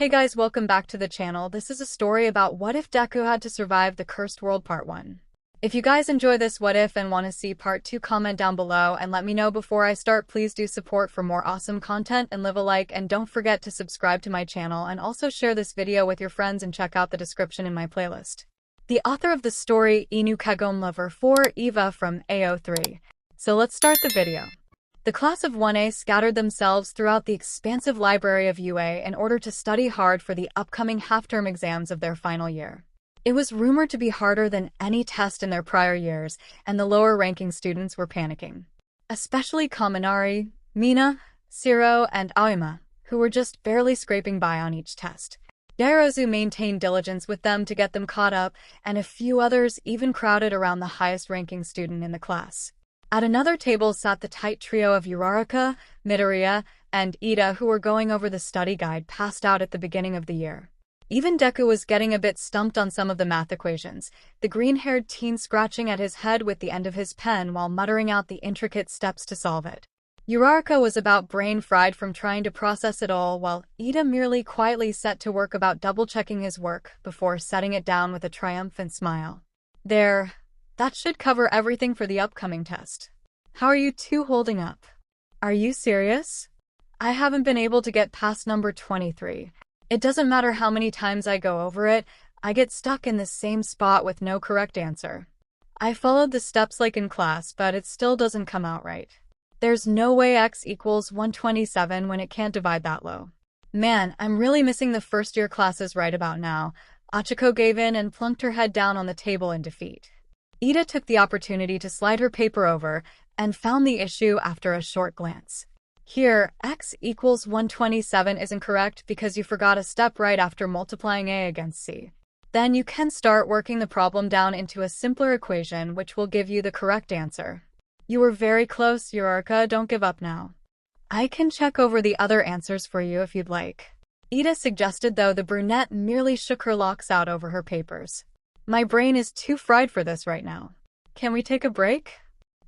Hey guys, welcome back to the channel. This is a story about what if Deku had to survive the Cursed World Part 1. If you guys enjoy this what if and want to see Part 2, comment down below and let me know before I start. Please do support for more awesome content and leave a like, and don't forget to subscribe to my channel and also share this video with your friends and check out the description in my playlist. The author of the story, 𝗧𝗵𝗲 from AO3. So let's start the video. The class of 1A scattered themselves throughout the expansive library of UA in order to study hard for the upcoming half-term exams of their final year. It was rumored to be harder than any test in their prior years, and the lower-ranking students were panicking. Especially Kaminari, Mina, Siro, and 𝗬𝗓𝗏, who were just barely scraping by on each test. 𝐎𝐩𝐢𝐳 maintained diligence with them to get them caught up, and a few others even crowded around the highest-ranking student in the class. At another table sat the tight trio of Uraraka, Midoriya, and Iida, who were going over the study guide passed out at the beginning of the year. Even Deku was getting a bit stumped on some of the math equations, the green-haired teen scratching at his head with the end of his pen while muttering out the intricate steps to solve it. Uraraka was about brain-fried from trying to process it all, while Iida merely quietly set to work about double-checking his work before setting it down with a triumphant smile. There. That should cover everything for the upcoming test. How are you two holding up? Are you serious? I haven't been able to get past number 23. It doesn't matter how many times I go over it, I get stuck in the same spot with no correct answer. I followed the steps like in class, but it still doesn't come out right. There's no way x equals 127 when it can't divide that low. Man, I'm really missing the first-year classes right about now. Ochaco gave in and plunked her head down on the table in defeat. Iida took the opportunity to slide her paper over and found the issue after a short glance. Here, x equals 127 isn't correct because you forgot a step right after multiplying A against C. Then you can start working the problem down into a simpler equation which will give you the correct answer. You were very close, Uraraka, don't give up now. I can check over the other answers for you if you'd like. Iida suggested, though the brunette merely shook her locks out over her papers. My brain is too fried for this right now. Can we take a break?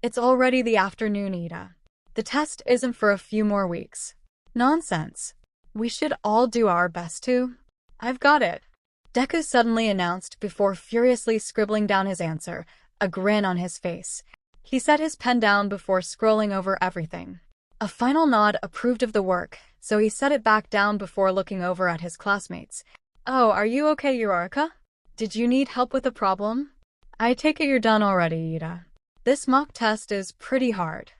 It's already the afternoon, Iida. The test isn't for a few more weeks. Nonsense. We should all do our best to. I've got it. Deku suddenly announced before furiously scribbling down his answer, a grin on his face. He set his pen down before scrolling over everything. A final nod approved of the work, so he set it back down before looking over at his classmates. Oh, are you okay, Uraraka? Did you need help with the problem? I take it you're done already, Iida. This mock test is pretty hard.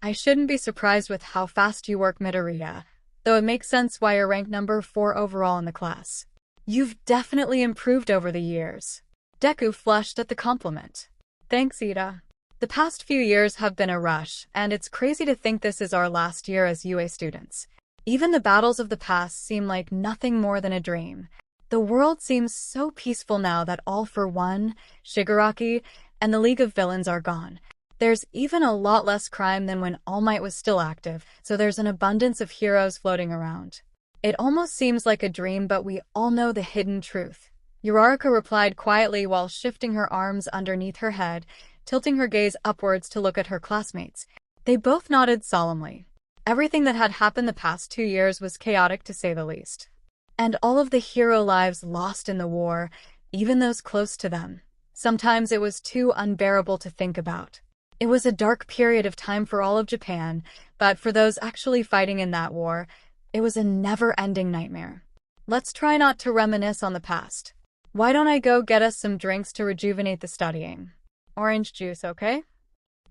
I shouldn't be surprised with how fast you work, Midoriya, though it makes sense why you're ranked number 4 overall in the class. You've definitely improved over the years. Deku flushed at the compliment. Thanks, Iida. The past few years have been a rush, and it's crazy to think this is our last year as UA students. Even the battles of the past seem like nothing more than a dream. The world seems so peaceful now that All for One, Shigaraki, and the League of Villains are gone. There's even a lot less crime than when All Might was still active, so there's an abundance of heroes floating around. It almost seems like a dream, but we all know the hidden truth. Uraraka replied quietly while shifting her arms underneath her head, tilting her gaze upwards to look at her classmates. They both nodded solemnly. Everything that had happened the past 2 years was chaotic, to say the least. And all of the hero lives lost in the war, even those close to them. Sometimes it was too unbearable to think about. It was a dark period of time for all of Japan, but for those actually fighting in that war, it was a never-ending nightmare. Let's try not to reminisce on the past. Why don't I go get us some drinks to rejuvenate the studying? Orange juice, okay?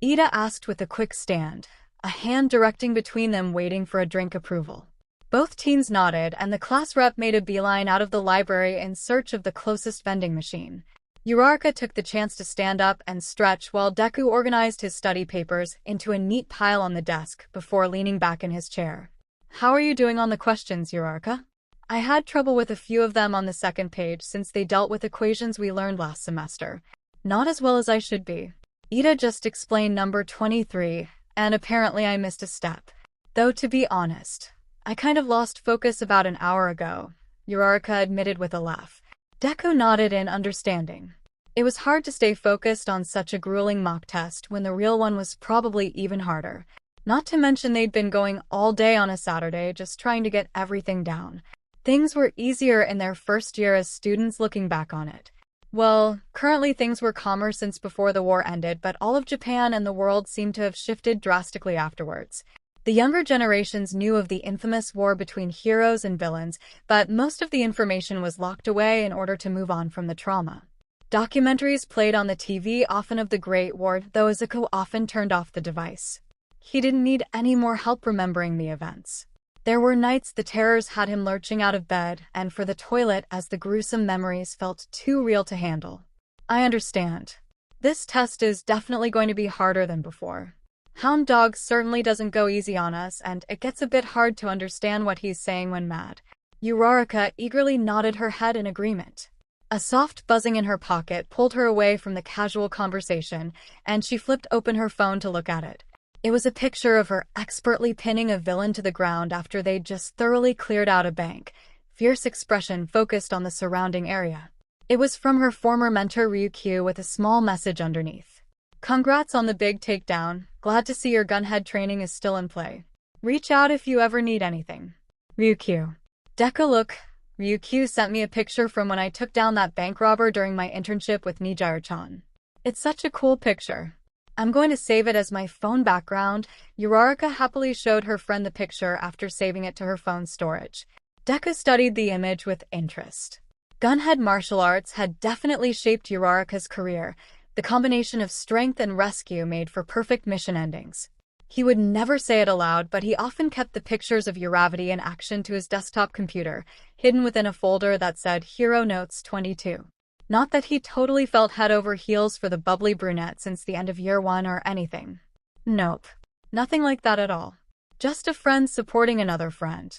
Iida asked with a quick stand, a hand directing between them, waiting for a drink approval. Both teens nodded, and the class rep made a beeline out of the library in search of the closest vending machine. Uraraka took the chance to stand up and stretch while Deku organized his study papers into a neat pile on the desk before leaning back in his chair. How are you doing on the questions, Uraraka? I had trouble with a few of them on the second page since they dealt with equations we learned last semester. Not as well as I should be. Iida just explained number 23, and apparently I missed a step. Though to be honest, I kind of lost focus about an hour ago, Uraraka admitted with a laugh. Deku nodded in understanding. It was hard to stay focused on such a grueling mock test when the real one was probably even harder. Not to mention they'd been going all day on a Saturday just trying to get everything down. Things were easier in their first year as students looking back on it. Well, currently things were calmer since before the war ended, but all of Japan and the world seemed to have shifted drastically afterwards. The younger generations knew of the infamous war between heroes and villains, but most of the information was locked away in order to move on from the trauma. Documentaries played on the TV often of the Great War, though 𝗧𝗏 often turned off the device. He didn't need any more help remembering the events. There were nights the terrors had him lurching out of bed and for the toilet as the gruesome memories felt too real to handle. I understand. This test is definitely going to be harder than before. Hound Dog certainly doesn't go easy on us, and it gets a bit hard to understand what he's saying when mad. Uraraka eagerly nodded her head in agreement. A soft buzzing in her pocket pulled her away from the casual conversation, and she flipped open her phone to look at it. It was a picture of her expertly pinning a villain to the ground after they'd just thoroughly cleared out a bank. Fierce expression focused on the surrounding area. It was from her former mentor Ryukyu with a small message underneath. Congrats on the big takedown. Glad to see your gunhead training is still in play. Reach out if you ever need anything. Ryukyu. Deku, look. Ryukyu sent me a picture from when I took down that bank robber during my internship with Nijiro-chan. It's such a cool picture. I'm going to save it as my phone background. Uraraka happily showed her friend the picture after saving it to her phone's storage. Deku studied the image with interest. Gunhead martial arts had definitely shaped Uraraka's career. The combination of strength and rescue made for perfect mission endings. He would never say it aloud, but he often kept the pictures of Uravity in action to his desktop computer, hidden within a folder that said Hero Notes 22. Not that he totally felt head over heels for the bubbly brunette since the end of year one or anything. Nope. Nothing like that at all. Just a friend supporting another friend.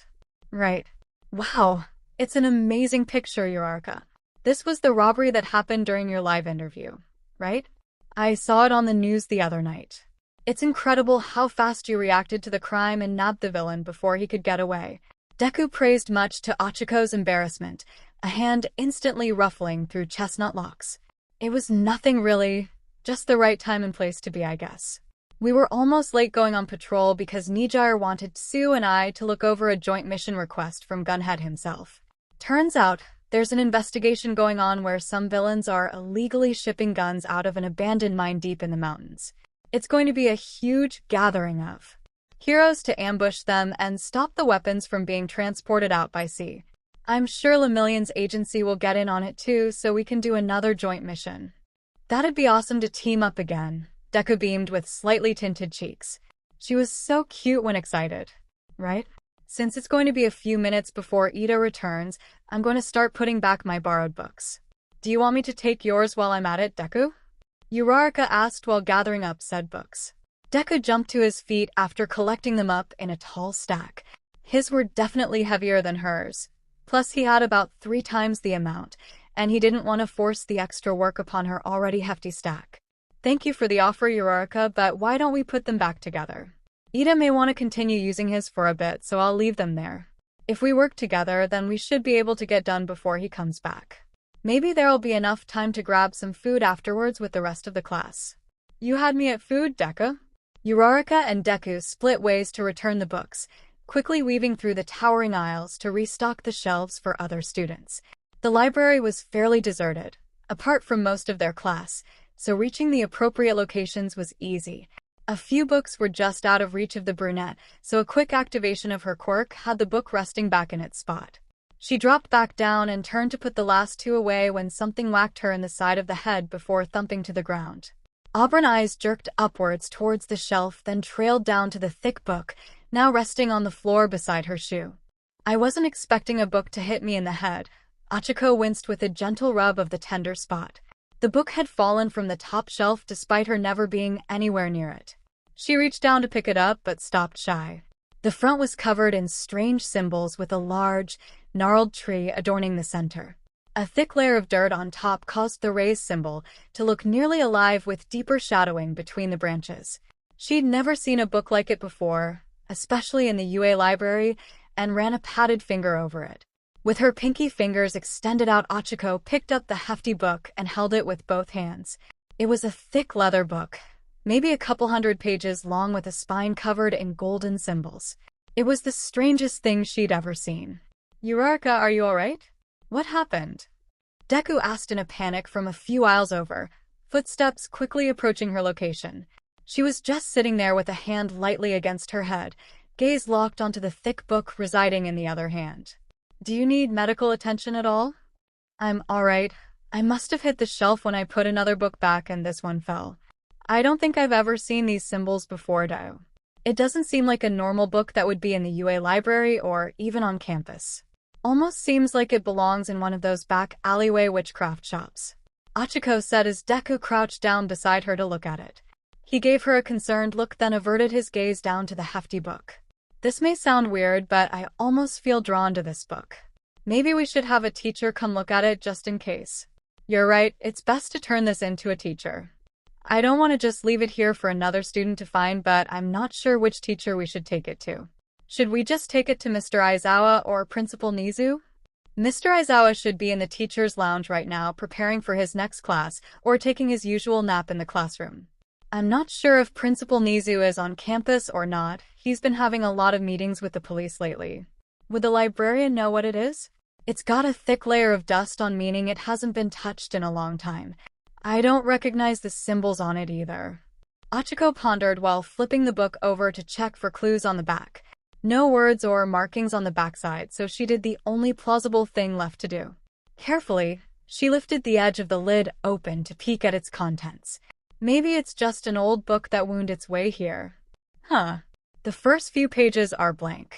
Right. Wow. It's an amazing picture, Uraraka. This was the robbery that happened during your live interview, right? I saw it on the news the other night. It's incredible how fast you reacted to the crime and nabbed the villain before he could get away. Deku praised much to Ochaco's embarrassment, a hand instantly ruffling through chestnut locks. It was nothing really, just the right time and place to be, I guess. We were almost late going on patrol because Nijiro wanted Sue and I to look over a joint mission request from Gunhead himself. Turns out, there's an investigation going on where some villains are illegally shipping guns out of an abandoned mine deep in the mountains. It's going to be a huge gathering of heroes to ambush them and stop the weapons from being transported out by sea. I'm sure 𝐒𝐵𝑚illion's agency will get in on it too, so we can do another joint mission. That'd be awesome to team up again. Deku beamed with slightly tinted cheeks. She was so cute when excited. Right? Since it's going to be a few minutes before Ida returns, I'm going to start putting back my borrowed books. Do you want me to take yours while I'm at it, Deku? Uraraka asked while gathering up said books. Deku jumped to his feet after collecting them up in a tall stack. His were definitely heavier than hers. Plus he had about 3 times the amount, and he didn't want to force the extra work upon her already hefty stack. Thank you for the offer, Uraraka, but why don't we put them back together? Ida may want to continue using his for a bit, so I'll leave them there. If we work together, then we should be able to get done before he comes back. Maybe there'll be enough time to grab some food afterwards with the rest of the class. You had me at food, Deku? Uraraka and Deku split ways to return the books, quickly weaving through the towering aisles to restock the shelves for other students. The library was fairly deserted, apart from most of their class, so reaching the appropriate locations was easy. A few books were just out of reach of the brunette, so a quick activation of her quirk had the book resting back in its spot. She dropped back down and turned to put the last 2 away when something whacked her in the side of the head before thumping to the ground. Auburn eyes jerked upwards towards the shelf, then trailed down to the thick book, now resting on the floor beside her shoe. I wasn't expecting a book to hit me in the head. Ochaco winced with a gentle rub of the tender spot. The book had fallen from the top shelf despite her never being anywhere near it. She reached down to pick it up but stopped shy. The front was covered in strange symbols with a large, gnarled tree adorning the center. A thick layer of dirt on top caused the raised symbol to look nearly alive with deeper shadowing between the branches. She'd never seen a book like it before, especially in the UA library, and ran a padded finger over it. With her pinky fingers extended out, Ochaco picked up the hefty book and held it with both hands. It was a thick leather book, maybe a couple 100 pages long with a spine covered in golden symbols. It was the strangest thing she'd ever seen. Uraraka, are you alright? What happened? Deku asked in a panic from a few aisles over, footsteps quickly approaching her location. She was just sitting there with a hand lightly against her head, gaze locked onto the thick book residing in the other hand. Do you need medical attention at all? I'm alright. I must have hit the shelf when I put another book back and this one fell. I don't think I've ever seen these symbols before, though. It doesn't seem like a normal book that would be in the UA library or even on campus. Almost seems like it belongs in one of those back alleyway witchcraft shops. Ochaco said as Deku crouched down beside her to look at it. He gave her a concerned look, then averted his gaze down to the hefty book. This may sound weird, but I almost feel drawn to this book. Maybe we should have a teacher come look at it just in case. You're right, it's best to turn this into a teacher. I don't want to just leave it here for another student to find, but I'm not sure which teacher we should take it to. Should we just take it to Mr. Aizawa or Principal Nizu? Mr. Aizawa should be in the teacher's lounge right now preparing for his next class or taking his usual nap in the classroom. I'm not sure if Principal Nizu is on campus or not. He's been having a lot of meetings with the police lately. Would the librarian know what it is? It's got a thick layer of dust on, meaning it hasn't been touched in a long time. I don't recognize the symbols on it either. Ochaco pondered while flipping the book over to check for clues on the back. No words or markings on the backside, so she did the only plausible thing left to do. Carefully, she lifted the edge of the lid open to peek at its contents. Maybe it's just an old book that wound its way here. The first few pages are blank.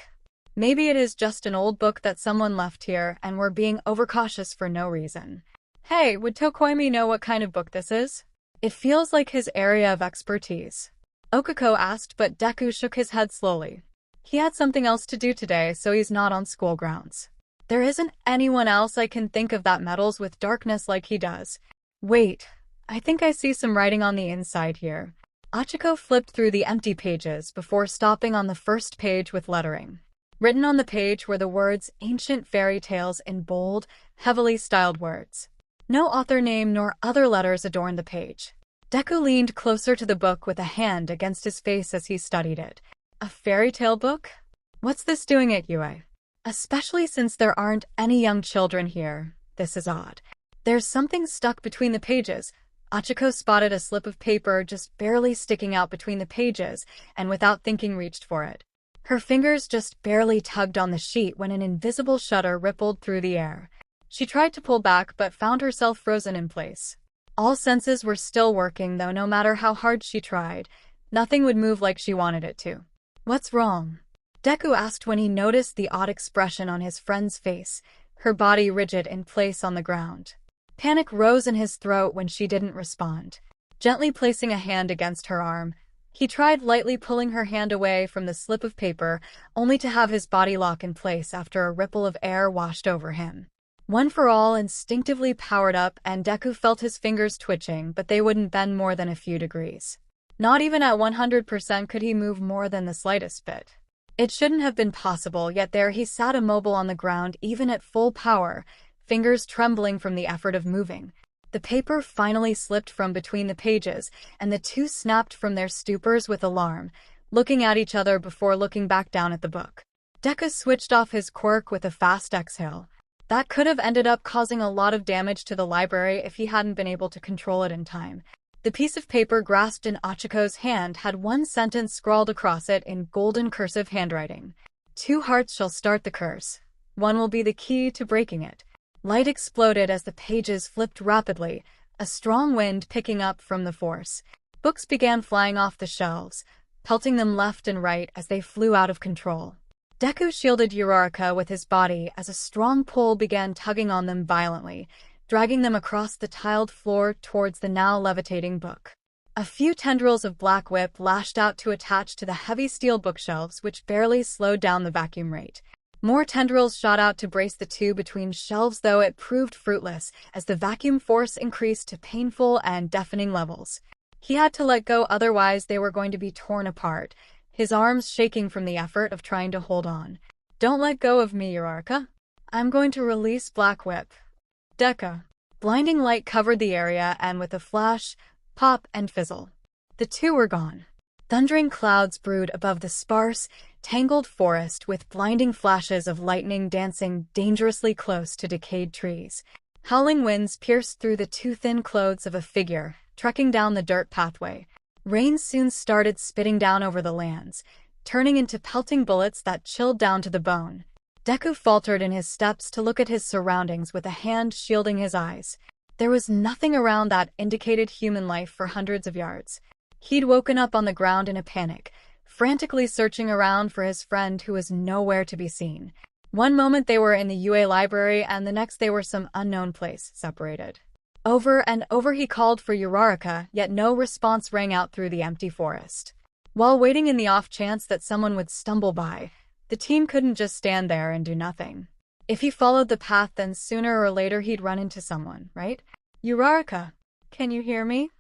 Maybe it is just an old book that someone left here and we're being overcautious for no reason. Hey, would Tokoimi know what kind of book this is? It feels like his area of expertise. Ochaco asked, but Deku shook his head slowly. He had something else to do today, so he's not on school grounds. There isn't anyone else I can think of that meddles with darkness like he does. Wait, I think I see some writing on the inside here. Ochaco flipped through the empty pages before stopping on the first page with lettering. Written on the page were the words "Ancient Fairy Tales" in bold, heavily styled words. No author name nor other letters adorned the page. Deku leaned closer to the book with a hand against his face as he studied it. A fairy tale book? What's this doing at UA? Especially since there aren't any young children here. This is odd. There's something stuck between the pages. Ochaco spotted a slip of paper just barely sticking out between the pages and without thinking reached for it. Her fingers just barely tugged on the sheet when an invisible shudder rippled through the air. She tried to pull back but found herself frozen in place. All senses were still working, though no matter how hard she tried, nothing would move like she wanted it to. What's wrong? Deku asked when he noticed the odd expression on his friend's face, her body rigid in place on the ground. Panic rose in his throat when she didn't respond. Gently placing a hand against her arm, he tried lightly pulling her hand away from the slip of paper, only to have his body lock in place after a ripple of air washed over him. One for All instinctively powered up, and Deku felt his fingers twitching, but they wouldn't bend more than a few degrees. Not even at 100% could he move more than the slightest bit. It shouldn't have been possible, yet there he sat immobile on the ground even at full power, fingers trembling from the effort of moving. The paper finally slipped from between the pages, and the two snapped from their stupors with alarm, looking at each other before looking back down at the book. Deku switched off his quirk with a fast exhale. That could have ended up causing a lot of damage to the library if he hadn't been able to control it in time. The piece of paper grasped in Ochaco's hand had one sentence scrawled across it in golden cursive handwriting. 2 hearts shall start the curse. 1 will be the key to breaking it. Light exploded as the pages flipped rapidly, a strong wind picking up from the force. Books began flying off the shelves, pelting them left and right as they flew out of control. Deku shielded Uraraka with his body as a strong pull began tugging on them violently, dragging them across the tiled floor towards the now levitating book. A few tendrils of black whip lashed out to attach to the heavy steel bookshelves, which barely slowed down the vacuum rate. More tendrils shot out to brace the two between shelves, though it proved fruitless as the vacuum force increased to painful and deafening levels. He had to let go, otherwise they were going to be torn apart, his arms shaking from the effort of trying to hold on. Don't let go of me, Uraraka. I'm going to release Black Whip. Deku. Blinding light covered the area, and with a flash, pop, and fizzle, the two were gone. Thundering clouds brewed above the sparse, tangled forest with blinding flashes of lightning dancing dangerously close to decayed trees. Howling winds pierced through the too thin clothes of a figure, trekking down the dirt pathway. Rain soon started spitting down over the lands, turning into pelting bullets that chilled down to the bone. Deku faltered in his steps to look at his surroundings with a hand shielding his eyes. There was nothing around that indicated human life for hundreds of yards. He'd woken up on the ground in a panic, frantically searching around for his friend who was nowhere to be seen. One moment they were in the UA library and the next they were some unknown place, separated. Over and over he called for Uraraka, yet no response rang out through the empty forest. While waiting in the off chance that someone would stumble by, the team couldn't just stand there and do nothing. If he followed the path, then sooner or later he'd run into someone, right? Uraraka, can you hear me?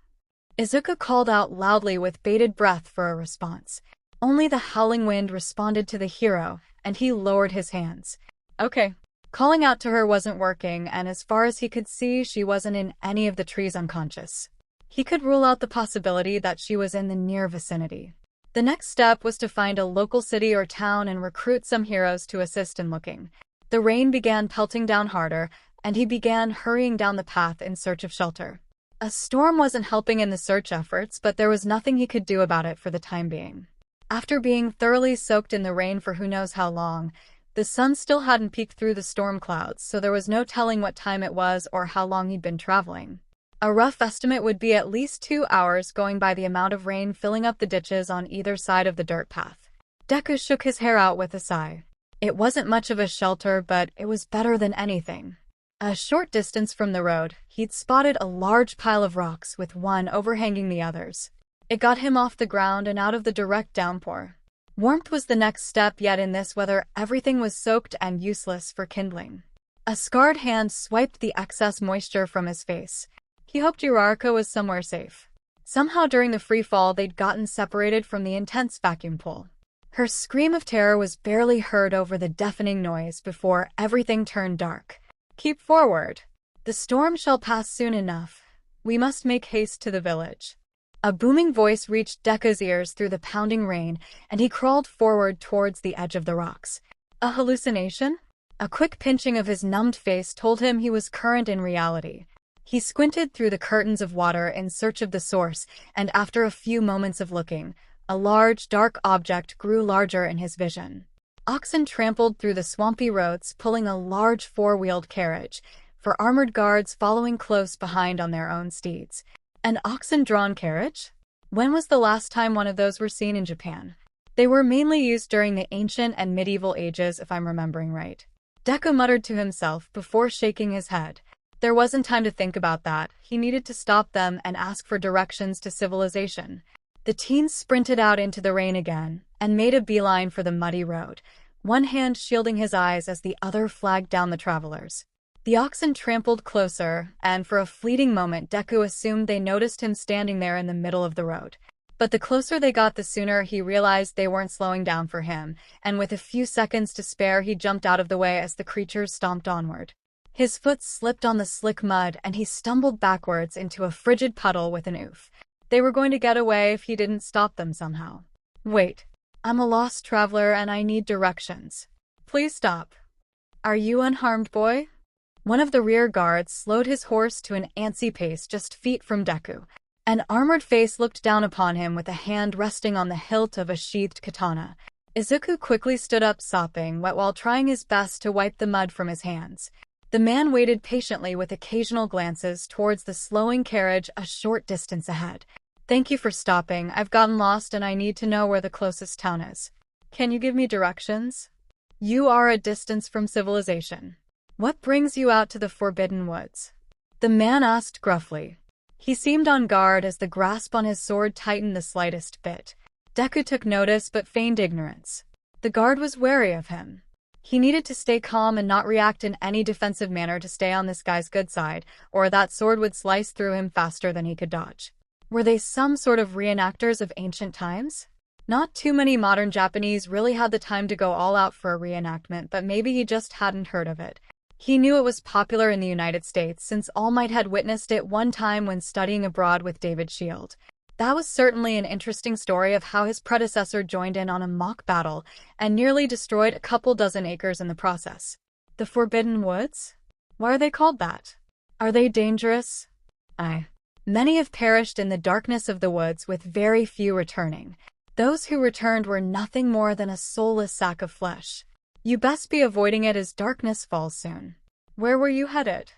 Izuku called out loudly with bated breath for a response. Only the howling wind responded to the hero, and he lowered his hands. Okay. Calling out to her wasn't working, and as far as he could see, she wasn't in any of the trees unconscious. He could rule out the possibility that she was in the near vicinity. The next step was to find a local city or town and recruit some heroes to assist in looking. The rain began pelting down harder, and he began hurrying down the path in search of shelter. A storm wasn't helping in the search efforts, but there was nothing he could do about it for the time being. After being thoroughly soaked in the rain for who knows how long, the sun still hadn't peeked through the storm clouds, so there was no telling what time it was or how long he'd been traveling. A rough estimate would be at least 2 hours, going by the amount of rain filling up the ditches on either side of the dirt path. Deku shook his hair out with a sigh. It wasn't much of a shelter, but it was better than anything. A short distance from the road, he'd spotted a large pile of rocks with one overhanging the others. It got him off the ground and out of the direct downpour. Warmth was the next step, yet in this weather everything was soaked and useless for kindling. A scarred hand swiped the excess moisture from his face. He hoped Uraraka was somewhere safe. Somehow during the free fall they'd gotten separated from the intense vacuum pull. Her scream of terror was barely heard over the deafening noise before everything turned dark. Keep forward. The storm shall pass soon enough. We must make haste to the village. A booming voice reached Deku's ears through the pounding rain, and he crawled forward towards the edge of the rocks. A hallucination? A quick pinching of his numbed face told him he was current in reality. He squinted through the curtains of water in search of the source, and after a few moments of looking, a large, dark object grew larger in his vision. Oxen trampled through the swampy roads, pulling a large 4-wheeled carriage, for armored guards following close behind on their own steeds. An oxen-drawn carriage? When was the last time one of those were seen in Japan? They were mainly used during the ancient and medieval ages, if I'm remembering right. Deku muttered to himself before shaking his head. There wasn't time to think about that. He needed to stop them and ask for directions to civilization. The teen sprinted out into the rain again and made a beeline for the muddy road, one hand shielding his eyes as the other flagged down the travelers. The oxen trampled closer, and for a fleeting moment Deku assumed they noticed him standing there in the middle of the road. But the closer they got, the sooner he realized they weren't slowing down for him, and with a few seconds to spare he jumped out of the way as the creatures stomped onward. His foot slipped on the slick mud and he stumbled backwards into a frigid puddle with an oof. They were going to get away if he didn't stop them somehow. Wait, I'm a lost traveler and I need directions. Please stop. Are you unharmed, boy? One of the rear guards slowed his horse to an antsy pace just feet from Deku. An armored face looked down upon him with a hand resting on the hilt of a sheathed katana. Izuku quickly stood up, sopping wet while trying his best to wipe the mud from his hands. The man waited patiently with occasional glances towards the slowing carriage a short distance ahead. Thank you for stopping. I've gotten lost and I need to know where the closest town is. Can you give me directions? You are a distance from civilization. What brings you out to the Forbidden Woods? The man asked gruffly. He seemed on guard as the grasp on his sword tightened the slightest bit. Deku took notice but feigned ignorance. The guard was wary of him. He needed to stay calm and not react in any defensive manner to stay on this guy's good side, or that sword would slice through him faster than he could dodge. Were they some sort of reenactors of ancient times? Not too many modern Japanese really had the time to go all out for a reenactment, but maybe he just hadn't heard of it. He knew it was popular in the United States since All Might had witnessed it one time when studying abroad with David Shield. That was certainly an interesting story of how his predecessor joined in on a mock battle and nearly destroyed a couple dozen acres in the process. The Forbidden Woods? Why are they called that? Are they dangerous? Many have perished in the darkness of the woods, with very few returning. Those who returned were nothing more than a soulless sack of flesh. You best be avoiding it as darkness falls soon. Where were you headed?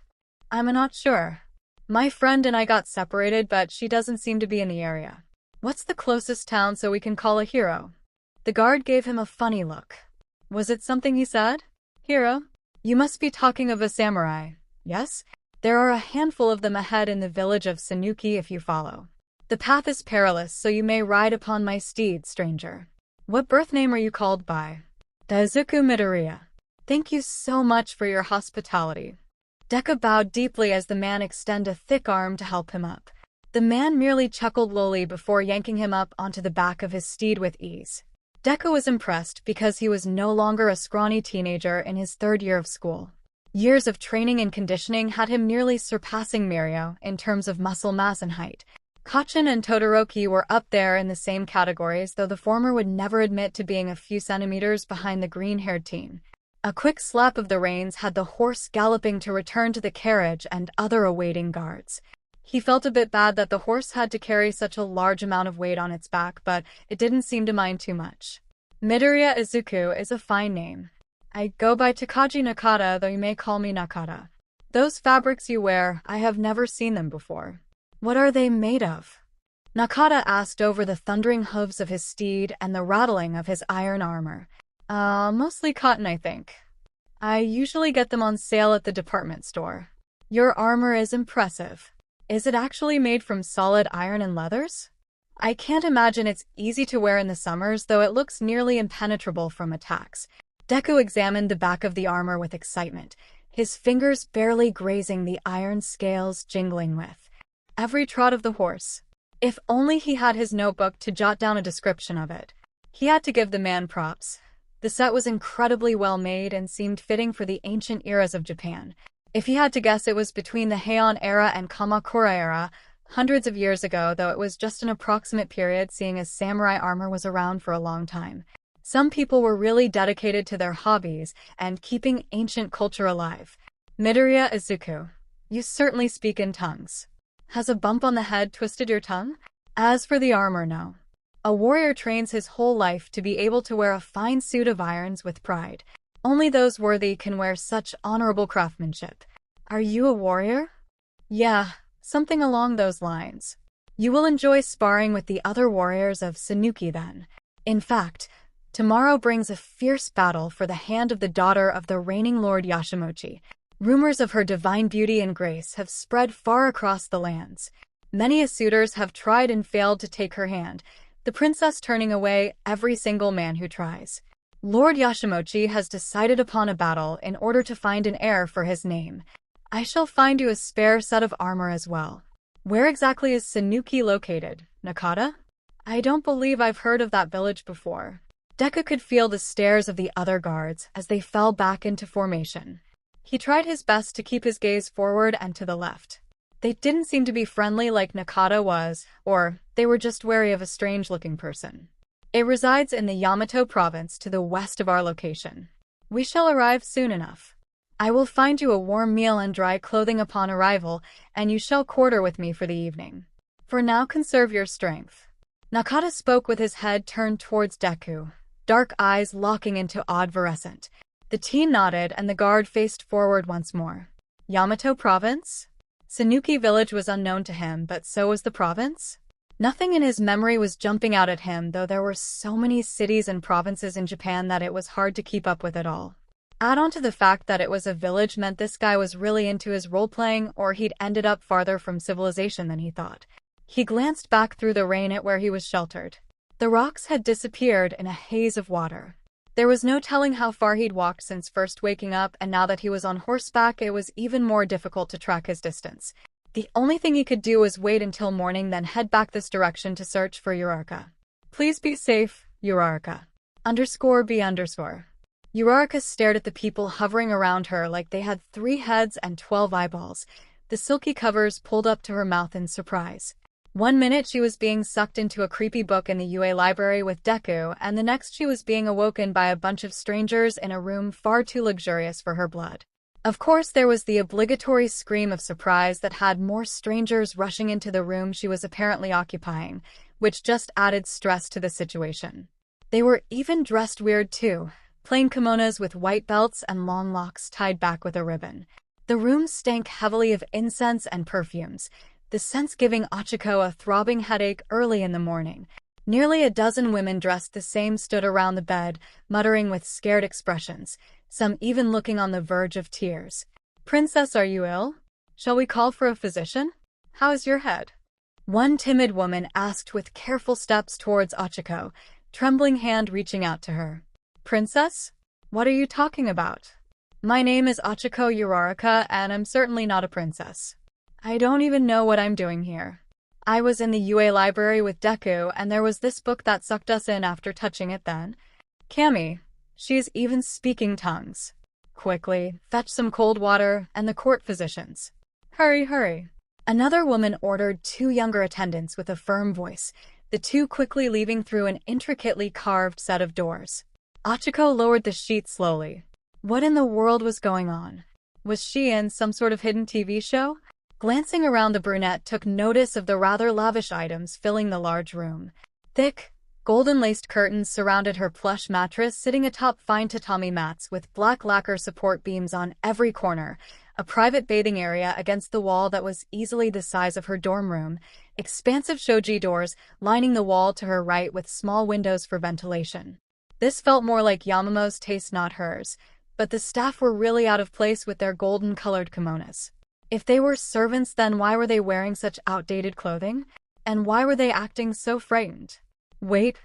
I'm not sure. My friend and I got separated, but she doesn't seem to be in the area. What's the closest town so we can call a hero? The guard gave him a funny look. Was it something he said? Hero? You must be talking of a samurai. Yes? There are a handful of them ahead in the village of Suuki if you follow. The path is perilous, so you may ride upon my steed, stranger. What birth name are you called by? Deku Midoriya. Thank you so much for your hospitality. Deku bowed deeply as the man extended a thick arm to help him up. The man merely chuckled lowly before yanking him up onto the back of his steed with ease. Deku was impressed because he was no longer a scrawny teenager in his third year of school. Years of training and conditioning had him nearly surpassing Mirio in terms of muscle mass and height. Kacchin and Todoroki were up there in the same categories, though the former would never admit to being a few centimeters behind the green-haired teen. A quick slap of the reins had the horse galloping to return to the carriage and other awaiting guards. He felt a bit bad that the horse had to carry such a large amount of weight on its back, but it didn't seem to mind too much. Midoriya Izuku is a fine name. I go by Takagi Nakata, though you may call me Nakata. Those fabrics you wear, I have never seen them before. What are they made of? Nakata asked over the thundering hooves of his steed and the rattling of his iron armor. Mostly cotton, I think. I usually get them on sale at the department store. Your armor is impressive. Is it actually made from solid iron and leathers? I can't imagine it's easy to wear in the summers, though it looks nearly impenetrable from attacks. Deku examined the back of the armor with excitement, his fingers barely grazing the iron scales jingling with every trot of the horse. If only he had his notebook to jot down a description of it. He had to give the man props. The set was incredibly well made and seemed fitting for the ancient eras of Japan. If he had to guess, it was between the Heian era and Kamakura era, hundreds of years ago, though it was just an approximate period, seeing as samurai armor was around for a long time. Some people were really dedicated to their hobbies and keeping ancient culture alive. Midoriya Izuku, you certainly speak in tongues. Has a bump on the head twisted your tongue? As for the armor, no. A warrior trains his whole life to be able to wear a fine suit of irons with pride. Only those worthy can wear such honorable craftsmanship. Are you a warrior? Yeah, something along those lines. You will enjoy sparring with the other warriors of Suuki then. In fact, tomorrow brings a fierce battle for the hand of the daughter of the reigning Lord Yashimonchi. Rumors of her divine beauty and grace have spread far across the lands. Many suitors have tried and failed to take her hand, the princess turning away every single man who tries. Lord Yashimonchi has decided upon a battle in order to find an heir for his name. I shall find you a spare set of armor as well. Where exactly is Suuki located, Nakata? I don't believe I've heard of that village before. Deku could feel the stares of the other guards as they fell back into formation. He tried his best to keep his gaze forward and to the left. They didn't seem to be friendly like Nakata was, or they were just wary of a strange-looking person. It resides in the Yamato province to the west of our location. We shall arrive soon enough. I will find you a warm meal and dry clothing upon arrival, and you shall quarter with me for the evening. For now, conserve your strength. Nakata spoke with his head turned towards Deku, dark eyes locking into odd-fluorescent. The teen nodded and the guard faced forward once more. Yamato province? Suuki village was unknown to him, but so was the province? Nothing in his memory was jumping out at him, though there were so many cities and provinces in Japan that it was hard to keep up with it all. Add on to the fact that it was a village meant this guy was really into his role-playing, or he'd ended up farther from civilization than he thought. He glanced back through the rain at where he was sheltered. The rocks had disappeared in a haze of water. There was no telling how far he'd walked since first waking up, and now that he was on horseback, it was even more difficult to track his distance. The only thing he could do was wait until morning, then head back this direction to search for Uraraka. Please be safe, Uraraka. _B_. Uraraka stared at the people hovering around her like they had 3 heads and 12 eyeballs. The silky covers pulled up to her mouth in surprise. One minute she was being sucked into a creepy book in the UA library with Deku, and the next she was being awoken by a bunch of strangers in a room far too luxurious for her blood. Of course, there was the obligatory scream of surprise that had more strangers rushing into the room she was apparently occupying, which just added stress to the situation. They were even dressed weird too, plain kimonos with white belts and long locks tied back with a ribbon. The room stank heavily of incense and perfumes, the scents giving Ochako a throbbing headache early in the morning. Nearly a dozen women dressed the same stood around the bed, muttering with scared expressions, some even looking on the verge of tears. "Princess, are you ill? Shall we call for a physician? How is your head?" One timid woman asked with careful steps towards Ochako, trembling hand reaching out to her. "Princess? What are you talking about? My name is Ochako Uraraka, and I'm certainly not a princess. I don't even know what I'm doing here. I was in the UA library with Deku, and there was this book that sucked us in after touching it then. Cammy, she's even speaking tongues. Quickly, fetch some cold water and the court physicians. Hurry, hurry." Another woman ordered two younger attendants with a firm voice, the two quickly leaving through an intricately carved set of doors. Ochako lowered the sheet slowly. What in the world was going on? Was she in some sort of hidden TV show? Glancing around, the brunette took notice of the rather lavish items filling the large room. Thick, golden-laced curtains surrounded her plush mattress sitting atop fine tatami mats with black lacquer support beams on every corner, a private bathing area against the wall that was easily the size of her dorm room, expansive shoji doors lining the wall to her right with small windows for ventilation. This felt more like Yamamo's taste, not hers, but the staff were really out of place with their golden-colored kimonos. If they were servants, then why were they wearing such outdated clothing? And why were they acting so frightened? Wait.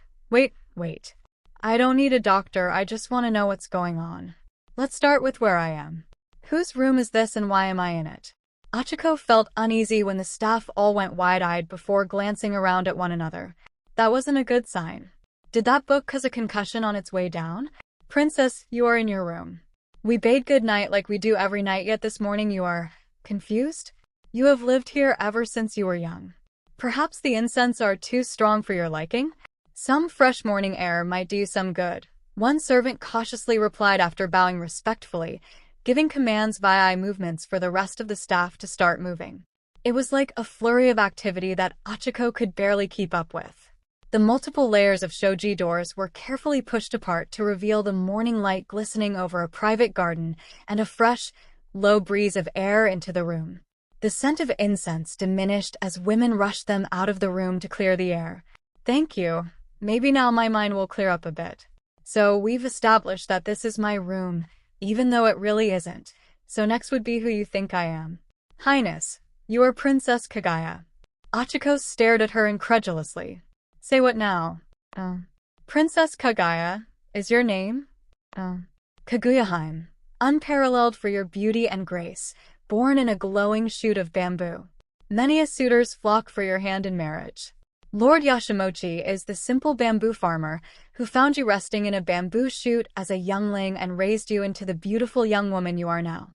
I don't need a doctor, I just want to know what's going on. Let's start with where I am. Whose room is this and why am I in it? Ochako felt uneasy when the staff all went wide-eyed before glancing around at one another. That wasn't a good sign. Did that book cause a concussion on its way down? Princess, you are in your room. We bade good night like we do every night, yet this morning you are confused? You have lived here ever since you were young. Perhaps the incense are too strong for your liking? Some fresh morning air might do some good. One servant cautiously replied after bowing respectfully, giving commands via eye movements for the rest of the staff to start moving. It was like a flurry of activity that Ochako could barely keep up with. The multiple layers of shoji doors were carefully pushed apart to reveal the morning light glistening over a private garden and a fresh, low breeze of air into the room. The scent of incense diminished as women rushed them out of the room to clear the air. Thank you. Maybe now my mind will clear up a bit. So we've established that this is my room, even though it really isn't. So next would be who you think I am. Highness, you are Princess Kaguya. Ochako stared at her incredulously. Say what now? Princess Kaguya, is your name? Kaguya-hime. Unparalleled for your beauty and grace, born in a glowing shoot of bamboo. Many a suitors flock for your hand in marriage. Lord Yashimochi is the simple bamboo farmer who found you resting in a bamboo shoot as a youngling and raised you into the beautiful young woman you are now.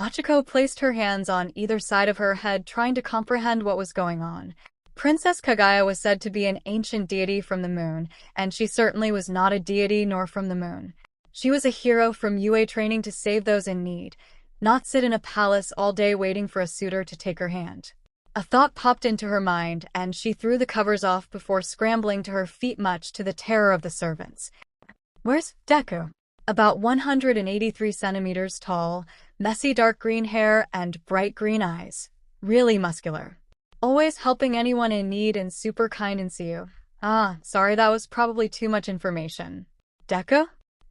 Ochako placed her hands on either side of her head, trying to comprehend what was going on. Princess Kaguya was said to be an ancient deity from the moon, and she certainly was not a deity nor from the moon. She was a hero from UA training to save those in need, not sit in a palace all day waiting for a suitor to take her hand. A thought popped into her mind, and she threw the covers off before scrambling to her feet, much to the terror of the servants. Where's Deku? About 183 centimeters tall, messy dark green hair and bright green eyes. Really muscular. Always helping anyone in need and super kind and see you. Sorry, that was probably too much information. Deku?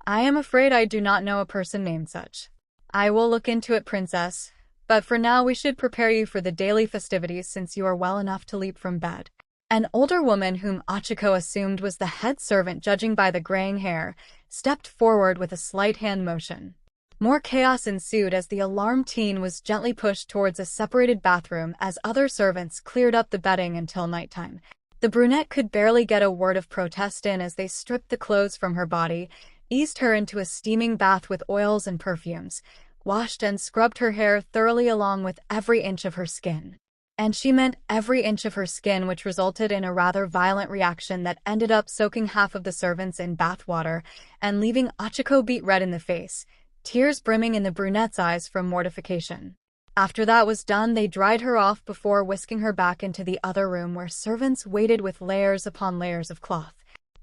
I am afraid I do not know a person named such. I will look into it, princess. But for now we should prepare you for the daily festivities since you are well enough to leap from bed. An older woman whom Ochako assumed was the head servant, judging by the graying hair, stepped forward with a slight hand motion. More chaos ensued as the alarmed teen was gently pushed towards a separated bathroom as other servants cleared up the bedding until nighttime. The brunette could barely get a word of protest in as they stripped the clothes from her body, eased her into a steaming bath with oils and perfumes, washed and scrubbed her hair thoroughly along with every inch of her skin. And she meant every inch of her skin, which resulted in a rather violent reaction that ended up soaking half of the servants in bathwater and leaving Ochako beet red in the face, tears brimming in the brunette's eyes from mortification. After that was done, they dried her off before whisking her back into the other room where servants waited with layers upon layers of cloth.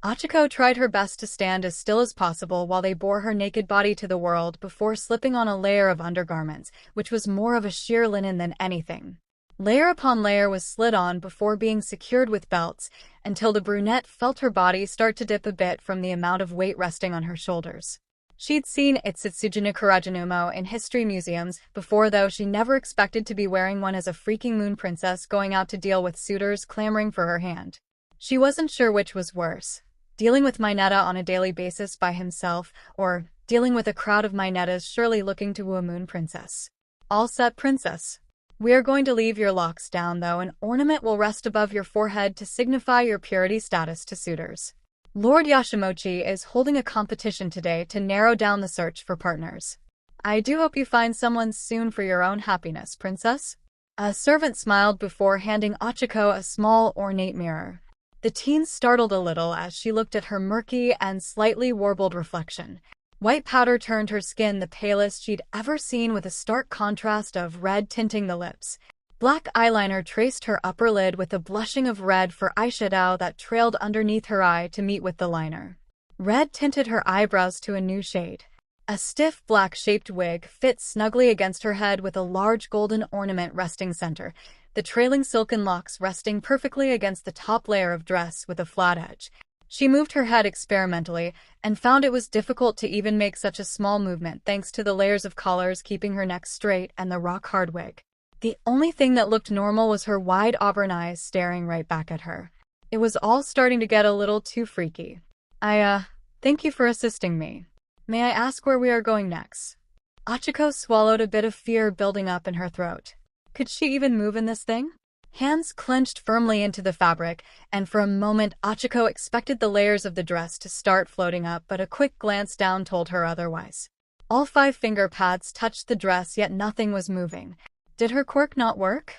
Ochako tried her best to stand as still as possible while they bore her naked body to the world before slipping on a layer of undergarments, which was more of a sheer linen than anything. Layer upon layer was slid on before being secured with belts, until the brunette felt her body start to dip a bit from the amount of weight resting on her shoulders. She'd seen 𝗧𝗵𝗲 𝗔𝗂𝐁𝐵𝗲 in history museums before, though she never expected to be wearing one as a freaking moon princess going out to deal with suitors clamoring for her hand. She wasn't sure which was worse, dealing with Mineta on a daily basis by himself, or dealing with a crowd of Minetas surely looking to woo a moon princess. All set, princess. We are going to leave your locks down, though. An ornament will rest above your forehead to signify your purity status to suitors. Lord Yashimochi is holding a competition today to narrow down the search for partners. I do hope you find someone soon for your own happiness, princess. A servant smiled before handing Ochako a small, ornate mirror. The teen startled a little as she looked at her murky and slightly warbled reflection. White powder turned her skin the palest she'd ever seen, with a stark contrast of red tinting the lips. Black eyeliner traced her upper lid with a blushing of red for eyeshadow that trailed underneath her eye to meet with the liner. Red tinted her eyebrows to a new shade. A stiff, black-shaped wig fit snugly against her head with a large golden ornament resting center, the trailing silken locks resting perfectly against the top layer of dress with a flat edge. She moved her head experimentally and found it was difficult to even make such a small movement thanks to the layers of collars keeping her neck straight and the rock-hard wig. The only thing that looked normal was her wide auburn eyes staring right back at her. It was all starting to get a little too freaky. Thank you for assisting me. May I ask where we are going next? Ochako swallowed, a bit of fear building up in her throat. Could she even move in this thing? Hands clenched firmly into the fabric, and for a moment Ochako expected the layers of the dress to start floating up, but a quick glance down told her otherwise. All 5 finger pads touched the dress, yet nothing was moving. Did her quirk not work?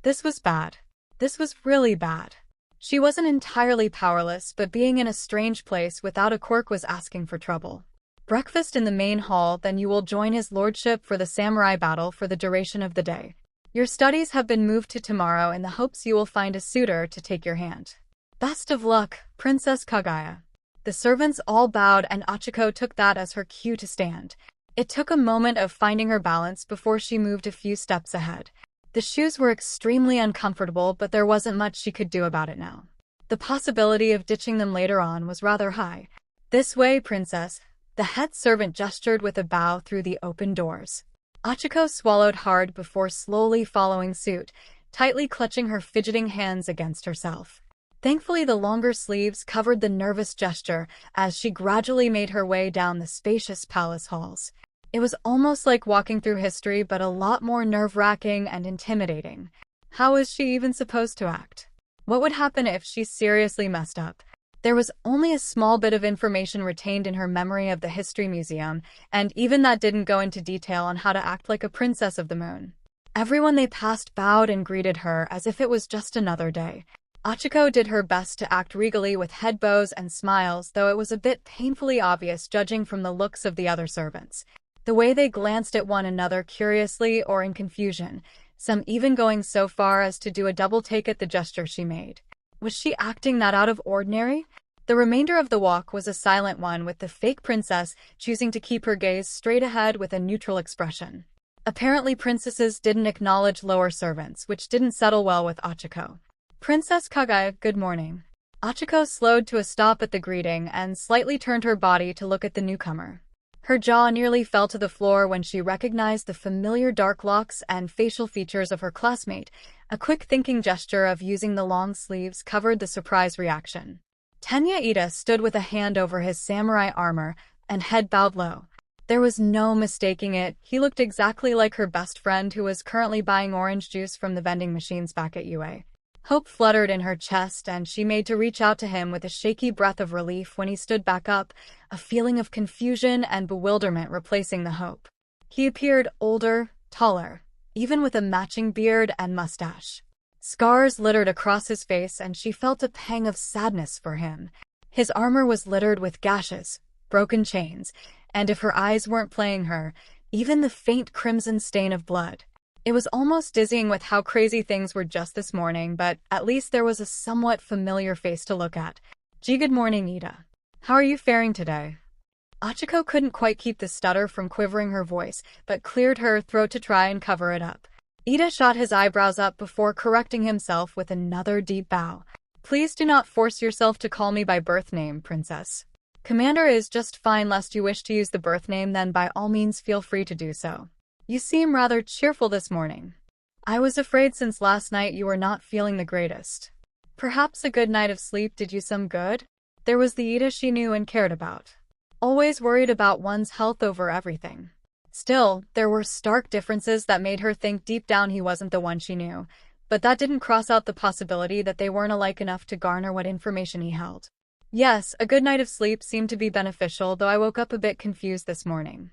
This was bad. This was really bad. She wasn't entirely powerless, but being in a strange place without a quirk was asking for trouble. Breakfast in the main hall, then you will join his lordship for the samurai battle for the duration of the day. Your studies have been moved to tomorrow in the hopes you will find a suitor to take your hand. Best of luck, Princess Kaguya. The servants all bowed, and Ochako took that as her cue to stand. It took a moment of finding her balance before she moved a few steps ahead. The shoes were extremely uncomfortable, but there wasn't much she could do about it now. The possibility of ditching them later on was rather high. This way, princess. The head servant gestured with a bow through the open doors. Ochako swallowed hard before slowly following suit, tightly clutching her fidgeting hands against herself. Thankfully, the longer sleeves covered the nervous gesture as she gradually made her way down the spacious palace halls. It was almost like walking through history, but a lot more nerve-wracking and intimidating. How was she even supposed to act? What would happen if she seriously messed up? There was only a small bit of information retained in her memory of the history museum, and even that didn't go into detail on how to act like a princess of the moon. Everyone they passed bowed and greeted her as if it was just another day. Ochako did her best to act regally with head bows and smiles, though it was a bit painfully obvious judging from the looks of the other servants. The way they glanced at one another curiously or in confusion, some even going so far as to do a double take at the gesture she made. Was she acting that out of ordinary? The remainder of the walk was a silent one, with the fake princess choosing to keep her gaze straight ahead with a neutral expression. Apparently princesses didn't acknowledge lower servants, which didn't settle well with Ochako. Princess Kaguya, good morning. Ochako slowed to a stop at the greeting and slightly turned her body to look at the newcomer. Her jaw nearly fell to the floor when she recognized the familiar dark locks and facial features of her classmate. A quick thinking gesture of using the long sleeves covered the surprise reaction. Tenya Ida stood with a hand over his samurai armor and head bowed low. There was no mistaking it. He looked exactly like her best friend who was currently buying orange juice from the vending machines back at UA. Hope fluttered in her chest, and she made to reach out to him with a shaky breath of relief when he stood back up, a feeling of confusion and bewilderment replacing the hope. He appeared older, taller, even with a matching beard and mustache. Scars littered across his face, and she felt a pang of sadness for him. His armor was littered with gashes, broken chains, and if her eyes weren't playing her, even the faint crimson stain of blood. It was almost dizzying with how crazy things were just this morning, but at least there was a somewhat familiar face to look at. Good morning, Ida. How are you faring today? Ochako couldn't quite keep the stutter from quivering her voice, but cleared her throat to try and cover it up. Ida shot his eyebrows up before correcting himself with another deep bow. Please do not force yourself to call me by birth name, princess. Commander is just fine. Lest you wish to use the birth name, then by all means feel free to do so. You seem rather cheerful this morning. I was afraid since last night you were not feeling the greatest. Perhaps a good night of sleep did you some good? There was the Ida she knew and cared about. Always worried about one's health over everything. Still, there were stark differences that made her think deep down he wasn't the one she knew, but that didn't cross out the possibility that they weren't alike enough to garner what information he held. Yes, a good night of sleep seemed to be beneficial, though I woke up a bit confused this morning.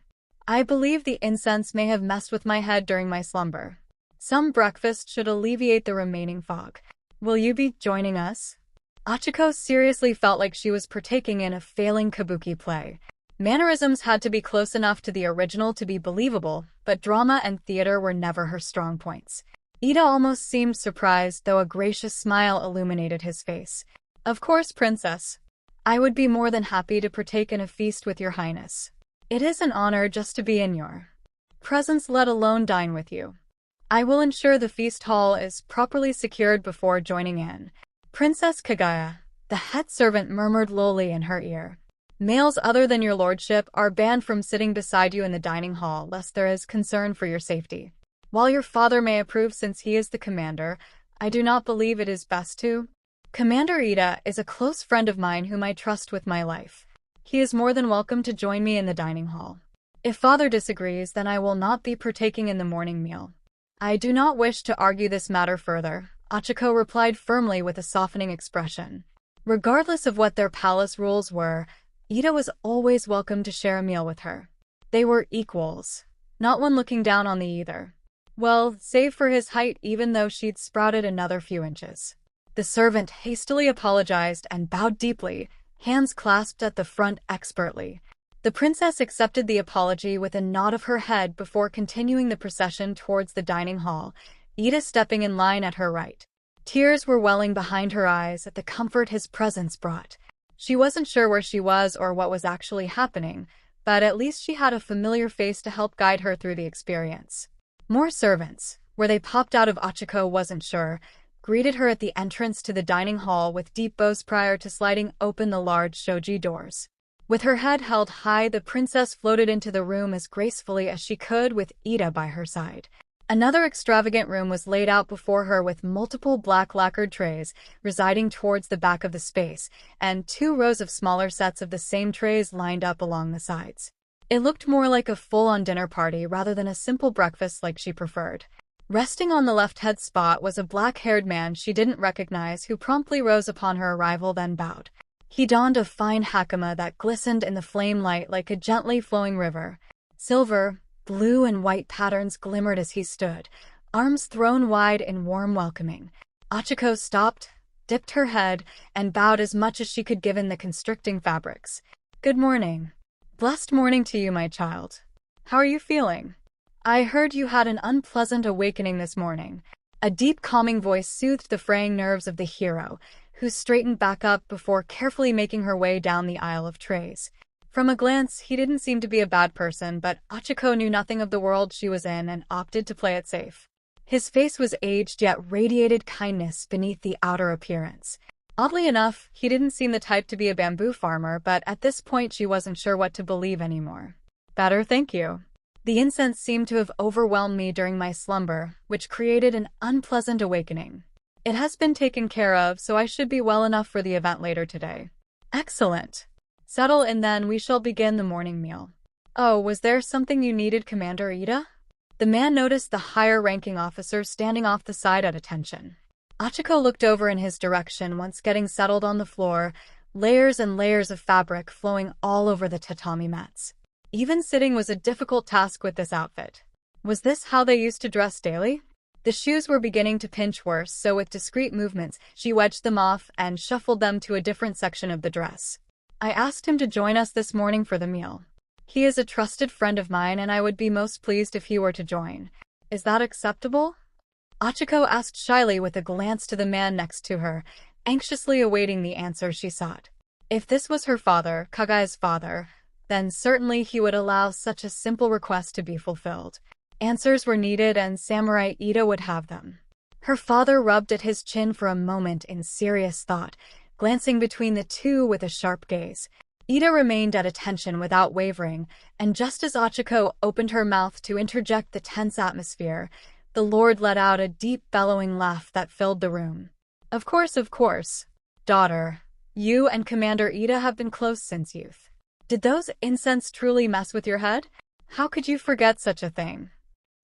I believe the incense may have messed with my head during my slumber. Some breakfast should alleviate the remaining fog. Will you be joining us? Ochako seriously felt like she was partaking in a failing kabuki play. Mannerisms had to be close enough to the original to be believable, but drama and theater were never her strong points. Ida almost seemed surprised, though a gracious smile illuminated his face. Of course, princess. I would be more than happy to partake in a feast with your highness. It is an honor just to be in your presence, let alone dine with you. I will ensure the feast hall is properly secured before joining in. Princess Kaguya, the head servant murmured lowly in her ear. Males other than your lordship are banned from sitting beside you in the dining hall lest there is concern for your safety. While your father may approve since he is the commander, I do not believe it is best to. Commander Ida is a close friend of mine whom I trust with my life. He is more than welcome to join me in the dining hall. If father disagrees, then I will not be partaking in the morning meal. I do not wish to argue this matter further, Ochako replied firmly with a softening expression. Regardless of what their palace rules were, Ida was always welcome to share a meal with her. They were equals, not one looking down on the either. Well, save for his height, even though she'd sprouted another few inches. The servant hastily apologized and bowed deeply, hands clasped at the front expertly. The princess accepted the apology with a nod of her head before continuing the procession towards the dining hall, Ida stepping in line at her right. Tears were welling behind her eyes at the comfort his presence brought. She wasn't sure where she was or what was actually happening, but at least she had a familiar face to help guide her through the experience. More servants, where they popped out of Ochako wasn't sure, greeted her at the entrance to the dining hall with deep bows prior to sliding open the large shoji doors. With her head held high, the princess floated into the room as gracefully as she could with Ida by her side. Another extravagant room was laid out before her with multiple black lacquered trays residing towards the back of the space, and 2 rows of smaller sets of the same trays lined up along the sides. It looked more like a full-on dinner party rather than a simple breakfast like she preferred. Resting on the left head spot was a black-haired man she didn't recognize who promptly rose upon her arrival, then bowed. He donned a fine 𝗧𝗵𝗲 that glistened in the flame light like a gently flowing river. Silver, blue, and white patterns glimmered as he stood, arms thrown wide in warm welcoming. Ochako stopped, dipped her head, and bowed as much as she could given the constricting fabrics. Good morning. Blessed morning to you, my child. How are you feeling? I heard you had an unpleasant awakening this morning. A deep, calming voice soothed the fraying nerves of the hero, who straightened back up before carefully making her way down the aisle of trays. From a glance, he didn't seem to be a bad person, but Ochako knew nothing of the world she was in and opted to play it safe. His face was aged yet radiated kindness beneath the outer appearance. Oddly enough, he didn't seem the type to be a bamboo farmer, but at this point she wasn't sure what to believe anymore. Better, thank you. The incense seemed to have overwhelmed me during my slumber, which created an unpleasant awakening. It has been taken care of, so I should be well enough for the event later today. Excellent. Settle in then, we shall begin the morning meal. Oh, was there something you needed, Commander Ida? The man noticed the higher-ranking officer standing off the side at attention. Ochako looked over in his direction once getting settled on the floor, layers and layers of fabric flowing all over the tatami mats. Even sitting was a difficult task with this outfit. Was this how they used to dress daily? The shoes were beginning to pinch worse, so with discreet movements, she wedged them off and shuffled them to a different section of the dress. I asked him to join us this morning for the meal. He is a trusted friend of mine, and I would be most pleased if he were to join. Is that acceptable? Ochako asked shyly with a glance to the man next to her, anxiously awaiting the answer she sought. If this was her father, Kagaya's father, then certainly he would allow such a simple request to be fulfilled. Answers were needed, and Samurai Ida would have them. Her father rubbed at his chin for a moment in serious thought, glancing between the two with a sharp gaze. Ida remained at attention without wavering, and just as Ochako opened her mouth to interject the tense atmosphere, the Lord let out a deep bellowing laugh that filled the room. Of course. Daughter, you and Commander Ida have been close since youth. Did those incense truly mess with your head? How could you forget such a thing?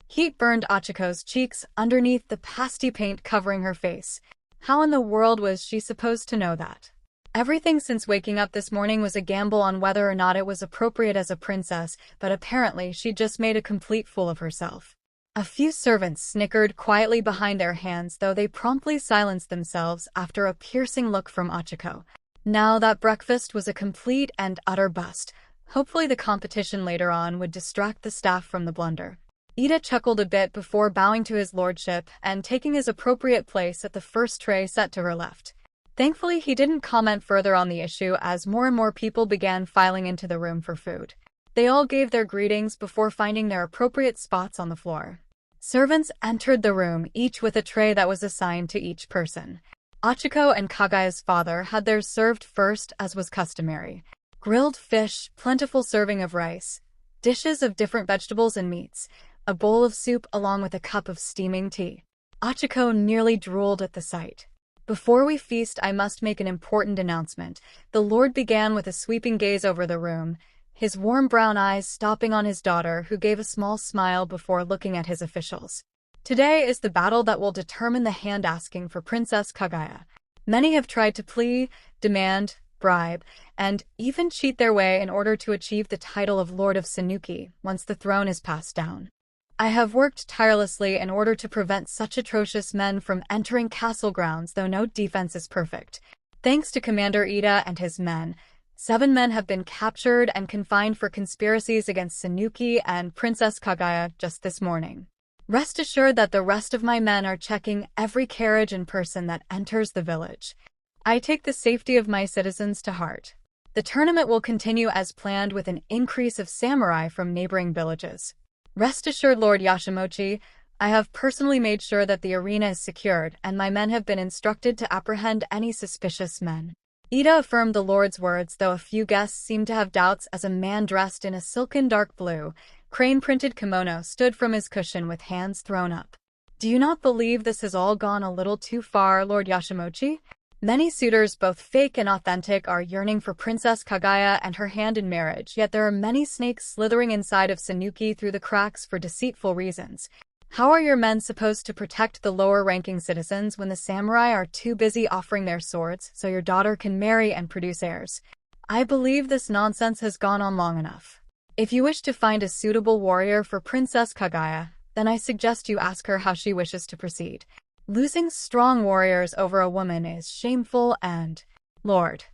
Heat burned Ochako's cheeks underneath the pasty paint covering her face. How in the world was she supposed to know that? Everything since waking up this morning was a gamble on whether or not it was appropriate as a princess, but apparently she just made a complete fool of herself. A few servants snickered quietly behind their hands, though they promptly silenced themselves after a piercing look from Ochako. Now that breakfast was a complete and utter bust. Hopefully the competition later on would distract the staff from the blunder. Ida chuckled a bit before bowing to his lordship and taking his appropriate place at the first tray set to her left. Thankfully, he didn't comment further on the issue as more and more people began filing into the room for food. They all gave their greetings before finding their appropriate spots on the floor. Servants entered the room, each with a tray that was assigned to each person. Ochako and Kagaya's father had theirs served first, as was customary. Grilled fish, plentiful serving of rice, dishes of different vegetables and meats, a bowl of soup along with a cup of steaming tea. Ochako nearly drooled at the sight. Before we feast, I must make an important announcement. The Lord began with a sweeping gaze over the room, his warm brown eyes stopping on his daughter, who gave a small smile before looking at his officials. Today is the battle that will determine the hand asking for Princess Kagaya. Many have tried to plead, demand, bribe, and even cheat their way in order to achieve the title of Lord of Suuki once the throne is passed down. I have worked tirelessly in order to prevent such atrocious men from entering castle grounds, though no defense is perfect. Thanks to Commander Ida and his men, 7 men have been captured and confined for conspiracies against Suuki and Princess Kagaya just this morning. Rest assured that the rest of my men are checking every carriage and person that enters the village. I take the safety of my citizens to heart. The tournament will continue as planned with an increase of samurai from neighboring villages. Rest assured, Lord Yashimonchi, I have personally made sure that the arena is secured, and my men have been instructed to apprehend any suspicious men. Ida affirmed the Lord's words, though a few guests seemed to have doubts as a man dressed in a silken dark blue, crane-printed kimono stood from his cushion with hands thrown up. Do you not believe this has all gone a little too far, Lord Yashimonchi? Many suitors, both fake and authentic, are yearning for Princess Kagaya and her hand in marriage, yet there are many snakes slithering inside of Suuki through the cracks for deceitful reasons. How are your men supposed to protect the lower-ranking citizens when the samurai are too busy offering their swords so your daughter can marry and produce heirs? I believe this nonsense has gone on long enough. If you wish to find a suitable warrior for Princess Kagaya, then I suggest you ask her how she wishes to proceed. Losing strong warriors over a woman is shameful and… Lord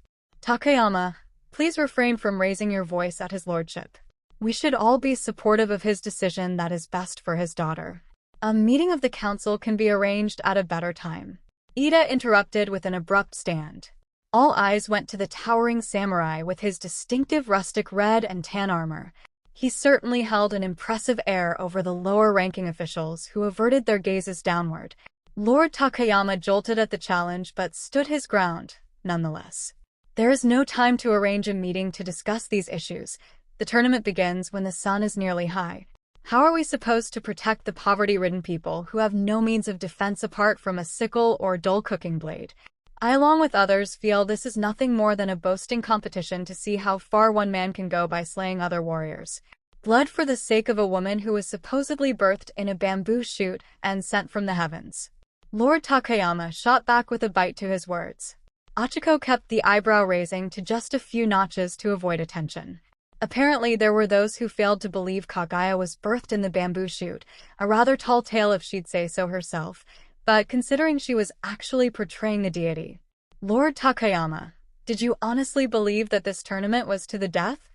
Takayama, please refrain from raising your voice at his lordship. We should all be supportive of his decision that is best for his daughter. A meeting of the council can be arranged at a better time. Ida interrupted with an abrupt stand. All eyes went to the towering samurai with his distinctive rustic red and tan armor. He certainly held an impressive air over the lower-ranking officials who averted their gazes downward. Lord Takayama jolted at the challenge but stood his ground, nonetheless. There is no time to arrange a meeting to discuss these issues. The tournament begins when the sun is nearly high. How are we supposed to protect the poverty-ridden people who have no means of defense apart from a sickle or dull cooking blade? I, along with others, feel this is nothing more than a boasting competition to see how far one man can go by slaying other warriors. Blood for the sake of a woman who was supposedly birthed in a bamboo shoot and sent from the heavens. Lord Takayama shot back with a bite to his words. Ochako kept the eyebrow raising to just a few notches to avoid attention. Apparently, there were those who failed to believe Kaguya was birthed in the bamboo shoot, a rather tall tale if she'd say so herself, but considering she was actually portraying the deity. Lord Takayama, did you honestly believe that this tournament was to the death?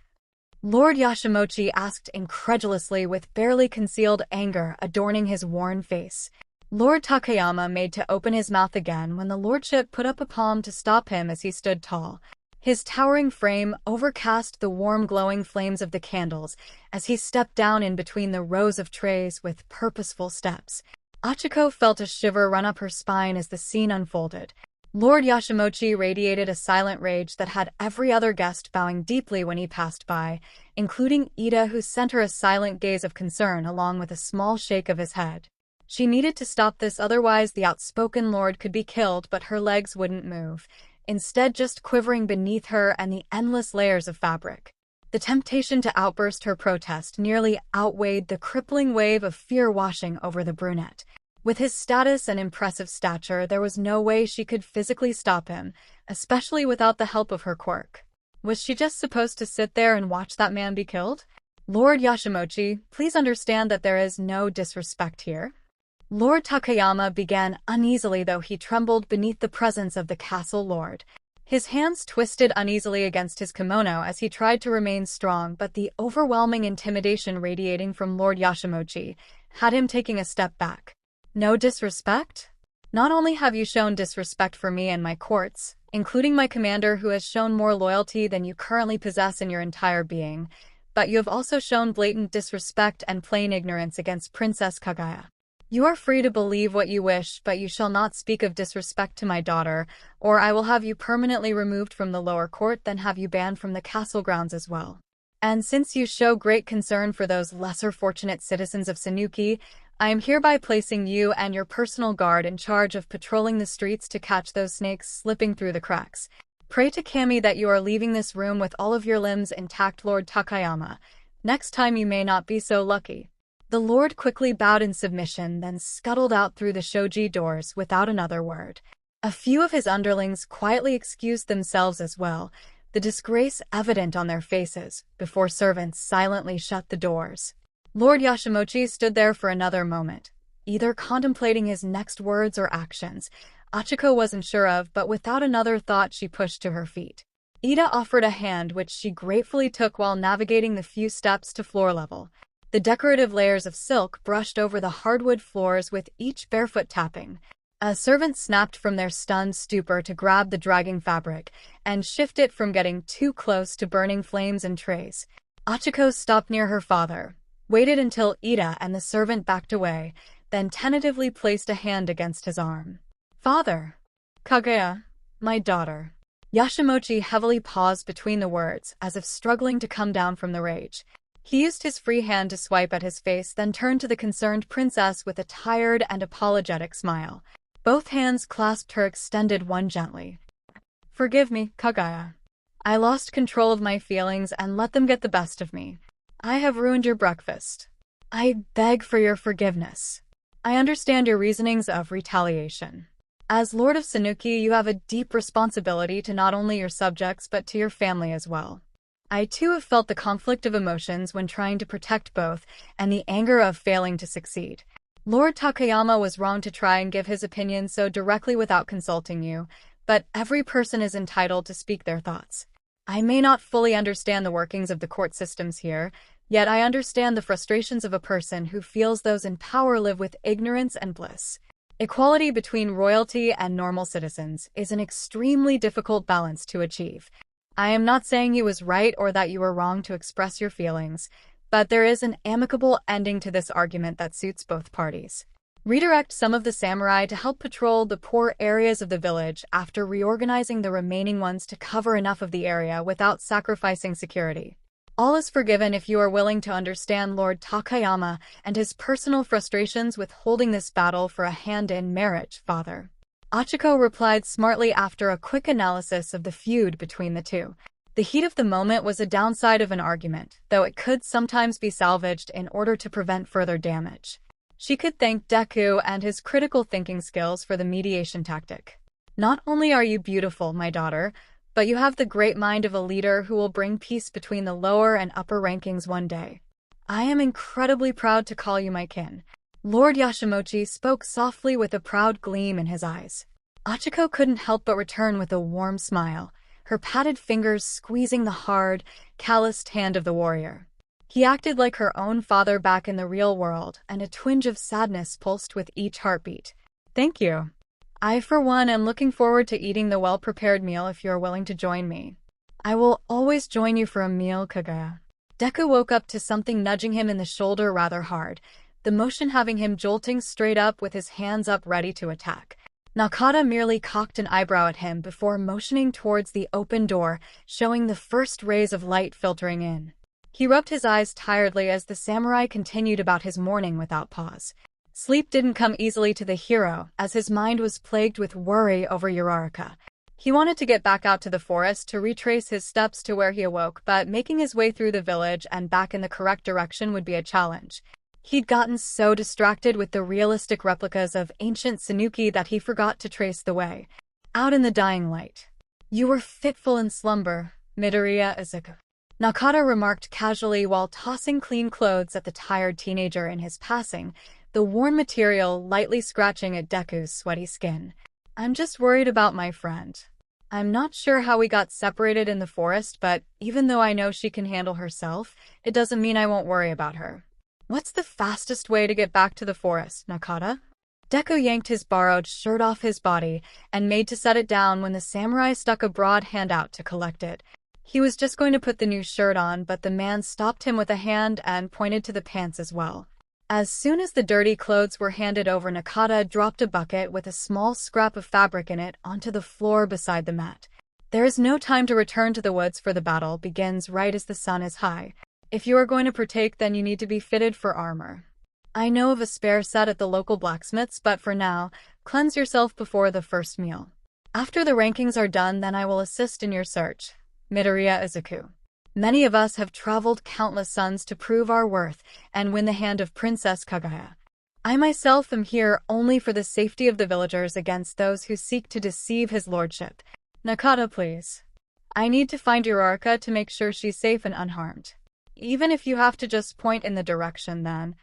Lord Yashiroshi asked incredulously with barely concealed anger adorning his worn face. Lord Takayama made to open his mouth again when the lordship put up a palm to stop him as he stood tall. His towering frame overcast the warm glowing flames of the candles as he stepped down in between the rows of trays with purposeful steps. Ochako felt a shiver run up her spine as the scene unfolded. Lord Yashiroshi radiated a silent rage that had every other guest bowing deeply when he passed by, including Ida, who sent her a silent gaze of concern along with a small shake of his head. She needed to stop this, otherwise the outspoken lord could be killed, but her legs wouldn't move, instead just quivering beneath her and the endless layers of fabric. The temptation to outburst her protest nearly outweighed the crippling wave of fear washing over the brunette. With his status and impressive stature, there was no way she could physically stop him, especially without the help of her quirk. Was she just supposed to sit there and watch that man be killed? Lord Yashiroshi, please understand that there is no disrespect here. Lord Takayama began uneasily, though he trembled beneath the presence of the castle lord. His hands twisted uneasily against his kimono as he tried to remain strong, but the overwhelming intimidation radiating from Lord Yashiroshi had him taking a step back. No disrespect? Not only have you shown disrespect for me and my courts, including my commander who has shown more loyalty than you currently possess in your entire being, but you have also shown blatant disrespect and plain ignorance against Princess Kaguya. You are free to believe what you wish, but you shall not speak of disrespect to my daughter, or I will have you permanently removed from the lower court, then have you banned from the castle grounds as well. And since you show great concern for those lesser fortunate citizens of Suuki, I am hereby placing you and your personal guard in charge of patrolling the streets to catch those snakes slipping through the cracks. Pray to Kami that you are leaving this room with all of your limbs intact, Lord Takayama. Next time you may not be so lucky. The lord quickly bowed in submission, then scuttled out through the shoji doors without another word. A few of his underlings quietly excused themselves as well, the disgrace evident on their faces, before servants silently shut the doors. Lord Yashiroshi stood there for another moment, either contemplating his next words or actions. Ochako wasn't sure of, but without another thought she pushed to her feet. Ida offered a hand, which she gratefully took while navigating the few steps to floor level. The decorative layers of silk brushed over the hardwood floors with each barefoot tapping. A servant snapped from their stunned stupor to grab the dragging fabric and shift it from getting too close to burning flames and trays. Ochako stopped near her father, waited until Ida and the servant backed away, then tentatively placed a hand against his arm. Father. Kaguya, my daughter. Yashiroshi heavily paused between the words, as if struggling to come down from the rage. He used his free hand to swipe at his face, then turned to the concerned princess with a tired and apologetic smile. Both hands clasped her, extended one gently. Forgive me, Kaguya. I lost control of my feelings and let them get the best of me. I have ruined your breakfast. I beg for your forgiveness. I understand your reasonings of retaliation. As Lord of Suuki, you have a deep responsibility to not only your subjects but to your family as well. I too have felt the conflict of emotions when trying to protect both, and the anger of failing to succeed. Lord Takayama was wrong to try and give his opinion so directly without consulting you, but every person is entitled to speak their thoughts. I may not fully understand the workings of the court systems here, yet I understand the frustrations of a person who feels those in power live with ignorance and bliss. Equality between royalty and normal citizens is an extremely difficult balance to achieve. I am not saying you was right or that you were wrong to express your feelings, but there is an amicable ending to this argument that suits both parties. Redirect some of the samurai to help patrol the poor areas of the village after reorganizing the remaining ones to cover enough of the area without sacrificing security. All is forgiven if you are willing to understand Lord Takayama and his personal frustrations with holding this battle for a hand in marriage, father. Ochako replied smartly after a quick analysis of the feud between the two. The heat of the moment was a downside of an argument, though it could sometimes be salvaged in order to prevent further damage. She could thank Deku and his critical thinking skills for the mediation tactic. Not only are you beautiful, my daughter, but you have the great mind of a leader who will bring peace between the lower and upper rankings one day. I am incredibly proud to call you my kin. Lord Yashiroshi spoke softly with a proud gleam in his eyes. Ochako couldn't help but return with a warm smile, her padded fingers squeezing the hard, calloused hand of the warrior. He acted like her own father back in the real world, and a twinge of sadness pulsed with each heartbeat. Thank you. I, for one, am looking forward to eating the well-prepared meal if you are willing to join me. I will always join you for a meal, 𝐒𝐭𝐲. Deku woke up to something nudging him in the shoulder rather hard, the motion having him jolting straight up with his hands up ready to attack. Naka merely cocked an eyebrow at him before motioning towards the open door, showing the first rays of light filtering in. He rubbed his eyes tiredly as the samurai continued about his morning without pause. Sleep didn't come easily to the hero, as his mind was plagued with worry over Uraraka. He wanted to get back out to the forest to retrace his steps to where he awoke, but making his way through the village and back in the correct direction would be a challenge. He'd gotten so distracted with the realistic replicas of ancient Suuki that he forgot to trace the way. Out in the dying light. You were fitful in slumber, 𝗵𝘃𝗧𝗏. Naka remarked casually while tossing clean clothes at the tired teenager in his passing, the worn material lightly scratching at Deku's sweaty skin. I'm just worried about my friend. I'm not sure how we got separated in the forest, but even though I know she can handle herself, it doesn't mean I won't worry about her. What's the fastest way to get back to the forest, Naka? Deku yanked his borrowed shirt off his body and made to set it down when the samurai stuck a broad hand out to collect it. He was just going to put the new shirt on, but the man stopped him with a hand and pointed to the pants as well. As soon as the dirty clothes were handed over, Naka dropped a bucket with a small scrap of fabric in it onto the floor beside the mat. There is no time to return to the woods, for the battle begins right as the sun is high. If you are going to partake, then you need to be fitted for armor. I know of a spare set at the local blacksmith's, but for now, cleanse yourself before the first meal. After the rankings are done, then I will assist in your search. 𝗵𝘃𝗧𝗏. Many of us have traveled countless suns to prove our worth and win the hand of Princess 𝐒𝐭𝐲. I myself am here only for the safety of the villagers against those who seek to deceive his lordship. Naka, please. I need to find Uraraka to make sure she's safe and unharmed. Even if you have to just point in the direction, then.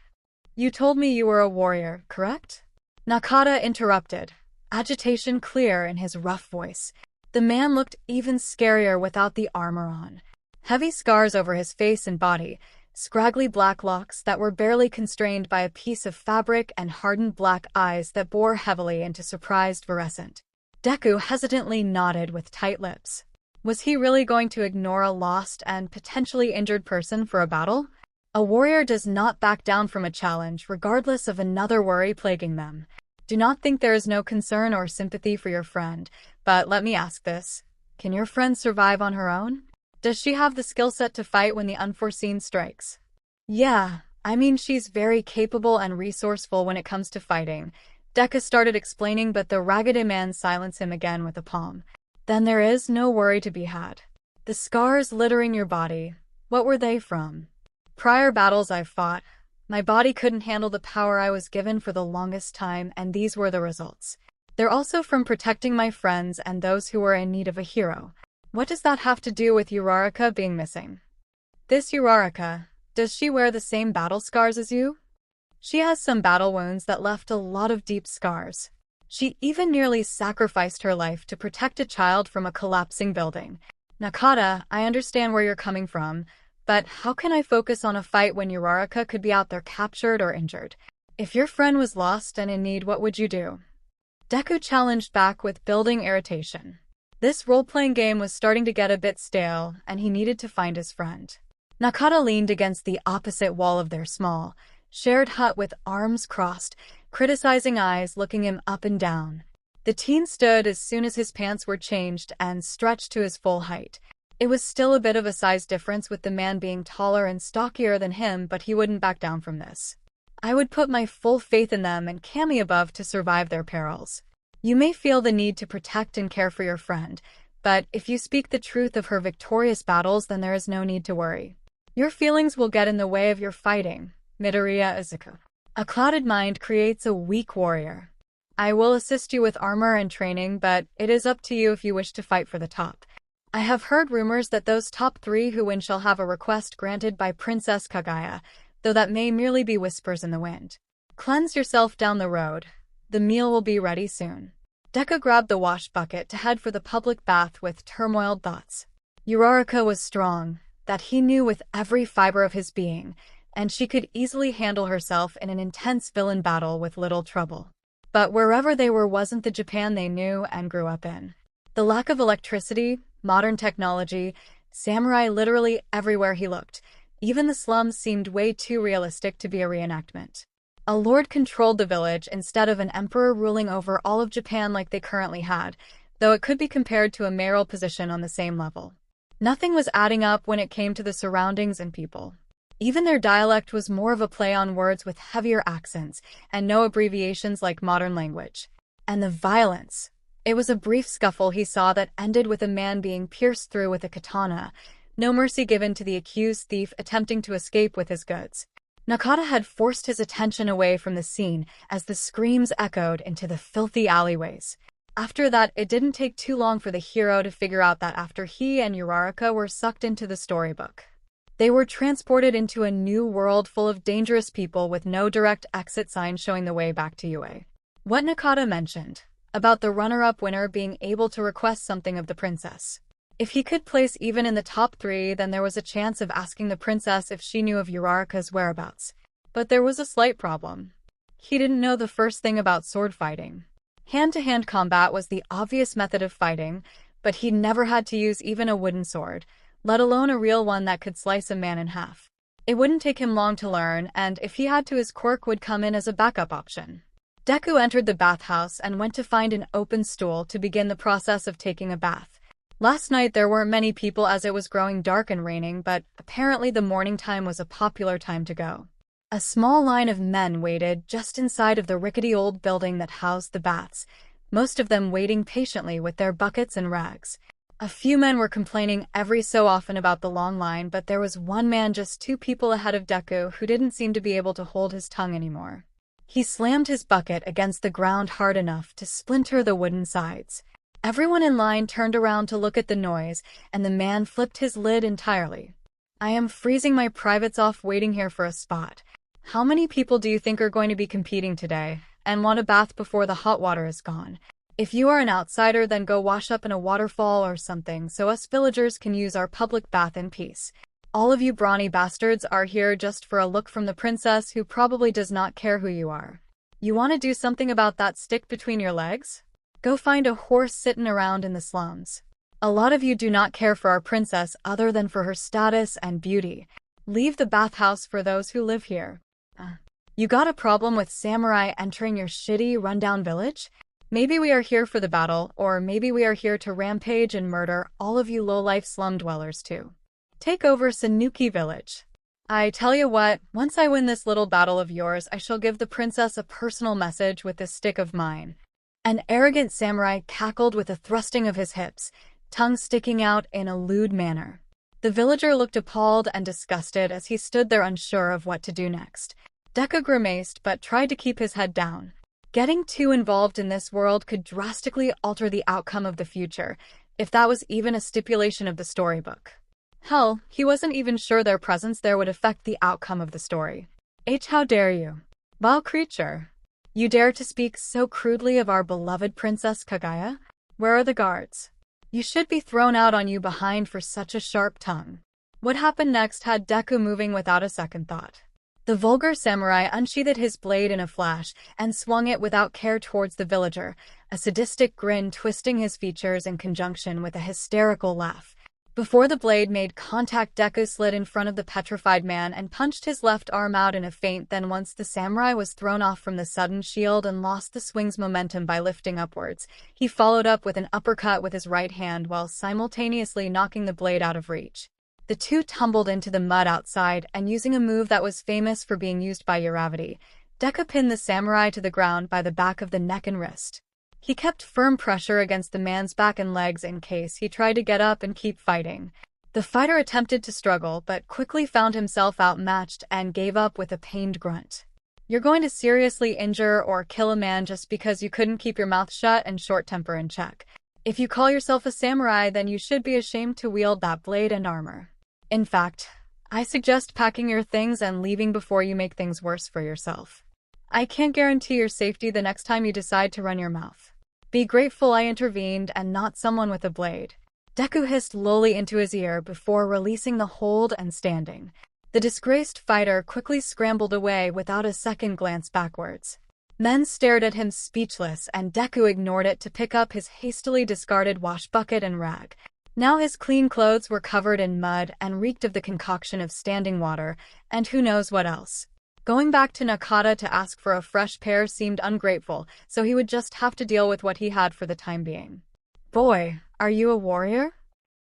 You told me you were a warrior, correct? Naka interrupted, agitation clear in his rough voice. The man looked even scarier without the armor on. Heavy scars over his face and body, scraggly black locks that were barely constrained by a piece of fabric, and hardened black eyes that bore heavily into surprised fluorescent. Deku hesitantly nodded with tight lips. Was he really going to ignore a lost and potentially injured person for a battle? A warrior does not back down from a challenge, regardless of another worry plaguing them. Do not think there is no concern or sympathy for your friend, but let me ask this. Can your friend survive on her own? Does she have the skill set to fight when the unforeseen strikes? Yeah, I mean, she's very capable and resourceful when it comes to fighting. Deku started explaining, but the ragged man silenced him again with a palm. Then there is no worry to be had. The scars littering your body, what were they from? Prior battles I've fought. My body couldn't handle the power I was given for the longest time, and these were the results. They're also from protecting my friends and those who were in need of a hero. What does that have to do with Uraraka being missing? This Uraraka, does she wear the same battle scars as you? She has some battle wounds that left a lot of deep scars. She even nearly sacrificed her life to protect a child from a collapsing building. Naka, I understand where you're coming from, but how can I focus on a fight when Uraraka could be out there captured or injured? If your friend was lost and in need, what would you do? Deku challenged back with building irritation. This role-playing game was starting to get a bit stale, and he needed to find his friend. Naka leaned against the opposite wall of their small, shared hut with arms crossed, criticizing eyes looking him up and down. The teen stood as soon as his pants were changed and stretched to his full height. It was still a bit of a size difference with the man being taller and stockier than him, but he wouldn't back down from this. I would put my full faith in them and 𝗵𝗃𝗧𝗏 to survive their perils. You may feel the need to protect and care for your friend, but if you speak the truth of her victorious battles, then there is no need to worry. Your feelings will get in the way of your fighting. 𝗵𝘃𝗧𝗏. A clouded mind creates a weak warrior. I will assist you with armor and training, but it is up to you if you wish to fight for the top. I have heard rumors that those top 3 who win shall have a request granted by Princess Kaguya, though that may merely be whispers in the wind. Cleanse yourself down the road. The meal will be ready soon. Deku grabbed the wash bucket to head for the public bath with turmoiled thoughts. Uraraka was strong, that he knew with every fiber of his being, and she could easily handle herself in an intense villain battle with little trouble. But wherever they were wasn't the Japan they knew and grew up in. The lack of electricity, modern technology, samurai literally everywhere he looked. Even the slums seemed way too realistic to be a reenactment. A lord controlled the village instead of an emperor ruling over all of Japan like they currently had, though it could be compared to a mayoral position on the same level. Nothing was adding up when it came to the surroundings and people. Even their dialect was more of a play on words with heavier accents and no abbreviations like modern language. And the violence. It was a brief scuffle he saw that ended with a man being pierced through with a katana, no mercy given to the accused thief attempting to escape with his goods. Nakata had forced his attention away from the scene as the screams echoed into the filthy alleyways. After that, it didn't take too long for the hero to figure out that after he and Uraraka were sucked into the storybook, they were transported into a new world full of dangerous people with no direct exit sign showing the way back to UA. What Nakata mentioned about the runner-up winner being able to request something of the princess. If he could place even in the top 3, then there was a chance of asking the princess if she knew of Uraraka's whereabouts. But there was a slight problem. He didn't know the first thing about sword fighting. Hand-to-hand combat was the obvious method of fighting, but he'd never had to use even a wooden sword, let alone a real one that could slice a man in half. It wouldn't take him long to learn, and if he had to, his quirk would come in as a backup option. Deku entered the bathhouse and went to find an open stool to begin the process of taking a bath. Last night there weren't many people as it was growing dark and raining, but apparently the morning time was a popular time to go. A small line of men waited just inside of the rickety old building that housed the baths, most of them waiting patiently with their buckets and rags. A few men were complaining every so often about the long line, but there was one man just 2 people ahead of Deku who didn't seem to be able to hold his tongue anymore. He slammed his bucket against the ground hard enough to splinter the wooden sides. Everyone in line turned around to look at the noise, and the man flipped his lid entirely. I am freezing my privates off waiting here for a spot. How many people do you think are going to be competing today, and want a bath before the hot water is gone? If you are an outsider, then go wash up in a waterfall or something so us villagers can use our public bath in peace. All of you brawny bastards are here just for a look from the princess who probably does not care who you are. You want to do something about that stick between your legs? Go find a horse sittin' around in the slums. A lot of you do not care for our princess other than for her status and beauty. Leave the bathhouse for those who live here. You got a problem with samurai entering your shitty, rundown village? Maybe we are here for the battle, or maybe we are here to rampage and murder all of you low-life slum dwellers too. Take over Suuki village. I tell you what, once I win this little battle of yours, I shall give the princess a personal message with this stick of mine. An arrogant samurai cackled with a thrusting of his hips, tongue sticking out in a lewd manner. The villager looked appalled and disgusted as he stood there unsure of what to do next. Deku grimaced but tried to keep his head down. Getting too involved in this world could drastically alter the outcome of the future, if that was even a stipulation of the storybook. Hell, he wasn't even sure their presence there would affect the outcome of the story. How dare you? Vile creature. You dare to speak so crudely of our beloved Princess Kaguya? Where are the guards? You should be thrown out on you behind for such a sharp tongue. What happened next had Deku moving without a second thought. The vulgar samurai unsheathed his blade in a flash and swung it without care towards the villager, a sadistic grin twisting his features in conjunction with a hysterical laugh. Before the blade made contact, Deku slid in front of the petrified man and punched his left arm out in a feint. Then once the samurai was thrown off from the sudden shield and lost the swing's momentum by lifting upwards, he followed up with an uppercut with his right hand while simultaneously knocking the blade out of reach. The two tumbled into the mud outside, and using a move that was famous for being used by Urarakka, Deku pinned the samurai to the ground by the back of the neck and wrist. He kept firm pressure against the man's back and legs in case he tried to get up and keep fighting. The fighter attempted to struggle but quickly found himself outmatched and gave up with a pained grunt. You're going to seriously injure or kill a man just because you couldn't keep your mouth shut and short temper in check. If you call yourself a samurai, then you should be ashamed to wield that blade and armor. In fact, I suggest packing your things and leaving before you make things worse for yourself. I can't guarantee your safety the next time you decide to run your mouth. Be grateful I intervened and not someone with a blade. Deku hissed lowly into his ear before releasing the hold and standing. The disgraced fighter quickly scrambled away without a second glance backwards. Men stared at him speechless, and Deku ignored it to pick up his hastily discarded wash bucket and rag. Now his clean clothes were covered in mud and reeked of the concoction of standing water, and who knows what else. Going back to Naka to ask for a fresh pair seemed ungrateful, so he would just have to deal with what he had for the time being. "Boy, are you a warrior?"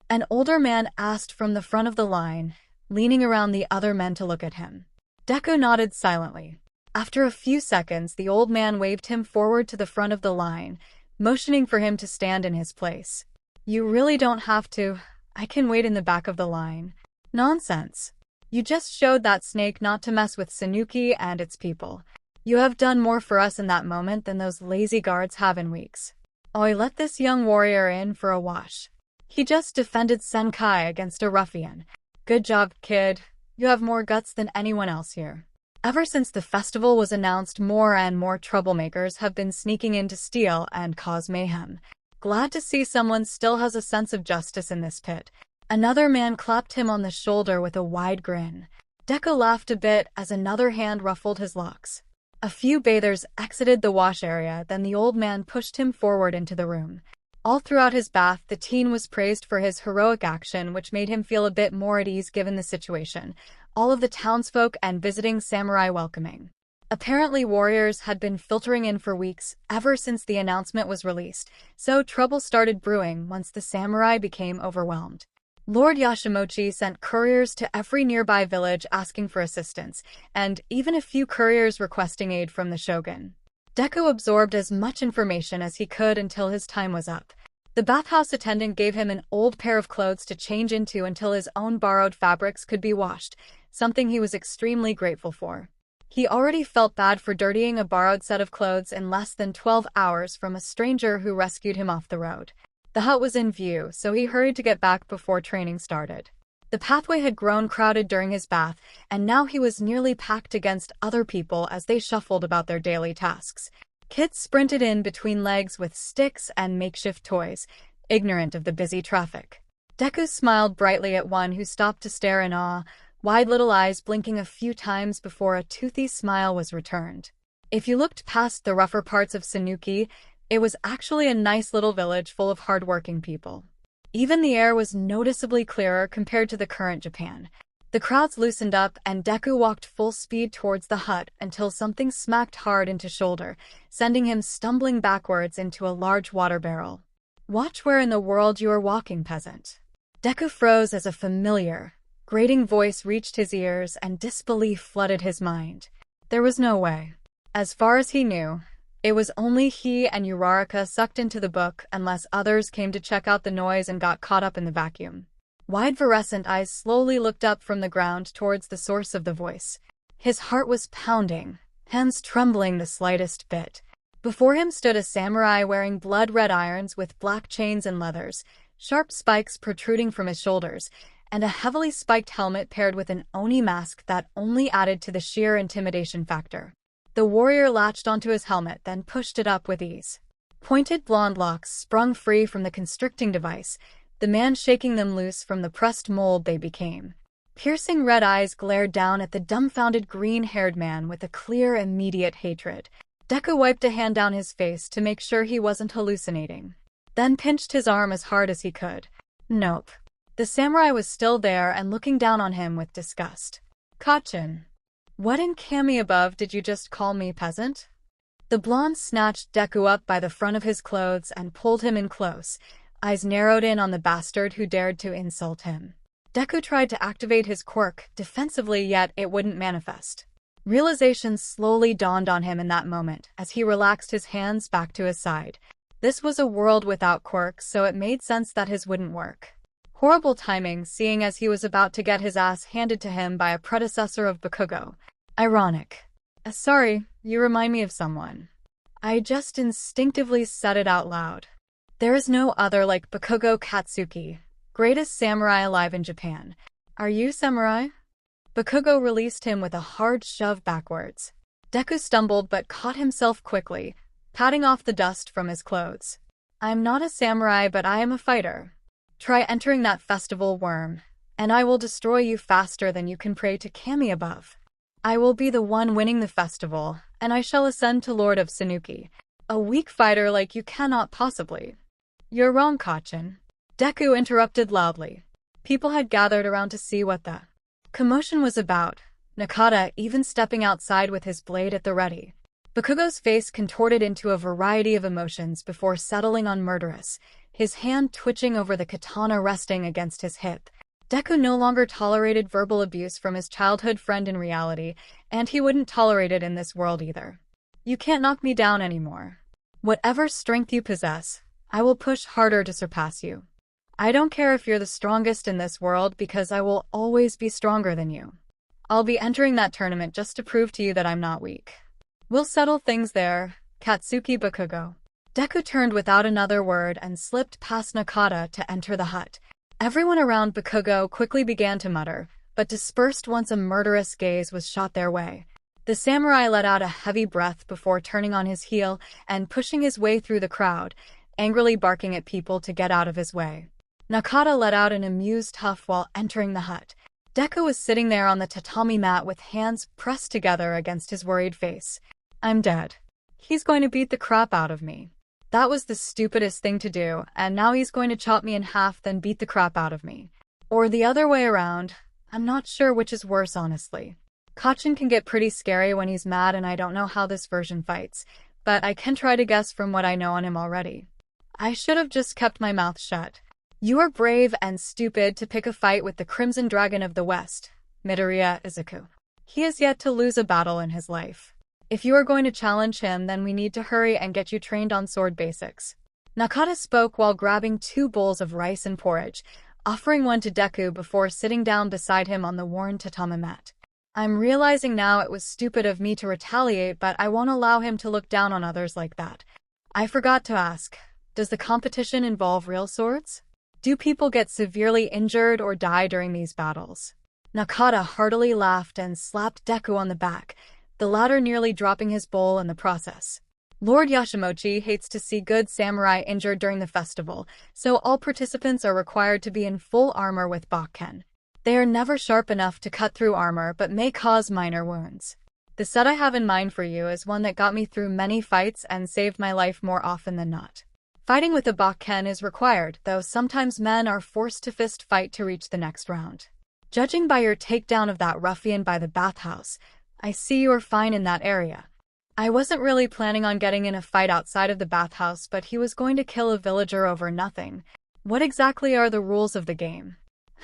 An older man asked from the front of the line, leaning around the other men to look at him. Deku nodded silently. After a few seconds, the old man waved him forward to the front of the line, motioning for him to stand in his place. "You really don't have to. I can wait in the back of the line." "Nonsense. You just showed that snake not to mess with Suuki and its people. You have done more for us in that moment than those lazy guards have in weeks. Let this young warrior in for a wash. He just defended Senkai against a ruffian. Good job, kid. You have more guts than anyone else here." Ever since the festival was announced, more and more troublemakers have been sneaking in to steal and cause mayhem. Glad to see someone still has a sense of justice in this pit. Another man clapped him on the shoulder with a wide grin. Deku laughed a bit as another hand ruffled his locks. A few bathers exited the wash area, then the old man pushed him forward into the room. All throughout his bath, the teen was praised for his heroic action, which made him feel a bit more at ease given the situation. All of the townsfolk and visiting samurai welcoming. Apparently warriors had been filtering in for weeks, ever since the announcement was released, so trouble started brewing once the samurai became overwhelmed. Lord Yashimonchi sent couriers to every nearby village asking for assistance, and even a few couriers requesting aid from the shogun. Deku absorbed as much information as he could until his time was up. The bathhouse attendant gave him an old pair of clothes to change into until his own borrowed fabrics could be washed, something he was extremely grateful for. He already felt bad for dirtying a borrowed set of clothes in less than 12 hours from a stranger who rescued him off the road. The hut was in view, so he hurried to get back before training started. The pathway had grown crowded during his bath, and now he was nearly packed against other people as they shuffled about their daily tasks. Kids sprinted in between legs with sticks and makeshift toys, ignorant of the busy traffic. Deku smiled brightly at one who stopped to stare in awe, wide little eyes blinking a few times before a toothy smile was returned. If you looked past the rougher parts of Suuki, it was actually a nice little village full of hard-working people. Even the air was noticeably clearer compared to the current Japan. The crowds loosened up, and Deku walked full speed towards the hut until something smacked hard into shoulder, sending him stumbling backwards into a large water barrel. "Watch where in the world you are walking, peasant." Deku froze as a familiar, grating voice reached his ears, and disbelief flooded his mind. There was no way. As far as he knew, it was only he and Uraraka sucked into the book unless others came to check out the noise and got caught up in the vacuum. Wide fluorescent eyes slowly looked up from the ground towards the source of the voice. His heart was pounding, hands trembling the slightest bit. Before him stood a samurai wearing blood-red irons with black chains and leathers, sharp spikes protruding from his shoulders, and a heavily spiked helmet paired with an oni mask that only added to the sheer intimidation factor. The warrior latched onto his helmet, then pushed it up with ease. Pointed blonde locks sprung free from the constricting device, the man shaking them loose from the pressed mold they became. Piercing red eyes glared down at the dumbfounded green-haired man with a clear, immediate hatred. Deku wiped a hand down his face to make sure he wasn't hallucinating, then pinched his arm as hard as he could. Nope. The samurai was still there and looking down on him with disgust. "Kachin. What in 𝗵𝗵𝗲 did you just call me, peasant?" The blonde snatched Deku up by the front of his clothes and pulled him in close, eyes narrowed in on the bastard who dared to insult him. Deku tried to activate his quirk defensively, yet it wouldn't manifest. Realization slowly dawned on him in that moment as he relaxed his hands back to his side. This was a world without quirks, so it made sense that his wouldn't work. Horrible timing, seeing as he was about to get his ass handed to him by a predecessor of Bakugo. Ironic. Sorry, you remind me of someone. I just instinctively said it out loud. There is no other like Bakugo Katsuki, greatest samurai alive in Japan. Are you samurai? Bakugo released him with a hard shove backwards. Deku stumbled but caught himself quickly, patting off the dust from his clothes. I'm not a samurai, but I am a fighter. Try entering that festival, worm, and I will destroy you faster than you can pray to 𝗵𝗵𝗲. I will be the one winning the festival, and I shall ascend to Lord of Suuki. A weak fighter like you cannot possibly. You're wrong, Kacchan. Deku interrupted loudly. People had gathered around to see what the commotion was about, Naka even stepping outside with his blade at the ready. Bakugo's face contorted into a variety of emotions before settling on murderous, his hand twitching over the katana resting against his hip. Deku no longer tolerated verbal abuse from his childhood friend in reality, and he wouldn't tolerate it in this world either. You can't knock me down anymore. Whatever strength you possess, I will push harder to surpass you. I don't care if you're the strongest in this world because I will always be stronger than you. I'll be entering that tournament just to prove to you that I'm not weak. We'll settle things there, Katsuki Bakugo. Deku turned without another word and slipped past Naka to enter the hut. Everyone around Bakugo quickly began to mutter, but dispersed once a murderous gaze was shot their way. The samurai let out a heavy breath before turning on his heel and pushing his way through the crowd, angrily barking at people to get out of his way. Naka let out an amused huff while entering the hut. Deku was sitting there on the tatami mat with hands pressed together against his worried face. I'm dead. He's going to beat the crap out of me. That was the stupidest thing to do, and now he's going to chop me in half then beat the crap out of me. Or the other way around. I'm not sure which is worse, honestly. Kacchan can get pretty scary when he's mad, and I don't know how this version fights, but I can try to guess from what I know on him already. I should have just kept my mouth shut. You are brave and stupid to pick a fight with the Crimson Dragon of the West, Midoriya Izuku. He has yet to lose a battle in his life. If you are going to challenge him, then we need to hurry and get you trained on sword basics. Naka spoke while grabbing 2 bowls of rice and porridge, offering one to Deku before sitting down beside him on the worn tatami mat. I'm realizing now it was stupid of me to retaliate, but I won't allow him to look down on others like that. I forgot to ask, does the competition involve real swords? Do people get severely injured or die during these battles? Naka heartily laughed and slapped Deku on the back, the latter nearly dropping his bowl in the process. Lord Yashiroshi hates to see good samurai injured during the festival, so all participants are required to be in full armor with bakken. They are never sharp enough to cut through armor but may cause minor wounds. The set I have in mind for you is one that got me through many fights and saved my life more often than not. Fighting with a bakken is required, though sometimes men are forced to fist fight to reach the next round. Judging by your takedown of that ruffian by the bathhouse, I see you are fine in that area. I wasn't really planning on getting in a fight outside of the bathhouse, but he was going to kill a villager over nothing. What exactly are the rules of the game?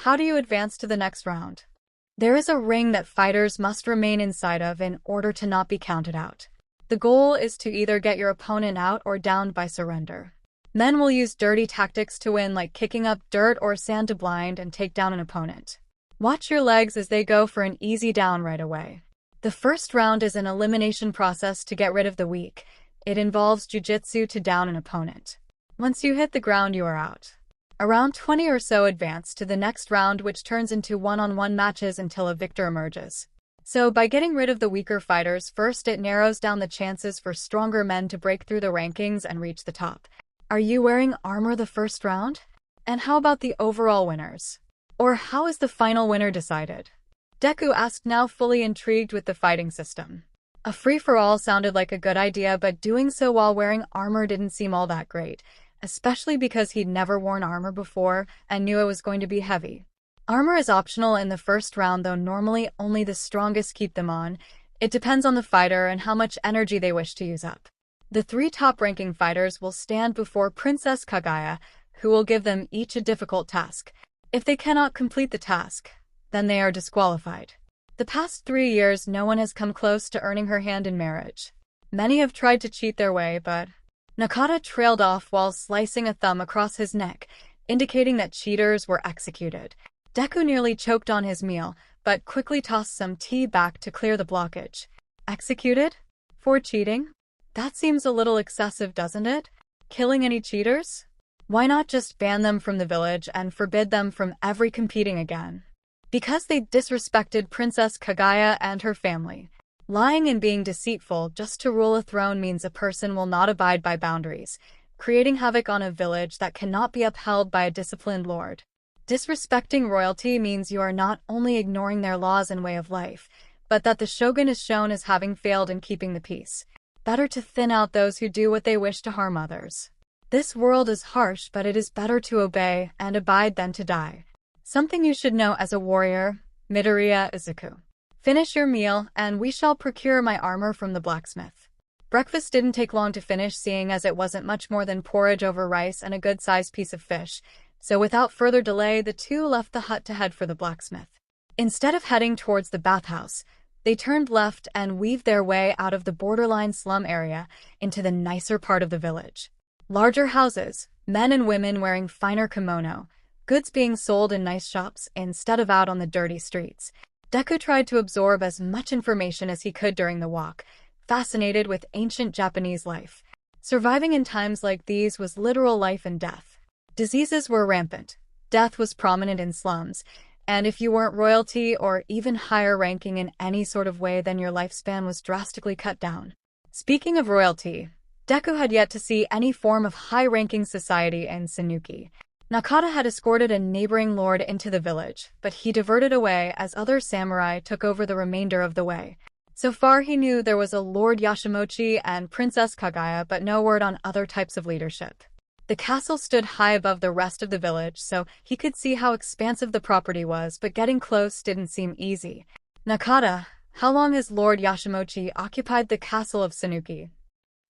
How do you advance to the next round? There is a ring that fighters must remain inside of in order to not be counted out. The goal is to either get your opponent out or downed by surrender. Men will use dirty tactics to win, like kicking up dirt or sand to blind and take down an opponent. Watch your legs as they go for an easy down right away. The first round is an elimination process to get rid of the weak. It involves jujitsu to down an opponent. Once you hit the ground, you are out. Around 20 or so advance to the next round, which turns into one-on-one matches until a victor emerges. So by getting rid of the weaker fighters first, it narrows down the chances for stronger men to break through the rankings and reach the top. Are you wearing armor the first round? And how about the overall winners? Or how is the final winner decided? Deku asked, now fully intrigued with the fighting system. A free-for-all sounded like a good idea, but doing so while wearing armor didn't seem all that great, especially because he'd never worn armor before and knew it was going to be heavy. Armor is optional in the first round, though normally only the strongest keep them on. It depends on the fighter and how much energy they wish to use up. The 3 top-ranking fighters will stand before Princess Kaguya, who will give them each a difficult task. If they cannot complete the task, then they are disqualified. The past 3 years, no one has come close to earning her hand in marriage. Many have tried to cheat their way, but Naka trailed off while slicing a thumb across his neck, indicating that cheaters were executed. Deku nearly choked on his meal, but quickly tossed some tea back to clear the blockage. Executed? For cheating? That seems a little excessive, doesn't it? Killing any cheaters? Why not just ban them from the village and forbid them from ever competing again? Because they disrespected Princess 𝐒𝐫𝐲 and her family. Lying and being deceitful just to rule a throne means a person will not abide by boundaries, creating havoc on a village that cannot be upheld by a disciplined lord. Disrespecting royalty means you are not only ignoring their laws and way of life, but that the shogun is shown as having failed in keeping the peace. Better to thin out those who do what they wish to harm others. This world is harsh, but it is better to obey and abide than to die. Something you should know as a warrior, Midoriya Izuku. Finish your meal, and we shall procure my armor from the blacksmith. Breakfast didn't take long to finish, seeing as it wasn't much more than porridge over rice and a good-sized piece of fish, so without further delay the two left the hut to head for the blacksmith. Instead of heading towards the bathhouse, they turned left and weaved their way out of the borderline slum area into the nicer part of the village. Larger houses, men and women wearing finer kimono, goods being sold in nice shops instead of out on the dirty streets. Deku tried to absorb as much information as he could during the walk, fascinated with ancient Japanese life. Surviving in times like these was literal life and death. Diseases were rampant, death was prominent in slums, and if you weren't royalty or even higher ranking in any sort of way, then your lifespan was drastically cut down. Speaking of royalty, Deku had yet to see any form of high-ranking society in Suuki. Naka had escorted a neighboring lord into the village, but he diverted away as other samurai took over the remainder of the way. So far he knew there was a Lord Yashimonchi and Princess 𝗂𝐽𝐲, but no word on other types of leadership. The castle stood high above the rest of the village, so he could see how expansive the property was, but getting close didn't seem easy. Naka, how long has Lord Yashimonchi occupied the castle of Suuki?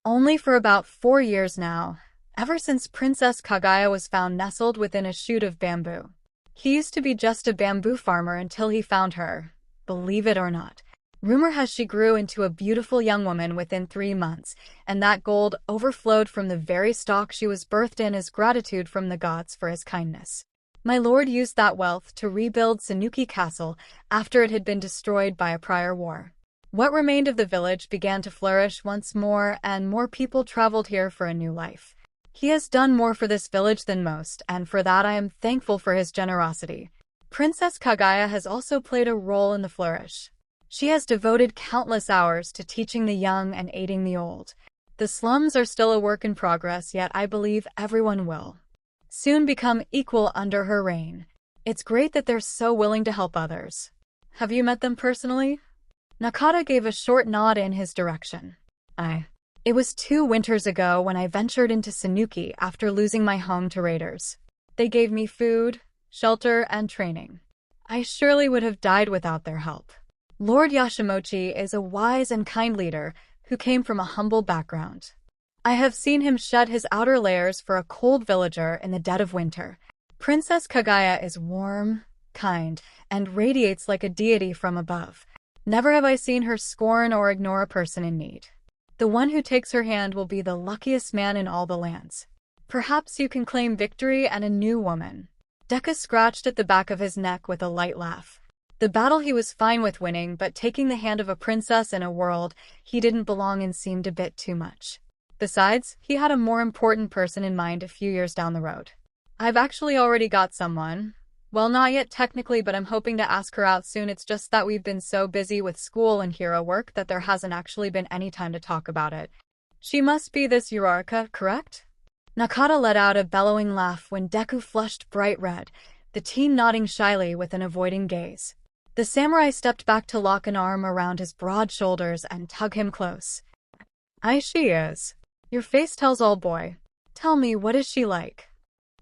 Only for about 4 years now. Ever since Princess 𝗂𝐽𝐲 was found nestled within a shoot of bamboo. He used to be just a bamboo farmer until he found her, believe it or not. Rumor has she grew into a beautiful young woman within 3 months, and that gold overflowed from the very stalk she was birthed in as gratitude from the gods for his kindness. My lord used that wealth to rebuild Suuki Castle after it had been destroyed by a prior war. What remained of the village began to flourish once more, and more people traveled here for a new life. He has done more for this village than most, and for that I am thankful for his generosity. Princess 𝗂𝐽𝐲 has also played a role in the flourish. She has devoted countless hours to teaching the young and aiding the old. The slums are still a work in progress, yet I believe everyone will soon become equal under her reign. It's great that they're so willing to help others. Have you met them personally? Naka gave a short nod in his direction. It was 2 winters ago when I ventured into Suuki after losing my home to raiders. They gave me food, shelter, and training. I surely would have died without their help. Lord Yashimonchi is a wise and kind leader who came from a humble background. I have seen him shed his outer layers for a cold villager in the dead of winter. Princess 𝗂𝐽𝐲 is warm, kind, and radiates like a deity from above. Never have I seen her scorn or ignore a person in need. The one who takes her hand will be the luckiest man in all the lands. Perhaps you can claim victory and a new woman. Deku scratched at the back of his neck with a light laugh. The battle he was fine with winning, but taking the hand of a princess in a world he didn't belong in seemed a bit too much. Besides, he had a more important person in mind a few years down the road. I've actually already got someone. Well, not yet technically, but I'm hoping to ask her out soon. It's just that we've been so busy with school and hero work that there hasn't actually been any time to talk about it. She must be this Uraraka, correct? Naka let out a bellowing laugh when Deku flushed bright red, the teen nodding shyly with an avoiding gaze. The samurai stepped back to lock an arm around his broad shoulders and tug him close. She is. Your face tells all, boy. Tell me, what is she like?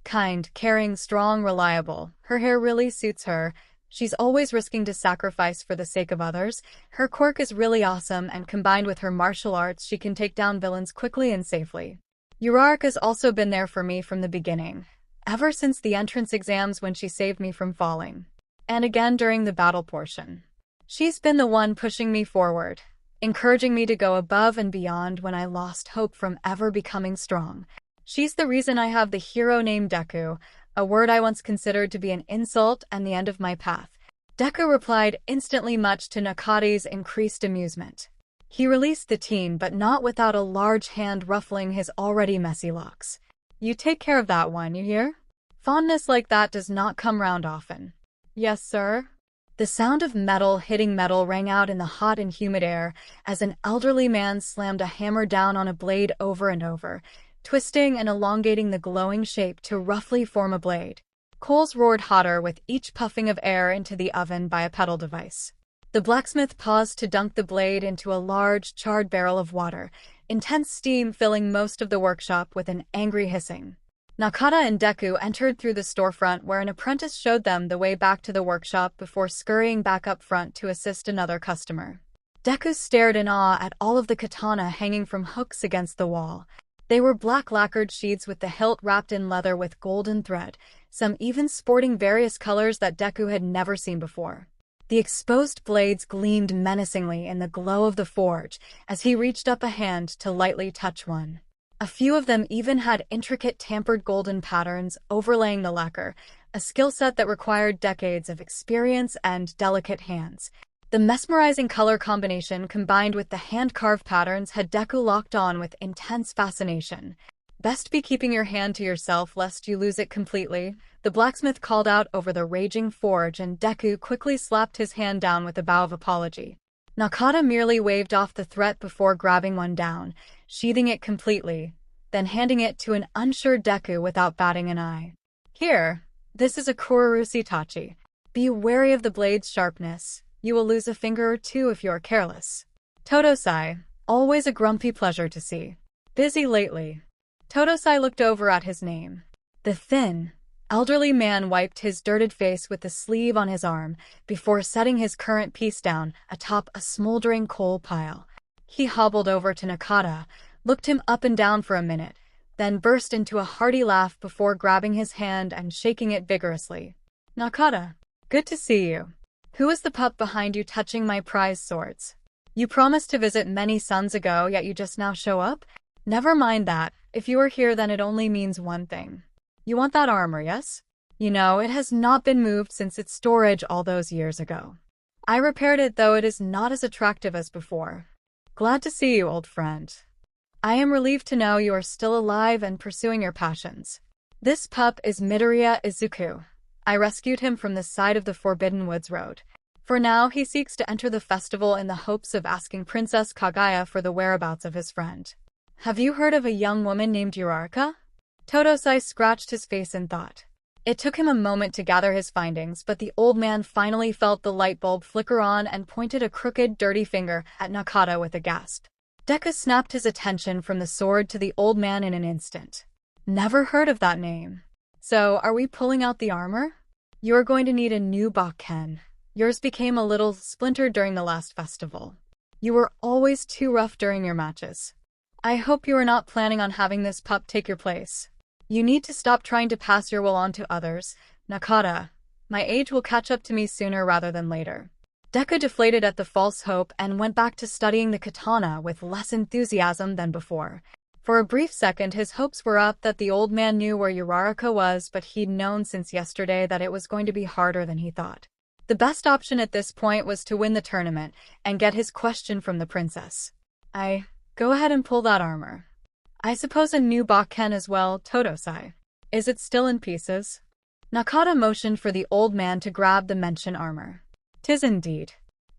Kind, caring, strong, reliable. Her hair really suits her. She's always risking to sacrifice for the sake of others. Her quirk is really awesome, and combined with her martial arts, she can take down villains quickly and safely. Uraraka's also been there for me from the beginning. Ever since the entrance exams when she saved me from falling. And again during the battle portion. She's been the one pushing me forward, encouraging me to go above and beyond when I lost hope from ever becoming strong. She's the reason I have the hero named Deku, a word I once considered to be an insult and the end of my path. Deku replied instantly, much to Naka's increased amusement. He released the teen, but not without a large hand ruffling his already messy locks. You take care of that one, you hear? Fondness like that does not come round often. Yes, sir? The sound of metal hitting metal rang out in the hot and humid air as an elderly man slammed a hammer down on a blade over and over, twisting and elongating the glowing shape to roughly form a blade. Coals roared hotter with each puffing of air into the oven by a pedal device. The blacksmith paused to dunk the blade into a large, charred barrel of water, intense steam filling most of the workshop with an angry hissing. Nakata and Deku entered through the storefront where an apprentice showed them the way back to the workshop before scurrying back up front to assist another customer. Deku stared in awe at all of the katana hanging from hooks against the wall. They were black lacquered sheaths with the hilt wrapped in leather with golden thread, some even sporting various colors that Deku had never seen before. The exposed blades gleamed menacingly in the glow of the forge as he reached up a hand to lightly touch one. A few of them even had intricate tampered golden patterns overlaying the lacquer, a skill set that required decades of experience and delicate hands. The mesmerizing color combination combined with the hand-carved patterns had Deku locked on with intense fascination. Best be keeping your hand to yourself lest you lose it completely, the blacksmith called out over the raging forge, and Deku quickly slapped his hand down with a bow of apology. Nakata merely waved off the threat before grabbing one down, sheathing it completely, then handing it to an unsure Deku without batting an eye. Here, this is a 𝗧𝗪𝗓𝗔𝗄𝐻. Be wary of the blade's sharpness. You will lose a finger or two if you are careless. 𝗳𝗏𝗧𝗏, always a grumpy pleasure to see. Busy lately. 𝗳𝗏𝗧𝗏 looked over at his name. The thin, elderly man wiped his dirted face with the sleeve on his arm before setting his current piece down atop a smoldering coal pile. He hobbled over to Nakata, looked him up and down for a minute, then burst into a hearty laugh before grabbing his hand and shaking it vigorously. Nakata, good to see you. Who is the pup behind you touching my prize swords? You promised to visit many suns ago, yet you just now show up? Never mind that. If you are here, then it only means one thing. You want that armor, yes? You know, it has not been moved since its storage all those years ago. I repaired it, though it is not as attractive as before. Glad to see you, old friend. I am relieved to know you are still alive and pursuing your passions. This pup is Midoriya Izuku. I rescued him from the side of the Forbidden Woods Road. For now, he seeks to enter the festival in the hopes of asking Princess Kaguya for the whereabouts of his friend. Have you heard of a young woman named Uraraka? 𝗳𝗏𝗧𝗏 scratched his face in thought. It took him a moment to gather his findings, but the old man finally felt the light bulb flicker on and pointed a crooked, dirty finger at Nakata with a gasp. Deku snapped his attention from the sword to the old man in an instant. Never heard of that name. So, are we pulling out the armor? You are going to need a new Bakken. Yours became a little splintered during the last festival. You were always too rough during your matches. I hope you are not planning on having this pup take your place. You need to stop trying to pass your will on to others, Nakata. My age will catch up to me sooner rather than later. Deku deflated at the false hope and went back to studying the katana with less enthusiasm than before. For a brief second, his hopes were up that the old man knew where Uraraka was, but he'd known since yesterday that it was going to be harder than he thought. The best option at this point was to win the tournament and get his question from the princess. Go ahead and pull that armor. I suppose a new Bakken as well, 𝗳𝗏𝗧𝗏. Is it still in pieces? Nakata motioned for the old man to grab the mentioned armor. 'Tis indeed.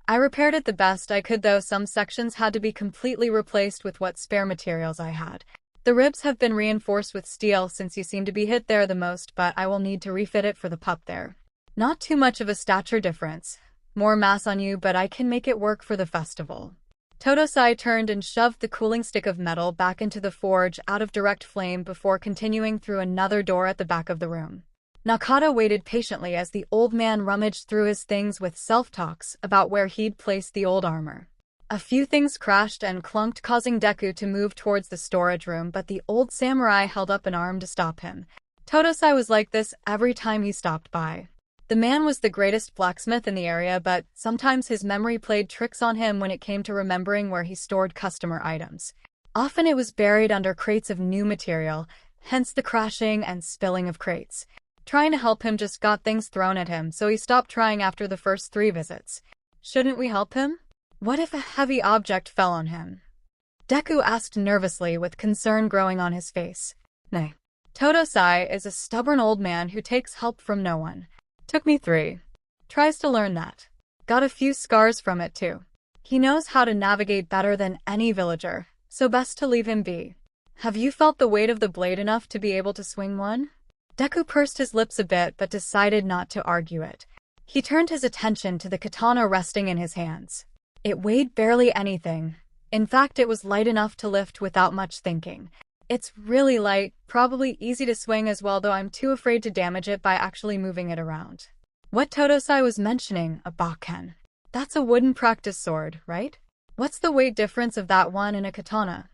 I repaired it the best I could, though some sections had to be completely replaced with what spare materials I had. The ribs have been reinforced with steel since you seem to be hit there the most, but I will need to refit it for the pup there. Not too much of a stature difference. More mass on you, but I can make it work for the festival. 𝗳𝗏𝗧𝗏 turned and shoved the cooling stick of metal back into the forge out of direct flame before continuing through another door at the back of the room. Nakata waited patiently as the old man rummaged through his things with self-talks about where he'd placed the old armor. A few things crashed and clunked, causing Deku to move towards the storage room, but the old samurai held up an arm to stop him. 𝗳𝗏𝗧𝗏 was like this every time he stopped by. The man was the greatest blacksmith in the area, but sometimes his memory played tricks on him when it came to remembering where he stored customer items. Often it was buried under crates of new material, hence the crashing and spilling of crates. Trying to help him just got things thrown at him, so he stopped trying after the first 3 visits. Shouldn't we help him? What if a heavy object fell on him? Deku asked nervously, with concern growing on his face. Nay. 𝗳𝗏𝗧𝗏 is a stubborn old man who takes help from no one. Took me 3 tries to learn that. Got a few scars from it too. He knows how to navigate better than any villager, so best to leave him be. Have you felt the weight of the blade enough to be able to swing one? Deku pursed his lips a bit but decided not to argue it. He turned his attention to the katana resting in his hands. It weighed barely anything. In fact, it was light enough to lift without much thinking. It's really light, probably easy to swing as well, though I'm too afraid to damage it by actually moving it around. What 𝗳𝗏𝗧𝗏 was mentioning, a 𝗵𝘃𝗏. That's a wooden practice sword, right? What's the weight difference of that one and a katana?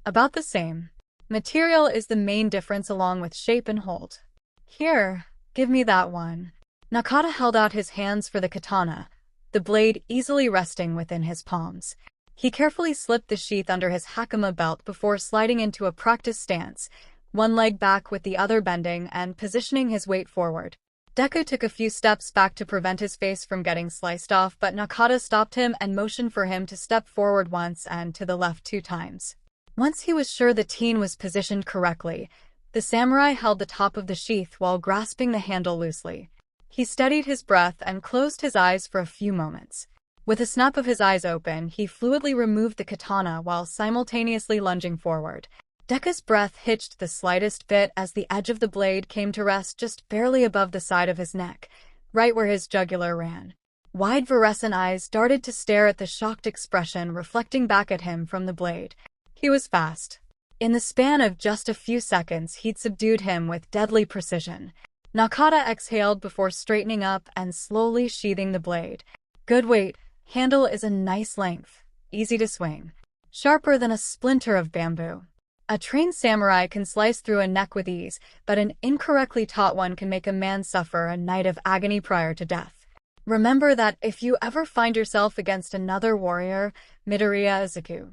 About the same. Material is the main difference along with shape and hold. Here, give me that one. Naka held out his hands for the katana, the blade easily resting within his palms. He carefully slipped the sheath under his 𝗧𝗵𝗲 belt before sliding into a practice stance, one leg back with the other bending and positioning his weight forward. Deku took a few steps back to prevent his face from getting sliced off, but Naka stopped him and motioned for him to step forward once and to the left 2 times. Once he was sure the teen was positioned correctly, the samurai held the top of the sheath while grasping the handle loosely. He steadied his breath and closed his eyes for a few moments. With a snap of his eyes open, he fluidly removed the katana while simultaneously lunging forward. Deku's breath hitched the slightest bit as the edge of the blade came to rest just barely above the side of his neck, right where his jugular ran. Wide fluorescent eyes darted to stare at the shocked expression reflecting back at him from the blade. He was fast. In the span of just a few seconds, he'd subdued him with deadly precision. Naka exhaled before straightening up and slowly sheathing the blade. Good weight. Handle is a nice length. Easy to swing. Sharper than a splinter of bamboo. A trained samurai can slice through a neck with ease, but an incorrectly taught one can make a man suffer a night of agony prior to death. Remember that if you ever find yourself against another warrior, Midoriya Izuku.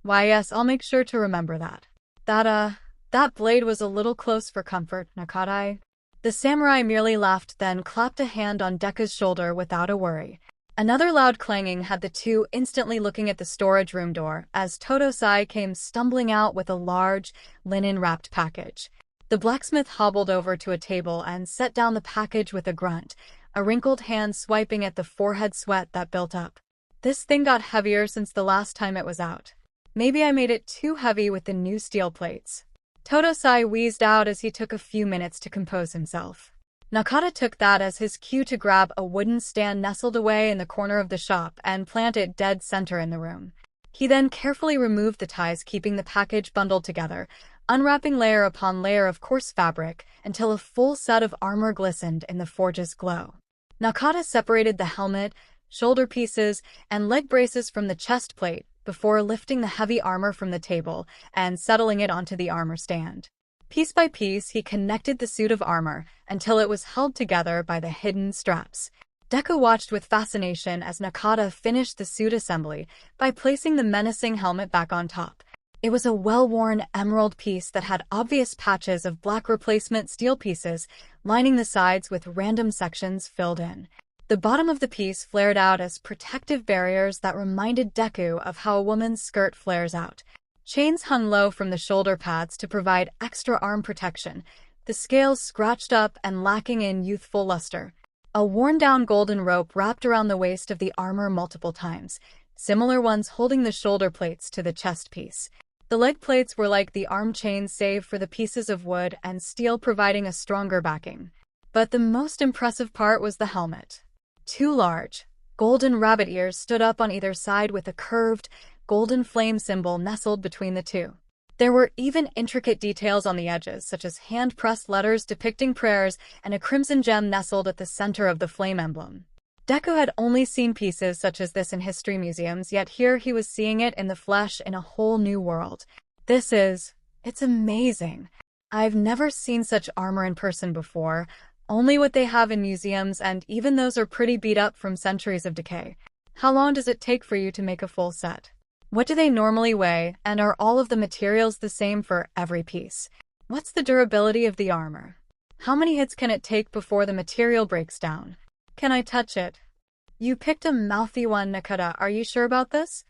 Why yes, I'll make sure to remember that. That blade was a little close for comfort, Naka. The samurai merely laughed, then clapped a hand on Deku's shoulder without a worry. Another loud clanging had the two instantly looking at the storage room door as 𝗳𝗏𝗧𝗏 came stumbling out with a large, linen-wrapped package. The blacksmith hobbled over to a table and set down the package with a grunt, a wrinkled hand swiping at the forehead sweat that built up. This thing got heavier since the last time it was out. Maybe I made it too heavy with the new steel plates. 𝗳𝗏𝗧𝗏 wheezed out as he took a few minutes to compose himself. Naka took that as his cue to grab a wooden stand nestled away in the corner of the shop and plant it dead center in the room. He then carefully removed the ties keeping the package bundled together, unwrapping layer upon layer of coarse fabric until a full set of armor glistened in the forge's glow. Naka separated the helmet, shoulder pieces, and leg braces from the chest plate before lifting the heavy armor from the table and settling it onto the armor stand. Piece by piece, he connected the suit of armor until it was held together by the hidden straps. Deku watched with fascination as Naka finished the suit assembly by placing the menacing helmet back on top. It was a well-worn emerald piece that had obvious patches of black replacement steel pieces lining the sides with random sections filled in. The bottom of the piece flared out as protective barriers that reminded Deku of how a woman's skirt flares out. Chains hung low from the shoulder pads to provide extra arm protection, the scales scratched up and lacking in youthful luster. A worn-down golden rope wrapped around the waist of the armor multiple times, similar ones holding the shoulder plates to the chest piece. The leg plates were like the arm chains save for the pieces of wood and steel providing a stronger backing. But the most impressive part was the helmet. 2 large, golden rabbit ears stood up on either side with a curved, golden flame symbol nestled between the two. There were even intricate details on the edges, such as hand-pressed letters depicting prayers and a crimson gem nestled at the center of the flame emblem. Deku had only seen pieces such as this in history museums, yet here he was seeing it in the flesh in a whole new world. It's amazing. I've never seen such armor in person before, only what they have in museums, and even those are pretty beat up from centuries of decay. How long does it take for you to make a full set? What do they normally weigh, and are all of the materials the same for every piece? What's the durability of the armor? How many hits can it take before the material breaks down? Can I touch it? You picked a mouthy one, Naka. Are you sure about this?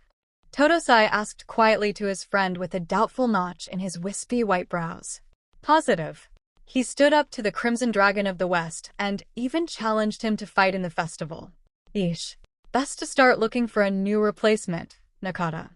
𝗳𝗏𝗧𝗏 asked quietly to his friend with a doubtful notch in his wispy white brows. Positive. He stood up to the Crimson Dragon of the West and even challenged him to fight in the festival. Eesh. Best to start looking for a new replacement, Naka.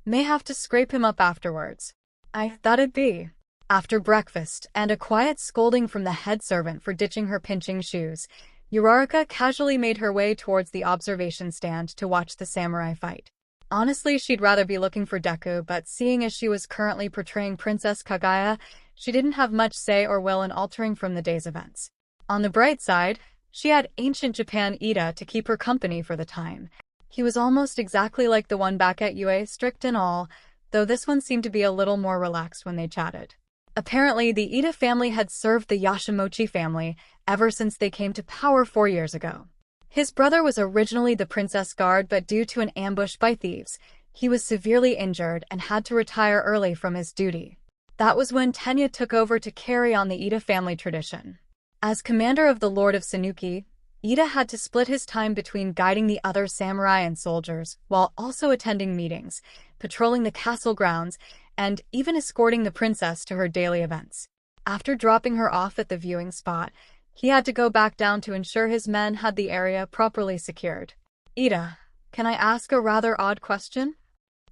May have to scrape him up afterwards. I thought it'd be. After breakfast and a quiet scolding from the head servant for ditching her pinching shoes, Uraraka casually made her way towards the observation stand to watch the samurai fight. Honestly, she'd rather be looking for Deku, but seeing as she was currently portraying Princess Kaguya, she didn't have much say or will in altering from the day's events. On the bright side, she had ancient Japan Ida to keep her company for the time. He was almost exactly like the one back at UA, strict and all, though this one seemed to be a little more relaxed when they chatted. Apparently, the Ida family had served the Yashimonchi family ever since they came to power 4 years ago. His brother was originally the princess guard, but due to an ambush by thieves, he was severely injured and had to retire early from his duty. That was when Tenya took over to carry on the Ida family tradition. As commander of the Lord of Suuki, Ida had to split his time between guiding the other samurai and soldiers, while also attending meetings, patrolling the castle grounds, and even escorting the princess to her daily events. After dropping her off at the viewing spot, he had to go back down to ensure his men had the area properly secured. Ida, can I ask a rather odd question?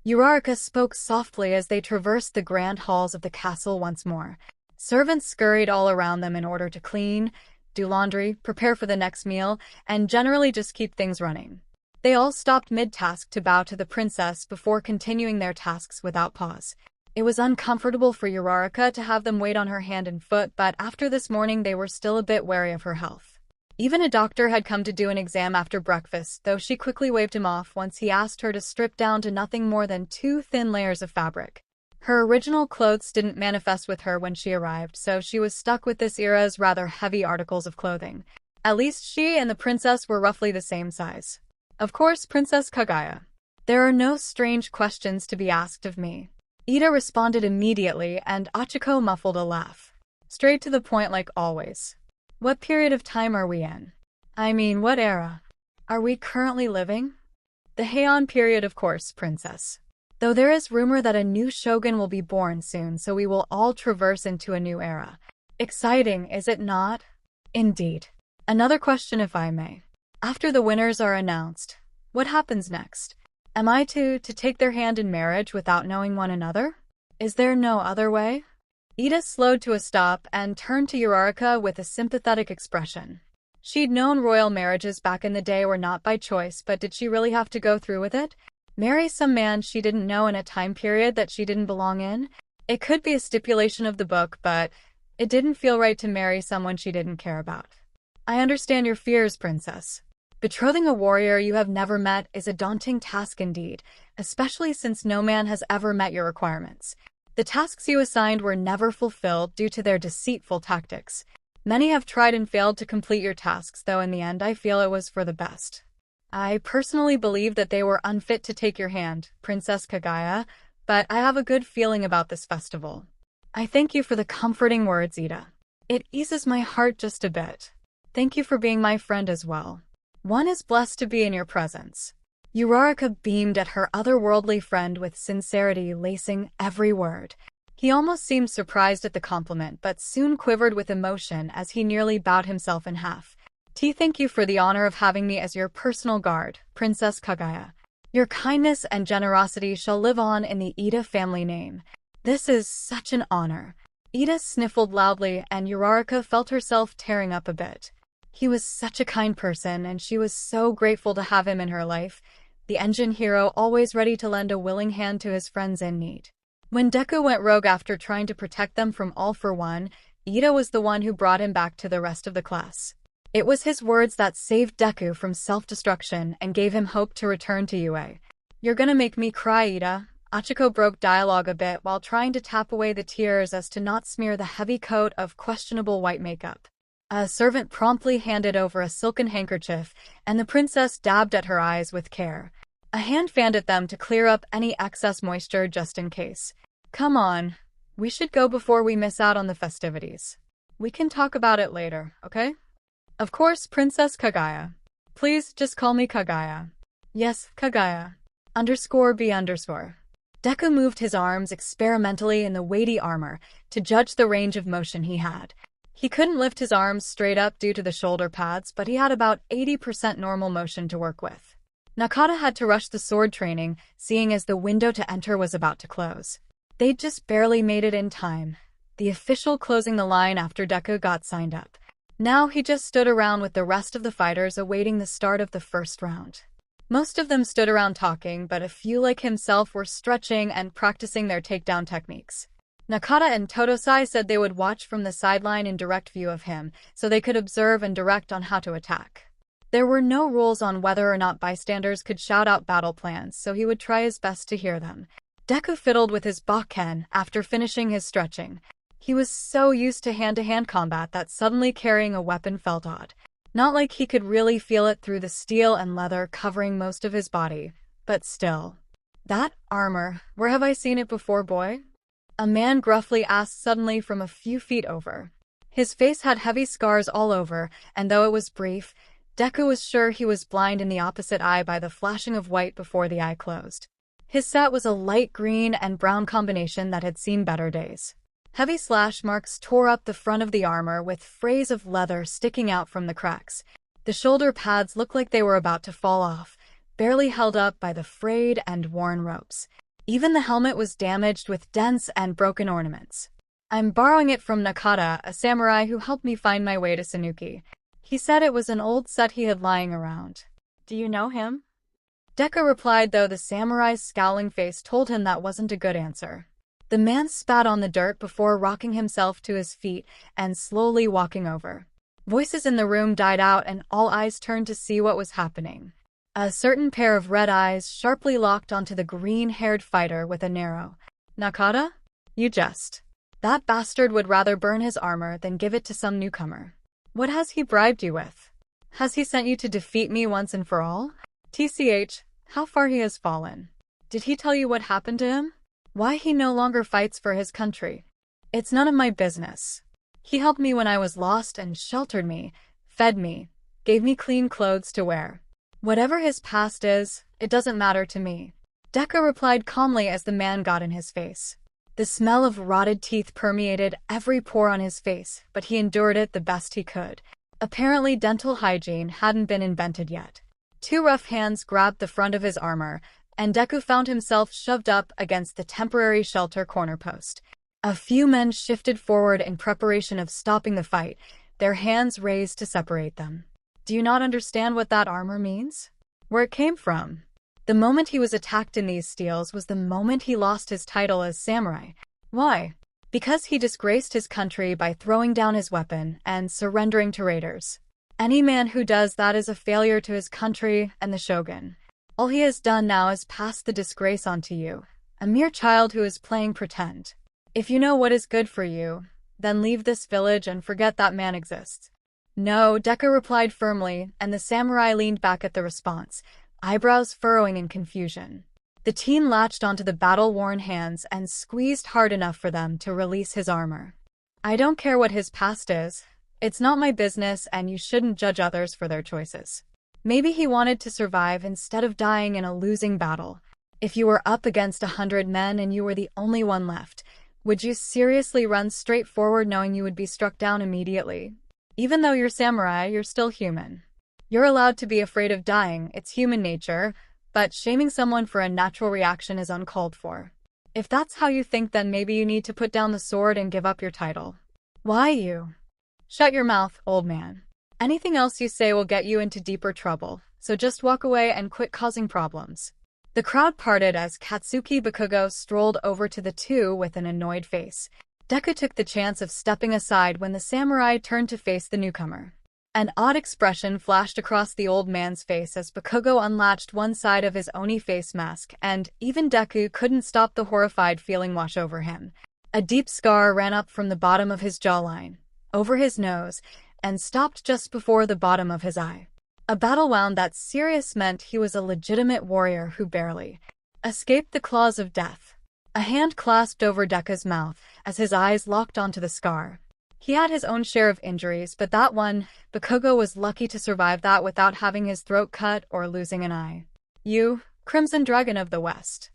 Uraraka spoke softly as they traversed the grand halls of the castle once more. Servants scurried all around them in order to clean, do laundry, prepare for the next meal, and generally just keep things running. They all stopped mid-task to bow to the princess before continuing their tasks without pause. It was uncomfortable for Uraraka to have them wait on her hand and foot, but after this morning they were still a bit wary of her health. Even a doctor had come to do an exam after breakfast, though she quickly waved him off once he asked her to strip down to nothing more than 2 thin layers of fabric. Her original clothes didn't manifest with her when she arrived, so she was stuck with this era's rather heavy articles of clothing. At least she and the princess were roughly the same size. Of course, Princess Kaguya. There are no strange questions to be asked of me. Ida responded immediately, and Ochaco muffled a laugh. Straight to the point like always. What period of time are we in? I mean, what era? Are we currently living? The Heian period, of course, princess. Though there is rumor that a new shogun will be born soon, so we will all traverse into a new era. Exciting, is it not? Indeed. Another question, if I may. After the winners are announced, what happens next? Am I to take their hand in marriage without knowing one another? Is there no other way? Ida slowed to a stop and turned to Uraraka with a sympathetic expression. She'd known royal marriages back in the day were not by choice, but did she really have to go through with it? Marry some man she didn't know in a time period that she didn't belong in? It could be a stipulation of the book, but it didn't feel right to marry someone she didn't care about. I understand your fears, princess. Betrothing a warrior you have never met is a daunting task indeed, especially since no man has ever met your requirements. The tasks you assigned were never fulfilled due to their deceitful tactics. Many have tried and failed to complete your tasks, though in the end I feel it was for the best. I personally believe that they were unfit to take your hand, Princess Kaguya, but I have a good feeling about this festival. I thank you for the comforting words, Ida. It eases my heart just a bit. Thank you for being my friend as well. One is blessed to be in your presence. Uraraka beamed at her otherworldly friend with sincerity lacing every word. He almost seemed surprised at the compliment, but soon quivered with emotion as he nearly bowed himself in half. Thank you for the honor of having me as your personal guard, Princess Kaguya. Your kindness and generosity shall live on in the Ida family name. This is such an honor. Ida sniffled loudly, and Uraraka felt herself tearing up a bit. He was such a kind person, and she was so grateful to have him in her life, the engine hero always ready to lend a willing hand to his friends in need. When Deku went rogue after trying to protect them from All for One, Ida was the one who brought him back to the rest of the class. It was his words that saved Deku from self-destruction and gave him hope to return to UA. You're gonna make me cry, Ida. Ochaco broke dialogue a bit while trying to tap away the tears as to not smear the heavy coat of questionable white makeup. A servant promptly handed over a silken handkerchief, and the princess dabbed at her eyes with care. A hand fanned at them to clear up any excess moisture just in case. Come on, we should go before we miss out on the festivities. We can talk about it later, okay? Of course, Princess Kaguya. Please just call me Kaguya. Yes, Kaguya. _B_. Deku moved his arms experimentally in the weighty armor to judge the range of motion he had. He couldn't lift his arms straight up due to the shoulder pads, but he had about 80% normal motion to work with. Naka had to rush the sword training, seeing as the window to enter was about to close. They'd just barely made it in time, the official closing the line after Deku got signed up. Now he just stood around with the rest of the fighters awaiting the start of the first round. Most of them stood around talking, but a few like himself were stretching and practicing their takedown techniques. Naka and Totosai said they would watch from the sideline in direct view of him, so they could observe and direct on how to attack. There were no rules on whether or not bystanders could shout out battle plans, so he would try his best to hear them. Deku fiddled with his Bakken after finishing his stretching. He was so used to hand-to-hand combat that suddenly carrying a weapon felt odd. Not like he could really feel it through the steel and leather covering most of his body, but still. That armor, where have I seen it before, boy? A man gruffly asked suddenly from a few feet over. His face had heavy scars all over, and though it was brief, Deku was sure he was blind in the opposite eye by the flashing of white before the eye closed. His set was a light green and brown combination that had seen better days. Heavy slash marks tore up the front of the armor with frays of leather sticking out from the cracks. The shoulder pads looked like they were about to fall off, barely held up by the frayed and worn ropes. Even the helmet was damaged with dents and broken ornaments. "I'm borrowing it from Naka, a samurai who helped me find my way to Suuki. He said it was an old set he had lying around. Do you know him?" Deku replied, though the samurai's scowling face told him that wasn't a good answer. The man spat on the dirt before rocking himself to his feet and slowly walking over. Voices in the room died out and all eyes turned to see what was happening. A certain pair of red eyes sharply locked onto the green-haired fighter with an arrow. "Naka? You jest. That bastard would rather burn his armor than give it to some newcomer. What has he bribed you with? Has he sent you to defeat me once and for all? TCH, how far he has fallen. Did he tell you what happened to him? Why he no longer fights for his country? It's none of my business. He helped me when I was lost and sheltered me, fed me, gave me clean clothes to wear. Whatever his past is, it doesn't matter to me." Deku replied calmly as the man got in his face. The smell of rotted teeth permeated every pore on his face, but he endured it the best he could. Apparently dental hygiene hadn't been invented yet. Two rough hands grabbed the front of his armor, and Deku found himself shoved up against the temporary shelter corner post. A few men shifted forward in preparation of stopping the fight, their hands raised to separate them. "Do you not understand what that armor means? Where it came from? The moment he was attacked in these steels was the moment he lost his title as samurai. Why? Because he disgraced his country by throwing down his weapon and surrendering to raiders. Any man who does that is a failure to his country and the shogun. All he has done now is pass the disgrace on to you, a mere child who is playing pretend. If you know what is good for you, then leave this village and forget that man exists." "No," Deku replied firmly, and the samurai leaned back at the response, eyebrows furrowing in confusion. The teen latched onto the battle-worn hands and squeezed hard enough for them to release his armor. "I don't care what his past is. It's not my business, and you shouldn't judge others for their choices. Maybe he wanted to survive instead of dying in a losing battle. If you were up against 100 men and you were the only one left, would you seriously run straight forward knowing you would be struck down immediately? Even though you're samurai, you're still human. You're allowed to be afraid of dying, it's human nature, but shaming someone for a natural reaction is uncalled for. If that's how you think, then maybe you need to put down the sword and give up your title." "Why you?" "Shut your mouth, old man. Anything else you say will get you into deeper trouble, so just walk away and quit causing problems." The crowd parted as Katsuki Bakugo strolled over to the two with an annoyed face. Deku took the chance of stepping aside when the samurai turned to face the newcomer. An odd expression flashed across the old man's face as Bakugo unlatched one side of his Oni face mask, and even Deku couldn't stop the horrified feeling wash over him. A deep scar ran up from the bottom of his jawline, over his nose, and stopped just before the bottom of his eye. A battle wound that serious meant he was a legitimate warrior who barely escaped the claws of death. A hand clasped over Deku's mouth as his eyes locked onto the scar. He had his own share of injuries, but that one, Bakugo was lucky to survive that without having his throat cut or losing an eye. "You, Crimson Dragon of the West.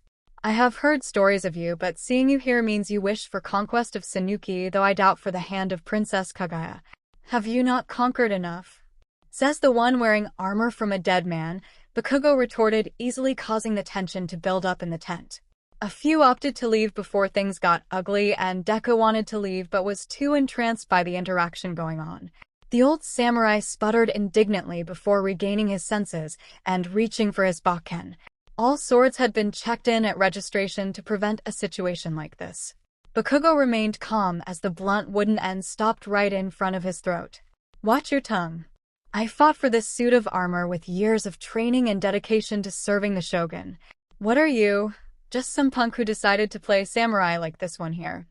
I have heard stories of you, but seeing you here means you wish for conquest of Suuki, though I doubt for the hand of Princess Kaguya. Have you not conquered enough? Says the one wearing armor from a dead man, Bakugo retorted, easily causing the tension to build up in the tent. A few opted to leave before things got ugly, and Deku wanted to leave but was too entranced by the interaction going on. The old samurai sputtered indignantly before regaining his senses and reaching for his 𝗵𝗃. All swords had been checked in at registration to prevent a situation like this. Bakugo remained calm as the blunt wooden end stopped right in front of his throat. Watch your tongue. I fought for this suit of armor with years of training and dedication to serving the shogun. What are you? Just some punk who decided to play samurai like this one here.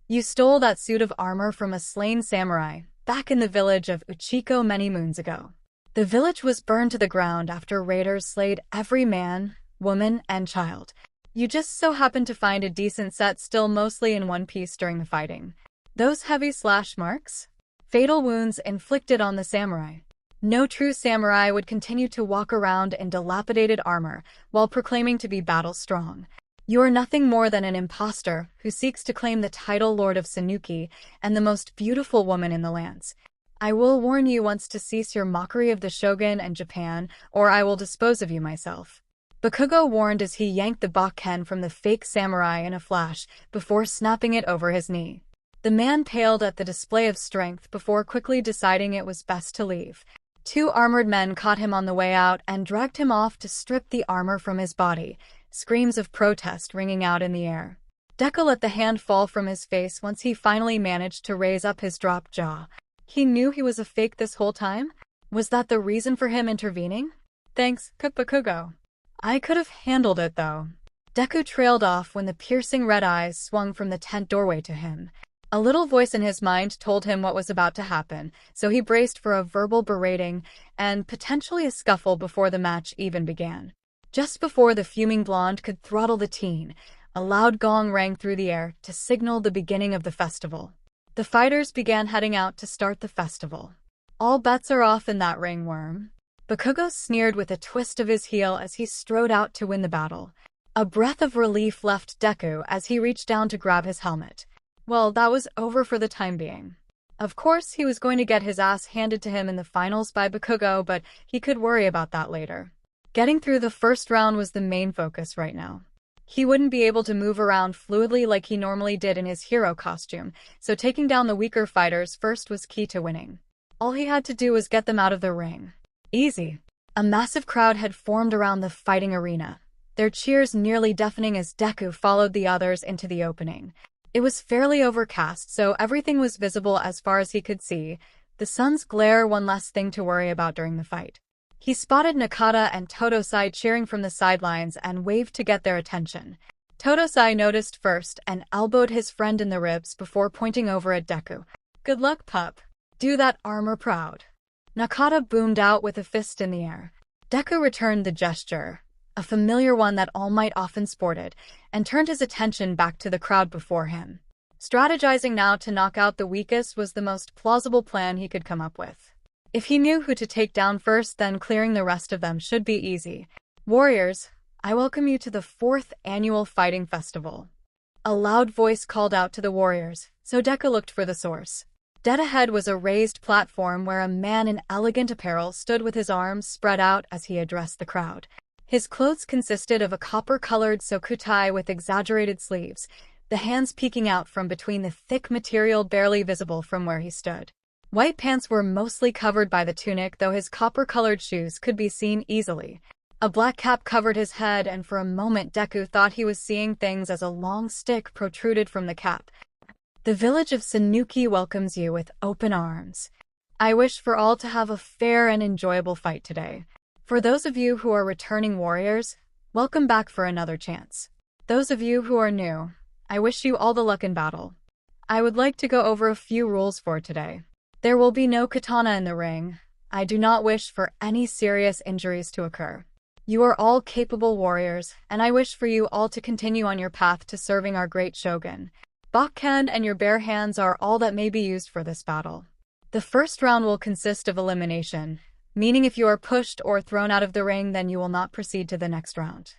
You stole that suit of armor from a slain samurai, back in the village of Ochaco many moons ago. The village was burned to the ground after raiders slayed every man, woman, and child. You just so happened to find a decent set still mostly in one piece during the fighting. Those heavy slash marks? Fatal wounds inflicted on the samurai. No true samurai would continue to walk around in dilapidated armor while proclaiming to be battle-strong. You are nothing more than an impostor who seeks to claim the title Lord of Suuki and the most beautiful woman in the lands. I will warn you once to cease your mockery of the shogun and Japan, or I will dispose of you myself. Bakugo warned as he yanked the 𝗵𝗃 from the fake samurai in a flash before snapping it over his knee. The man paled at the display of strength before quickly deciding it was best to leave. Two armored men caught him on the way out and dragged him off to strip the armor from his body, screams of protest ringing out in the air. Deku let the hand fall from his face once he finally managed to raise up his dropped jaw. He knew he was a fake this whole time? Was that the reason for him intervening? Thanks, Bakugo. I could have handled it, though. Deku trailed off when the piercing red eyes swung from the tent doorway to him. A little voice in his mind told him what was about to happen, so he braced for a verbal berating and potentially a scuffle before the match even began. Just before the fuming blonde could throttle the teen, a loud gong rang through the air to signal the beginning of the festival. The fighters began heading out to start the festival. All bets are off in that ring, worm. Bakugo sneered with a twist of his heel as he strode out to win the battle. A breath of relief left Deku as he reached down to grab his helmet. Well, that was over for the time being. Of course, he was going to get his ass handed to him in the finals by Bakugo, but he could worry about that later. Getting through the first round was the main focus right now. He wouldn't be able to move around fluidly like he normally did in his hero costume, so taking down the weaker fighters first was key to winning. All he had to do was get them out of the ring. Easy. A massive crowd had formed around the fighting arena, their cheers nearly deafening as Deku followed the others into the opening. It was fairly overcast, so everything was visible as far as he could see, the sun's glare one less thing to worry about during the fight. He spotted Naka and Totosai cheering from the sidelines and waved to get their attention. Totosai noticed first and elbowed his friend in the ribs before pointing over at Deku. Good luck, pup. Do that armor proud. Naka boomed out with a fist in the air. Deku returned the gesture, a familiar one that All Might often sported, and turned his attention back to the crowd before him. Strategizing now to knock out the weakest was the most plausible plan he could come up with. If he knew who to take down first, then clearing the rest of them should be easy. Warriors, I welcome you to the 4th annual fighting festival. A loud voice called out to the warriors, so Deku looked for the source. Dead ahead was a raised platform where a man in elegant apparel stood with his arms spread out as he addressed the crowd. His clothes consisted of a copper-colored sokutai with exaggerated sleeves, the hands peeking out from between the thick material barely visible from where he stood. White pants were mostly covered by the tunic, though his copper-colored shoes could be seen easily. A black cap covered his head, and for a moment Deku thought he was seeing things as a long stick protruded from the cap. The village of Suuki welcomes you with open arms. I wish for all to have a fair and enjoyable fight today. For those of you who are returning warriors, welcome back for another chance. Those of you who are new, I wish you all the luck in battle. I would like to go over a few rules for today. There will be no katana in the ring. I do not wish for any serious injuries to occur. You are all capable warriors, and I wish for you all to continue on your path to serving our great shogun. 𝗵𝗃 and your bare hands are all that may be used for this battle. The first round will consist of elimination, meaning if you are pushed or thrown out of the ring, then you will not proceed to the next round.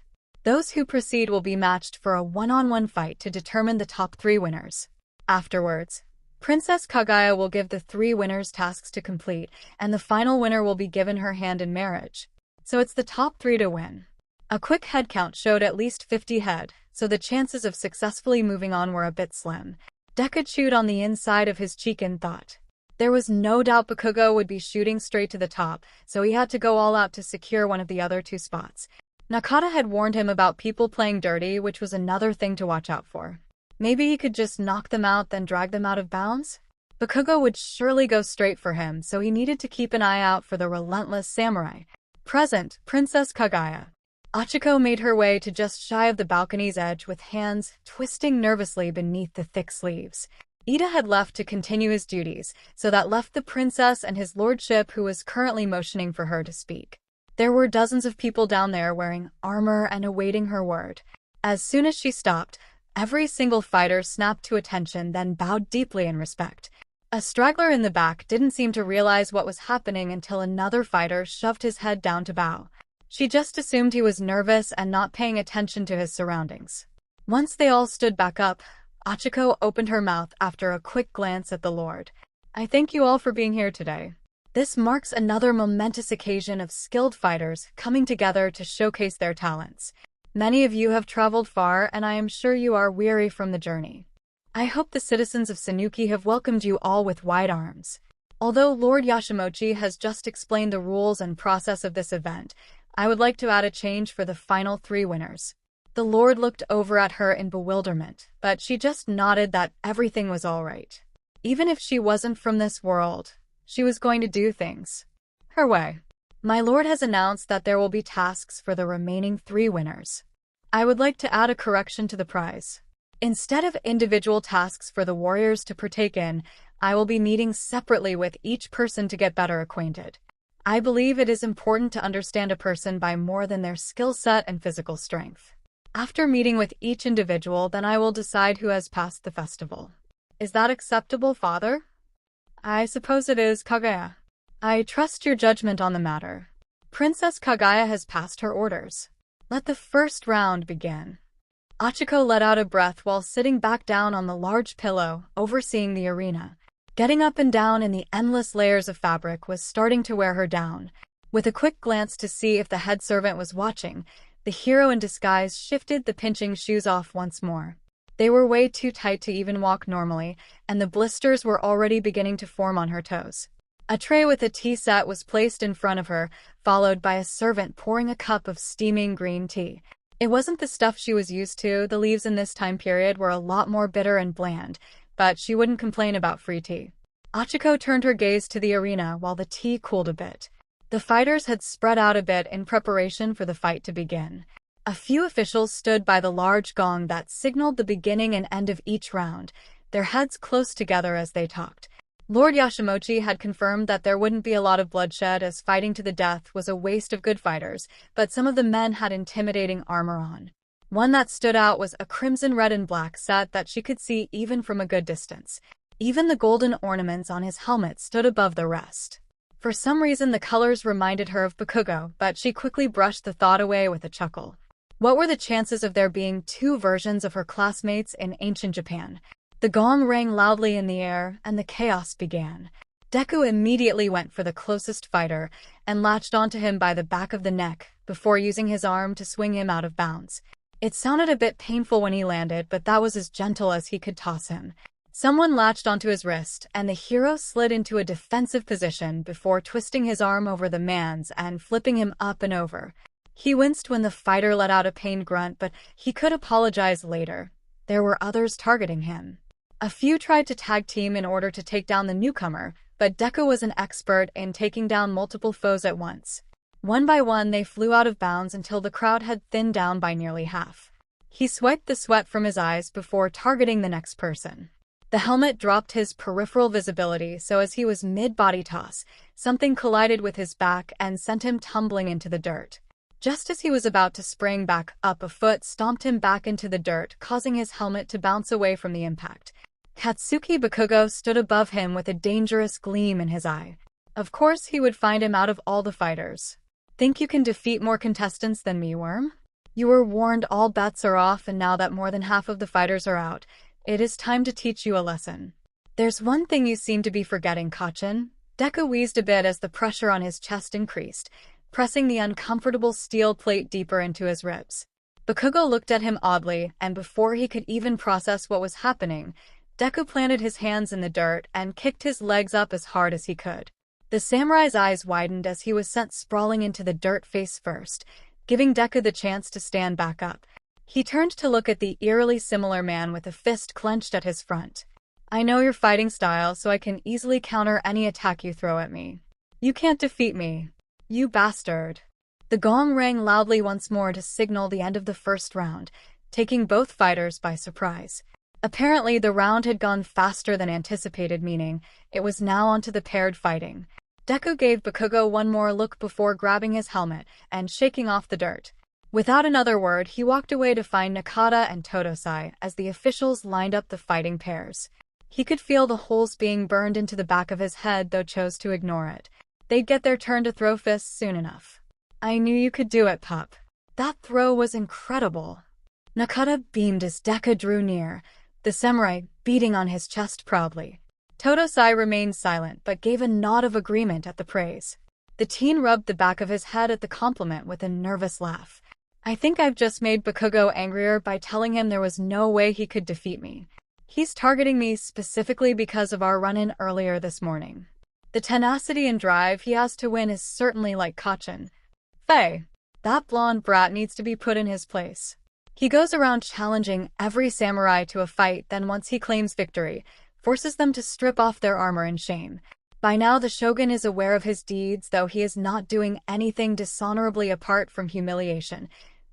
Those who proceed will be matched for a one-on-one fight to determine the top 3 winners. Afterwards, Princess 𝗂𝐿 will give the 3 winners tasks to complete, and the final winner will be given her hand in marriage. So it's the top 3 to win. A quick head count showed at least 50 head, so the chances of successfully moving on were a bit slim. Deku chewed on the inside of his cheek and thought. There was no doubt Bakugo would be shooting straight to the top, so he had to go all out to secure one of the other 2 spots. Naka had warned him about people playing dirty, which was another thing to watch out for. Maybe he could just knock them out, then drag them out of bounds? Bakugo would surely go straight for him, so he needed to keep an eye out for the relentless samurai. Present, Princess 𝗂𝐿. Ochaco made her way to just shy of the balcony's edge with hands twisting nervously beneath the thick sleeves. Ida had left to continue his duties, so that left the princess and his lordship, who was currently motioning for her to speak. There were dozens of people down there wearing armor and awaiting her word. As soon as she stopped, every single fighter snapped to attention, then bowed deeply in respect. A straggler in the back didn't seem to realize what was happening until another fighter shoved his head down to bow. She just assumed he was nervous and not paying attention to his surroundings. Once they all stood back up, Ochaco opened her mouth after a quick glance at the Lord. I thank you all for being here today. This marks another momentous occasion of skilled fighters coming together to showcase their talents. Many of you have traveled far, and I am sure you are weary from the journey. I hope the citizens of Suuki have welcomed you all with wide arms. Although Lord Yashimochi has just explained the rules and process of this event, I would like to add a change for the final 3 winners. The Lord looked over at her in bewilderment, but she just nodded that everything was all right. Even if she wasn't from this world, she was going to do things her way. My lord has announced that there will be tasks for the remaining 3 winners. I would like to add a correction to the prize. Instead of individual tasks for the warriors to partake in, I will be meeting separately with each person to get better acquainted. I believe it is important to understand a person by more than their skill set and physical strength. After meeting with each individual, then I will decide who has passed the festival. Is that acceptable, father? I suppose it is, 𝗂𝐿. I trust your judgment on the matter. Princess 𝗂𝐿 has passed her orders. Let the first round begin. Ochaco let out a breath while sitting back down on the large pillow, overseeing the arena. Getting up and down in the endless layers of fabric was starting to wear her down. With a quick glance to see if the head servant was watching, the hero in disguise shifted the pinching shoes off once more. They were way too tight to even walk normally, and the blisters were already beginning to form on her toes. A tray with a tea set was placed in front of her, followed by a servant pouring a cup of steaming green tea. It wasn't the stuff she was used to. The leaves in this time period were a lot more bitter and bland, but she wouldn't complain about free tea. Ochaco turned her gaze to the arena while the tea cooled a bit. The fighters had spread out a bit in preparation for the fight to begin. A few officials stood by the large gong that signaled the beginning and end of each round, their heads close together as they talked. Lord Yashimochi had confirmed that there wouldn't be a lot of bloodshed, as fighting to the death was a waste of good fighters, but some of the men had intimidating armor on. One that stood out was a crimson red and black set that she could see even from a good distance. Even the golden ornaments on his helmet stood above the rest. For some reason the colors reminded her of Bakugo, but she quickly brushed the thought away with a chuckle. What were the chances of there being 2 versions of her classmates in ancient Japan? The gong rang loudly in the air, and the chaos began. Deku immediately went for the closest fighter and latched onto him by the back of the neck before using his arm to swing him out of bounds. It sounded a bit painful when he landed, but that was as gentle as he could toss him. Someone latched onto his wrist, and the hero slid into a defensive position before twisting his arm over the man's and flipping him up and over. He winced when the fighter let out a pained grunt, but he could apologize later. There were others targeting him. A few tried to tag team in order to take down the newcomer, but Deku was an expert in taking down multiple foes at once. One by one they flew out of bounds until the crowd had thinned down by nearly half. He swiped the sweat from his eyes before targeting the next person. The helmet dropped his peripheral visibility, so as he was mid-body toss, something collided with his back and sent him tumbling into the dirt. Just as he was about to spring back up, a foot stomped him back into the dirt, causing his helmet to bounce away from the impact. Katsuki Bakugo stood above him with a dangerous gleam in his eye. Of course he would find him out of all the fighters. Think you can defeat more contestants than me, Worm? You were warned all bets are off, and now that more than half of the fighters are out, it is time to teach you a lesson. There's one thing you seem to be forgetting, 𝗏𝗏. Deku wheezed a bit as the pressure on his chest increased, pressing the uncomfortable steel plate deeper into his ribs. Bakugo looked at him oddly, and before he could even process what was happening, Deku planted his hands in the dirt and kicked his legs up as hard as he could. The samurai's eyes widened as he was sent sprawling into the dirt face first, giving Deku the chance to stand back up. He turned to look at the eerily similar man with a fist clenched at his front. I know your fighting style, so I can easily counter any attack you throw at me. You can't defeat me, you bastard. The gong rang loudly once more to signal the end of the first round, taking both fighters by surprise. Apparently, the round had gone faster than anticipated, meaning it was now onto the paired fighting. Deku gave Bakugo one more look before grabbing his helmet and shaking off the dirt. Without another word, he walked away to find Naka and 𝗏𝗏𝗧 as the officials lined up the fighting pairs. He could feel the holes being burned into the back of his head, though chose to ignore it. They'd get their turn to throw fists soon enough. I knew you could do it, pup. That throw was incredible. Naka beamed as Deku drew near, the samurai beating on his chest proudly. 𝗏𝗏𝗧 remained silent but gave a nod of agreement at the praise. The teen rubbed the back of his head at the compliment with a nervous laugh. I think I've just made Bakugo angrier by telling him there was no way he could defeat me. He's targeting me specifically because of our run-in earlier this morning. The tenacity and drive he has to win is certainly like 𝗏𝗏𝗧. Faye, that blonde brat needs to be put in his place. He goes around challenging every samurai to a fight, then once he claims victory, forces them to strip off their armor in shame. By now the shogun is aware of his deeds, though he is not doing anything dishonorably apart from humiliation.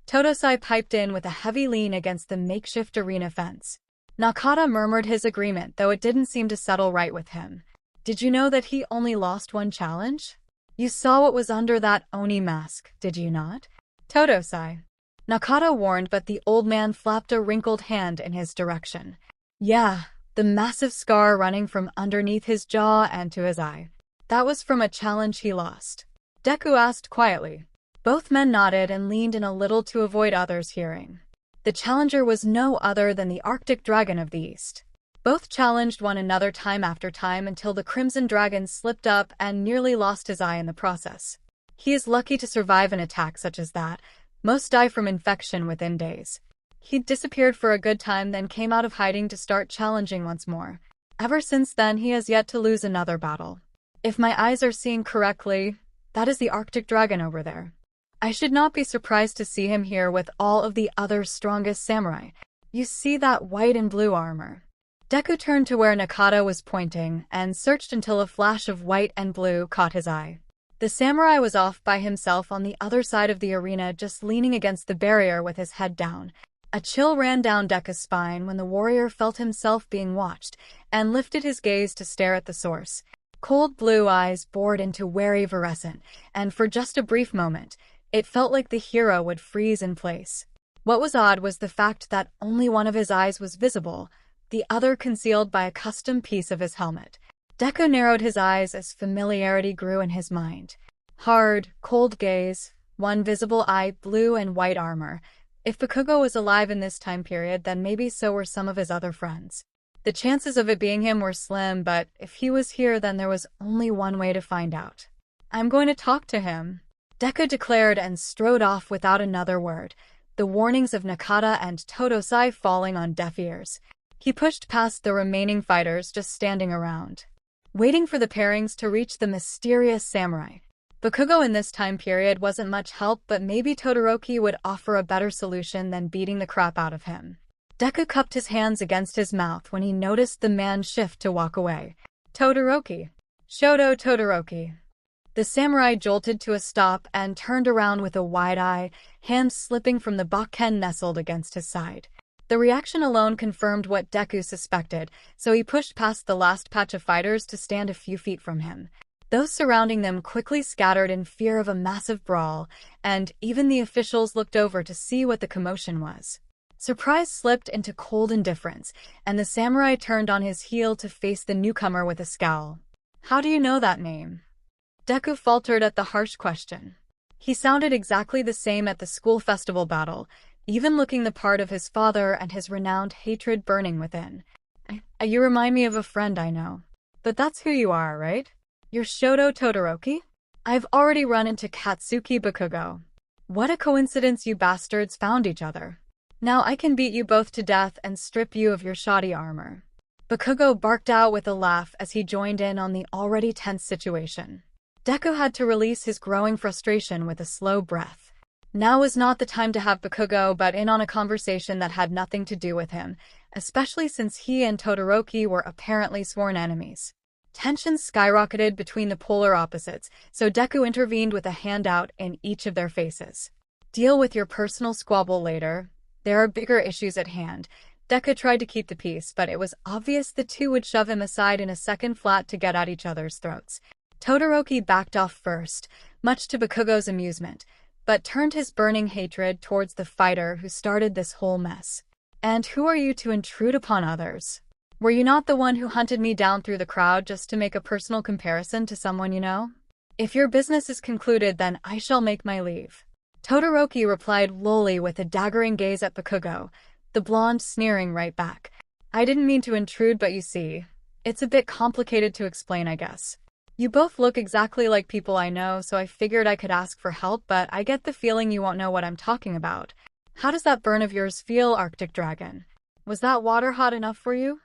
𝗏𝗏𝗧 piped in with a heavy lean against the makeshift arena fence. Naka murmured his agreement, though it didn't seem to settle right with him. Did you know that he only lost one challenge? You saw what was under that Oni mask, did you not? 𝗏𝗏𝗧. Naka warned, but the old man flapped a wrinkled hand in his direction. Yeah, the massive scar running from underneath his jaw and to his eye. That was from a challenge he lost. Deku asked quietly. Both men nodded and leaned in a little to avoid others hearing. The challenger was no other than the Arctic Dragon of the East. Both challenged one another time after time until the Crimson Dragon slipped up and nearly lost his eye in the process. He is lucky to survive an attack such as that. Most die from infection within days. He'd disappeared for a good time, then came out of hiding to start challenging once more. Ever since then, he has yet to lose another battle. If my eyes are seeing correctly, that is the Arctic Dragon over there. I should not be surprised to see him here with all of the other strongest samurai. You see that white and blue armor? Deku turned to where Naka was pointing and searched until a flash of white and blue caught his eye. The samurai was off by himself on the other side of the arena, just leaning against the barrier with his head down. A chill ran down Deku's spine when the warrior felt himself being watched and lifted his gaze to stare at the source. Cold blue eyes bored into wary Virescent, and for just a brief moment, it felt like the hero would freeze in place. What was odd was the fact that only one of his eyes was visible, the other concealed by a custom piece of his helmet. Deku narrowed his eyes as familiarity grew in his mind. Hard, cold gaze, one visible eye, blue and white armor. If Bakugo was alive in this time period, then maybe so were some of his other friends. The chances of it being him were slim, but if he was here, then there was only one way to find out. I'm going to talk to him, Deku declared and strode off without another word, the warnings of Naka and 𝗏𝗏𝗧 falling on deaf ears. He pushed past the remaining fighters just standing around, waiting for the pairings to reach the mysterious samurai. Bakugo in this time period wasn't much help, but maybe Todoroki would offer a better solution than beating the crap out of him. Deku cupped his hands against his mouth when he noticed the man shift to walk away. Todoroki. Shoto Todoroki. The samurai jolted to a stop and turned around with a wide eye, hands slipping from the bakken nestled against his side. The reaction alone confirmed what Deku suspected, so he pushed past the last patch of fighters to stand a few feet from him. Those surrounding them quickly scattered in fear of a massive brawl, and even the officials looked over to see what the commotion was. Surprise slipped into cold indifference, and the samurai turned on his heel to face the newcomer with a scowl. How do you know that name? Deku faltered at the harsh question. He sounded exactly the same at the school festival battle, even looking the part of his father and his renowned hatred burning within. You remind me of a friend I know. But that's who you are, right? You're Shoto Todoroki? I've already run into Katsuki Bakugo. What a coincidence you bastards found each other. Now I can beat you both to death and strip you of your shoddy armor. Bakugo barked out with a laugh as he joined in on the already tense situation. Deku had to release his growing frustration with a slow breath. Now was not the time to have Bakugo butt in on a conversation that had nothing to do with him, especially since he and Todoroki were apparently sworn enemies. Tensions skyrocketed between the polar opposites, so Deku intervened with a hand out in each of their faces. Deal with your personal squabble later. There are bigger issues at hand. Deku tried to keep the peace, but it was obvious the two would shove him aside in a second flat to get at each other's throats. Todoroki backed off first, much to Bakugo's amusement, but turned his burning hatred towards the fighter who started this whole mess. And who are you to intrude upon others? Were you not the one who hunted me down through the crowd just to make a personal comparison to someone you know? If your business is concluded, then I shall make my leave. Todoroki replied lowly with a daggering gaze at Bakugo, the blonde sneering right back. I didn't mean to intrude, but you see, it's a bit complicated to explain, I guess. You both look exactly like people I know, so I figured I could ask for help, but I get the feeling you won't know what I'm talking about. How does that burn of yours feel, Arctic Dragon? Was that water hot enough for you?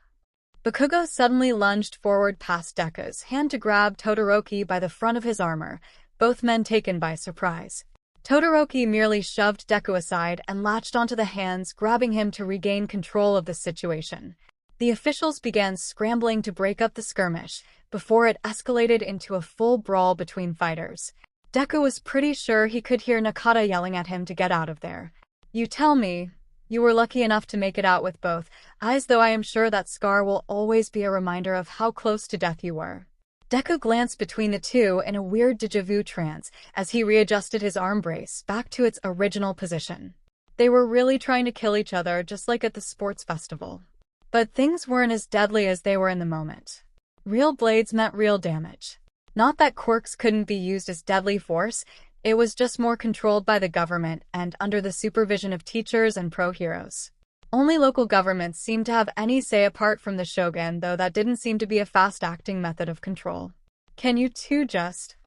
Bakugo suddenly lunged forward past Deku's hand to grab Todoroki by the front of his armor, both men taken by surprise. Todoroki merely shoved Deku aside and latched onto the hands, grabbing him to regain control of the situation. The officials began scrambling to break up the skirmish, before it escalated into a full brawl between fighters. Deku was pretty sure he could hear Naka yelling at him to get out of there. You tell me, you were lucky enough to make it out with both eyes, though I am sure that scar will always be a reminder of how close to death you were. Deku glanced between the two in a weird déjà vu trance as he readjusted his arm brace back to its original position. They were really trying to kill each other, just like at the sports festival. But things weren't as deadly as they were in the moment. Real blades meant real damage. Not that quirks couldn't be used as deadly force, it was just more controlled by the government and under the supervision of teachers and pro-heroes. Only local governments seemed to have any say apart from the shogun, though that didn't seem to be a fast-acting method of control. Can you two just?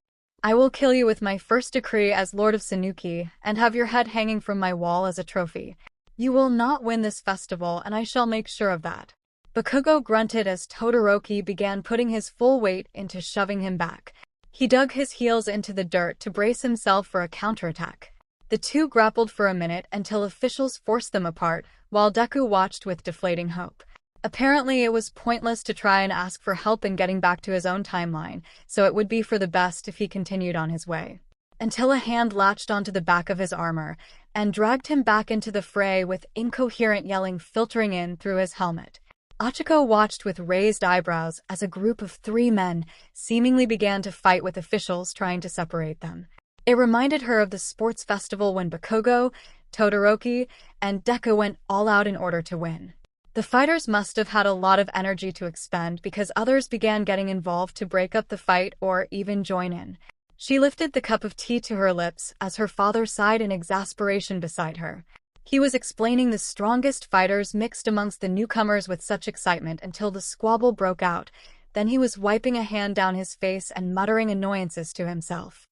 I will kill you with my first decree as Lord of Suuki and have your head hanging from my wall as a trophy. You will not win this festival, and I shall make sure of that. Bakugo grunted as Todoroki began putting his full weight into shoving him back. He dug his heels into the dirt to brace himself for a counterattack. The two grappled for a minute until officials forced them apart, while Deku watched with deflating hope. Apparently, it was pointless to try and ask for help in getting back to his own timeline, so it would be for the best if he continued on his way. Until a hand latched onto the back of his armor and dragged him back into the fray with incoherent yelling filtering in through his helmet. Ochaco watched with raised eyebrows as a group of 3 men seemingly began to fight with officials trying to separate them. It reminded her of the sports festival when Bakugo, Todoroki, and Deku went all out in order to win. The fighters must have had a lot of energy to expend because others began getting involved to break up the fight or even join in. She lifted the cup of tea to her lips as her father sighed in exasperation beside her. He was explaining the strongest fighters mixed amongst the newcomers with such excitement until the squabble broke out. Then he was wiping a hand down his face and muttering annoyances to himself.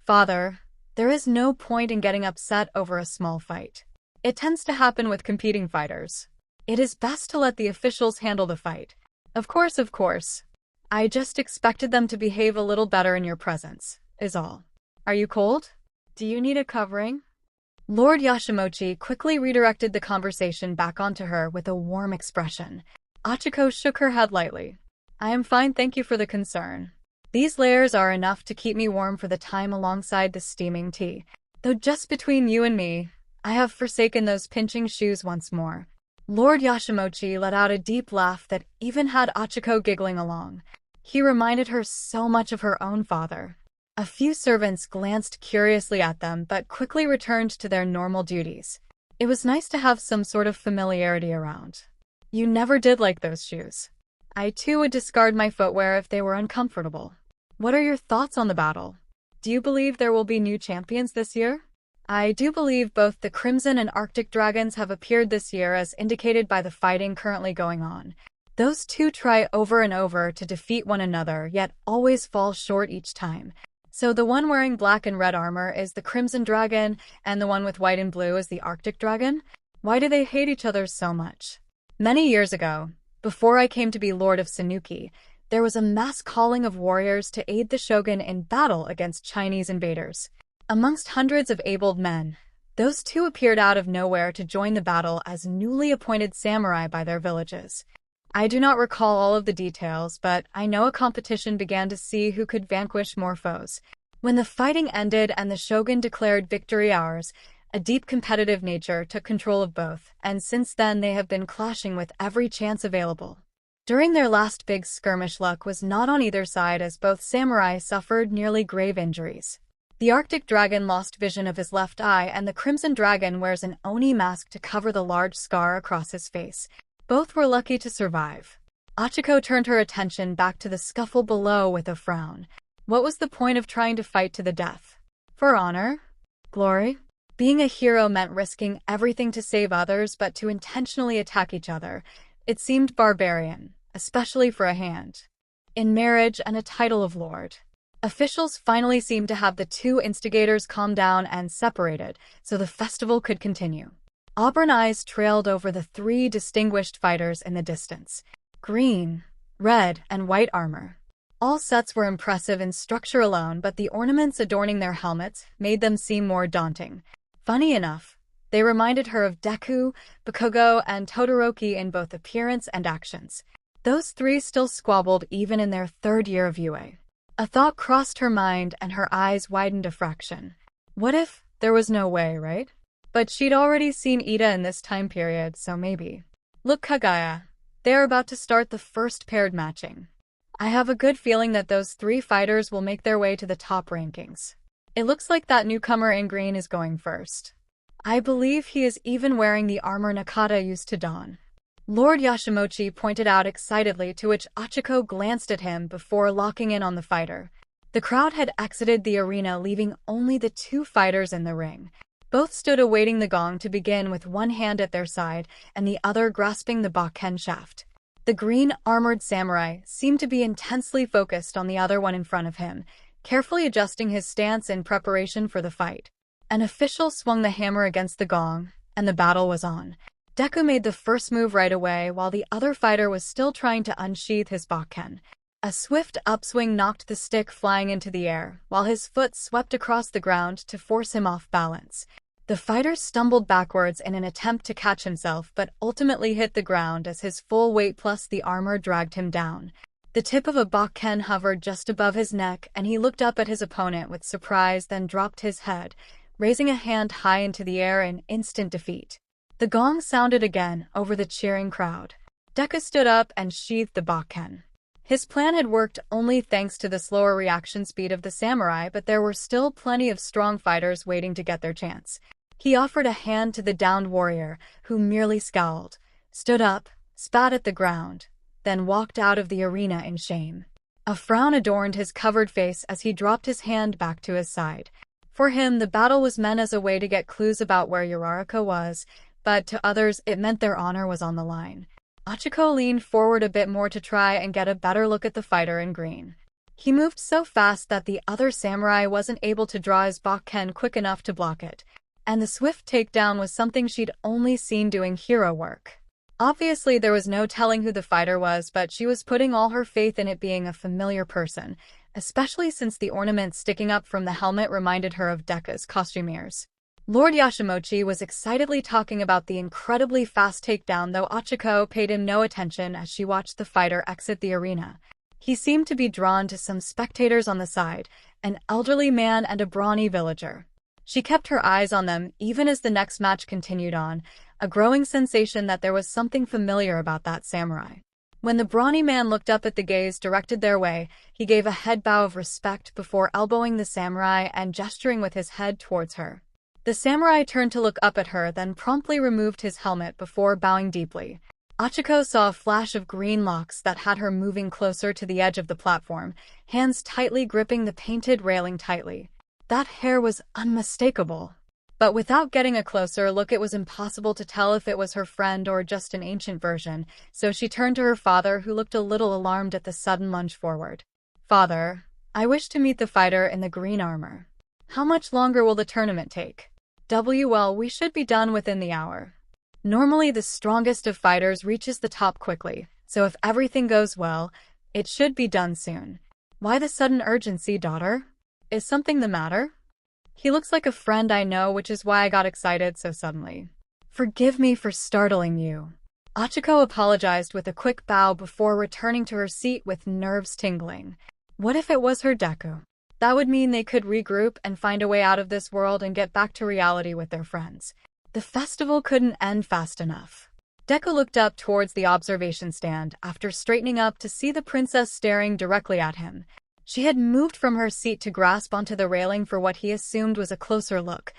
Father, there is no point in getting upset over a small fight. It tends to happen with competing fighters. It is best to let the officials handle the fight. Of course. I just expected them to behave a little better in your presence, is all. Are you cold? Do you need a covering? Lord Yashiroshi quickly redirected the conversation back onto her with a warm expression. Ochaco shook her head lightly. I am fine, thank you for the concern. These layers are enough to keep me warm for the time alongside the steaming tea. Though just between you and me, I have forsaken those pinching shoes once more. Lord Yashiroshi let out a deep laugh that even had Ochaco giggling along. He reminded her so much of her own father. A few servants glanced curiously at them but quickly returned to their normal duties. It was nice to have some sort of familiarity around. You never did like those shoes. I too would discard my footwear if they were uncomfortable. What are your thoughts on the battle? Do you believe there will be new champions this year? I do believe both the Crimson and Arctic Dragons have appeared this year as indicated by the fighting currently going on. Those two try over and over to defeat one another, yet always fall short each time. So the one wearing black and red armor is the Crimson Dragon, and the one with white and blue is the Arctic Dragon? Why do they hate each other so much? Many years ago, before I came to be Lord of Suuki, there was a mass calling of warriors to aid the shogun in battle against Chinese invaders. Amongst hundreds of able men, those two appeared out of nowhere to join the battle as newly appointed samurai by their villages. I do not recall all of the details, but I know a competition began to see who could vanquish more foes. When the fighting ended and the shogun declared victory ours, a deep competitive nature took control of both, and since then they have been clashing with every chance available. During their last big skirmish, luck was not on either side as both samurai suffered nearly grave injuries. The Arctic Dragon lost vision of his left eye, and the Crimson Dragon wears an Oni mask to cover the large scar across his face. Both were lucky to survive. Ochaco turned her attention back to the scuffle below with a frown. What was the point of trying to fight to the death? For honor? Glory? Being a hero meant risking everything to save others, but to intentionally attack each other. It seemed barbarian, especially for a hand in marriage and a title of lord. Officials finally seemed to have the two instigators calmed down and separated, so the festival could continue. Auburn eyes trailed over the three distinguished fighters in the distance. Green, red, and white armor. All sets were impressive in structure alone, but the ornaments adorning their helmets made them seem more daunting. Funny enough, they reminded her of Deku, Bakugo, and Todoroki in both appearance and actions. Those three still squabbled even in their third year of UA. A thought crossed her mind and her eyes widened a fraction. What if there was no way, right? But she'd already seen Ida in this time period, so maybe. Look, Kaguya. They're about to start the first paired matching. I have a good feeling that those three fighters will make their way to the top rankings. It looks like that newcomer in green is going first. I believe he is even wearing the armor Naka used to don. Lord Yashimochi pointed out excitedly, to which Ochaco glanced at him before locking in on the fighter. The crowd had exited the arena, leaving only the two fighters in the ring. Both stood awaiting the gong to begin, with one hand at their side and the other grasping the bakken shaft. The green, armored samurai seemed to be intensely focused on the other one in front of him, carefully adjusting his stance in preparation for the fight. An official swung the hammer against the gong, and the battle was on. Deku made the first move right away, while the other fighter was still trying to unsheath his bakken. A swift upswing knocked the stick flying into the air, while his foot swept across the ground to force him off balance. The fighter stumbled backwards in an attempt to catch himself, but ultimately hit the ground as his full weight plus the armor dragged him down. The tip of a bakken hovered just above his neck, and he looked up at his opponent with surprise, then dropped his head, raising a hand high into the air in instant defeat. The gong sounded again over the cheering crowd. Deku stood up and sheathed the bakken. His plan had worked only thanks to the slower reaction speed of the samurai, but there were still plenty of strong fighters waiting to get their chance. He offered a hand to the downed warrior, who merely scowled, stood up, spat at the ground, then walked out of the arena in shame. A frown adorned his covered face as he dropped his hand back to his side. For him, the battle was meant as a way to get clues about where Uraraka was, but to others it meant their honor was on the line. Ochaco leaned forward a bit more to try and get a better look at the fighter in green. He moved so fast that the other samurai wasn't able to draw his bakken quick enough to block it, and the swift takedown was something she'd only seen doing hero work. Obviously, there was no telling who the fighter was, but she was putting all her faith in it being a familiar person, especially since the ornament sticking up from the helmet reminded her of Deku's costumiers. Lord Yashimochi was excitedly talking about the incredibly fast takedown, though Ochaco paid him no attention as she watched the fighter exit the arena. He seemed to be drawn to some spectators on the side, an elderly man and a brawny villager. She kept her eyes on them even as the next match continued on, a growing sensation that there was something familiar about that samurai. When the brawny man looked up at the gaze directed their way, he gave a head bow of respect before elbowing the samurai and gesturing with his head towards her. The samurai turned to look up at her, then promptly removed his helmet before bowing deeply. Ochako saw a flash of green locks that had her moving closer to the edge of the platform, hands tightly gripping the painted railing tightly. That hair was unmistakable. But without getting a closer look, it was impossible to tell if it was her friend or just an ancient version, so she turned to her father, who looked a little alarmed at the sudden lunge forward. "Father, I wish to meet the fighter in the green armor. How much longer will the tournament take?" "Well, we should be done within the hour. Normally, the strongest of fighters reaches the top quickly, so if everything goes well, it should be done soon." "Why the sudden urgency, daughter? Is something the matter?" "He looks like a friend I know, which is why I got excited so suddenly." "Forgive me for startling you." Ochako apologized with a quick bow before returning to her seat with nerves tingling. What if it was her Deku? That would mean they could regroup and find a way out of this world and get back to reality with their friends. The festival couldn't end fast enough. Deku looked up towards the observation stand after straightening up to see the princess staring directly at him. She had moved from her seat to grasp onto the railing for what he assumed was a closer look,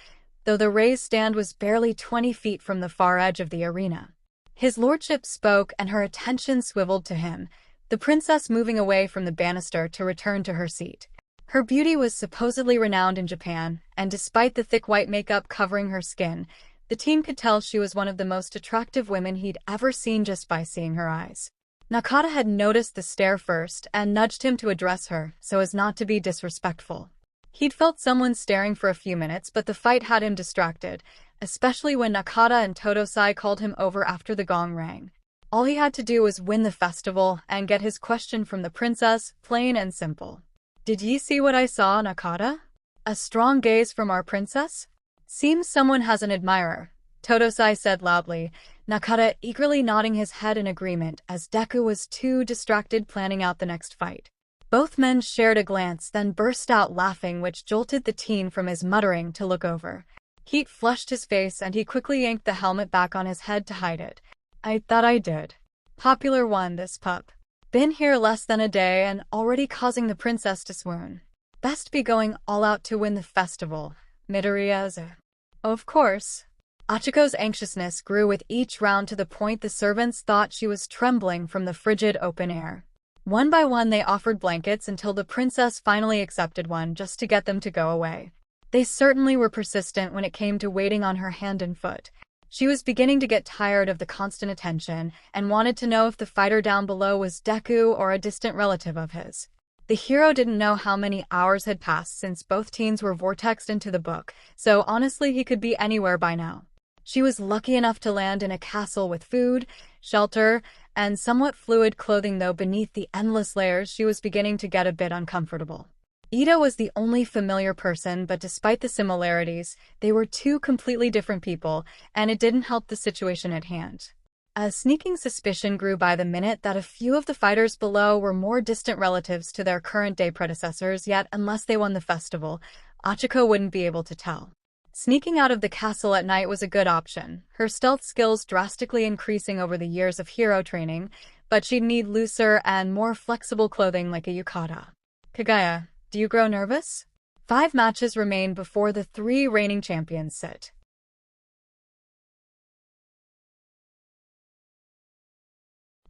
though the raised stand was barely 20 feet from the far edge of the arena. His lordship spoke, and her attention swiveled to him, the princess moving away from the banister to return to her seat. Her beauty was supposedly renowned in Japan, and despite the thick white makeup covering her skin, the teen could tell she was one of the most attractive women he'd ever seen just by seeing her eyes. Naka had noticed the stare first and nudged him to address her so as not to be disrespectful. He'd felt someone staring for a few minutes, but the fight had him distracted, especially when Naka and Todosai called him over after the gong rang. All he had to do was win the festival and get his question from the princess, plain and simple. "Did ye see what I saw, Naka? A strong gaze from our princess? Seems someone has an admirer," Todosai said loudly, Naka eagerly nodding his head in agreement as Deku was too distracted planning out the next fight. Both men shared a glance, then burst out laughing, which jolted the teen from his muttering to look over. Heat flushed his face and he quickly yanked the helmet back on his head to hide it. "I thought I did. Popular one, this pup. Been here less than a day and already causing the princess to swoon. Best be going all out to win the festival, Midoriya." "Of course." Ochako's anxiousness grew with each round to the point the servants thought she was trembling from the frigid open air. One by one they offered blankets until the princess finally accepted one just to get them to go away. They certainly were persistent when it came to waiting on her hand and foot. She was beginning to get tired of the constant attention and wanted to know if the fighter down below was Deku or a distant relative of his. The hero didn't know how many hours had passed since both teens were vortexed into the book, so honestly he could be anywhere by now. She was lucky enough to land in a castle with food, shelter, and somewhat fluid clothing, though beneath the endless layers she was beginning to get a bit uncomfortable. Ida was the only familiar person, but despite the similarities, they were two completely different people, and it didn't help the situation at hand. A sneaking suspicion grew by the minute that a few of the fighters below were more distant relatives to their current-day predecessors, yet unless they won the festival, Ochako wouldn't be able to tell. Sneaking out of the castle at night was a good option, her stealth skills drastically increasing over the years of hero training, but she'd need looser and more flexible clothing like a yukata. "Kaguya, do you grow nervous?" 5 matches remain before the 3 reigning champions sit.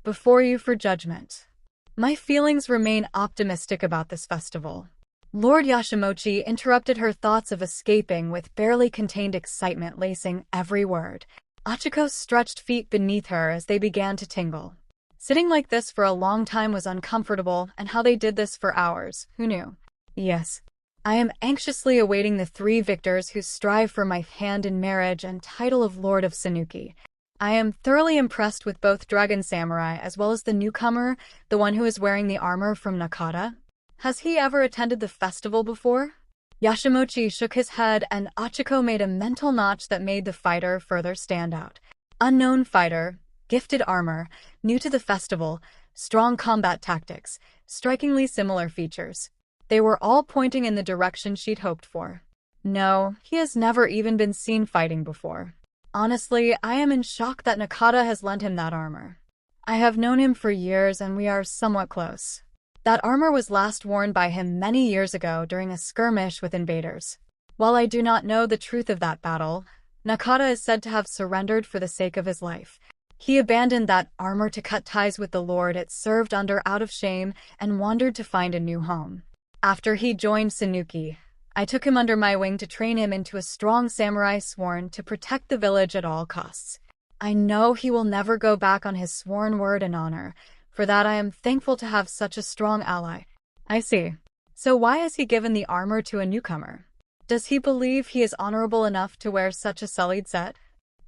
Before you for judgment. My feelings remain optimistic about this festival. Lord Yashimochi interrupted her thoughts of escaping with barely contained excitement lacing every word. Ochako stretched feet beneath her as they began to tingle. Sitting like this for a long time was uncomfortable, and how they did this for hours, who knew? Yes. I am anxiously awaiting the 3 victors who strive for my hand in marriage and title of Lord of Suuki. I am thoroughly impressed with both Dragon Samurai as well as the newcomer, the one who is wearing the armor from Naka. Has he ever attended the festival before? Yashimochi shook his head, and Ochako made a mental notch that made the fighter further stand out. Unknown fighter, gifted armor, new to the festival, strong combat tactics, strikingly similar features. They were all pointing in the direction she'd hoped for. No, he has never even been seen fighting before. Honestly, I am in shock that Naka has lent him that armor. I have known him for years and we are somewhat close. That armor was last worn by him many years ago during a skirmish with invaders. While I do not know the truth of that battle, Naka is said to have surrendered for the sake of his life. He abandoned that armor to cut ties with the lord it served under out of shame and wandered to find a new home. After he joined Suuki, I took him under my wing to train him into a strong samurai sworn to protect the village at all costs. I know he will never go back on his sworn word and honor. For that I am thankful to have such a strong ally. I see. So why has he given the armor to a newcomer? Does he believe he is honorable enough to wear such a sullied set?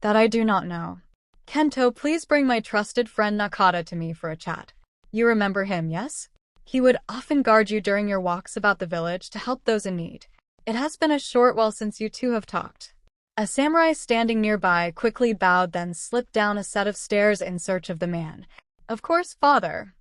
That I do not know. Kento, please bring my trusted friend Naka to me for a chat. You remember him, yes? He would often guard you during your walks about the village to help those in need. It has been a short while since you two have talked. A samurai standing nearby quickly bowed, then slipped down a set of stairs in search of the man. Of course, father.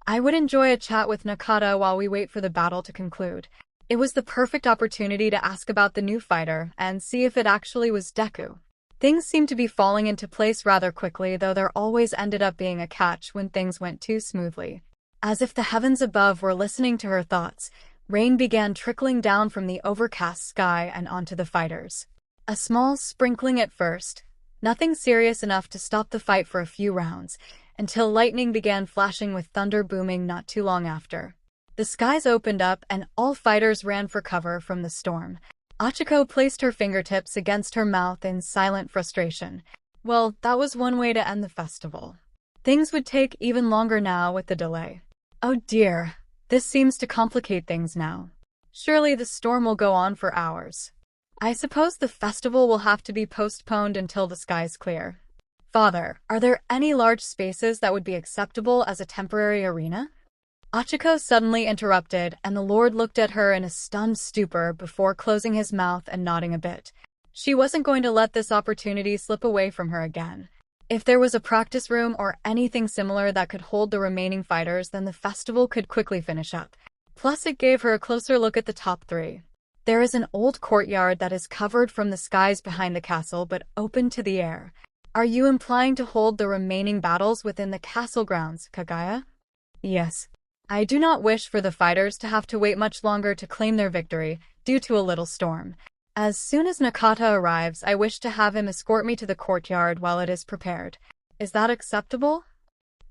I would enjoy a chat with Naka while we wait for the battle to conclude. It was the perfect opportunity to ask about the new fighter and see if it actually was Deku. Things seemed to be falling into place rather quickly, though there always ended up being a catch when things went too smoothly. As if the heavens above were listening to her thoughts, rain began trickling down from the overcast sky and onto the fighters. A small sprinkling at first, nothing serious enough to stop the fight for a few rounds, until lightning began flashing with thunder booming not too long after. The skies opened up and all fighters ran for cover from the storm. Ochaco placed her fingertips against her mouth in silent frustration. Well, that was one way to end the festival. Things would take even longer now with the delay. Oh dear, this seems to complicate things now. Surely the storm will go on for hours. I suppose the festival will have to be postponed until the skies clear. Father, are there any large spaces that would be acceptable as a temporary arena? Ochaco suddenly interrupted, and the lord looked at her in a stunned stupor before closing his mouth and nodding a bit. She wasn't going to let this opportunity slip away from her again. If there was a practice room or anything similar that could hold the remaining fighters, then the festival could quickly finish up. Plus, it gave her a closer look at the top three. There is an old courtyard that is covered from the skies behind the castle but open to the air. Are you implying to hold the remaining battles within the castle grounds, Kaguya? Yes. I do not wish for the fighters to have to wait much longer to claim their victory, due to a little storm. As soon as Naka arrives, I wish to have him escort me to the courtyard while it is prepared. Is that acceptable?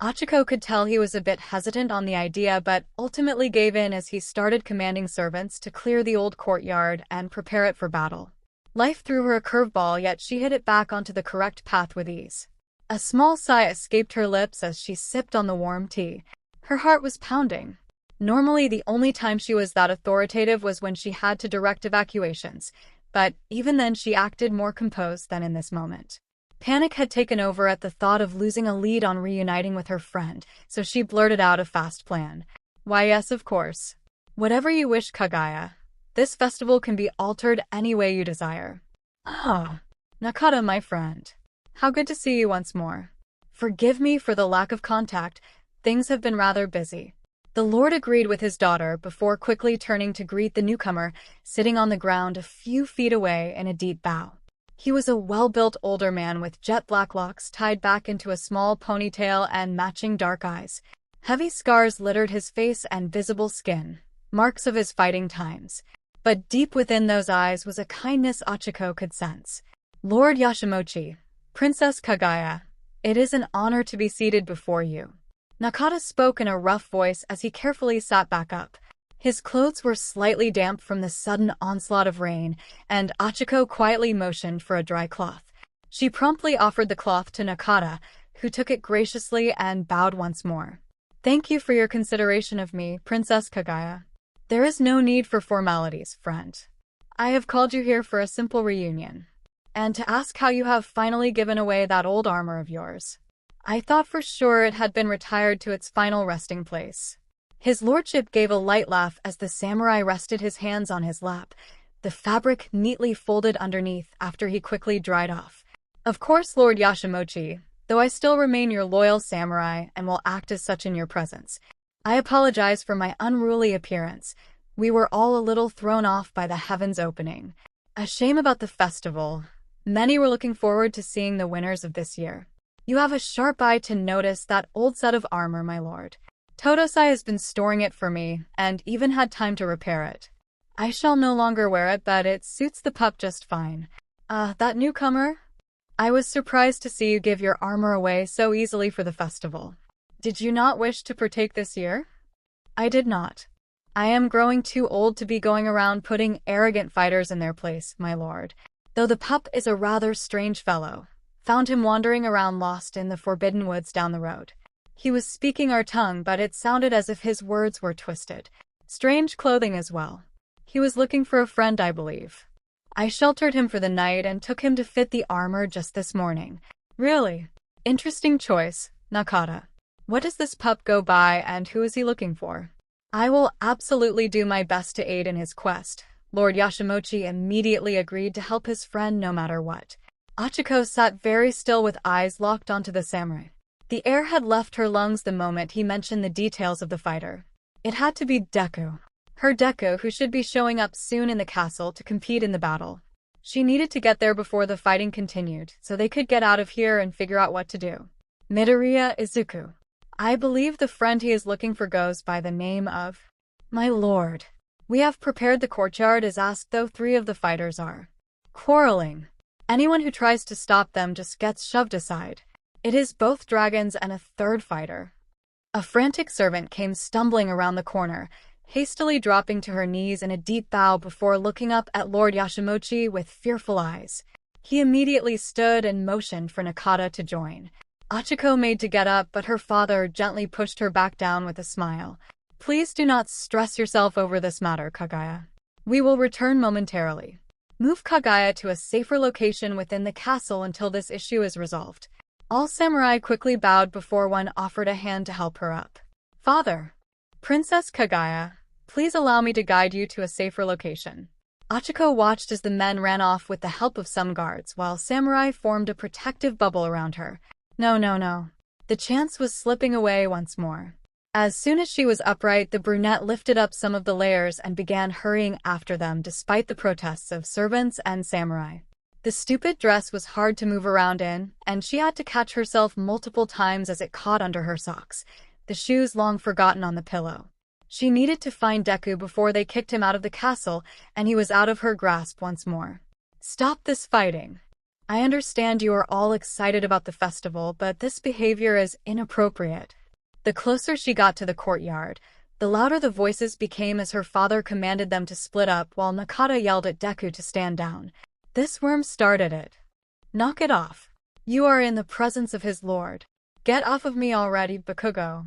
Ochaco could tell he was a bit hesitant on the idea, but ultimately gave in as he started commanding servants to clear the old courtyard and prepare it for battle. Life threw her a curveball, yet she hit it back onto the correct path with ease. A small sigh escaped her lips as she sipped on the warm tea. Her heart was pounding. Normally, the only time she was that authoritative was when she had to direct evacuations, but even then she acted more composed than in this moment. Panic had taken over at the thought of losing a lead on reuniting with her friend, so she blurted out a fast plan. Why, yes, of course. Whatever you wish, Kaguya. This festival can be altered any way you desire. Ah, Naka, my friend. How good to see you once more. Forgive me for the lack of contact. Things have been rather busy. The lord agreed with his daughter before quickly turning to greet the newcomer, sitting on the ground a few feet away in a deep bow. He was a well-built older man with jet black locks tied back into a small ponytail and matching dark eyes. Heavy scars littered his face and visible skin, marks of his fighting times. But deep within those eyes was a kindness Ochaco could sense. Lord Yashimochi, Princess Kaguya, it is an honor to be seated before you. Naka spoke in a rough voice as he carefully sat back up. His clothes were slightly damp from the sudden onslaught of rain, and Ochaco quietly motioned for a dry cloth. She promptly offered the cloth to Naka, who took it graciously and bowed once more. Thank you for your consideration of me, Princess Kaguya. There is no need for formalities, friend. I have called you here for a simple reunion, and to ask how you have finally given away that old armor of yours. I thought for sure it had been retired to its final resting place. His lordship gave a light laugh as the samurai rested his hands on his lap, the fabric neatly folded underneath after he quickly dried off. Of course, Lord Yashimochi, though I still remain your loyal samurai and will act as such in your presence. I apologize for my unruly appearance. We were all a little thrown off by the heavens opening. A shame about the festival. Many were looking forward to seeing the winners of this year. You have a sharp eye to notice that old set of armor, my lord. Todosai has been storing it for me, and even had time to repair it. I shall no longer wear it, but it suits the pup just fine. That newcomer? I was surprised to see you give your armor away so easily for the festival. Did you not wish to partake this year? I did not. I am growing too old to be going around putting arrogant fighters in their place, my lord. Though the pup is a rather strange fellow. Found him wandering around lost in the forbidden woods down the road. He was speaking our tongue, but it sounded as if his words were twisted. Strange clothing as well. He was looking for a friend, I believe. I sheltered him for the night and took him to fit the armor just this morning. Really? Interesting choice, Naka. What does this pup go by and who is he looking for? I will absolutely do my best to aid in his quest. Lord Yashimonchi immediately agreed to help his friend no matter what. Ochaco sat very still with eyes locked onto the samurai. The air had left her lungs the moment he mentioned the details of the fighter. It had to be Deku. Her Deku, who should be showing up soon in the castle to compete in the battle. She needed to get there before the fighting continued, so they could get out of here and figure out what to do. Midoriya Izuku. I believe the friend he is looking for goes by the name of... My lord. We have prepared the courtyard as asked, though 3 of the fighters are quarreling. Anyone who tries to stop them just gets shoved aside. It is both dragons and a 3rd fighter. A frantic servant came stumbling around the corner, hastily dropping to her knees in a deep bow before looking up at Lord Yashimonchi with fearful eyes. He immediately stood and motioned for Naka to join. Ochaco made to get up, but her father gently pushed her back down with a smile. Please do not stress yourself over this matter, Kaguya. We will return momentarily. Move Kaguya to a safer location within the castle until this issue is resolved. All samurai quickly bowed before one offered a hand to help her up. Father. Princess Kaguya, please allow me to guide you to a safer location. Ochaco watched as the men ran off with the help of some guards, while samurai formed a protective bubble around her. No. The chance was slipping away once more. As soon as she was upright, the brunette lifted up some of the layers and began hurrying after them despite the protests of servants and samurai. The stupid dress was hard to move around in, and she had to catch herself multiple times as it caught under her socks, the shoes long forgotten on the pillow. She needed to find Deku before they kicked him out of the castle, and he was out of her grasp once more. Stop this fighting. I understand you are all excited about the festival, but this behavior is inappropriate. The closer she got to the courtyard, the louder the voices became as her father commanded them to split up while Naka yelled at Deku to stand down. This worm started it. Knock it off. You are in the presence of his lord. Get off of me already, Bakugo.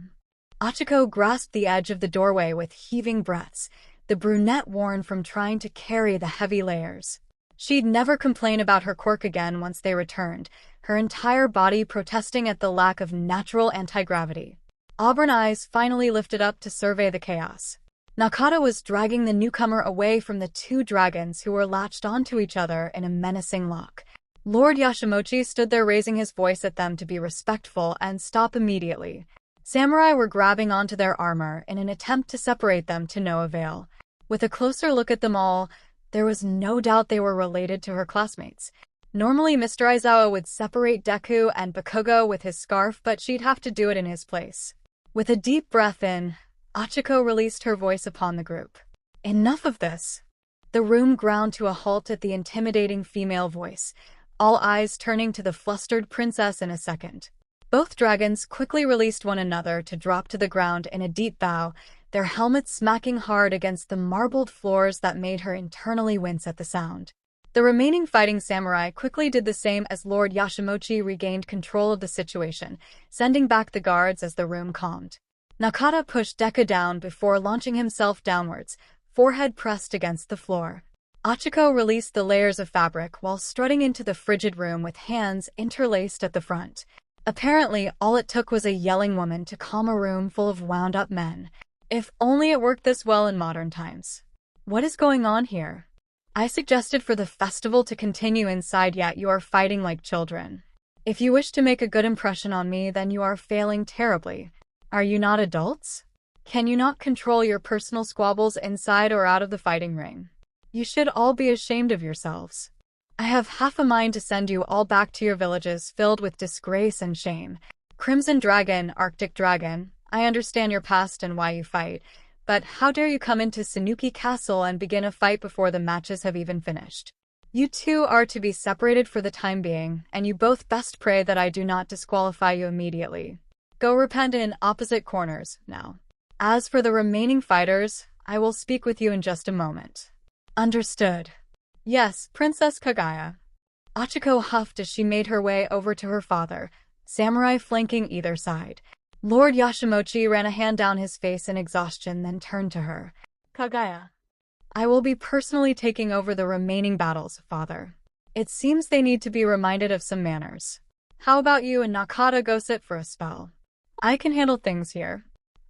Ochaco grasped the edge of the doorway with heaving breaths, the brunette worn from trying to carry the heavy layers. She'd never complain about her quirk again once they returned, her entire body protesting at the lack of natural anti-gravity. Auburn eyes finally lifted up to survey the chaos. Naka was dragging the newcomer away from the 2 dragons who were latched onto each other in a menacing lock. Lord Yashimonchi stood there raising his voice at them to be respectful and stop immediately. Samurai were grabbing onto their armor in an attempt to separate them to no avail. With a closer look at them all, there was no doubt they were related to her classmates. Normally Mr. Aizawa would separate Deku and Bakugo with his scarf, but she'd have to do it in his place. With a deep breath in, Ochaco released her voice upon the group. Enough of this. The room ground to a halt at the intimidating female voice, all eyes turning to the flustered princess in a second. Both dragons quickly released one another to drop to the ground in a deep bow, their helmets smacking hard against the marbled floors that made her internally wince at the sound. The remaining fighting samurai quickly did the same as Lord Yashimonchi regained control of the situation, sending back the guards as the room calmed. Naka pushed Deku down before launching himself downwards, forehead pressed against the floor. Ochaco released the layers of fabric while strutting into the frigid room with hands interlaced at the front. Apparently, all it took was a yelling woman to calm a room full of wound-up men. If only it worked this well in modern times. What is going on here? I suggested for the festival to continue inside, yet you are fighting like children. If you wish to make a good impression on me, then you are failing terribly. Are you not adults? Can you not control your personal squabbles inside or out of the fighting ring? You should all be ashamed of yourselves. I have half a mind to send you all back to your villages filled with disgrace and shame. Crimson Dragon, Arctic Dragon, I understand your past and why you fight, but how dare you come into Suuki Castle and begin a fight before the matches have even finished? You two are to be separated for the time being, and you both best pray that I do not disqualify you immediately. Go repent in opposite corners, now. As for the remaining fighters, I will speak with you in just a moment. Understood. Yes, Princess Kaguya. Ochako huffed as she made her way over to her father, samurai flanking either side. Lord Yashimochi ran a hand down his face in exhaustion, then turned to her. Kaguya. I will be personally taking over the remaining battles, father. It seems they need to be reminded of some manners. How about you and Naka go sit for a spell? I can handle things here.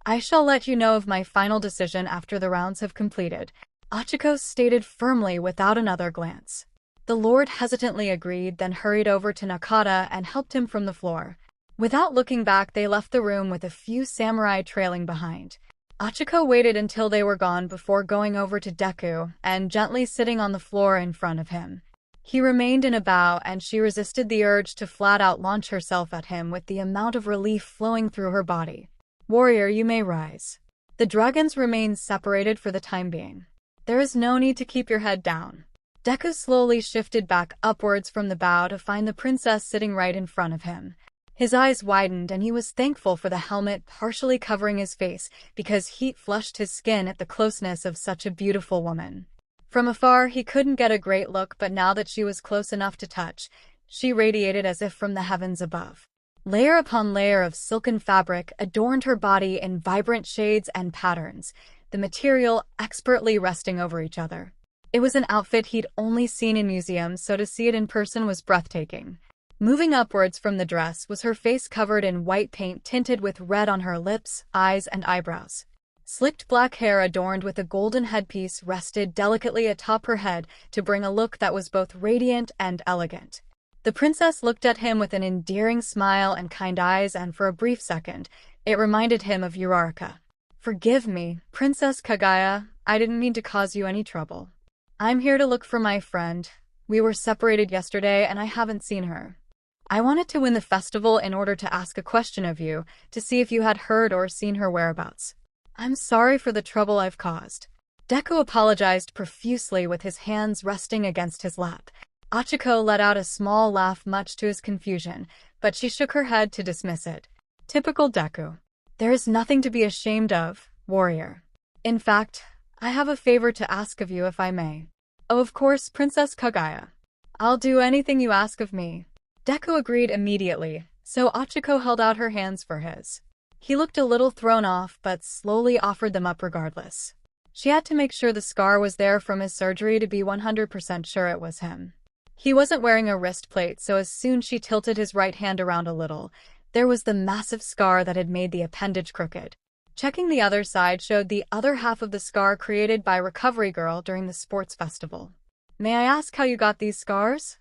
I shall let you know of my final decision after the rounds have completed, Ochako stated firmly without another glance. The lord hesitantly agreed, then hurried over to Naka and helped him from the floor. Without looking back, they left the room with a few samurai trailing behind. Ochako waited until they were gone before going over to Deku and gently sitting on the floor in front of him. He remained in a bow, and she resisted the urge to flat-out launch herself at him with the amount of relief flowing through her body. Warrior, you may rise. The dragons remain separated for the time being. There is no need to keep your head down. Deku slowly shifted back upwards from the bow to find the princess sitting right in front of him. His eyes widened, and he was thankful for the helmet partially covering his face because heat flushed his skin at the closeness of such a beautiful woman. From afar, he couldn't get a great look, but now that she was close enough to touch, she radiated as if from the heavens above. Layer upon layer of silken fabric adorned her body in vibrant shades and patterns, the material expertly resting over each other. It was an outfit he'd only seen in museums, so to see it in person was breathtaking. Moving upwards from the dress was her face covered in white paint tinted with red on her lips, eyes, and eyebrows. Slicked black hair adorned with a golden headpiece rested delicately atop her head to bring a look that was both radiant and elegant. The princess looked at him with an endearing smile and kind eyes, and for a brief second, it reminded him of Uraraka. Forgive me, Princess Kaguya, I didn't mean to cause you any trouble. I'm here to look for my friend. We were separated yesterday and I haven't seen her. I wanted to win the festival in order to ask a question of you, to see if you had heard or seen her whereabouts. I'm sorry for the trouble I've caused. Deku apologized profusely with his hands resting against his lap. Ochako let out a small laugh much to his confusion, but she shook her head to dismiss it. Typical Deku. There is nothing to be ashamed of, warrior. In fact, I have a favor to ask of you if I may. Oh, of course, Princess Kaguya. I'll do anything you ask of me. Deku agreed immediately, so Ochako held out her hands for his. He looked a little thrown off, but slowly offered them up regardless. She had to make sure the scar was there from his surgery to be 100% sure it was him. He wasn't wearing a wrist plate, so as soon she tilted his right hand around a little, there was the massive scar that had made the appendage crooked. Checking the other side showed the other half of the scar created by Recovery Girl during the sports festival. May I ask how you got these scars?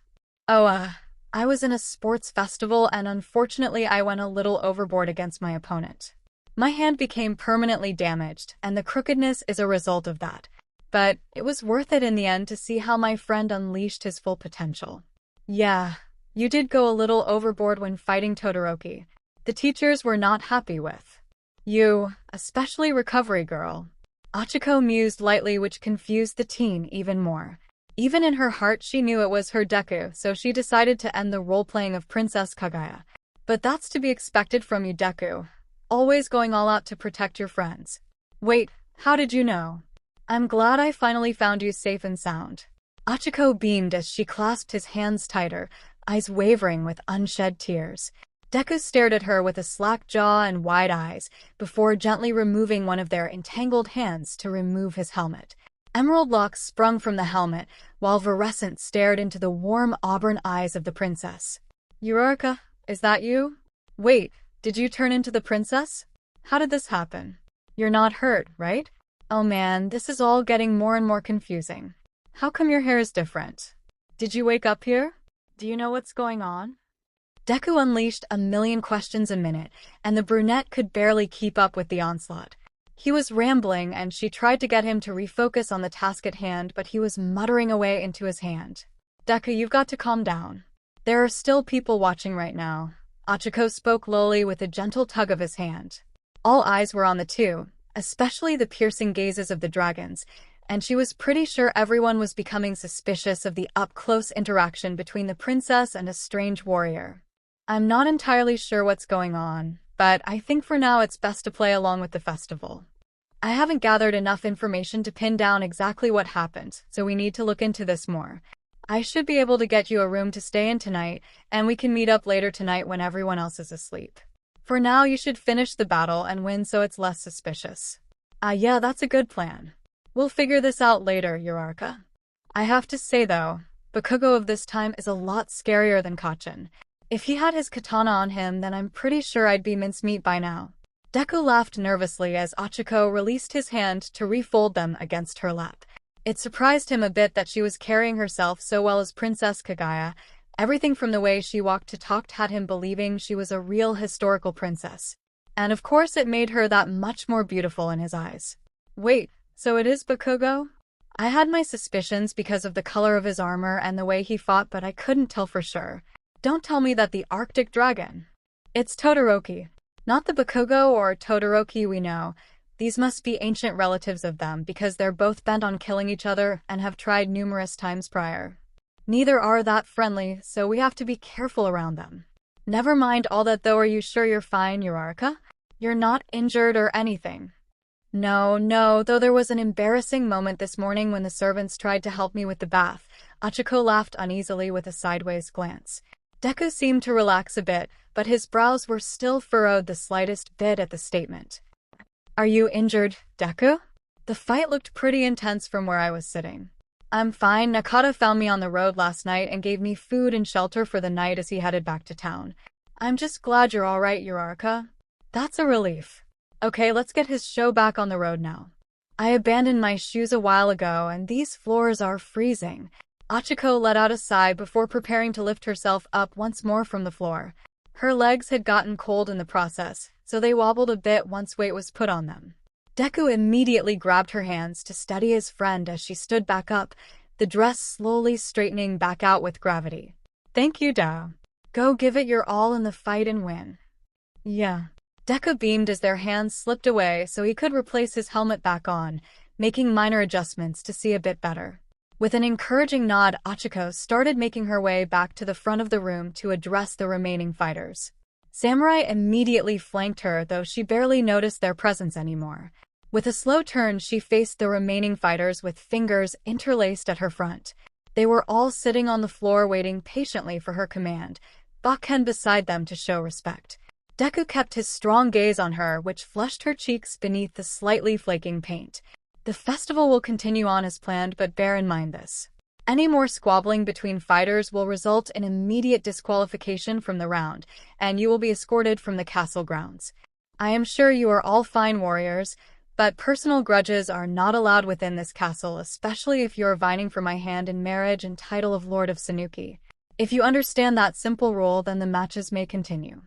I was in a sports festival and unfortunately I went a little overboard against my opponent. My hand became permanently damaged, and the crookedness is a result of that. But it was worth it in the end to see how my friend unleashed his full potential. Yeah, you did go a little overboard when fighting Todoroki. The teachers were not happy with you, especially Recovery Girl. Ochako mused lightly, which confused the teen even more. Even in her heart, she knew it was her Deku, so she decided to end the role-playing of Princess Kaguya. But that's to be expected from you, Deku. Always going all out to protect your friends. Wait, how did you know? I'm glad I finally found you safe and sound. Ochako beamed as she clasped his hands tighter, eyes wavering with unshed tears. Deku stared at her with a slack jaw and wide eyes, before gently removing one of their entangled hands to remove his helmet. Emerald locks sprung from the helmet, while Virescent stared into the warm auburn eyes of the princess. Uraraka, is that you? Wait, did you turn into the princess? How did this happen? You're not hurt, right? Oh man, this is all getting more and more confusing. How come your hair is different? Did you wake up here? Do you know what's going on? Deku unleashed a million questions a minute, and the brunette could barely keep up with the onslaught. He was rambling, and she tried to get him to refocus on the task at hand, but he was muttering away into his hand. Deku, you've got to calm down. There are still people watching right now. Ochako spoke lowly with a gentle tug of his hand. All eyes were on the two, especially the piercing gazes of the dragons, and she was pretty sure everyone was becoming suspicious of the up-close interaction between the princess and a strange warrior. I'm not entirely sure what's going on, but I think for now it's best to play along with the festival. I haven't gathered enough information to pin down exactly what happened, so we need to look into this more. I should be able to get you a room to stay in tonight, and we can meet up later tonight when everyone else is asleep. For now, you should finish the battle and win so it's less suspicious. Yeah, that's a good plan. We'll figure this out later, Uraraka. I have to say though, Bakugo of this time is a lot scarier than Kacchan. If he had his katana on him, then I'm pretty sure I'd be mincemeat by now. Deku laughed nervously as Ochaco released his hand to refold them against her lap. It surprised him a bit that she was carrying herself so well as Princess Kaguya. Everything from the way she walked to talked had him believing she was a real historical princess. And of course it made her that much more beautiful in his eyes. Wait, so it is Bakugo? I had my suspicions because of the color of his armor and the way he fought, but I couldn't tell for sure. Don't tell me that the Arctic Dragon. It's Todoroki. Not the Bakugo or Todoroki we know. These must be ancient relatives of them because they're both bent on killing each other and have tried numerous times prior. Neither are that friendly, so we have to be careful around them. Never mind all that though, are you sure you're fine, Uraraka? You're not injured or anything? No, though there was an embarrassing moment this morning when the servants tried to help me with the bath. Ochaco laughed uneasily with a sideways glance. Deku seemed to relax a bit, but his brows were still furrowed the slightest bit at the statement. Are you injured, Deku? The fight looked pretty intense from where I was sitting. I'm fine. Naka found me on the road last night and gave me food and shelter for the night as he headed back to town. I'm just glad you're all right, Uraraka. That's a relief. Okay, let's get his show back on the road now. I abandoned my shoes a while ago and these floors are freezing. Ochaco let out a sigh before preparing to lift herself up once more from the floor. Her legs had gotten cold in the process, so they wobbled a bit once weight was put on them. Deku immediately grabbed her hands to steady his friend as she stood back up, the dress slowly straightening back out with gravity. Thank you, Da. Go give it your all in the fight and win. Yeah. Deku beamed as their hands slipped away so he could replace his helmet back on, making minor adjustments to see a bit better. With an encouraging nod, Ochaco started making her way back to the front of the room to address the remaining fighters. Samurai immediately flanked her, though she barely noticed their presence anymore. With a slow turn, she faced the remaining fighters with fingers interlaced at her front. They were all sitting on the floor waiting patiently for her command, Bakken beside them to show respect. Deku kept his strong gaze on her, which flushed her cheeks beneath the slightly flaking paint. The festival will continue on as planned, but bear in mind this. Any more squabbling between fighters will result in immediate disqualification from the round, and you will be escorted from the castle grounds. I am sure you are all fine warriors, but personal grudges are not allowed within this castle, especially if you are vying for my hand in marriage and title of Lord of Suuki. If you understand that simple rule, then the matches may continue.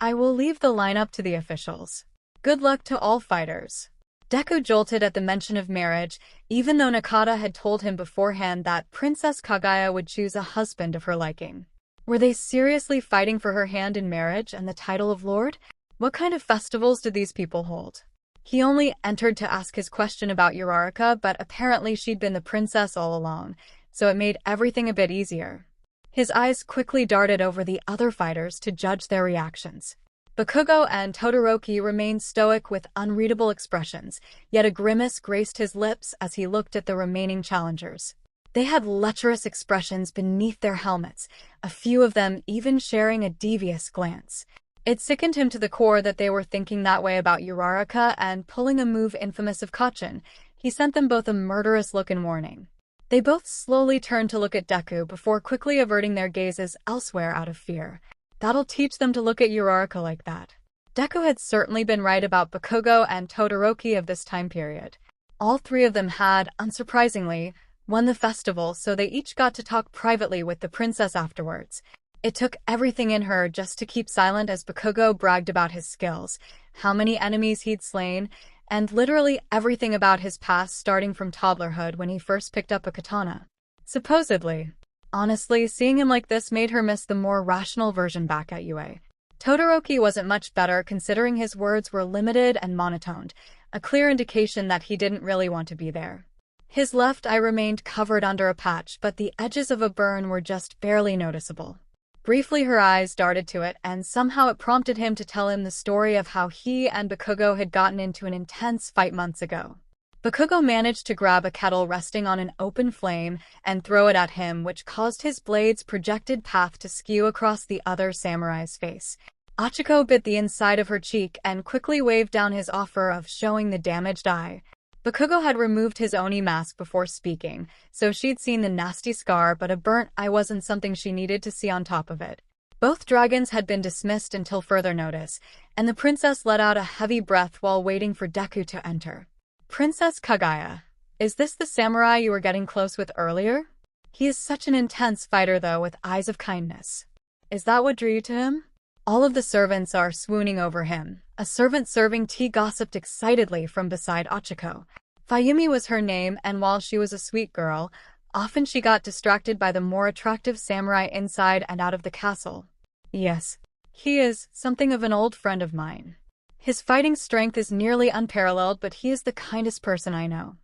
I will leave the lineup to the officials. Good luck to all fighters. Deku jolted at the mention of marriage, even though Naka had told him beforehand that Princess Kaguya would choose a husband of her liking. Were they seriously fighting for her hand in marriage and the title of Lord? What kind of festivals did these people hold? He only entered to ask his question about Uraraka, but apparently she'd been the princess all along, so it made everything a bit easier. His eyes quickly darted over the other fighters to judge their reactions. Bakugo and Todoroki remained stoic with unreadable expressions, yet a grimace graced his lips as he looked at the remaining challengers. They had lecherous expressions beneath their helmets, a few of them even sharing a devious glance. It sickened him to the core that they were thinking that way about Uraraka, and pulling a move infamous of Kacchan, he sent them both a murderous look in warning. They both slowly turned to look at Deku before quickly averting their gazes elsewhere out of fear. That'll teach them to look at Uraraka like that. Deku had certainly been right about Bakugo and Todoroki of this time period. All three of them had, unsurprisingly, won the festival, so they each got to talk privately with the princess afterwards. It took everything in her just to keep silent as Bakugo bragged about his skills, how many enemies he'd slain, and literally everything about his past, starting from toddlerhood when he first picked up a katana. Supposedly. Honestly, seeing him like this made her miss the more rational version back at UA. Todoroki wasn't much better considering his words were limited and monotoned, a clear indication that he didn't really want to be there. His left eye remained covered under a patch, but the edges of a burn were just barely noticeable. Briefly her eyes darted to it, and somehow it prompted him to tell him the story of how he and Bakugo had gotten into an intense fight months ago. Bakugo managed to grab a kettle resting on an open flame and throw it at him, which caused his blade's projected path to skew across the other samurai's face. Ochako bit the inside of her cheek and quickly waved down his offer of showing the damaged eye. Bakugo had removed his Oni mask before speaking, so she'd seen the nasty scar, but a burnt eye wasn't something she needed to see on top of it. Both dragons had been dismissed until further notice, and the princess let out a heavy breath while waiting for Deku to enter. Princess Kaguya, is this the samurai you were getting close with earlier? He is such an intense fighter though, with eyes of kindness. Is that what drew you to him? All of the servants are swooning over him. A servant serving tea gossiped excitedly from beside Ochako. Fayumi was her name, and while she was a sweet girl, often she got distracted by the more attractive samurai inside and out of the castle. Yes, he is something of an old friend of mine. His fighting strength is nearly unparalleled, but he is the kindest person I know.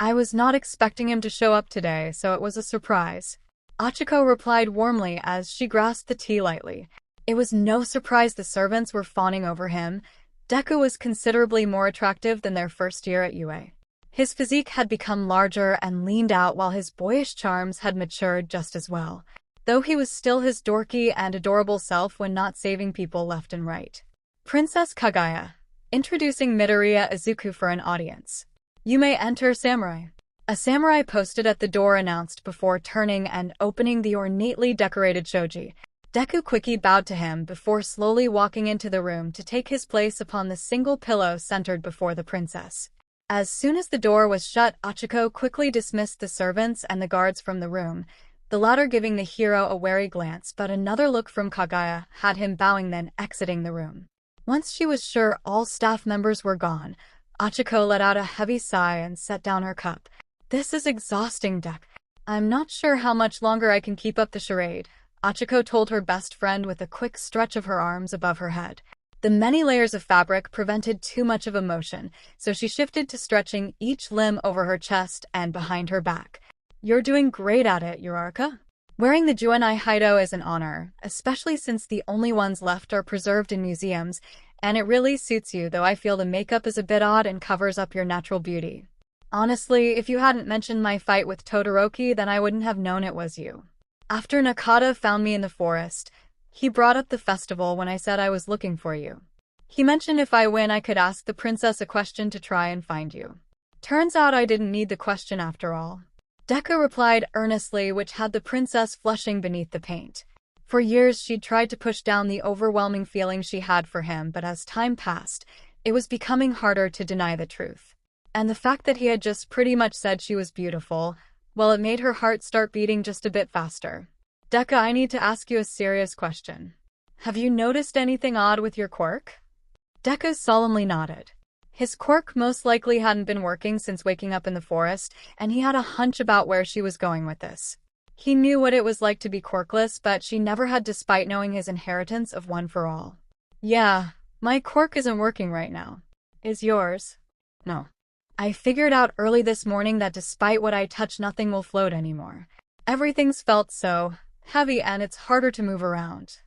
I was not expecting him to show up today, so it was a surprise. Ochako replied warmly as she grasped the tea lightly. It was no surprise the servants were fawning over him. Deku was considerably more attractive than their first year at UA. His physique had become larger and leaned out, while his boyish charms had matured just as well, though he was still his dorky and adorable self when not saving people left and right. Princess Kaguya, introducing Midoriya Izuku for an audience. You may enter, samurai. A samurai posted at the door announced before turning and opening the ornately decorated shoji. Deku quickly bowed to him before slowly walking into the room to take his place upon the single pillow centered before the princess. As soon as the door was shut, Ochako quickly dismissed the servants and the guards from the room, the latter giving the hero a wary glance, but another look from Kaguya had him bowing, then exiting the room. Once she was sure all staff members were gone, Ochako let out a heavy sigh and set down her cup. This is exhausting, Deku. I'm not sure how much longer I can keep up the charade, Ochako told her best friend with a quick stretch of her arms above her head. The many layers of fabric prevented too much of a motion, so she shifted to stretching each limb over her chest and behind her back. You're doing great at it, Uraraka. Wearing the Juonai Haido is an honor, especially since the only ones left are preserved in museums, and it really suits you, though I feel the makeup is a bit odd and covers up your natural beauty. Honestly, if you hadn't mentioned my fight with Todoroki, then I wouldn't have known it was you. After Naka found me in the forest, he brought up the festival when I said I was looking for you. He mentioned if I win I could ask the princess a question to try and find you. Turns out I didn't need the question after all. Deku replied earnestly, which had the princess flushing beneath the paint. For years she'd tried to push down the overwhelming feeling she had for him, but as time passed, it was becoming harder to deny the truth. And the fact that he had just pretty much said she was beautiful, well, it made her heart start beating just a bit faster. Deku, I need to ask you a serious question. Have you noticed anything odd with your quirk? Deku solemnly nodded. His quirk most likely hadn't been working since waking up in the forest, and he had a hunch about where she was going with this. He knew what it was like to be quirkless, but she never had, despite knowing his inheritance of One for All. Yeah, my quirk isn't working right now. Is yours? No. I figured out early this morning that despite what I touch, nothing will float anymore. Everything's felt so heavy and it's harder to move around.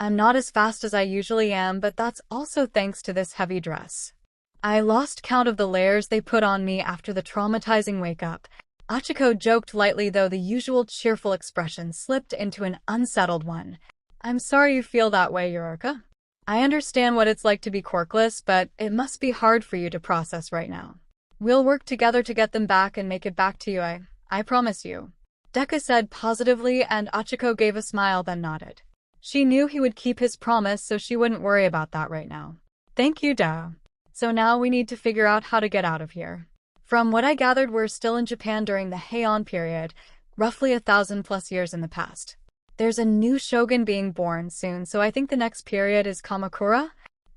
I'm not as fast as I usually am, but that's also thanks to this heavy dress. I lost count of the layers they put on me after the traumatizing wake-up. Ochako joked lightly, though the usual cheerful expression slipped into an unsettled one. I'm sorry you feel that way, Uraraka. I understand what it's like to be quirkless, but it must be hard for you to process right now. We'll work together to get them back and make it back to you, I promise you. Deku said positively, and Ochako gave a smile then nodded. She knew he would keep his promise, so she wouldn't worry about that right now. Thank you, Dao. So now we need to figure out how to get out of here. From what I gathered, we're still in Japan during the Heian period, roughly 1,000+ years in the past. There's a new shogun being born soon, so I think the next period is Kamakura?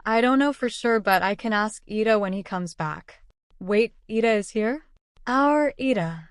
I don't know for sure, but I can ask Ida when he comes back. Wait, Ida is here? Our Ida.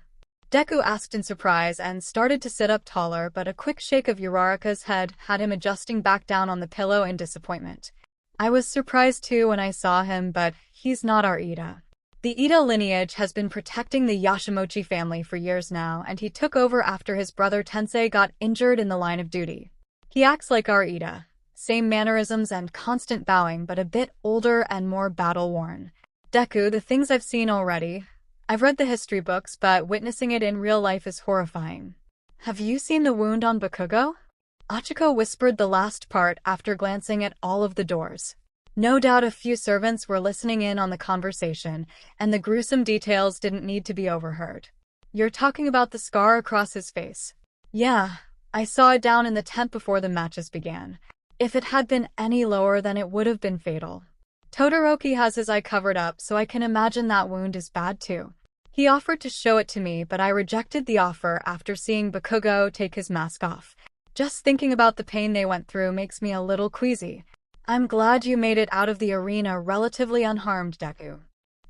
Deku asked in surprise and started to sit up taller, but a quick shake of Uraraka's head had him adjusting back down on the pillow in disappointment. I was surprised too when I saw him, but he's not our Ida. The Ida lineage has been protecting the Yashimochi family for years now, and he took over after his brother Tensei got injured in the line of duty. He acts like our Ida. Same mannerisms and constant bowing, but a bit older and more battle-worn. Deku, the things I've seen already. I've read the history books, but witnessing it in real life is horrifying. Have you seen the wound on Bakugo? Ochaco whispered the last part after glancing at all of the doors. No doubt a few servants were listening in on the conversation, and the gruesome details didn't need to be overheard. You're talking about the scar across his face. Yeah, I saw it down in the tent before the matches began. If it had been any lower, then it would have been fatal. Todoroki has his eye covered up, so I can imagine that wound is bad too. He offered to show it to me, but I rejected the offer after seeing Bakugo take his mask off. Just thinking about the pain they went through makes me a little queasy. I'm glad you made it out of the arena relatively unharmed, Deku.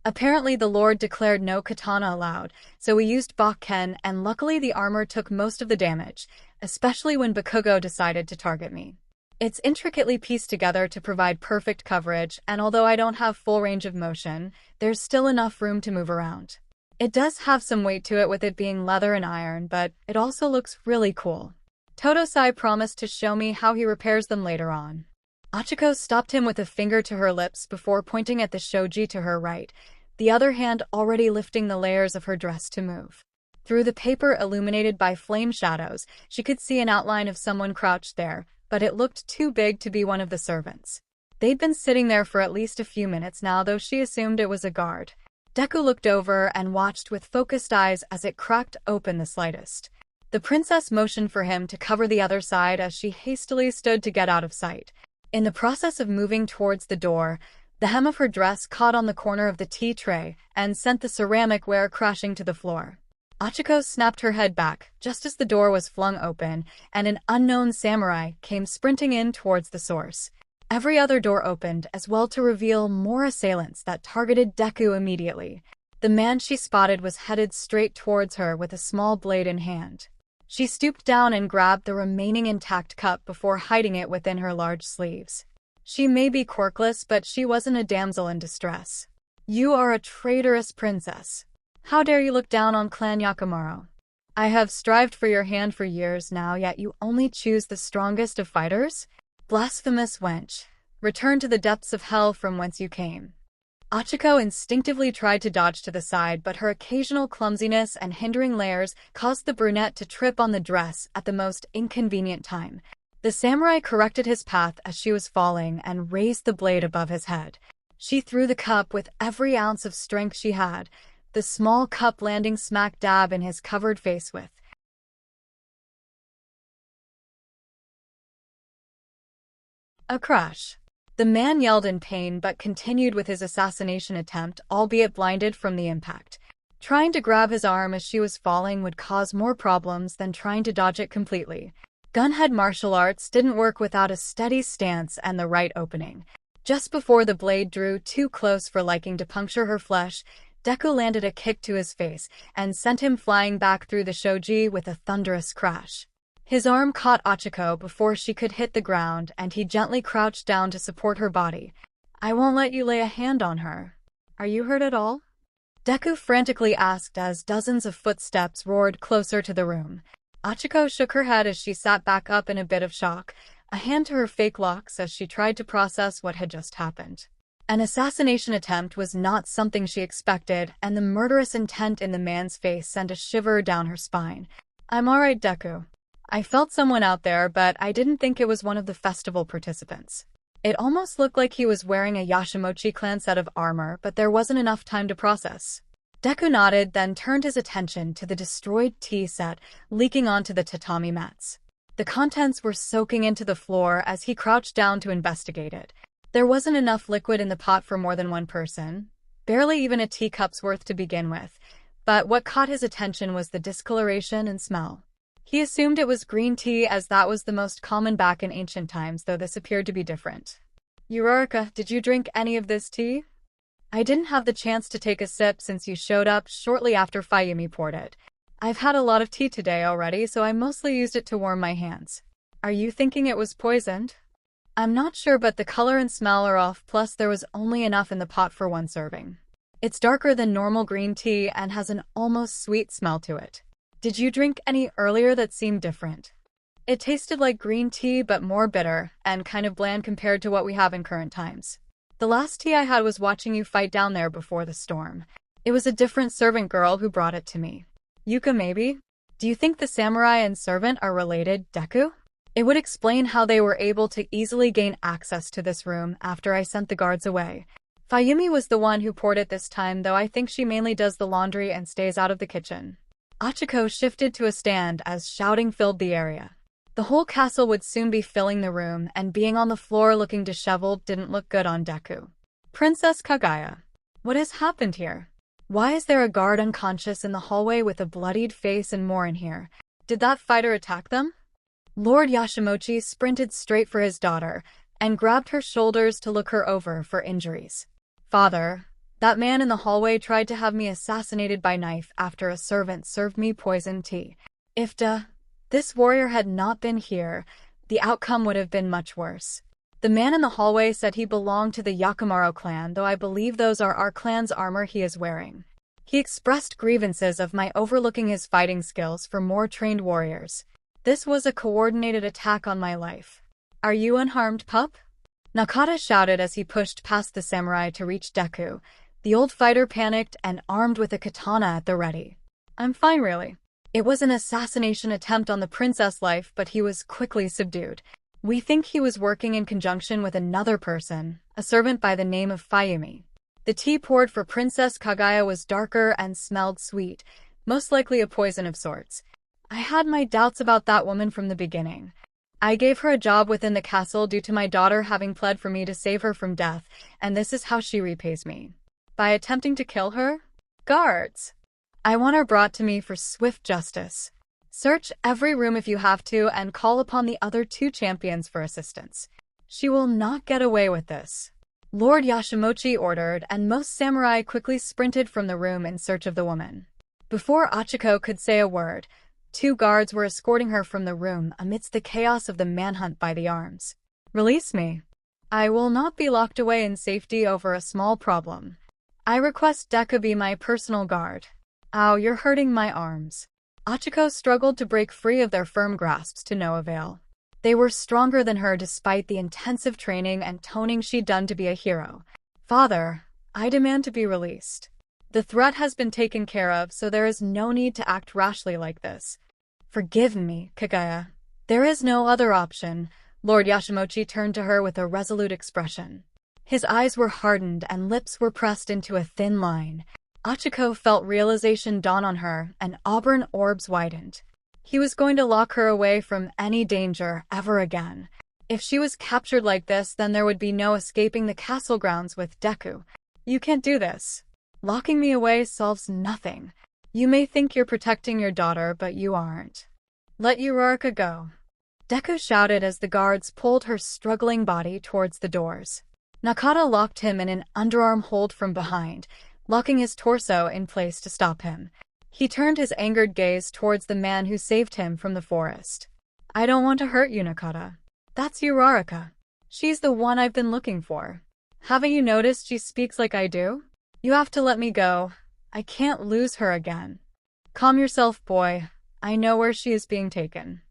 Apparently the Lord declared no katana allowed, so we used Bakken, and luckily the armor took most of the damage, especially when Bakugo decided to target me. It's intricately pieced together to provide perfect coverage, and although I don't have full range of motion, there's still enough room to move around. It does have some weight to it with it being leather and iron, but it also looks really cool. Todosai promised to show me how he repairs them later on. Ochaco stopped him with a finger to her lips before pointing at the shoji to her right, the other hand already lifting the layers of her dress to move. Through the paper illuminated by flame shadows, she could see an outline of someone crouched there, but it looked too big to be one of the servants. They'd been sitting there for at least a few minutes now, though she assumed it was a guard. Deku looked over and watched with focused eyes as it cracked open the slightest. The princess motioned for him to cover the other side as she hastily stood to get out of sight. In the process of moving towards the door, the hem of her dress caught on the corner of the tea tray and sent the ceramic ware crashing to the floor. Ochaco snapped her head back just as the door was flung open, and an unknown samurai came sprinting in towards the source. Every other door opened as well to reveal more assailants that targeted Deku immediately. The man she spotted was headed straight towards her with a small blade in hand. She stooped down and grabbed the remaining intact cup before hiding it within her large sleeves. She may be quirkless, but she wasn't a damsel in distress. You are a traitorous princess. How dare you look down on Clan Yakimaru? I have strived for your hand for years now, yet you only choose the strongest of fighters? Blasphemous wench. Return to the depths of hell from whence you came. Ochaco instinctively tried to dodge to the side, but her occasional clumsiness and hindering layers caused the brunette to trip on the dress at the most inconvenient time. The samurai corrected his path as she was falling and raised the blade above his head. She threw the cup with every ounce of strength she had, the small cup landing smack dab in his covered face with a crash. The man yelled in pain but continued with his assassination attempt, albeit blinded from the impact. Trying to grab his arm as she was falling would cause more problems than trying to dodge it completely. Gunhead martial arts didn't work without a steady stance and the right opening. Just before the blade drew too close for liking to puncture her flesh, Deku landed a kick to his face and sent him flying back through the shoji with a thunderous crash. His arm caught Ochaco before she could hit the ground, and he gently crouched down to support her body. I won't let you lay a hand on her. Are you hurt at all? Deku frantically asked as dozens of footsteps roared closer to the room. Ochaco shook her head as she sat back up in a bit of shock, a hand to her fake locks as she tried to process what had just happened. An assassination attempt was not something she expected, and the murderous intent in the man's face sent a shiver down her spine. I'm alright, Deku. I felt someone out there, but I didn't think it was one of the festival participants. It almost looked like he was wearing a Yashimochi clan set of armor, but there wasn't enough time to process. Deku nodded, then turned his attention to the destroyed tea set leaking onto the tatami mats. The contents were soaking into the floor as he crouched down to investigate it. There wasn't enough liquid in the pot for more than one person, barely even a teacup's worth to begin with, but what caught his attention was the discoloration and smell. He assumed it was green tea as that was the most common back in ancient times, though this appeared to be different. Uraraka, did you drink any of this tea? I didn't have the chance to take a sip since you showed up shortly after 𝗵𝗲𝗵𝗲 poured it. I've had a lot of tea today already, so I mostly used it to warm my hands. Are you thinking it was poisoned? I'm not sure, but the color and smell are off, plus there was only enough in the pot for one serving. It's darker than normal green tea and has an almost sweet smell to it. Did you drink any earlier that seemed different? It tasted like green tea but more bitter and kind of bland compared to what we have in current times. The last tea I had was watching you fight down there before the storm. It was a different servant girl who brought it to me. Yuka, maybe? Do you think the samurai and servant are related, Deku? It would explain how they were able to easily gain access to this room after I sent the guards away. Mayumi was the one who poured it this time, though I think she mainly does the laundry and stays out of the kitchen. Ochaco shifted to a stand as shouting filled the area. The whole castle would soon be filling the room, and being on the floor looking disheveled didn't look good on Deku. Princess Kaguya, what has happened here? Why is there a guard unconscious in the hallway with a bloodied face and more in here? Did that fighter attack them? Lord Yashimochi sprinted straight for his daughter and grabbed her shoulders to look her over for injuries. Father, that man in the hallway tried to have me assassinated by knife after a servant served me poisoned tea. If this warrior had not been here, the outcome would have been much worse. The man in the hallway said he belonged to the Yakimaru clan, though I believe those are our clan's armor he is wearing. He expressed grievances of my overlooking his fighting skills for more trained warriors. This was a coordinated attack on my life. Are you unharmed, pup? Naka shouted as he pushed past the samurai to reach Deku. The old fighter panicked and armed with a katana at the ready. I'm fine, really. It was an assassination attempt on the princess' life, but he was quickly subdued. We think he was working in conjunction with another person, a servant by the name of Mayumi. The tea poured for Princess Kaguya was darker and smelled sweet, most likely a poison of sorts. I had my doubts about that woman from the beginning. I gave her a job within the castle due to my daughter having pled for me to save her from death, and this is how she repays me. By attempting to kill her? Guards! I want her brought to me for swift justice. Search every room if you have to and call upon the other two champions for assistance. She will not get away with this. Lord Yashimochi ordered, and most samurai quickly sprinted from the room in search of the woman. Before Ochaco could say a word, 2 guards were escorting her from the room amidst the chaos of the manhunt by the arms. Release me. I will not be locked away in safety over a small problem. I request Deku be my personal guard. Ow, you're hurting my arms. Ochaco struggled to break free of their firm grasps to no avail. They were stronger than her despite the intensive training and toning she'd done to be a hero. Father, I demand to be released. The threat has been taken care of, so there is no need to act rashly like this. Forgive me, Kaguya. There is no other option. Lord Yashimochi turned to her with a resolute expression. His eyes were hardened and lips were pressed into a thin line. Ochaco felt realization dawn on her, and auburn orbs widened. He was going to lock her away from any danger ever again. If she was captured like this, then there would be no escaping the castle grounds with Deku. You can't do this. Locking me away solves nothing. You may think you're protecting your daughter, but you aren't. Let Uraraka go. Deku shouted as the guards pulled her struggling body towards the doors. Naka locked him in an underarm hold from behind, locking his torso in place to stop him. He turned his angered gaze towards the man who saved him from the forest. I don't want to hurt you, Naka. That's Uraraka. She's the one I've been looking for. Haven't you noticed she speaks like I do? You have to let me go. I can't lose her again. Calm yourself, boy. I know where she is being taken.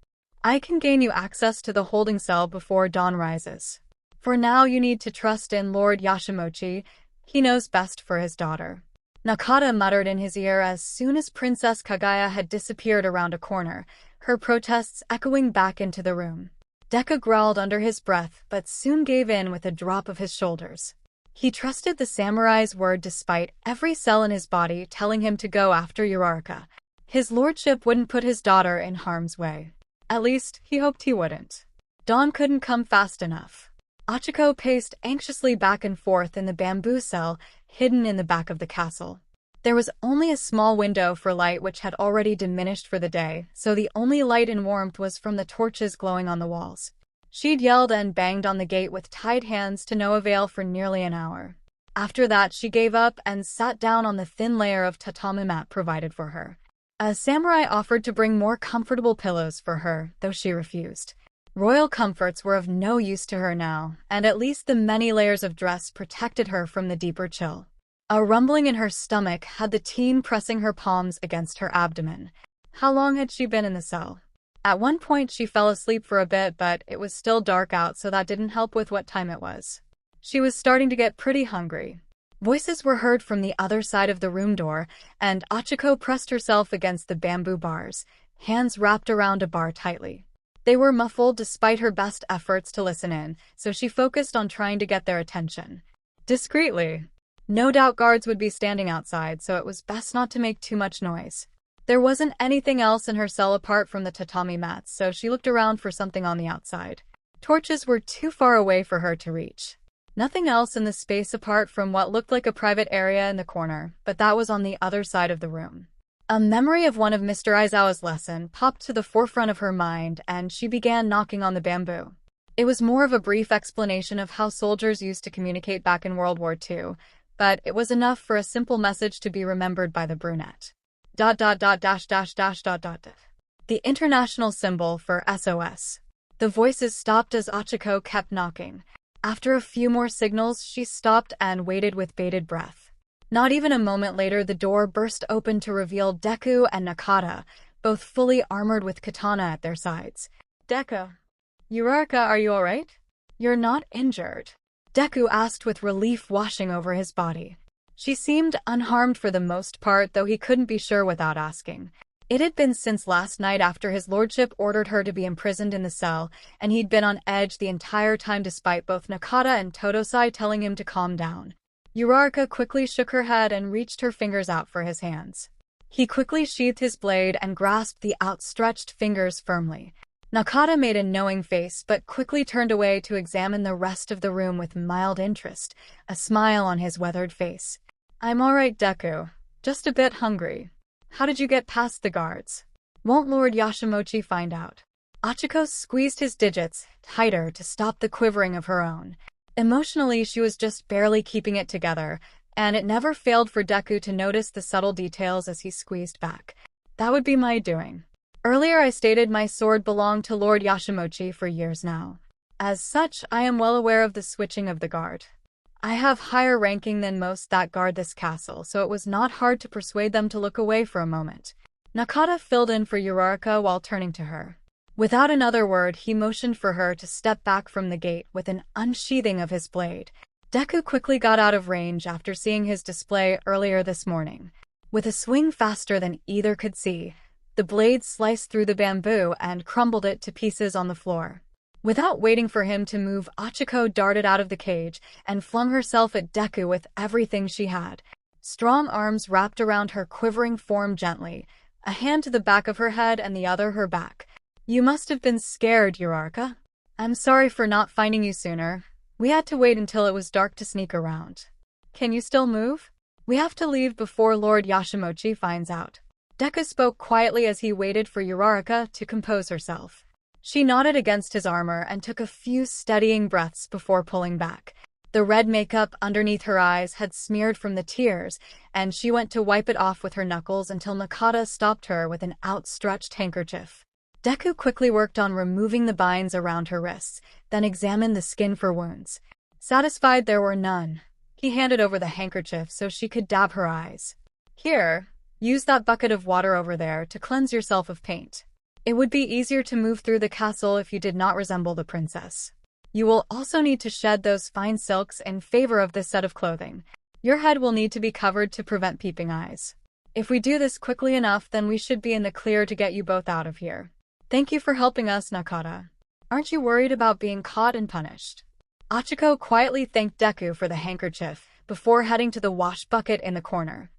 I can gain you access to the holding cell before dawn rises. For now, you need to trust in Lord Yashimochi. He knows best for his daughter. Naka muttered in his ear as soon as Princess Kaguya had disappeared around a corner, her protests echoing back into the room. Deku growled under his breath, but soon gave in with a drop of his shoulders. He trusted the samurai's word despite every cell in his body telling him to go after Uraraka. His lordship wouldn't put his daughter in harm's way. At least, he hoped he wouldn't. Dawn couldn't come fast enough. Ochaco paced anxiously back and forth in the bamboo cell hidden in the back of the castle. There was only a small window for light which had already diminished for the day, so the only light and warmth was from the torches glowing on the walls. She'd yelled and banged on the gate with tied hands to no avail for nearly an hour. After that, she gave up and sat down on the thin layer of tatami mat provided for her. A samurai offered to bring more comfortable pillows for her, though she refused. Royal comforts were of no use to her now, and at least the many layers of dress protected her from the deeper chill. A rumbling in her stomach had the teen pressing her palms against her abdomen. How long had she been in the cell? At one point she fell asleep for a bit, but it was still dark out, so that didn't help with what time it was. She was starting to get pretty hungry. Voices were heard from the other side of the room door, and Ochaco pressed herself against the bamboo bars, hands wrapped around a bar tightly. They were muffled despite her best efforts to listen in, so she focused on trying to get their attention. Discreetly. No doubt guards would be standing outside, so it was best not to make too much noise. There wasn't anything else in her cell apart from the tatami mats, so she looked around for something on the outside. Torches were too far away for her to reach. Nothing else in the space apart from what looked like a private area in the corner, but that was on the other side of the room. A memory of one of Mr. Aizawa's lesson popped to the forefront of her mind, and she began knocking on the bamboo. It was more of a brief explanation of how soldiers used to communicate back in World War II, but it was enough for a simple message to be remembered by the brunette. The international symbol for SOS. The voices stopped as Ochaco kept knocking. After a few more signals, she stopped and waited with bated breath. Not even a moment later, the door burst open to reveal Deku and Naka, both fully armored with katana at their sides. Deku. Uraraka, are you alright? You're not injured. Deku asked with relief washing over his body. She seemed unharmed for the most part, though he couldn't be sure without asking. It had been since last night after his lordship ordered her to be imprisoned in the cell, and he'd been on edge the entire time despite both Naka and Todosai telling him to calm down. Uraraka quickly shook her head and reached her fingers out for his hands. He quickly sheathed his blade and grasped the outstretched fingers firmly. Naka made a knowing face but quickly turned away to examine the rest of the room with mild interest, a smile on his weathered face. I'm alright, Deku. Just a bit hungry. How did you get past the guards? Won't Lord Yashimonchi find out? Ochaco squeezed his digits tighter to stop the quivering of her own. Emotionally, she was just barely keeping it together, and it never failed for Deku to notice the subtle details as he squeezed back. That would be my doing. Earlier I stated my sword belonged to Lord Yashimonchi for years now. As such, I am well aware of the switching of the guard. I have higher ranking than most that guard this castle, so it was not hard to persuade them to look away for a moment. Naka filled in for Uraraka while turning to her. Without another word, he motioned for her to step back from the gate with an unsheathing of his blade. Deku quickly got out of range after seeing his display earlier this morning. With a swing faster than either could see, the blade sliced through the bamboo and crumbled it to pieces on the floor. Without waiting for him to move, Ochaco darted out of the cage and flung herself at Deku with everything she had. Strong arms wrapped around her quivering form gently, a hand to the back of her head and the other her back. You must have been scared, Uraraka. I'm sorry for not finding you sooner. We had to wait until it was dark to sneak around. Can you still move? We have to leave before Lord Yashimonchi finds out. Deku spoke quietly as he waited for Uraraka to compose herself. She nodded against his armor and took a few steadying breaths before pulling back. The red makeup underneath her eyes had smeared from the tears, and she went to wipe it off with her knuckles until Naka stopped her with an outstretched handkerchief. Deku quickly worked on removing the binds around her wrists, then examined the skin for wounds. Satisfied there were none, he handed over the handkerchief so she could dab her eyes. Here, use that bucket of water over there to cleanse yourself of paint. It would be easier to move through the castle if you did not resemble the princess. You will also need to shed those fine silks in favor of this set of clothing. Your head will need to be covered to prevent peeping eyes. If we do this quickly enough, then we should be in the clear to get you both out of here. Thank you for helping us, Naka. Aren't you worried about being caught and punished? Ochaco quietly thanked Deku for the handkerchief before heading to the wash bucket in the corner.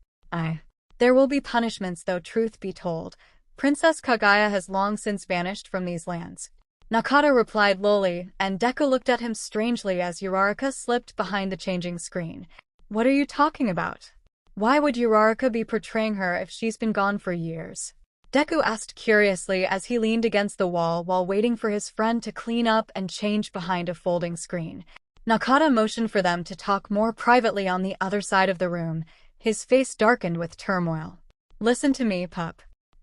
There will be punishments, though, truth be told. Princess Kaguya has long since vanished from these lands. Naka replied lowly, and Deku looked at him strangely as Uraraka slipped behind the changing screen. What are you talking about? Why would Uraraka be portraying her if she's been gone for years? Deku asked curiously as he leaned against the wall while waiting for his friend to clean up and change behind a folding screen. Naka motioned for them to talk more privately on the other side of the room, his face darkened with turmoil. Listen to me, pup.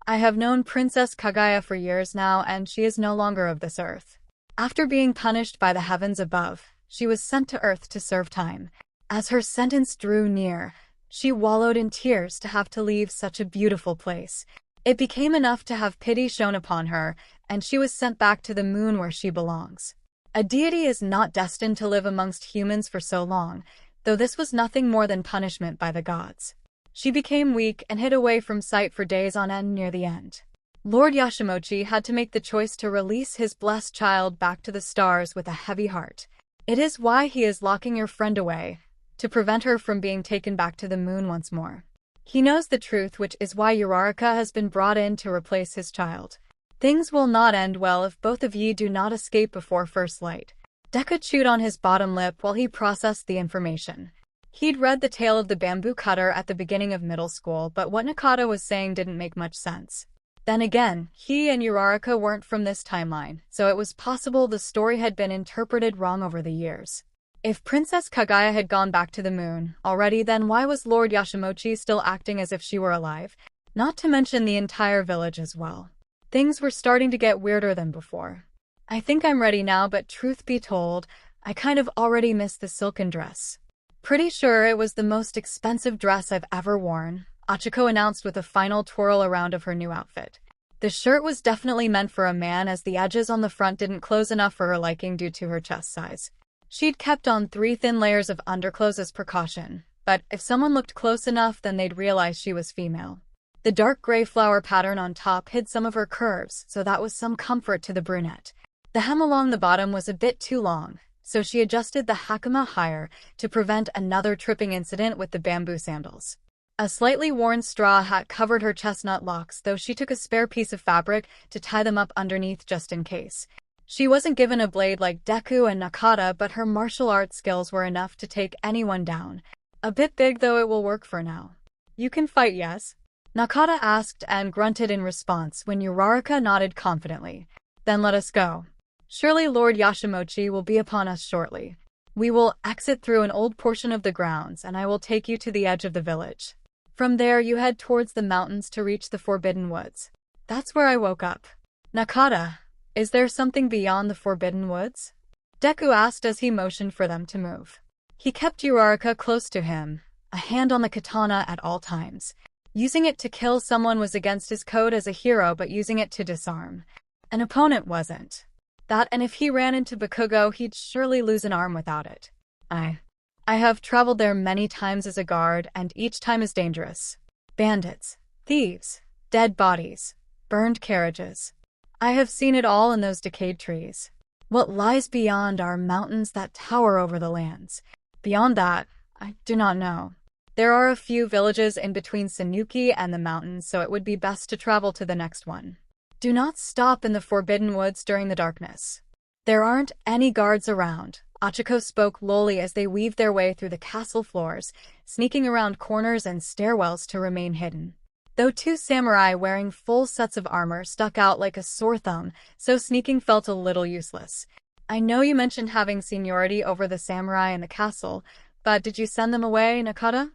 I have known Princess Kaguya for years now, and she is no longer of this earth. After being punished by the heavens above, she was sent to Earth to serve time. As her sentence drew near, She wallowed in tears to have to leave such a beautiful place. It became enough to have pity shown upon her, and she was sent back to the moon where she belongs. A deity is not destined to live amongst humans for so long, though this was nothing more than punishment by the gods. She became weak and hid away from sight for days on end near the end. Lord Yashimonchi had to make the choice to release his blessed child back to the stars with a heavy heart. It is why he is locking your friend away, to prevent her from being taken back to the moon once more. He knows the truth, which is why Uraraka has been brought in to replace his child. Things will not end well if both of ye do not escape before first light. Deku chewed on his bottom lip while he processed the information. He'd read the tale of the bamboo cutter at the beginning of middle school, but what Naka was saying didn't make much sense. Then again, he and Uraraka weren't from this timeline, so it was possible the story had been interpreted wrong over the years. If Princess Kaguya had gone back to the moon already, then why was Lord Yashimonchi still acting as if she were alive? Not to mention the entire village as well. Things were starting to get weirder than before. I think I'm ready now, but truth be told, I kind of already missed the silken dress. Pretty sure it was the most expensive dress I've ever worn, Ochako announced with a final twirl around of her new outfit. The shirt was definitely meant for a man, as the edges on the front didn't close enough for her liking due to her chest size. She'd kept on 3 thin layers of underclothes as precaution, but if someone looked close enough, then they'd realize she was female. The dark gray flower pattern on top hid some of her curves, so that was some comfort to the brunette. The hem along the bottom was a bit too long, so she adjusted the hakama higher to prevent another tripping incident with the bamboo sandals. A slightly worn straw hat covered her chestnut locks, though she took a spare piece of fabric to tie them up underneath just in case. She wasn't given a blade like Deku and Naka, but her martial arts skills were enough to take anyone down. A bit big, though it will work for now. You can fight, yes? Naka asked and grunted in response when Uraraka nodded confidently. Then let us go. Surely Lord Yashimonchi will be upon us shortly. We will exit through an old portion of the grounds, and I will take you to the edge of the village. From there you head towards the mountains to reach the Forbidden Woods. That's where I woke up. Naka, is there something beyond the Forbidden Woods? Deku asked as he motioned for them to move. He kept Uraraka close to him, a hand on the katana at all times. Using it to kill someone was against his code as a hero, but using it to disarm an opponent wasn't. That, and if he ran into Bakugo, he'd surely lose an arm without it. I have traveled there many times as a guard, and each time is dangerous. Bandits, thieves, dead bodies, burned carriages. I have seen it all in those decayed trees. What lies beyond are mountains that tower over the lands. Beyond that, I do not know. There are a few villages in between Suuki and the mountains, so it would be best to travel to the next one. Do not stop in the Forbidden Woods during the darkness. There aren't any guards around. Ochako spoke lowly as they weaved their way through the castle floors, sneaking around corners and stairwells to remain hidden. Though 2 samurai wearing full sets of armor stuck out like a sore thumb, so sneaking felt a little useless. I know you mentioned having seniority over the samurai in the castle, but did you send them away, Naka?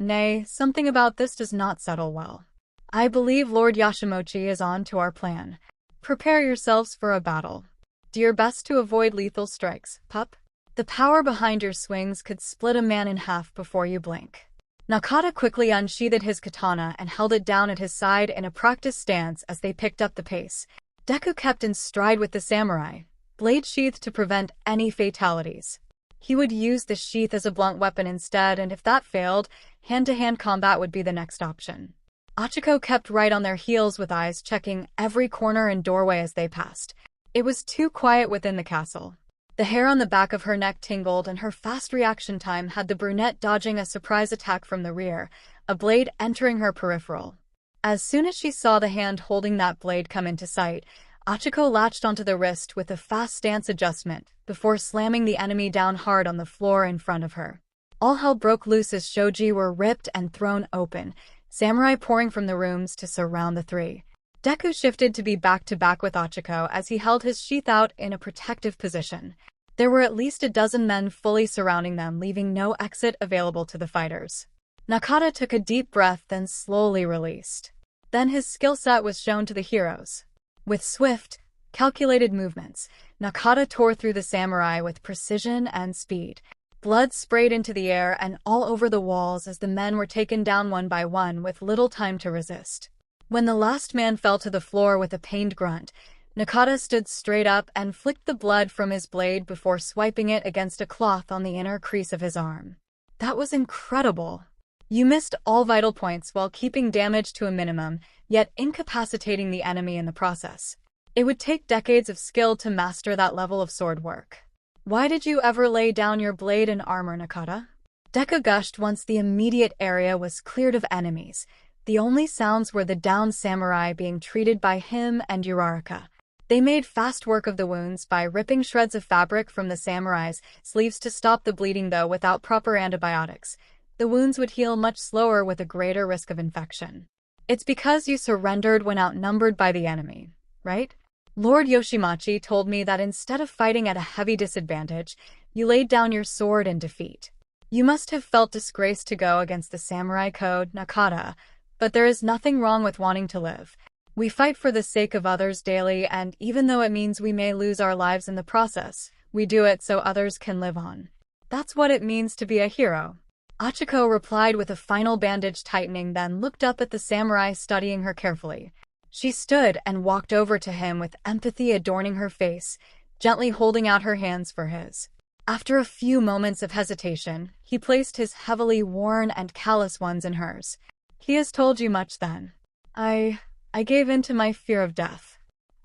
Nay, something about this does not settle well. I believe Lord Yashimonchi is on to our plan. Prepare yourselves for a battle. Do your best to avoid lethal strikes, pup. The power behind your swings could split a man in half before you blink. Naka quickly unsheathed his katana and held it down at his side in a practiced stance as they picked up the pace. Deku kept in stride with the samurai, blade sheathed to prevent any fatalities. He would use the sheath as a blunt weapon instead, and if that failed, hand-to-hand combat would be the next option. Ochako kept right on their heels with eyes checking every corner and doorway as they passed. It was too quiet within the castle. The hair on the back of her neck tingled, and her fast reaction time had the brunette dodging a surprise attack from the rear, a blade entering her peripheral. As soon as she saw the hand holding that blade come into sight, Ochako latched onto the wrist with a fast stance adjustment, before slamming the enemy down hard on the floor in front of her. All hell broke loose as shoji were ripped and thrown open, samurai pouring from the rooms to surround the 3. Deku shifted to be back-to-back with Ochako as he held his sheath out in a protective position. There were at least a dozen men fully surrounding them, leaving no exit available to the fighters. Naka took a deep breath, then slowly released. Then his skill set was shown to the heroes. With swift, calculated movements, Naka tore through the samurai with precision and speed. Blood sprayed into the air and all over the walls as the men were taken down one by one with little time to resist. When the last man fell to the floor with a pained grunt, Naka stood straight up and flicked the blood from his blade before swiping it against a cloth on the inner crease of his arm. That was incredible. You missed all vital points while keeping damage to a minimum, yet incapacitating the enemy in the process. It would take decades of skill to master that level of sword work. Why did you ever lay down your blade and armor, Naka? Deku gushed once the immediate area was cleared of enemies. The only sounds were the downed samurai being treated by him and Uraraka. They made fast work of the wounds by ripping shreds of fabric from the samurai's sleeves to stop the bleeding, though without proper antibiotics, the wounds would heal much slower with a greater risk of infection. It's because you surrendered when outnumbered by the enemy, right? Lord Yoshimachi told me that instead of fighting at a heavy disadvantage, you laid down your sword in defeat. You must have felt disgraced to go against the samurai code, Naka, but there is nothing wrong with wanting to live. We fight for the sake of others daily, and even though it means we may lose our lives in the process, we do it so others can live on. That's what it means to be a hero. Ochaco replied with a final bandage tightening, then looked up at the samurai, studying her carefully. She stood and walked over to him with empathy adorning her face, gently holding out her hands for his. After a few moments of hesitation, he placed his heavily worn and callous ones in hers. He has told you much then. I gave in to my fear of death.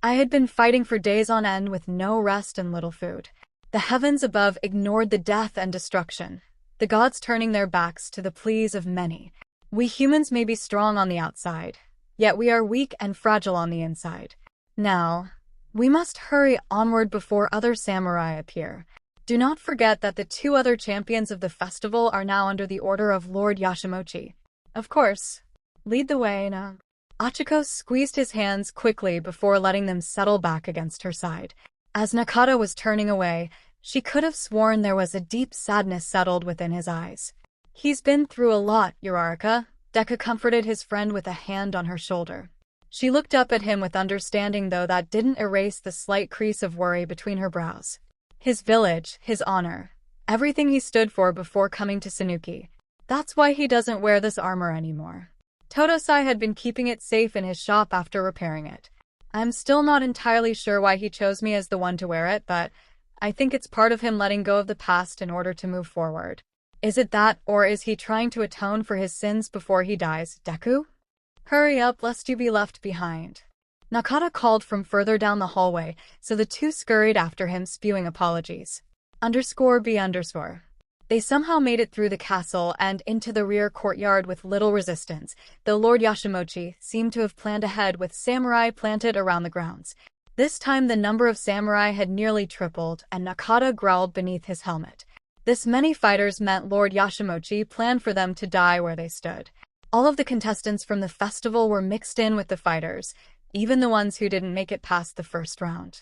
I had been fighting for days on end with no rest and little food. The heavens above ignored the death and destruction, the gods turning their backs to the pleas of many. We humans may be strong on the outside, yet we are weak and fragile on the inside. Now, we must hurry onward before other samurai appear. Do not forget that the 2 other champions of the festival are now under the order of Lord Yashimochi. Of course, lead the way, Na. Ochaco squeezed his hands quickly before letting them settle back against her side. As Naka was turning away, she could have sworn there was a deep sadness settled within his eyes. He's been through a lot, Uraraka. Deku comforted his friend with a hand on her shoulder. She looked up at him with understanding, though that didn't erase the slight crease of worry between her brows. His village, his honor, everything he stood for before coming to Suuki. That's why he doesn't wear this armor anymore. Totosai had been keeping it safe in his shop after repairing it. I'm still not entirely sure why he chose me as the one to wear it, but I think it's part of him letting go of the past in order to move forward. Is it that, or is he trying to atone for his sins before he dies, Deku? Hurry up lest you be left behind. Naka called from further down the hallway, so the 2 scurried after him, spewing apologies. _B_. They somehow made it through the castle and into the rear courtyard with little resistance, though Lord Yashimochi seemed to have planned ahead with samurai planted around the grounds. This time the number of samurai had nearly tripled, and Naka growled beneath his helmet. This many fighters meant Lord Yashimochi planned for them to die where they stood. All of the contestants from the festival were mixed in with the fighters, even the ones who didn't make it past the first round.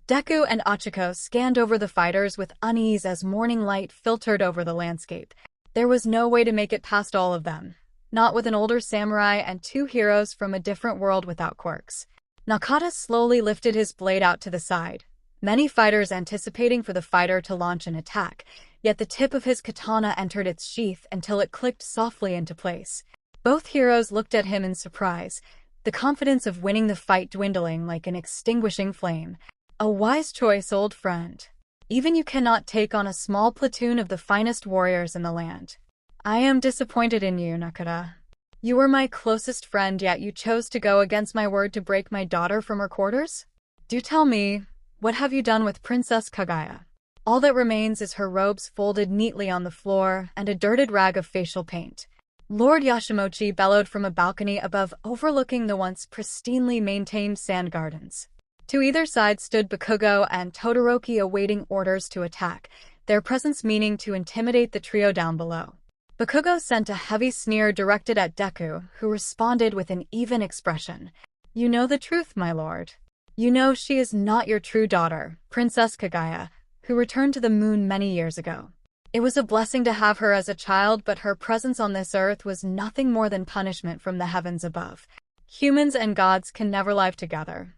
Deku and Ochaco scanned over the fighters with unease as morning light filtered over the landscape. There was no way to make it past all of them, not with an older samurai and 2 heroes from a different world without quirks. Naka slowly lifted his blade out to the side, many fighters anticipating for the fighter to launch an attack, yet the tip of his katana entered its sheath until it clicked softly into place. Both heroes looked at him in surprise, the confidence of winning the fight dwindling like an extinguishing flame. A wise choice, old friend. Even you cannot take on a small platoon of the finest warriors in the land. I am disappointed in you, Naka. You were my closest friend, yet you chose to go against my word to break my daughter from her quarters? Do tell me, what have you done with Princess Kaguya? All that remains is her robes folded neatly on the floor and a dirted rag of facial paint. Lord Yashimochi bellowed from a balcony above, overlooking the once pristinely maintained sand gardens. To either side stood Bakugo and Todoroki awaiting orders to attack, their presence meaning to intimidate the trio down below. Bakugo sent a heavy sneer directed at Deku, who responded with an even expression. You know the truth, my lord. You know she is not your true daughter, Princess Kaguya, who returned to the moon many years ago. It was a blessing to have her as a child, but her presence on this earth was nothing more than punishment from the heavens above. Humans and gods can never live together.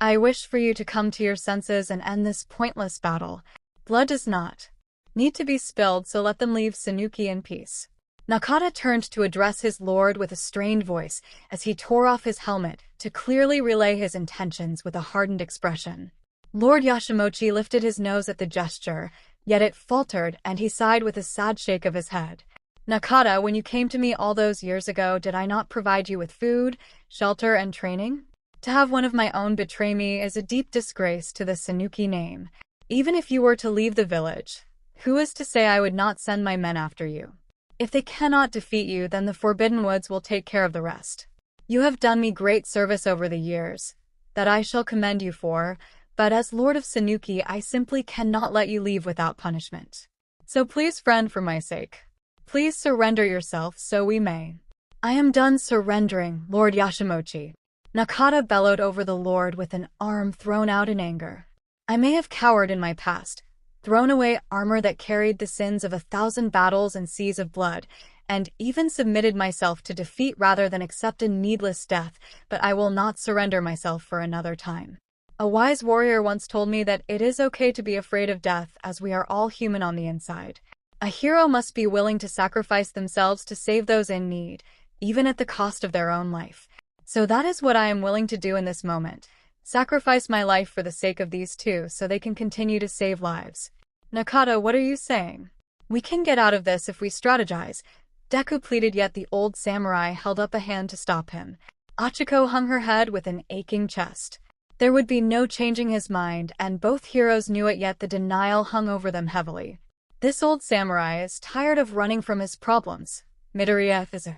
I wish for you to come to your senses and end this pointless battle. Blood does not need to be spilled, so let them leave Suuki in peace." Naka turned to address his lord with a strained voice as he tore off his helmet to clearly relay his intentions with a hardened expression. Lord Yashiroshi lifted his nose at the gesture, yet it faltered and he sighed with a sad shake of his head. "Naka, when you came to me all those years ago, did I not provide you with food, shelter, and training? To have one of my own betray me is a deep disgrace to the Suuki name. Even if you were to leave the village, who is to say I would not send my men after you? If they cannot defeat you, then the Forbidden Woods will take care of the rest. You have done me great service over the years, that I shall commend you for, but as Lord of Suuki, I simply cannot let you leave without punishment. So please, friend, for my sake, please surrender yourself so we may." "I am done surrendering, Lord Yashiroshi," Naka bellowed over the lord with an arm thrown out in anger. "I may have cowered in my past, thrown away armor that carried the sins of 1,000 battles and seas of blood, and even submitted myself to defeat rather than accept a needless death, but I will not surrender myself for another time. A wise warrior once told me that it is okay to be afraid of death, as we are all human on the inside. A hero must be willing to sacrifice themselves to save those in need, even at the cost of their own life. So that is what I am willing to do in this moment. Sacrifice my life for the sake of these two so they can continue to save lives." "Naka, what are you saying? We can get out of this if we strategize," Deku pleaded, yet the old samurai held up a hand to stop him. Ochako hung her head with an aching chest. There would be no changing his mind, and both heroes knew it, yet the denial hung over them heavily. This old samurai is tired of running from his problems. 𝗵𝘃𝗧𝗏.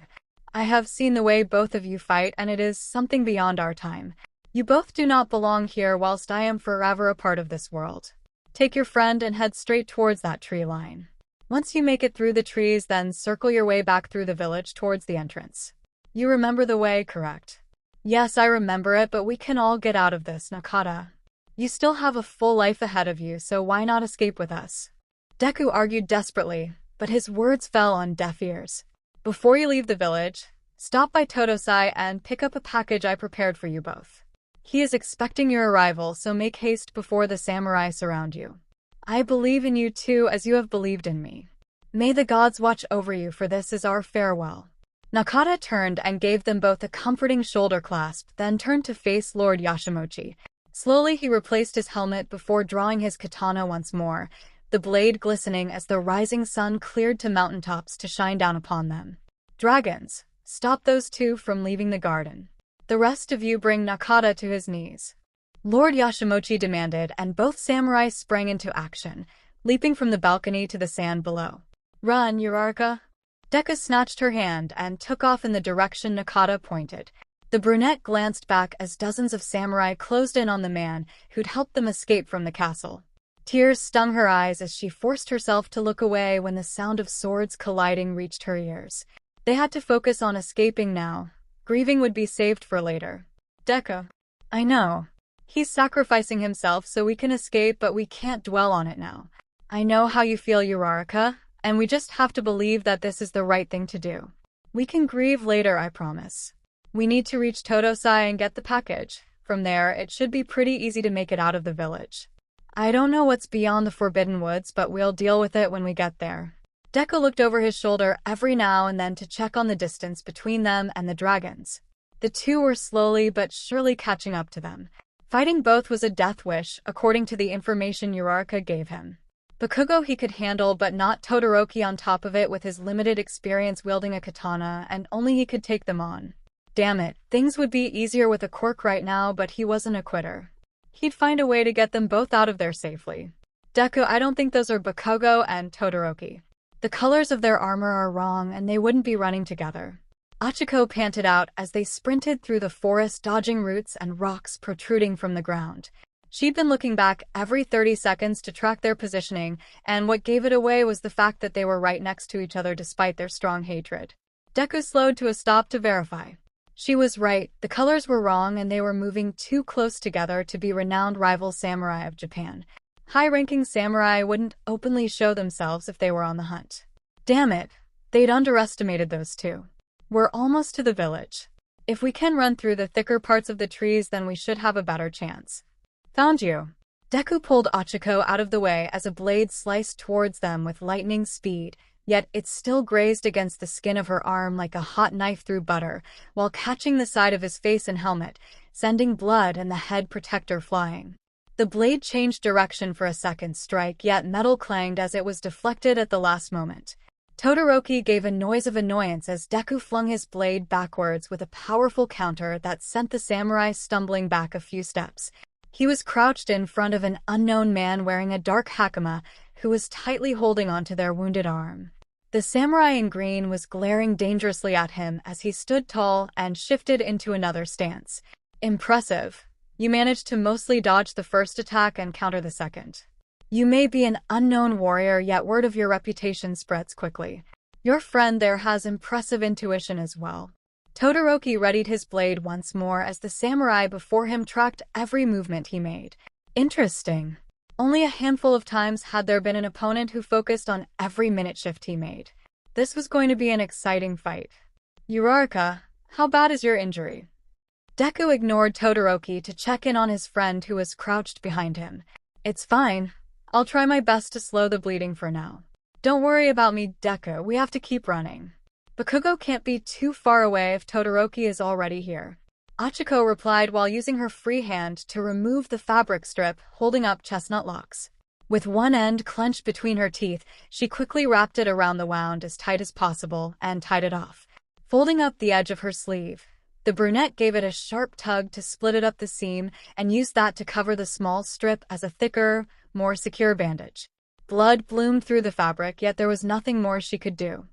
"I have seen the way both of you fight, and it is something beyond our time. You both do not belong here, whilst I am forever a part of this world. Take your friend and head straight towards that tree line. Once you make it through the trees, then circle your way back through the village towards the entrance. You remember the way, correct?" "Yes, I remember it, but we can all get out of this, Naka. You still have a full life ahead of you, so why not escape with us?" Deku argued desperately, but his words fell on deaf ears. "Before you leave the village, stop by 𝗳𝗏𝗧𝗏 and pick up a package I prepared for you both. He is expecting your arrival, so make haste before the samurai surround you. I believe in you too, as you have believed in me. May the gods watch over you, for this is our farewell." Naka turned and gave them both a comforting shoulder clasp, then turned to face Lord Yashiroshi. Slowly he replaced his helmet before drawing his katana once more, the blade glistening as the rising sun cleared to mountaintops to shine down upon them. "Dragons, stop those two from leaving the garden. The rest of you bring Naka to his knees," Lord Yashiroshi demanded, and both samurai sprang into action, leaping from the balcony to the sand below. "Run, Uraraka." Deku snatched her hand and took off in the direction Naka pointed. The brunette glanced back as dozens of samurai closed in on the man who'd helped them escape from the castle. Tears stung her eyes as she forced herself to look away when the sound of swords colliding reached her ears. They had to focus on escaping now. Grieving would be saved for later. "Deku. I know. He's sacrificing himself so we can escape, but we can't dwell on it now. I know how you feel, Uraraka, and we just have to believe that this is the right thing to do. We can grieve later, I promise. We need to reach 𝗳𝗏𝗧𝗏 and get the package. From there, it should be pretty easy to make it out of the village. I don't know what's beyond the Forbidden Woods, but we'll deal with it when we get there." Deku looked over his shoulder every now and then to check on the distance between them and the dragons. The two were slowly but surely catching up to them. Fighting both was a death wish, according to the information Uraraka gave him. Bakugo he could handle, but not Todoroki on top of it with his limited experience wielding a katana, and only he could take them on. Damn it, things would be easier with a quirk right now, but he wasn't a quitter. He'd find a way to get them both out of there safely. "Deku, I don't think those are Bakugo and Todoroki. The colors of their armor are wrong, and they wouldn't be running together." Ochako panted out as they sprinted through the forest, dodging roots and rocks protruding from the ground. She'd been looking back every 30 seconds to track their positioning, and what gave it away was the fact that they were right next to each other despite their strong hatred. Deku slowed to a stop to verify. She was right, the colors were wrong, and they were moving too close together to be renowned rival samurai of Japan. High-ranking samurai wouldn't openly show themselves if they were on the hunt. Damn it, they'd underestimated those two. "We're almost to the village. If we can run through the thicker parts of the trees, then we should have a better chance." "Found you." Deku pulled Ochaco out of the way as a blade sliced towards them with lightning speed, yet it still grazed against the skin of her arm like a hot knife through butter, while catching the side of his face and helmet, sending blood and the head protector flying. The blade changed direction for a second strike, yet metal clanged as it was deflected at the last moment. Todoroki gave a noise of annoyance as Deku flung his blade backwards with a powerful counter that sent the samurai stumbling back a few steps. He was crouched in front of an unknown man wearing a dark 𝗧𝗵𝗲 who was tightly holding onto their wounded arm. The samurai in green was glaring dangerously at him as he stood tall and shifted into another stance. Impressive. You managed to mostly dodge the first attack and counter the second. You may be an unknown warrior, yet word of your reputation spreads quickly. Your friend there has impressive intuition as well. Todoroki readied his blade once more as the samurai before him tracked every movement he made. Interesting. Only a handful of times had there been an opponent who focused on every minute shift he made. This was going to be an exciting fight. Uraraka, how bad is your injury? Deku ignored Todoroki to check in on his friend who was crouched behind him. It's fine. I'll try my best to slow the bleeding for now. Don't worry about me, Deku, we have to keep running. Bakugo can't be too far away if Todoroki is already here. Ochaco replied while using her free hand to remove the fabric strip, holding up chestnut locks. With one end clenched between her teeth, she quickly wrapped it around the wound as tight as possible and tied it off. Folding up the edge of her sleeve, the brunette gave it a sharp tug to split it up the seam and used that to cover the small strip as a thicker, more secure bandage. Blood bloomed through the fabric, yet there was nothing more she could do.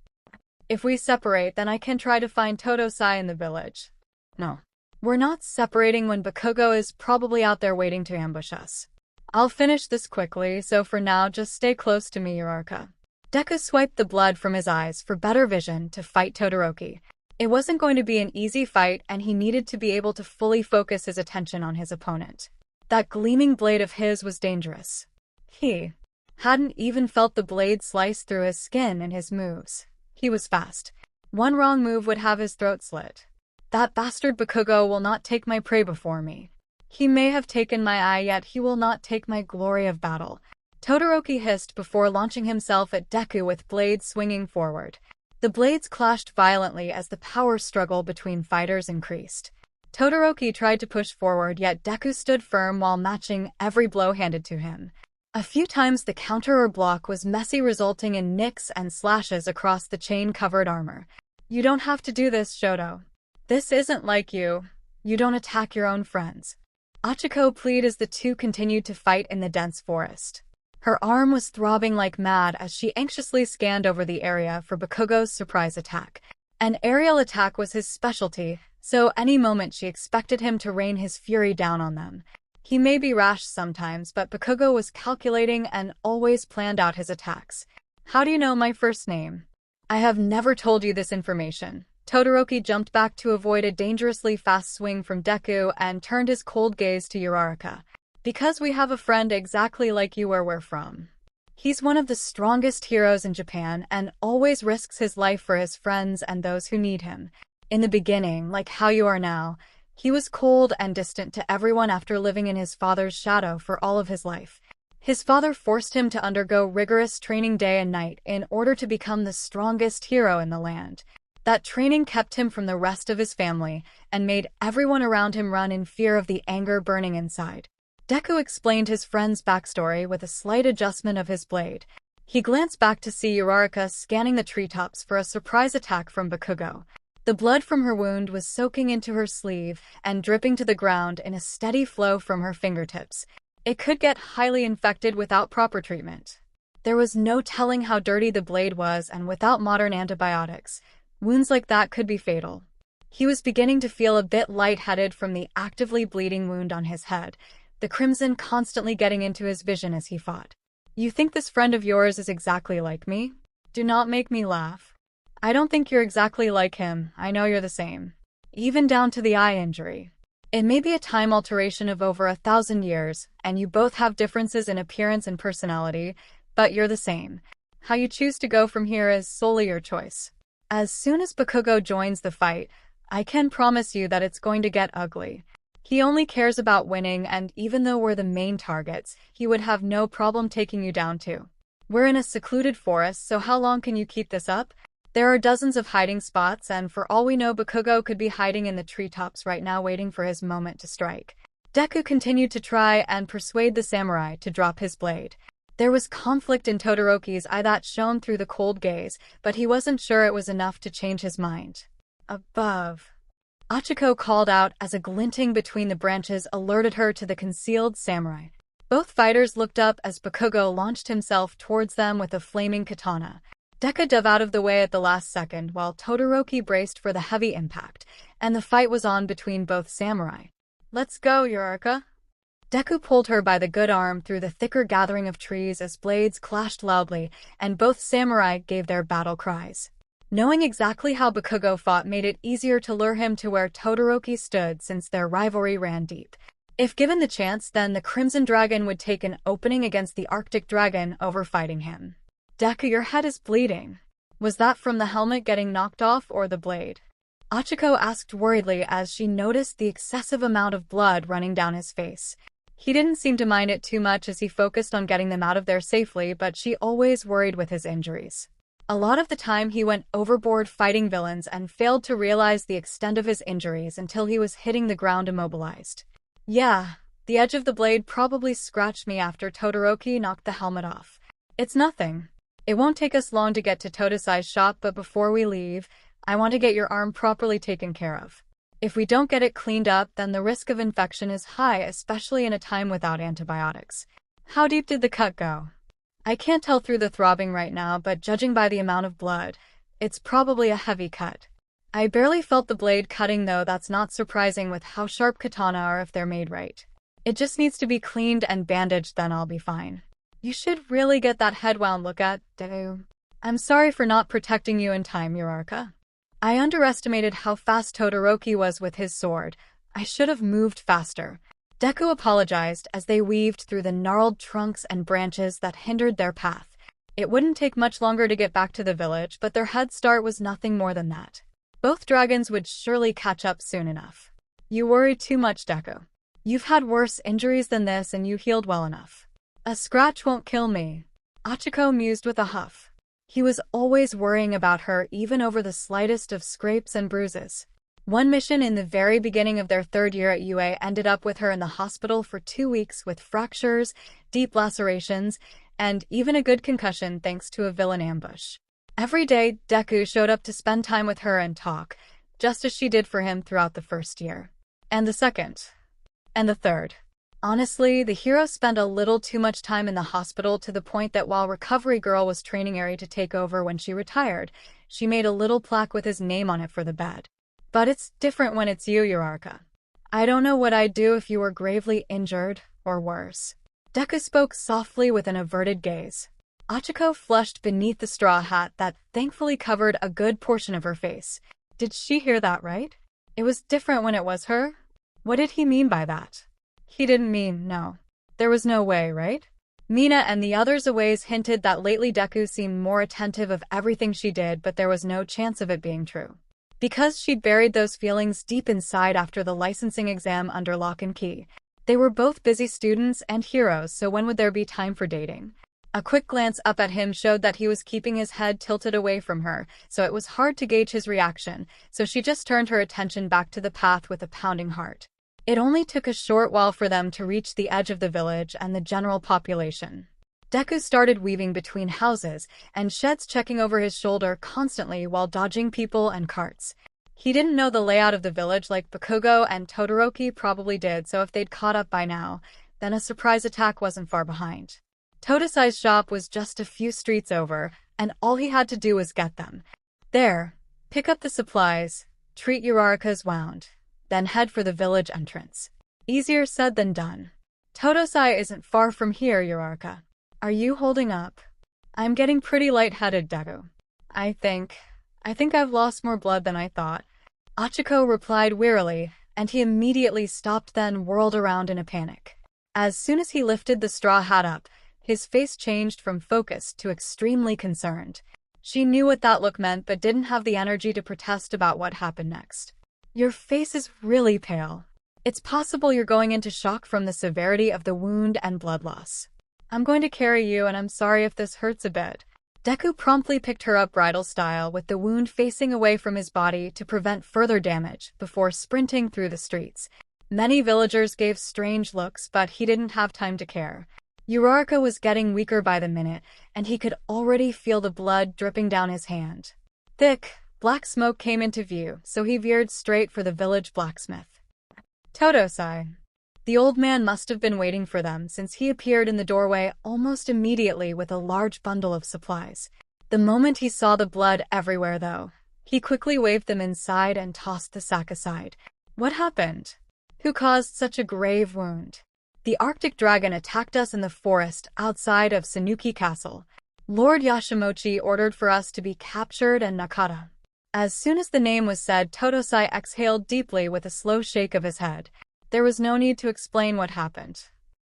If we separate, then I can try to find Todosai in the village. No. We're not separating when Bakugo is probably out there waiting to ambush us. I'll finish this quickly, so for now just stay close to me, Uraraka. Deku swiped the blood from his eyes for better vision to fight Todoroki. It wasn't going to be an easy fight, and he needed to be able to fully focus his attention on his opponent. That gleaming blade of his was dangerous. He hadn't even felt the blade slice through his skin in his moves. He was fast. One wrong move would have his throat slit. That bastard Bakugo will not take my prey before me. He may have taken my eye, yet he will not take my glory of battle. Todoroki hissed before launching himself at Deku with blades swinging forward. The blades clashed violently as the power struggle between fighters increased. Todoroki tried to push forward, yet Deku stood firm while matching every blow handed to him. A few times the counter or block was messy, resulting in nicks and slashes across the chain-covered armor. You don't have to do this, Shoto. This isn't like you. You don't attack your own friends. Ochaco pleaded as the two continued to fight in the dense forest. Her arm was throbbing like mad as she anxiously scanned over the area for Bakugo's surprise attack. An aerial attack was his specialty, so any moment she expected him to rain his fury down on them. He may be rash sometimes, but Bakugo was calculating and always planned out his attacks. How do you know my first name? I have never told you this information. Todoroki jumped back to avoid a dangerously fast swing from Deku and turned his cold gaze to Uraraka. Because we have a friend exactly like you where we're from. He's one of the strongest heroes in Japan and always risks his life for his friends and those who need him. In the beginning, like how you are now, he was cold and distant to everyone after living in his father's shadow for all of his life. His father forced him to undergo rigorous training day and night in order to become the strongest hero in the land. That training kept him from the rest of his family and made everyone around him run in fear of the anger burning inside. Deku explained his friend's backstory with a slight adjustment of his blade. He glanced back to see Uraraka scanning the treetops for a surprise attack from Bakugo. The blood from her wound was soaking into her sleeve and dripping to the ground in a steady flow from her fingertips. It could get highly infected without proper treatment. There was no telling how dirty the blade was, and without modern antibiotics, wounds like that could be fatal. He was beginning to feel a bit lightheaded from the actively bleeding wound on his head, the crimson constantly getting into his vision as he fought. You think this friend of yours is exactly like me? Do not make me laugh. I don't think you're exactly like him. I know you're the same. Even down to the eye injury. It may be a time alteration of over 1,000 years, and you both have differences in appearance and personality, but you're the same. How you choose to go from here is solely your choice. As soon as Bakugo joins the fight, I can promise you that it's going to get ugly. He only cares about winning, and even though we're the main targets, he would have no problem taking you down too. We're in a secluded forest, so how long can you keep this up? There are dozens of hiding spots, and for all we know, Bakugo could be hiding in the treetops right now waiting for his moment to strike. Deku continued to try and persuade the samurai to drop his blade. There was conflict in Todoroki's eye that shone through the cold gaze, but he wasn't sure it was enough to change his mind. Above. Ochaco called out as a glinting between the branches alerted her to the concealed samurai. Both fighters looked up as Bakugo launched himself towards them with a flaming katana. Deku dove out of the way at the last second while Todoroki braced for the heavy impact, and the fight was on between both samurai. "Let's go, Uraraka." Deku pulled her by the good arm through the thicker gathering of trees as blades clashed loudly, and both samurai gave their battle cries. Knowing exactly how Bakugo fought made it easier to lure him to where Todoroki stood since their rivalry ran deep. If given the chance, then the Crimson Dragon would take an opening against the Arctic Dragon over fighting him. "Deku, your head is bleeding. Was that from the helmet getting knocked off or the blade?" Ochaco asked worriedly as she noticed the excessive amount of blood running down his face. He didn't seem to mind it too much as he focused on getting them out of there safely, but she always worried with his injuries. A lot of the time he went overboard fighting villains and failed to realize the extent of his injuries until he was hitting the ground immobilized. "Yeah, the edge of the blade probably scratched me after Todoroki knocked the helmet off. It's nothing. It won't take us long to get to Todosai's shop, but before we leave, I want to get your arm properly taken care of. If we don't get it cleaned up, then the risk of infection is high, especially in a time without antibiotics." "How deep did the cut go?" "I can't tell through the throbbing right now, but judging by the amount of blood, it's probably a heavy cut. I barely felt the blade cutting though. That's not surprising with how sharp katana are if they're made right. It just needs to be cleaned and bandaged, then I'll be fine. You should really get that head wound look at, Deku. I'm sorry for not protecting you in time, Uraraka. I underestimated how fast Todoroki was with his sword. I should have moved faster." Deku apologized as they weaved through the gnarled trunks and branches that hindered their path. It wouldn't take much longer to get back to the village, but their head start was nothing more than that. Both dragons would surely catch up soon enough. "You worry too much, Deku. You've had worse injuries than this and you healed well enough. A scratch won't kill me," Ochaco mused with a huff. He was always worrying about her, even over the slightest of scrapes and bruises. One mission in the very beginning of their third year at UA ended up with her in the hospital for 2 weeks with fractures, deep lacerations, and even a good concussion thanks to a villain ambush. Every day, Deku showed up to spend time with her and talk, just as she did for him throughout the first year. And the second. And the third. Honestly, the hero spent a little too much time in the hospital to the point that while Recovery Girl was training Eri to take over when she retired, she made a little plaque with his name on it for the bed. "But it's different when it's you, Uraraka. I don't know what I'd do if you were gravely injured, or worse." Deku spoke softly with an averted gaze. Ochaco flushed beneath the straw hat that thankfully covered a good portion of her face. Did she hear that right? It was different when it was her? What did he mean by that? He didn't mean no. There was no way, right? Mina and the others always hinted that lately Deku seemed more attentive of everything she did, but there was no chance of it being true. Because she'd buried those feelings deep inside after the licensing exam under lock and key. They were both busy students and heroes, so when would there be time for dating? A quick glance up at him showed that he was keeping his head tilted away from her, so it was hard to gauge his reaction, so she just turned her attention back to the path with a pounding heart. It only took a short while for them to reach the edge of the village and the general population. Deku started weaving between houses and sheds, checking over his shoulder constantly while dodging people and carts. He didn't know the layout of the village like Bakugo and Todoroki probably did, so if they'd caught up by now, then a surprise attack wasn't far behind. Todosai's shop was just a few streets over, and all he had to do was get them. There, pick up the supplies, treat Uraraka's wound, then head for the village entrance. Easier said than done. Todosai isn't far from here, Uraraka. Are you holding up? I'm getting pretty lightheaded, Deku. I think I've lost more blood than I thought. Ochaco replied wearily, and he immediately stopped, then whirled around in a panic. As soon as he lifted the straw hat up, his face changed from focused to extremely concerned. She knew what that look meant, but didn't have the energy to protest about what happened next. Your face is really pale. It's possible you're going into shock from the severity of the wound and blood loss. I'm going to carry you, and I'm sorry if this hurts a bit. Deku promptly picked her up bridal style, with the wound facing away from his body to prevent further damage, before sprinting through the streets. Many villagers gave strange looks, but he didn't have time to care. Uraraka was getting weaker by the minute, and he could already feel the blood dripping down his hand. Thick, black smoke came into view, so he veered straight for the village blacksmith. 𝗧𝗪𝗧𝗏. The old man must have been waiting for them, since he appeared in the doorway almost immediately with a large bundle of supplies. The moment he saw the blood everywhere, though, he quickly waved them inside and tossed the sack aside. What happened? Who caused such a grave wound? The Arctic dragon attacked us in the forest outside of Suuki Castle. Lord Yashimonchi ordered for us to be captured and Naka. As soon as the name was said, 𝗧𝗪𝗧𝗏 exhaled deeply with a slow shake of his head. There was no need to explain what happened.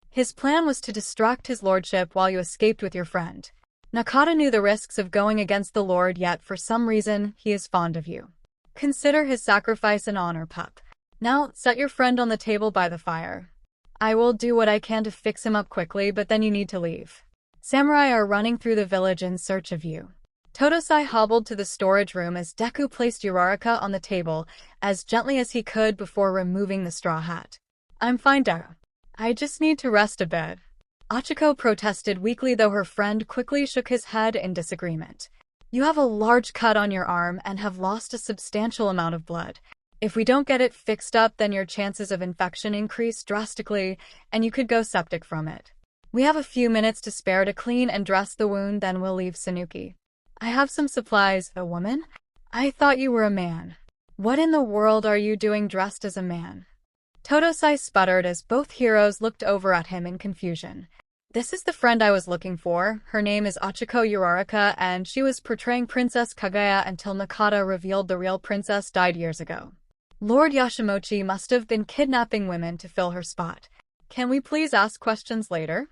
His plan was to distract his lordship while you escaped with your friend. Naka knew the risks of going against the lord, yet for some reason he is fond of you. Consider his sacrifice an honor, pup. Now, set your friend on the table by the fire. I will do what I can to fix him up quickly, but then you need to leave. Samurai are running through the village in search of you. 𝗧𝗪𝗧𝗏 hobbled to the storage room as Deku placed Uraraka on the table as gently as he could before removing the straw hat. I'm fine, Deku. I just need to rest a bit. Ochaco protested weakly, though her friend quickly shook his head in disagreement. You have a large cut on your arm and have lost a substantial amount of blood. If we don't get it fixed up, then your chances of infection increase drastically, and you could go septic from it. We have a few minutes to spare to clean and dress the wound, then we'll leave Suuki. I have some supplies. A woman? I thought you were a man. What in the world are you doing dressed as a man? 𝗧𝗪𝗧𝗏 sputtered as both heroes looked over at him in confusion. This is the friend I was looking for. Her name is Ochaco Uraraka, and she was portraying Princess 𝐒𝐻 until Naka revealed the real princess died years ago. Lord Yashimonchi must have been kidnapping women to fill her spot. Can we please ask questions later?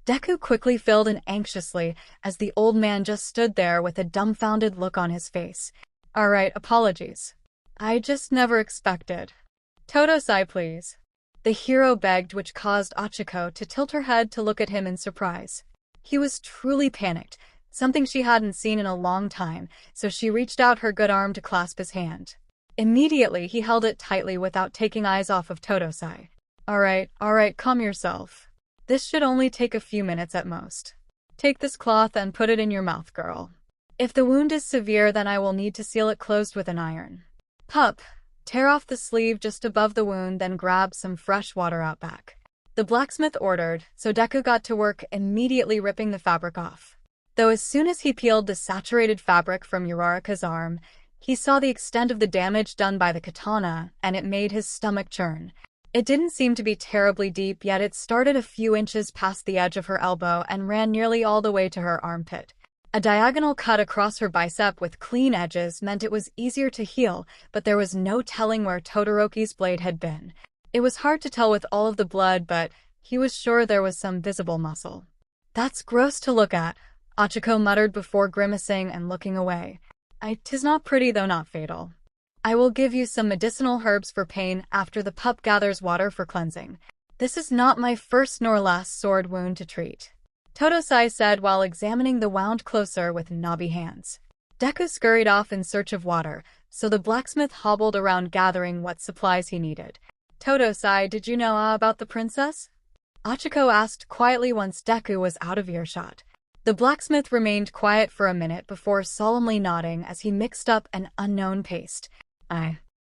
Deku quickly filled in anxiously as the old man just stood there with a dumbfounded look on his face. Alright, apologies. I just never expected. 𝗧𝗪𝗧𝗏, please. The hero begged, which caused Ochaco to tilt her head to look at him in surprise. He was truly panicked, something she hadn't seen in a long time, so she reached out her good arm to clasp his hand. Immediately, he held it tightly without taking eyes off of 𝗧𝗪𝗧𝗏. Alright, calm yourself. This should only take a few minutes at most. Take this cloth and put it in your mouth, girl. If the wound is severe, then I will need to seal it closed with an iron. Pup, tear off the sleeve just above the wound, then grab some fresh water out back. The blacksmith ordered, so Deku got to work immediately ripping the fabric off. Though as soon as he peeled the saturated fabric from Uraraka's arm, he saw the extent of the damage done by the katana, and it made his stomach churn. It didn't seem to be terribly deep, yet it started a few inches past the edge of her elbow and ran nearly all the way to her armpit. A diagonal cut across her bicep with clean edges meant it was easier to heal, but there was no telling where Todoroki's blade had been. It was hard to tell with all of the blood, but he was sure there was some visible muscle. That's gross to look at, Ochaco muttered before grimacing and looking away. 'Tis not pretty, though not fatal. I will give you some medicinal herbs for pain after the pup gathers water for cleansing. This is not my first nor last sword wound to treat. 𝗧𝗪𝗧𝗏 said while examining the wound closer with knobby hands. Deku scurried off in search of water, so the blacksmith hobbled around gathering what supplies he needed. 𝗧𝗪𝗧𝗏, did you know about the princess? Ochaco asked quietly once Deku was out of earshot. The blacksmith remained quiet for a minute before solemnly nodding as he mixed up an unknown paste.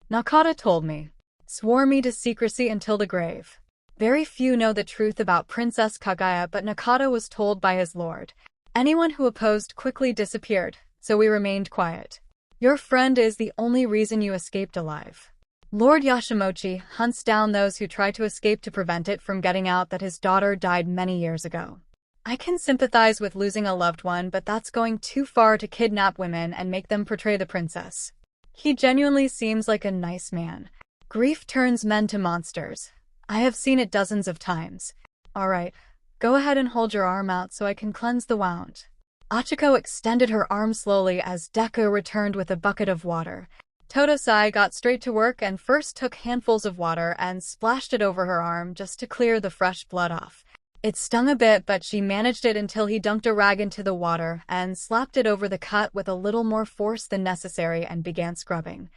Naka told me. Swore me to secrecy until the grave. Very few know the truth about Princess 𝗒𝐻, but Naka was told by his lord. Anyone who opposed quickly disappeared, so we remained quiet. Your friend is the only reason you escaped alive. Lord Yashimonchi hunts down those who try to escape to prevent it from getting out that his daughter died many years ago. I can sympathize with losing a loved one, but that's going too far to kidnap women and make them portray the princess. He genuinely seems like a nice man. Grief turns men to monsters. I have seen it dozens of times. Alright, go ahead and hold your arm out so I can cleanse the wound. Ochaco extended her arm slowly as Deku returned with a bucket of water. 𝗧𝗏 got straight to work and first took handfuls of water and splashed it over her arm just to clear the fresh blood off. It stung a bit, but she managed it until he dunked a rag into the water and slapped it over the cut with a little more force than necessary and began scrubbing.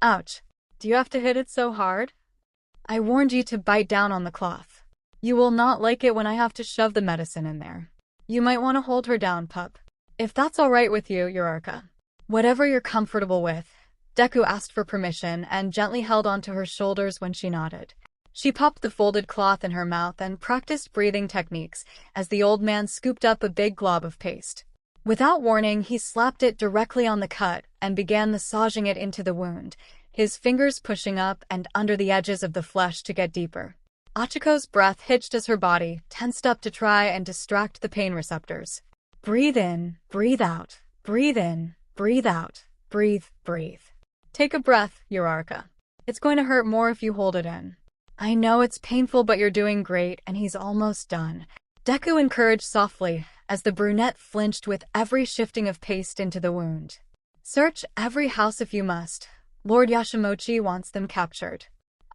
Ouch. Do you have to hit it so hard? I warned you to bite down on the cloth. You will not like it when I have to shove the medicine in there. You might want to hold her down, pup. If that's alright with you, Uraraka. Whatever you're comfortable with. Deku asked for permission and gently held onto her shoulders when she nodded. She popped the folded cloth in her mouth and practiced breathing techniques as the old man scooped up a big glob of paste. Without warning, he slapped it directly on the cut and began massaging it into the wound, his fingers pushing up and under the edges of the flesh to get deeper. Ochaco's breath hitched as her body tensed up to try and distract the pain receptors. Breathe in, breathe out, breathe in, breathe out, breathe, breathe. Take a breath, Uraraka. It's going to hurt more if you hold it in. I know it's painful, but you're doing great, and he's almost done. Deku encouraged softly, as the brunette flinched with every shifting of paste into the wound. Search every house if you must. Lord Yashiroshi wants them captured.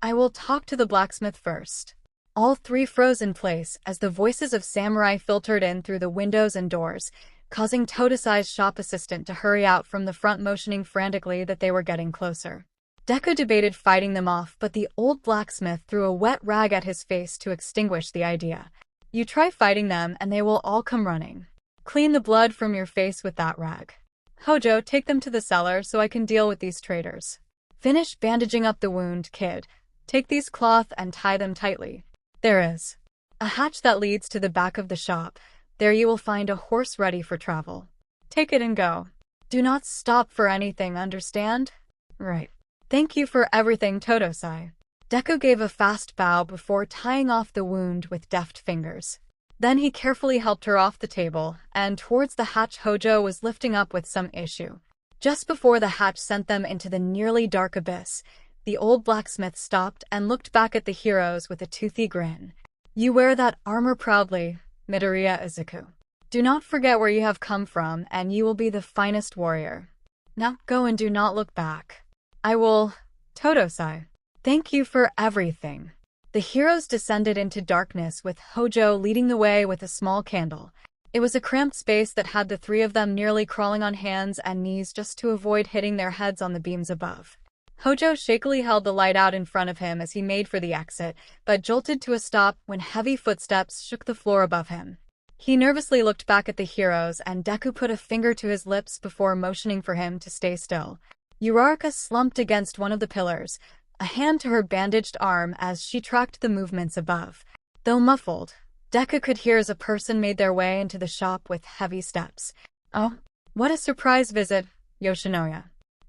I will talk to the blacksmith first. All three froze in place as the voices of samurai filtered in through the windows and doors, causing 𝗧𝗏𝗧𝗏's shop assistant to hurry out from the front, motioning frantically that they were getting closer. Deku debated fighting them off, but the old blacksmith threw a wet rag at his face to extinguish the idea. You try fighting them and they will all come running. Clean the blood from your face with that rag. Hojo, take them to the cellar so I can deal with these traitors. Finish bandaging up the wound, kid. Take these cloth and tie them tightly. There is a hatch that leads to the back of the shop. There you will find a horse ready for travel. Take it and go. Do not stop for anything, understand? Right. Thank you for everything, 𝗧𝗏𝗧. Deku gave a fast bow before tying off the wound with deft fingers. Then he carefully helped her off the table, and towards the hatch Hojo was lifting up with some issue. Just before the hatch sent them into the nearly dark abyss, the old blacksmith stopped and looked back at the heroes with a toothy grin. You wear that armor proudly, Midoriya Izuku. Do not forget where you have come from, and you will be the finest warrior. Now go and do not look back. I will, 𝗧𝗏𝗧. Thank you for everything. The heroes descended into darkness with Hojo leading the way with a small candle. It was a cramped space that had the three of them nearly crawling on hands and knees just to avoid hitting their heads on the beams above. Hojo shakily held the light out in front of him as he made for the exit, but jolted to a stop when heavy footsteps shook the floor above him. He nervously looked back at the heroes, and Deku put a finger to his lips before motioning for him to stay still. Uraraka slumped against one of the pillars, a hand to her bandaged arm as she tracked the movements above. Though muffled, Deku could hear as a person made their way into the shop with heavy steps. Oh, what a surprise visit, Yoshinoya.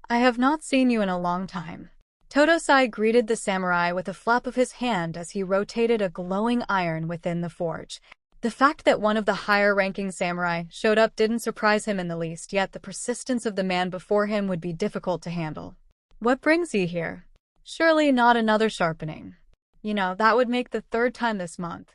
I have not seen you in a long time. 𝗧𝗏𝗧 greeted the samurai with a flap of his hand as he rotated a glowing iron within the forge. The fact that one of the higher-ranking samurai showed up didn't surprise him in the least, yet the persistence of the man before him would be difficult to handle. What brings you here? Surely not another sharpening. You know, that would make the third time this month.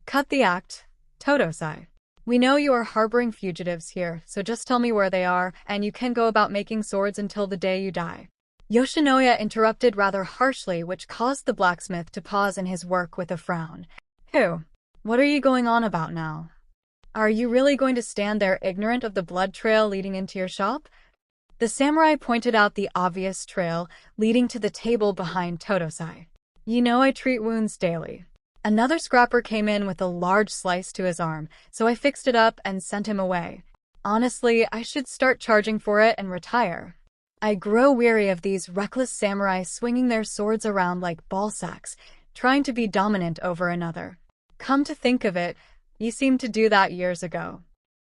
Cut the act, 𝗧𝗏𝗧. We know you are harboring fugitives here, so just tell me where they are, and you can go about making swords until the day you die. Yoshinoya interrupted rather harshly, which caused the blacksmith to pause in his work with a frown. Who? What are you going on about now? Are you really going to stand there ignorant of the blood trail leading into your shop? The samurai pointed out the obvious trail leading to the table behind 𝗧𝗏𝗧. You know I treat wounds daily. Another scrapper came in with a large slice to his arm, so I fixed it up and sent him away. Honestly, I should start charging for it and retire. I grow weary of these reckless samurai swinging their swords around like ball sacks, trying to be dominant over another. Come to think of it, you seemed to do that years ago.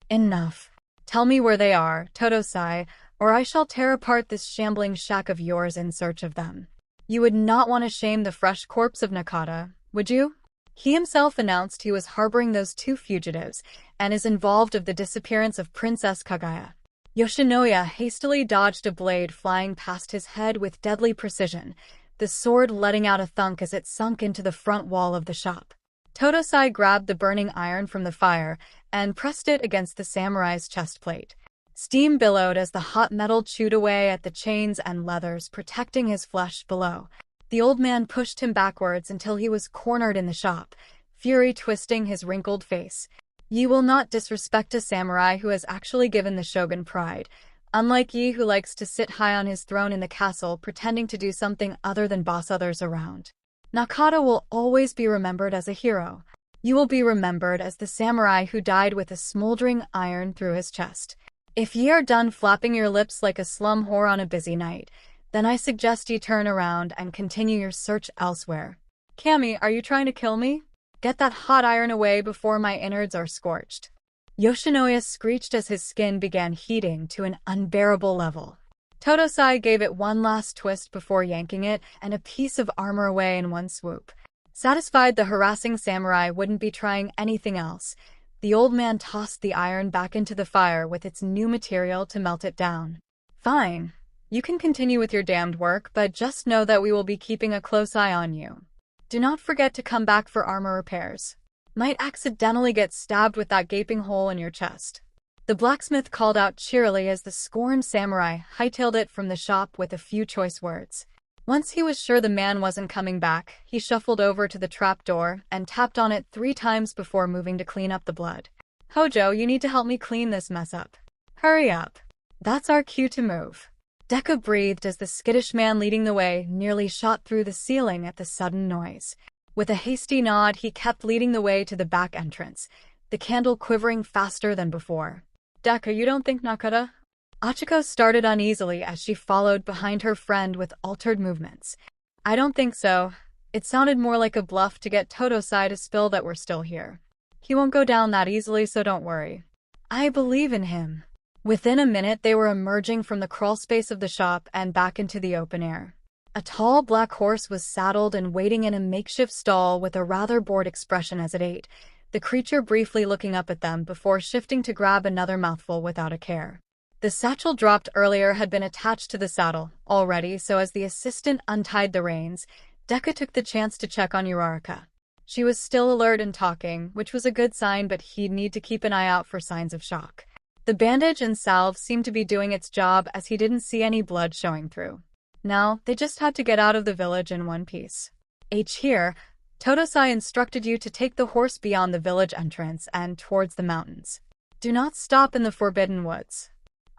Enough. Tell me where they are, 𝗧𝗏𝗧, or I shall tear apart this shambling shack of yours in search of them. You would not want to shame the fresh corpse of Naka, would you? He himself announced he was harboring those two fugitives and is involved of the disappearance of Princess Kaguya. Yoshinoya hastily dodged a blade flying past his head with deadly precision, the sword letting out a thunk as it sunk into the front wall of the shop. 𝗧𝗏𝗧 grabbed the burning iron from the fire and pressed it against the samurai's chest plate. Steam billowed as the hot metal chewed away at the chains and leathers, protecting his flesh below. The old man pushed him backwards until he was cornered in the shop, fury twisting his wrinkled face. "Ye will not disrespect a samurai who has actually given the shogun pride, unlike ye who likes to sit high on his throne in the castle pretending to do something other than boss others around. Nakata will always be remembered as a hero. You will be remembered as the samurai who died with a smoldering iron through his chest. If ye are done flapping your lips like a slum whore on a busy night, then I suggest ye turn around and continue your search elsewhere. Cammy, are you trying to kill me? Get that hot iron away before my innards are scorched." Yoshinoya screeched as his skin began heating to an unbearable level. Totosai gave it one last twist before yanking it and a piece of armor away in one swoop. Satisfied the harassing samurai wouldn't be trying anything else, the old man tossed the iron back into the fire with its new material to melt it down. "Fine. You can continue with your damned work, but just know that we will be keeping a close eye on you. Do not forget to come back for armor repairs. Might accidentally get stabbed with that gaping hole in your chest." The blacksmith called out cheerily as the scorned samurai hightailed it from the shop with a few choice words. Once he was sure the man wasn't coming back, he shuffled over to the trapdoor and tapped on it 3 times before moving to clean up the blood. "Hojo, you need to help me clean this mess up. Hurry up. That's our cue to move." Deku breathed as the skittish man leading the way nearly shot through the ceiling at the sudden noise. With a hasty nod, he kept leading the way to the back entrance, the candle quivering faster than before. "Deku, you don't think Nakata?" Ochako started uneasily as she followed behind her friend with altered movements. "I don't think so. It sounded more like a bluff to get Totosai to spill that we're still here. He won't go down that easily, so don't worry. I believe in him." Within a minute, they were emerging from the crawlspace of the shop and back into the open air. A tall black horse was saddled and waiting in a makeshift stall with a rather bored expression as it ate, the creature briefly looking up at them before shifting to grab another mouthful without a care. The satchel dropped earlier had been attached to the saddle already, so as the assistant untied the reins, Deku took the chance to check on Uraraka. She was still alert and talking, which was a good sign, but he'd need to keep an eye out for signs of shock. The bandage and salve seemed to be doing its job as he didn't see any blood showing through. Now, they just had to get out of the village in one piece. Here, Totosai instructed you to take the horse beyond the village entrance and towards the mountains. Do not stop in the Forbidden Woods.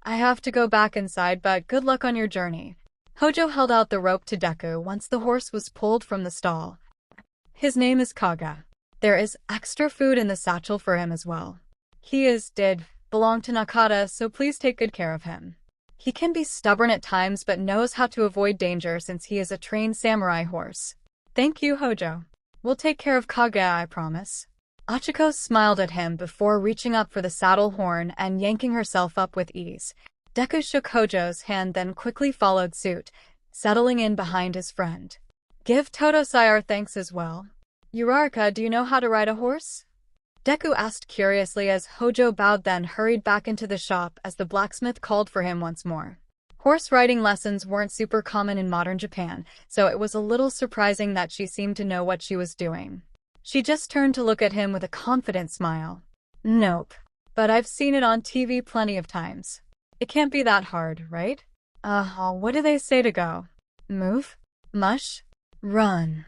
I have to go back inside, but good luck on your journey. Hojo held out the rope to Deku once the horse was pulled from the stall. His name is Kaga. There is extra food in the satchel for him as well. He did belong to Nakata, so please take good care of him. He can be stubborn at times but knows how to avoid danger since he is a trained samurai horse. Thank you, Hojo. We'll take care of Kaga, I promise. Ochako smiled at him before reaching up for the saddle horn and yanking herself up with ease. Deku shook Hojo's hand, then quickly followed suit, settling in behind his friend. Give Totosai our thanks as well. Uraraka, do you know how to ride a horse? Deku asked curiously as Hojo bowed, then hurried back into the shop as the blacksmith called for him once more. Horse riding lessons weren't super common in modern Japan, so it was a little surprising that she seemed to know what she was doing. She just turned to look at him with a confident smile. Nope. But I've seen it on TV plenty of times. It can't be that hard, right? What do they say to go? Move? Mush? Run.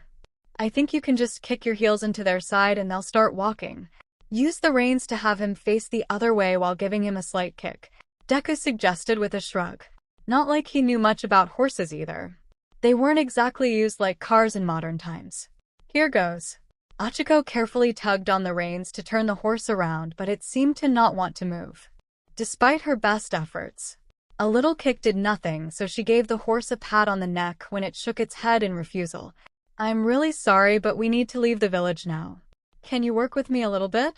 I think you can just kick your heels into their side and they'll start walking. Use the reins to have him face the other way while giving him a slight kick, Deku suggested with a shrug. Not like he knew much about horses either. They weren't exactly used like cars in modern times. Here goes. Ochako carefully tugged on the reins to turn the horse around, but it seemed to not want to move. Despite her best efforts, a little kick did nothing, so she gave the horse a pat on the neck when it shook its head in refusal. I'm really sorry, but we need to leave the village now. Can you work with me a little bit?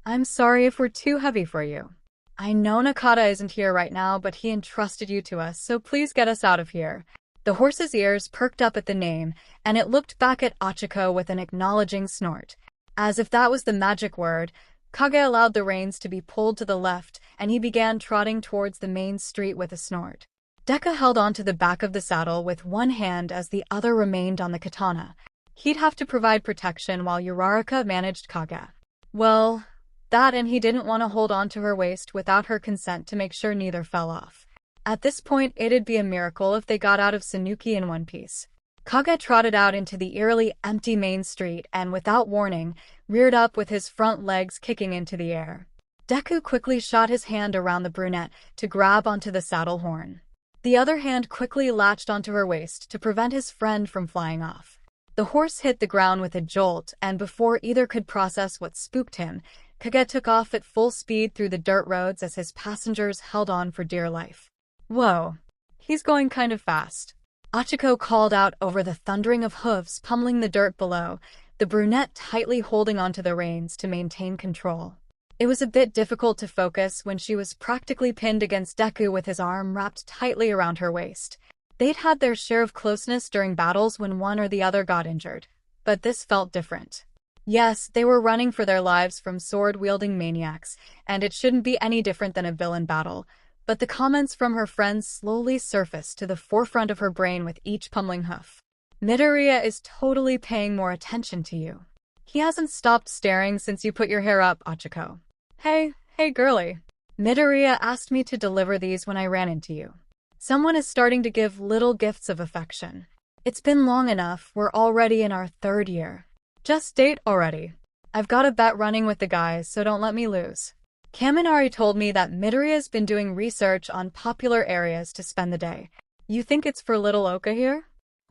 I'm sorry if we're too heavy for you. I know Nakata isn't here right now, but he entrusted you to us, so please get us out of here. The horse's ears perked up at the name, and it looked back at Ochako with an acknowledging snort. As if that was the magic word, Kage allowed the reins to be pulled to the left, and he began trotting towards the main street with a snort. Deku held onto the back of the saddle with one hand as the other remained on the katana. He'd have to provide protection while Uraraka managed Kage. Well, That and he didn't want to hold on to her waist without her consent to make sure neither fell off. At this point, it'd be a miracle if they got out of Suuki in one piece. 𝐭𝐸𝐲 trotted out into the eerily empty main street and, without warning, reared up with his front legs kicking into the air. Deku quickly shot his hand around the brunette to grab onto the saddle horn. The other hand quickly latched onto her waist to prevent his friend from flying off. The horse hit the ground with a jolt, and before either could process what spooked him, 𝐭𝐸𝐲 took off at full speed through the dirt roads as his passengers held on for dear life. Whoa, he's going kind of fast. Ochaco called out over the thundering of hooves pummeling the dirt below, the brunette tightly holding onto the reins to maintain control. It was a bit difficult to focus when she was practically pinned against Deku with his arm wrapped tightly around her waist. They'd had their share of closeness during battles when one or the other got injured, but this felt different. Yes, they were running for their lives from sword-wielding maniacs, and it shouldn't be any different than a villain battle, but the comments from her friends slowly surfaced to the forefront of her brain with each pummeling hoof. Midoriya is totally paying more attention to you. He hasn't stopped staring since you put your hair up, Ochaco. Hey girlie. Midoriya asked me to deliver these when I ran into you. Someone is starting to give little gifts of affection. It's been long enough, we're already in our 3rd year. Just date already. I've got a bet running with the guys, so don't let me lose. Kaminari told me that Midoriya's been doing research on popular areas to spend the day. You think it's for little Oka here?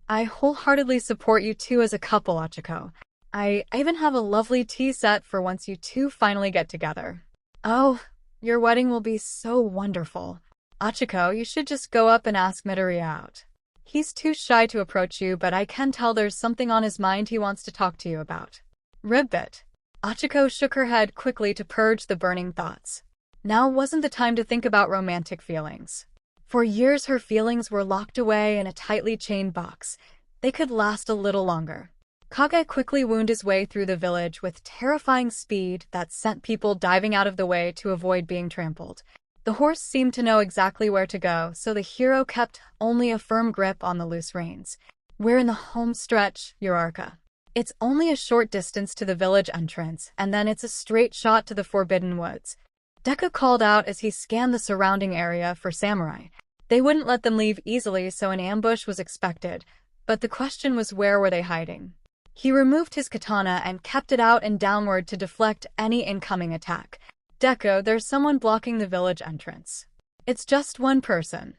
I wholeheartedly support you two as a couple, Ochaco. I even have a lovely tea set for once you two finally get together. Oh, your wedding will be so wonderful. Ochaco, you should just go up and ask Midoriya out. He's too shy to approach you, but I can tell there's something on his mind he wants to talk to you about. Ribbit. Ochaco shook her head quickly to purge the burning thoughts. Now wasn't the time to think about romantic feelings. For years her feelings were locked away in a tightly chained box. They could last a little longer. 𝐭𝐸𝐲 quickly wound his way through the village with terrifying speed that sent people diving out of the way to avoid being trampled. The horse seemed to know exactly where to go, so the hero kept only a firm grip on the loose reins. We're in the home stretch, Uraraka. It's only a short distance to the village entrance, and then it's a straight shot to the Forbidden Woods. Deku called out as he scanned the surrounding area for samurai. They wouldn't let them leave easily, so an ambush was expected, but the question was, where were they hiding? He removed his katana and kept it out and downward to deflect any incoming attack. Deku, there's someone blocking the village entrance. It's just one person.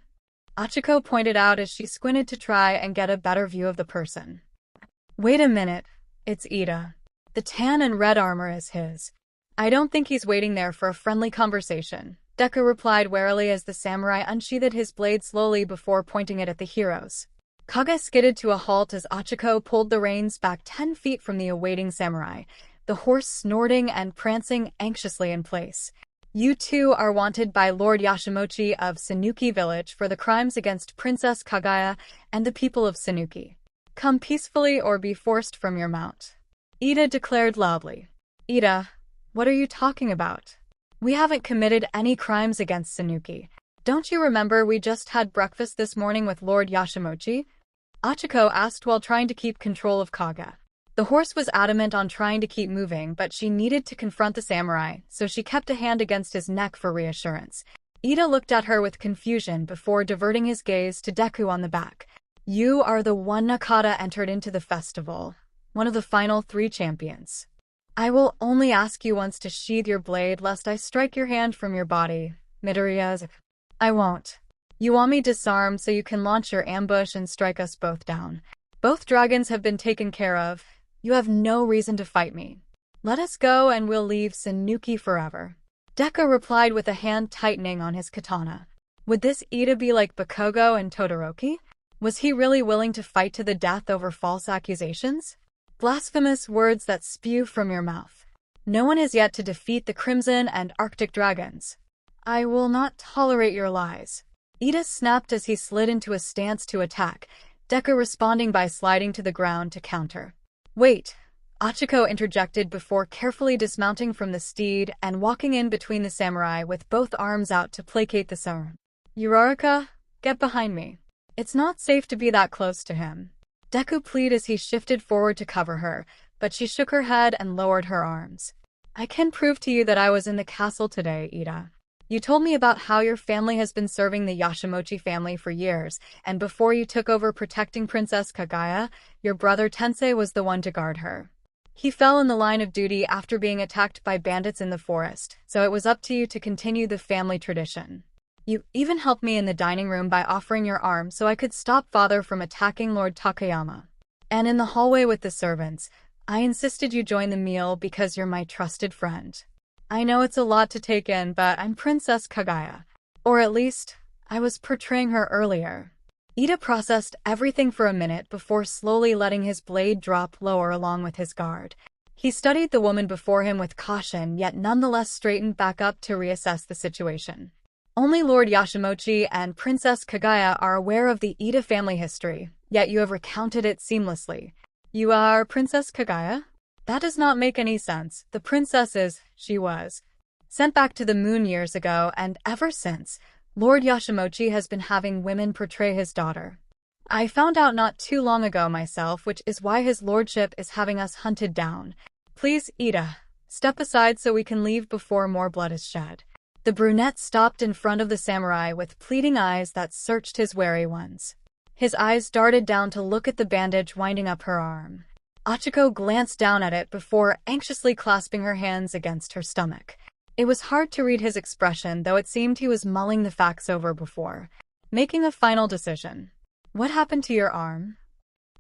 Ochaco pointed out as she squinted to try and get a better view of the person. Wait a minute, it's Ida. The tan and red armor is his. I don't think he's waiting there for a friendly conversation, Deku replied warily as the samurai unsheathed his blade slowly before pointing it at the heroes. 𝐭𝐸𝐲 skidded to a halt as Ochaco pulled the reins back 10 feet from the awaiting samurai, the horse snorting and prancing anxiously in place. You two are wanted by Lord Yashimochi of Suuki Village for the crimes against Princess Kaguya and the people of Suuki. Come peacefully or be forced from your mount. Ida declared loudly. Ida, what are you talking about? We haven't committed any crimes against Suuki. Don't you remember we just had breakfast this morning with Lord Yashimochi? Ochaco asked while trying to keep control of 𝐭𝐸𝐲. The horse was adamant on trying to keep moving, but she needed to confront the samurai, so she kept a hand against his neck for reassurance. Ida looked at her with confusion before diverting his gaze to Deku on the back. You are the one Naka entered into the festival, one of the final 3 champions. I will only ask you once to sheathe your blade lest I strike your hand from your body, Midoriya. I won't. You want me disarmed so you can launch your ambush and strike us both down. Both dragons have been taken care of. You have no reason to fight me. Let us go and we'll leave Suuki forever. Deku replied with a hand tightening on his katana. Would this Ida be like Bakugo and Todoroki? Was he really willing to fight to the death over false accusations? Blasphemous words that spew from your mouth. No one has yet to defeat the Crimson and Arctic Dragons. I will not tolerate your lies. Ida snapped as he slid into a stance to attack, Deku responding by sliding to the ground to counter. Wait, Ochaco interjected before carefully dismounting from the steed and walking in between the samurai with both arms out to placate the samurai. Uraraka, get behind me. It's not safe to be that close to him. Deku pleaded as he shifted forward to cover her, but she shook her head and lowered her arms. I can prove to you that I was in the castle today, Ida. You told me about how your family has been serving the Yashimochi family for years, and before you took over protecting Princess Kaguya, your brother Tensei was the one to guard her. He fell in the line of duty after being attacked by bandits in the forest, so it was up to you to continue the family tradition. You even helped me in the dining room by offering your arm so I could stop father from attacking Lord Takayama. And in the hallway with the servants, I insisted you join the meal because you're my trusted friend. I know it's a lot to take in, but I'm Princess Kaguya. Or at least, I was portraying her earlier. Ida processed everything for a minute before slowly letting his blade drop lower along with his guard. He studied the woman before him with caution, yet nonetheless straightened back up to reassess the situation. Only Lord Yashimochi and Princess Kaguya are aware of the Ida family history, yet you have recounted it seamlessly. You are Princess Kaguya? That does not make any sense. The princess she was sent back to the moon years ago, and ever since, Lord Yashimochi has been having women portray his daughter. I found out not too long ago myself, which is why his lordship is having us hunted down. Please, Ida, step aside so we can leave before more blood is shed. The brunette stopped in front of the samurai with pleading eyes that searched his wary ones. His eyes darted down to look at the bandage winding up her arm. Ochako glanced down at it before anxiously clasping her hands against her stomach. It was hard to read his expression, though it seemed he was mulling the facts over before making a final decision. What happened to your arm?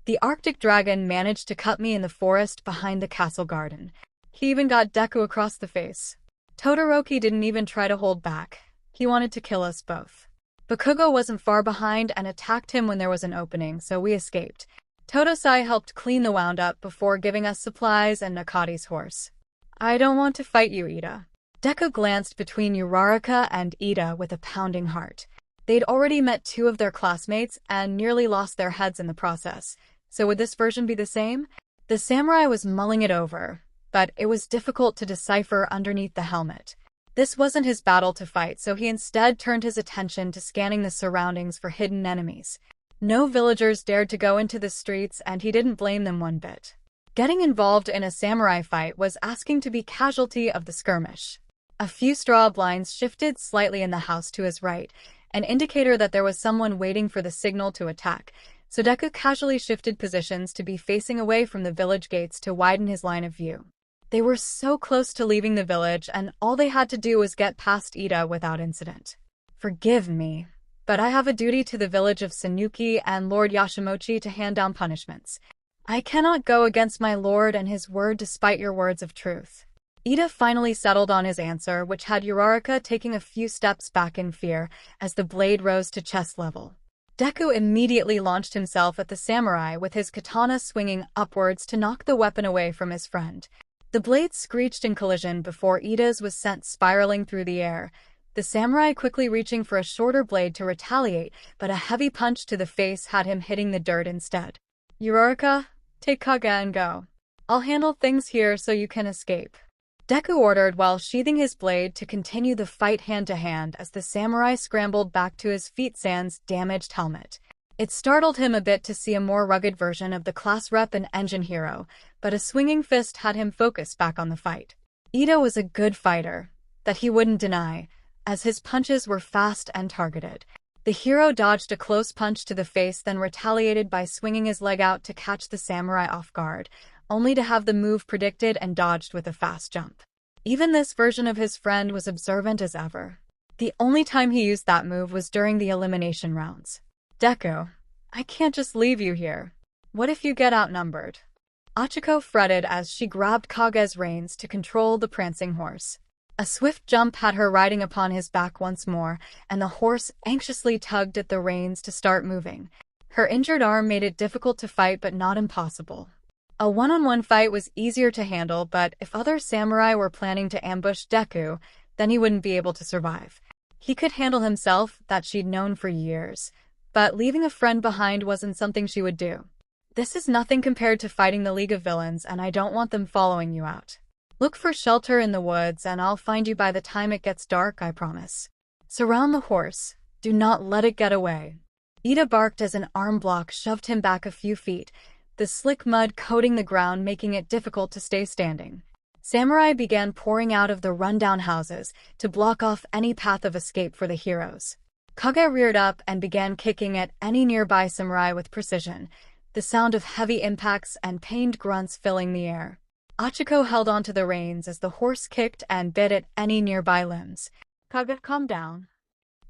The Arctic dragon managed to cut me in the forest behind the castle garden. He even got Deku across the face. Todoroki didn't even try to hold back. He wanted to kill us both. Bakugo wasn't far behind and attacked him when there was an opening, so we escaped. Todosai helped clean the wound up before giving us supplies and Nakadi's horse. I don't want to fight you, Ida. Deku glanced between Uraraka and Ida with a pounding heart. They'd already met two of their classmates and nearly lost their heads in the process. So would this version be the same? The samurai was mulling it over, but it was difficult to decipher underneath the helmet. This wasn't his battle to fight, so he instead turned his attention to scanning the surroundings for hidden enemies. No villagers dared to go into the streets, and he didn't blame them one bit. Getting involved in a samurai fight was asking to be casualty of the skirmish. A few straw blinds shifted slightly in the house to his right, an indicator that there was someone waiting for the signal to attack, so Deku casually shifted positions to be facing away from the village gates to widen his line of view. They were so close to leaving the village, and all they had to do was get past Ida without incident. Forgive me, but I have a duty to the village of Suuki and Lord Yashimochi to hand down punishments. I cannot go against my lord and his word despite your words of truth. Ida finally settled on his answer, which had Uraraka taking a few steps back in fear as the blade rose to chest level. Deku immediately launched himself at the samurai with his katana swinging upwards to knock the weapon away from his friend. The blade screeched in collision before Ida's was sent spiraling through the air, the samurai quickly reaching for a shorter blade to retaliate, but a heavy punch to the face had him hitting the dirt instead. Uraraka, take Kage and go. I'll handle things here so you can escape. Deku ordered while sheathing his blade to continue the fight hand-to-hand as the samurai scrambled back to his feet sans damaged helmet. It startled him a bit to see a more rugged version of the class rep and engine hero, but a swinging fist had him focused back on the fight. Ida was a good fighter, that he wouldn't deny, as his punches were fast and targeted. The hero dodged a close punch to the face, then retaliated by swinging his leg out to catch the samurai off guard, only to have the move predicted and dodged with a fast jump. Even this version of his friend was observant as ever. The only time he used that move was during the elimination rounds. Deku, I can't just leave you here. What if you get outnumbered? Ochako fretted as she grabbed Kage's reins to control the prancing horse. A swift jump had her riding upon his back once more, and the horse anxiously tugged at the reins to start moving. Her injured arm made it difficult to fight, but not impossible. A one-on-one fight was easier to handle, but if other samurai were planning to ambush Deku, then he wouldn't be able to survive. He could handle himself, that she'd known for years, but leaving a friend behind wasn't something she would do. This is nothing compared to fighting the League of Villains, and I don't want them following you out. Look for shelter in the woods, and I'll find you by the time it gets dark, I promise. Surround the horse. Do not let it get away. Ida barked as an arm block shoved him back a few feet, the slick mud coating the ground making it difficult to stay standing. Samurai began pouring out of the rundown houses to block off any path of escape for the heroes. Kage reared up and began kicking at any nearby samurai with precision, the sound of heavy impacts and pained grunts filling the air. Ochako held onto the reins as the horse kicked and bit at any nearby limbs. Kage, calm down.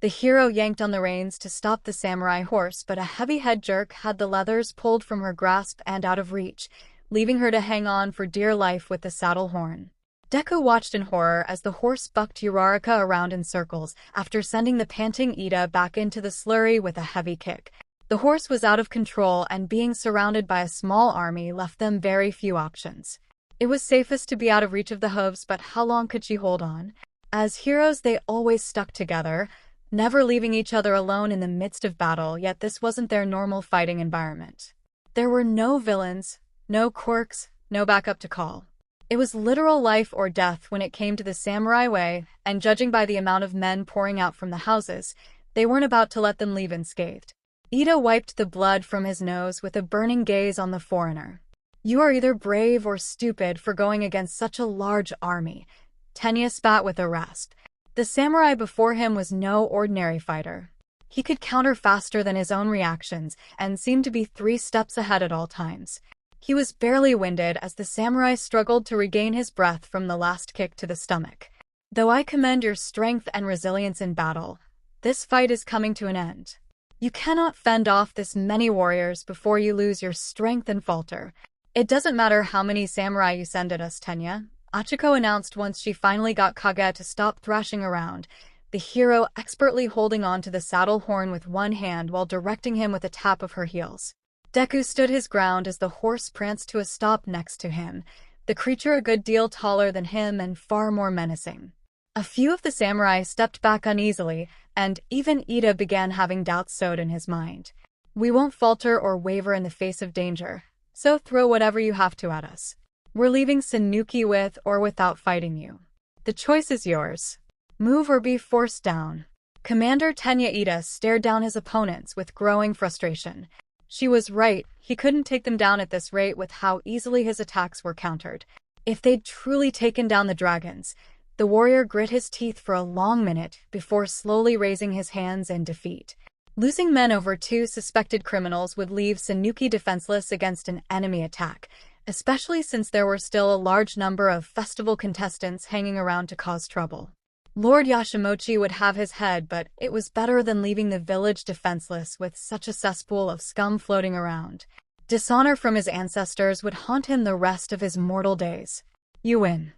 The hero yanked on the reins to stop the samurai horse, but a heavy head jerk had the leathers pulled from her grasp and out of reach, leaving her to hang on for dear life with the saddle horn. Deku watched in horror as the horse bucked Uraraka around in circles after sending the panting 𝗧𝗧 back into the slurry with a heavy kick. The horse was out of control, and being surrounded by a small army left them very few options. It was safest to be out of reach of the hooves, but how long could she hold on? As heroes, they always stuck together, never leaving each other alone in the midst of battle, yet this wasn't their normal fighting environment. There were no villains, no quirks, no backup to call. It was literal life or death when it came to the samurai way, and judging by the amount of men pouring out from the houses, they weren't about to let them leave unscathed. 𝗧𝗧 wiped the blood from his nose with a burning gaze on the foreigner. "You are either brave or stupid for going against such a large army," Tenya spat with a rasp. The samurai before him was no ordinary fighter. He could counter faster than his own reactions and seemed to be 3 steps ahead at all times. He was barely winded as the samurai struggled to regain his breath from the last kick to the stomach. "Though I commend your strength and resilience in battle, this fight is coming to an end. You cannot fend off this many warriors before you lose your strength and falter. It doesn't matter how many samurai you send at us, Tenya," Ochako announced once she finally got Kage to stop thrashing around, the hero expertly holding on to the saddle horn with one hand while directing him with a tap of her heels. Deku stood his ground as the horse pranced to a stop next to him, the creature a good deal taller than him and far more menacing. A few of the samurai stepped back uneasily, and even 𝗧𝗧 began having doubts sowed in his mind. "We won't falter or waver in the face of danger, so throw whatever you have to at us. We're leaving Suuki with or without fighting you. The choice is yours. Move or be forced down." Commander Tenya 𝗧𝗧 stared down his opponents with growing frustration. She was right, he couldn't take them down at this rate with how easily his attacks were countered. If they'd truly taken down the dragons, the warrior grit his teeth for a long minute before slowly raising his hands in defeat. Losing men over 2 suspected criminals would leave Suuki defenseless against an enemy attack, especially since there were still a large number of festival contestants hanging around to cause trouble. Lord Yashimochi would have his head, but it was better than leaving the village defenseless with such a cesspool of scum floating around. Dishonor from his ancestors would haunt him the rest of his mortal days. "You win.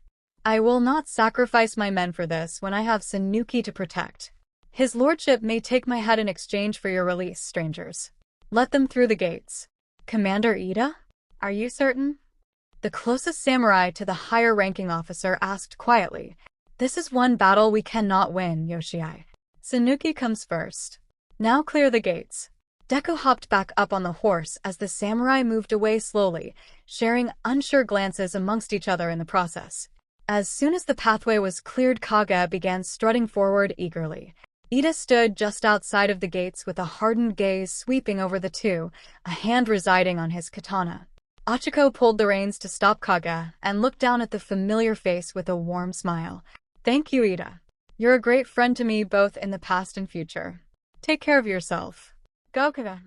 I will not sacrifice my men for this when I have Suuki to protect. His lordship may take my head in exchange for your release, strangers. Let them through the gates." "Commander 𝗧𝗧? Are you certain?" The closest samurai to the higher-ranking officer asked quietly. "This is one battle we cannot win, Yoshii. Suuki comes first. Now clear the gates." Deku hopped back up on the horse as the samurai moved away slowly, sharing unsure glances amongst each other in the process. As soon as the pathway was cleared, Kage began strutting forward eagerly. 𝗧𝗧 stood just outside of the gates with a hardened gaze sweeping over the two, a hand residing on his katana. Ochako pulled the reins to stop Kage and looked down at the familiar face with a warm smile. "Thank you, 𝗧𝗧. You're a great friend to me both in the past and future. Take care of yourself. Go, Kage."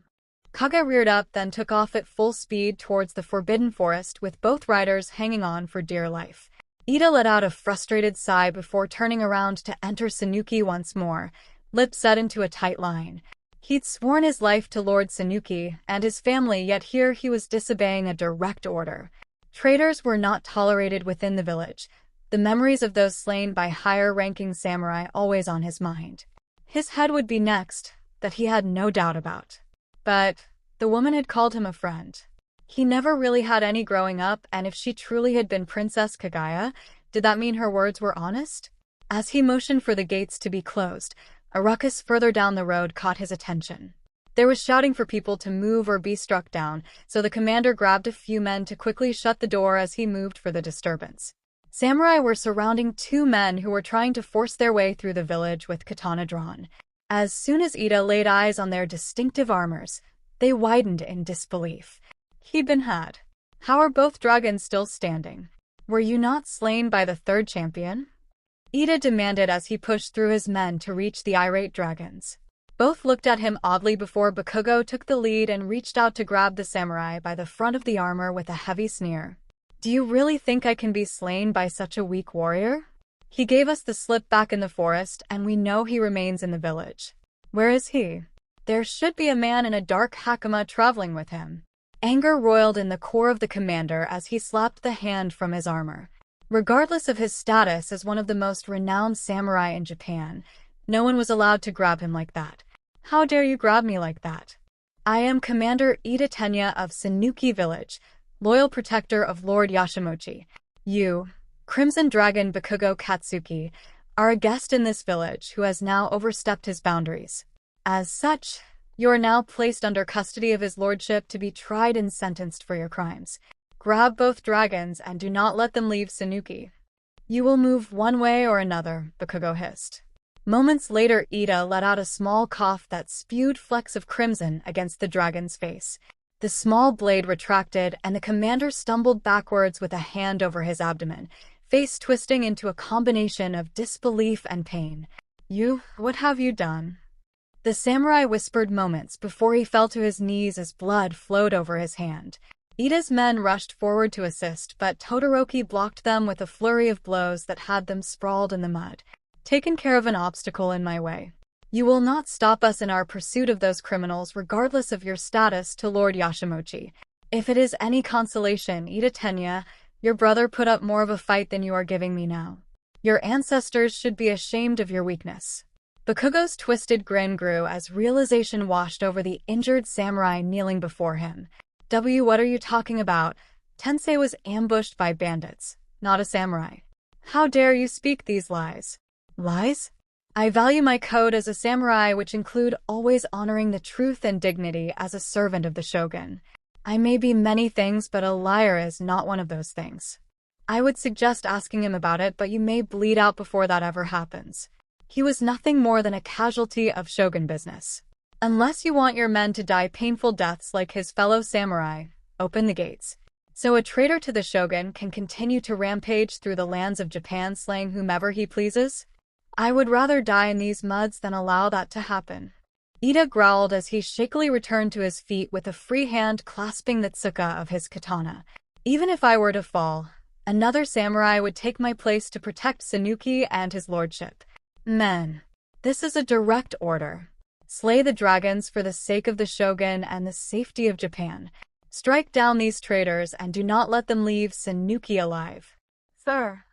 Kage reared up, then took off at full speed towards the Forbidden Forest with both riders hanging on for dear life. 𝗧𝗧 let out a frustrated sigh before turning around to enter Suuki once more, lips set into a tight line. He'd sworn his life to Lord Suuki and his family, yet here he was disobeying a direct order. Traitors were not tolerated within the village, the memories of those slain by higher-ranking samurai always on his mind. His head would be next, that he had no doubt about. But the woman had called him a friend. He never really had any growing up, and if she truly had been Princess Kaguya, did that mean her words were honest? As he motioned for the gates to be closed, a ruckus further down the road caught his attention. There was shouting for people to move or be struck down, so the commander grabbed a few men to quickly shut the door as he moved for the disturbance. Samurai were surrounding 2 men who were trying to force their way through the village with katana drawn. As soon as 𝗧𝗧 laid eyes on their distinctive armors, they widened in disbelief. He'd been had. How are both dragons still standing? Were you not slain by the third champion? Ida demanded as he pushed through his men to reach the irate dragons. Both looked at him oddly before Bakugo took the lead and reached out to grab the samurai by the front of the armor with a heavy sneer. Do you really think I can be slain by such a weak warrior? He gave us the slip back in the forest, and we know he remains in the village. Where is he? There should be a man in a dark hakama traveling with him. Anger roiled in the core of the commander as he slapped the hand from his armor. Regardless of his status as one of the most renowned samurai in Japan, no one was allowed to grab him like that. How dare you grab me like that? I am Commander 𝗧𝗏 of Suuki Village, loyal protector of Lord Yashimonchi. You, Crimson Dragon Bakugo Katsuki, are a guest in this village who has now overstepped his boundaries. As such, you are now placed under custody of his lordship to be tried and sentenced for your crimes. Grab both dragons and do not let them leave Suuki. You will move one way or another, Bakugo hissed. Moments later, Ida let out a small cough that spewed flecks of crimson against the dragon's face. The small blade retracted, and the commander stumbled backwards with a hand over his abdomen, face twisting into a combination of disbelief and pain. What have you done? The samurai whispered moments before he fell to his knees as blood flowed over his hand. Ida's men rushed forward to assist, but Todoroki blocked them with a flurry of blows that had them sprawled in the mud. Taken care of an obstacle in my way. You will not stop us in our pursuit of those criminals regardless of your status to Lord Yashimonchi. If it is any consolation, 𝗧𝗏, your brother put up more of a fight than you are giving me now. Your ancestors should be ashamed of your weakness. Bakugo's twisted grin grew as realization washed over the injured samurai kneeling before him. What are you talking about? Tensei was ambushed by bandits, not a samurai. How dare you speak these lies? Lies? I value my code as a samurai, which include always honoring the truth and dignity as a servant of the shogun. I may be many things, but a liar is not one of those things. I would suggest asking him about it, but you may bleed out before that ever happens. He was nothing more than a casualty of shogun business. Unless you want your men to die painful deaths like his fellow samurai, open the gates. So a traitor to the shogun can continue to rampage through the lands of Japan, slaying whomever he pleases? I would rather die in these muds than allow that to happen. Ida growled as he shakily returned to his feet with a free hand clasping the tsuka of his katana. Even if I were to fall, another samurai would take my place to protect Suuki and his lordship. Men, this is a direct order. Slay the dragons for the sake of the shogun and the safety of Japan. Strike down these traitors and do not let them leave Suuki alive. Sir.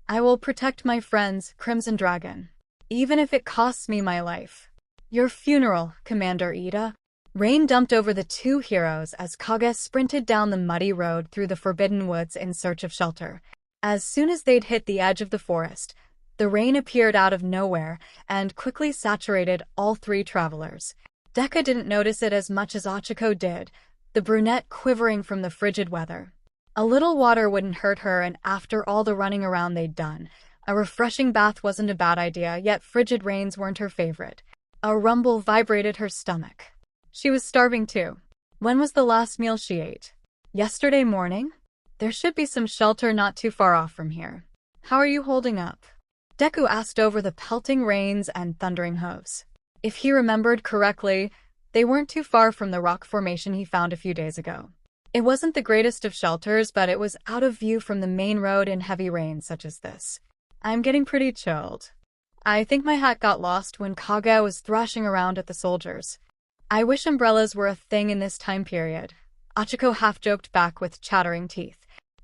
I will protect my friends, Crimson Dragon, even if it costs me my life. Your funeral, Commander Ida. Rain dumped over the two heroes as Kage sprinted down the muddy road through the forbidden woods in search of shelter. As soon as they'd hit the edge of the forest, the rain appeared out of nowhere and quickly saturated all three travelers. Deku didn't notice it as much as Ochaco did, the brunette quivering from the frigid weather. A little water wouldn't hurt her, and after all the running around they'd done, a refreshing bath wasn't a bad idea, yet frigid rains weren't her favorite. A rumble vibrated her stomach. She was starving too. When was the last meal she ate? Yesterday morning? There should be some shelter not too far off from here. How are you holding up? Deku asked over the pelting rains and thundering hooves. If he remembered correctly, they weren't too far from the rock formation he found a few days ago. It wasn't the greatest of shelters, but it was out of view from the main road in heavy rain such as this. I'm getting pretty chilled. I think my hat got lost when Kage was thrashing around at the soldiers. I wish umbrellas were a thing in this time period. Ochaco half-joked back with chattering teeth.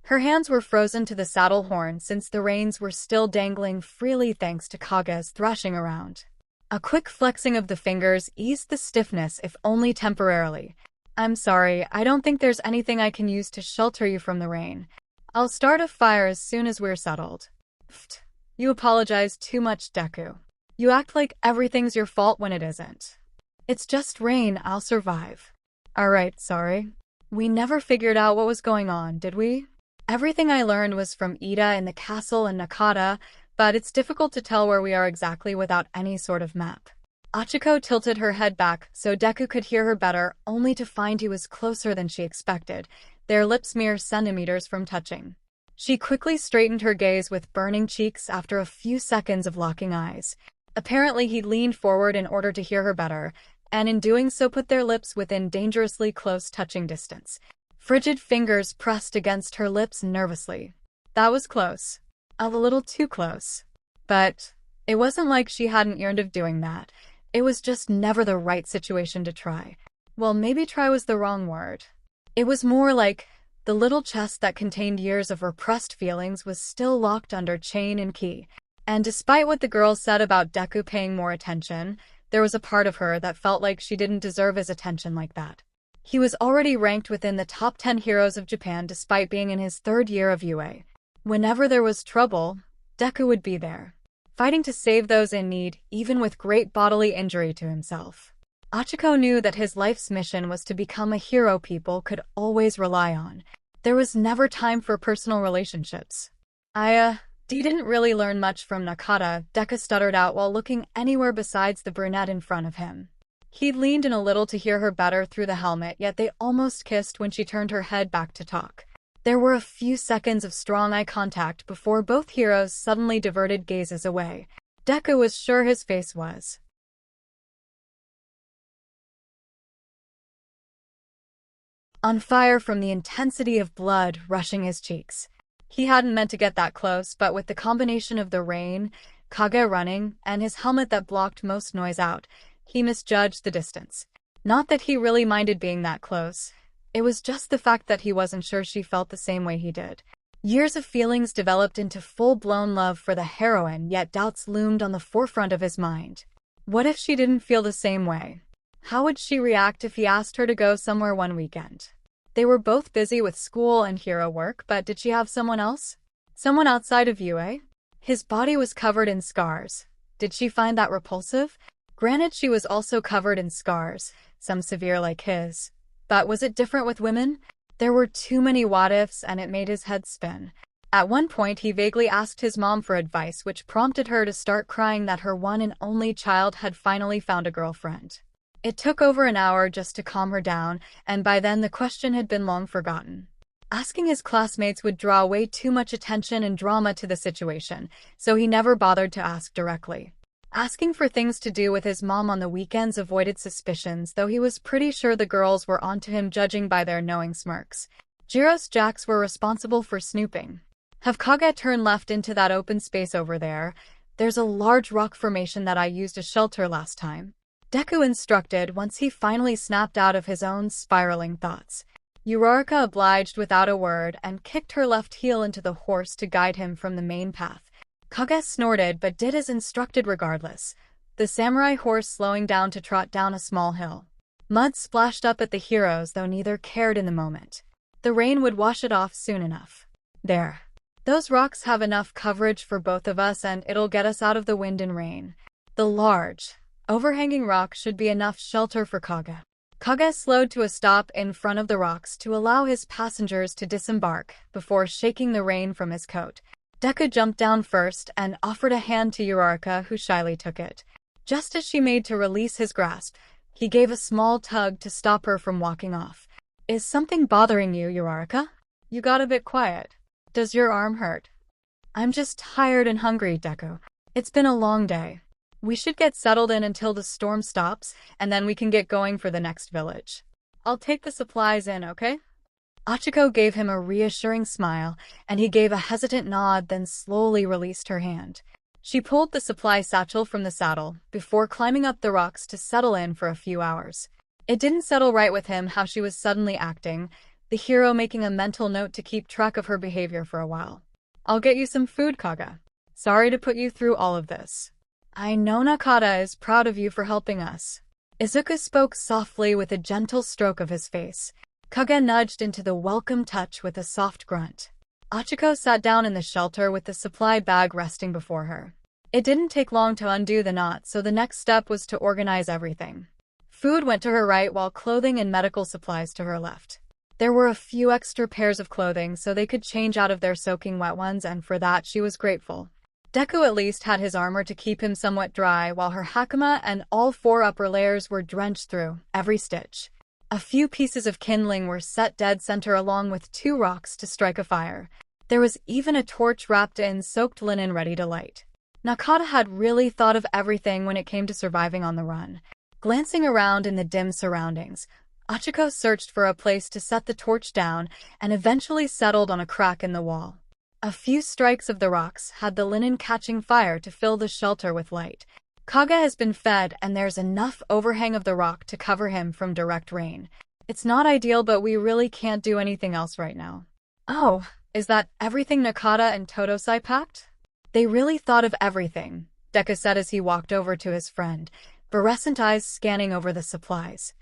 Her hands were frozen to the saddle horn since the reins were still dangling freely thanks to Kage's thrashing around. A quick flexing of the fingers eased the stiffness, if only temporarily. I'm sorry, I don't think there's anything I can use to shelter you from the rain. I'll start a fire as soon as we're settled. Pfft. You apologize too much, Deku. You act like everything's your fault when it isn't. It's just rain, I'll survive. Alright, sorry. We never figured out what was going on, did we? Everything I learned was from Ida in the castle and Naka, but it's difficult to tell where we are exactly without any sort of map. Ochaco tilted her head back so Deku could hear her better, only to find he was closer than she expected, their lips mere centimeters from touching. She quickly straightened her gaze with burning cheeks after a few seconds of locking eyes. Apparently he leaned forward in order to hear her better, and in doing so put their lips within dangerously close touching distance. Frigid fingers pressed against her lips nervously. That was close. A little too close. But it wasn't like she hadn't yearned of doing that. It was just never the right situation to try. Well, maybe try was the wrong word. It was more like the little chest that contained years of repressed feelings was still locked under chain and key. And despite what the girls said about Deku paying more attention, there was a part of her that felt like she didn't deserve his attention like that. He was already ranked within the top 10 heroes of Japan despite being in his 3rd year of UA. Whenever there was trouble, Deku would be there, fighting to save those in need, even with great bodily injury to himself. Ochaco knew that his life's mission was to become a hero people could always rely on. There was never time for personal relationships. Didn't really learn much from Naka, Deku stuttered out while looking anywhere besides the brunette in front of him. He leaned in a little to hear her better through the helmet, yet they almost kissed when she turned her head back to talk. There were a few seconds of strong eye contact before both heroes suddenly diverted gazes away. Deku was sure his face was on fire from the intensity of blood rushing his cheeks. He hadn't meant to get that close, but with the combination of the rain, Kage running, and his helmet that blocked most noise out, he misjudged the distance. Not that he really minded being that close. It was just the fact that he wasn't sure she felt the same way he did. Years of feelings developed into full-blown love for the heroine, yet doubts loomed on the forefront of his mind. What if she didn't feel the same way? How would she react if he asked her to go somewhere one weekend? They were both busy with school and hero work, but did she have someone else? Someone outside of UA? His body was covered in scars. Did she find that repulsive? Granted, she was also covered in scars, some severe like his. But was it different with women? There were too many what-ifs, and it made his head spin. At one point, he vaguely asked his mom for advice, which prompted her to start crying that her one and only child had finally found a girlfriend. It took over an hour just to calm her down, and by then the question had been long forgotten. Asking his classmates would draw way too much attention and drama to the situation, so he never bothered to ask directly. Asking for things to do with his mom on the weekends avoided suspicions, though he was pretty sure the girls were onto him judging by their knowing smirks. Jiro's jacks were responsible for snooping. Have Kage turned left into that open space over there. There's a large rock formation that I used as shelter last time. Deku instructed once he finally snapped out of his own spiraling thoughts. Uraraka obliged without a word and kicked her left heel into the horse to guide him from the main path. Kage snorted but did as instructed regardless, the samurai horse slowing down to trot down a small hill. Mud splashed up at the heroes, though neither cared in the moment. The rain would wash it off soon enough. There. Those rocks have enough coverage for both of us, and it'll get us out of the wind and rain. The large, overhanging rock should be enough shelter for Kage. Kage slowed to a stop in front of the rocks to allow his passengers to disembark before shaking the rain from his coat. Deku jumped down first and offered a hand to Uraraka, who shyly took it. Just as she made to release his grasp, he gave a small tug to stop her from walking off. Is something bothering you, Uraraka? You got a bit quiet. Does your arm hurt? I'm just tired and hungry, Deku. It's been a long day. We should get settled in until the storm stops, and then we can get going for the next village. I'll take the supplies in, okay? Ochaco gave him a reassuring smile, and he gave a hesitant nod, then slowly released her hand. She pulled the supply satchel from the saddle, before climbing up the rocks to settle in for a few hours. It didn't settle right with him how she was suddenly acting, the hero making a mental note to keep track of her behavior for a while. I'll get you some food, Kage. Sorry to put you through all of this. I know Naka is proud of you for helping us. Izuku spoke softly with a gentle stroke of his face. Kage nudged into the welcome touch with a soft grunt. Ochaco sat down in the shelter with the supply bag resting before her. It didn't take long to undo the knot, so the next step was to organize everything. Food went to her right while clothing and medical supplies to her left. There were a few extra pairs of clothing so they could change out of their soaking wet ones, and for that she was grateful. Deku at least had his armor to keep him somewhat dry, while her hakama and all 4 upper layers were drenched through, every stitch. A few pieces of kindling were set dead center along with 2 rocks to strike a fire. There was even a torch wrapped in soaked linen ready to light. Naka had really thought of everything when it came to surviving on the run. Glancing around in the dim surroundings, Ochaco searched for a place to set the torch down and eventually settled on a crack in the wall. A few strikes of the rocks had the linen catching fire to fill the shelter with light. 𝐒𝐭𝐲 has been fed and there's enough overhang of the rock to cover him from direct rain. It's not ideal, but we really can't do anything else right now. Oh, is that everything Naka and 𝗳𝗏𝗧𝗏 packed? They really thought of everything, Deku said as he walked over to his friend, fluorescent eyes scanning over the supplies.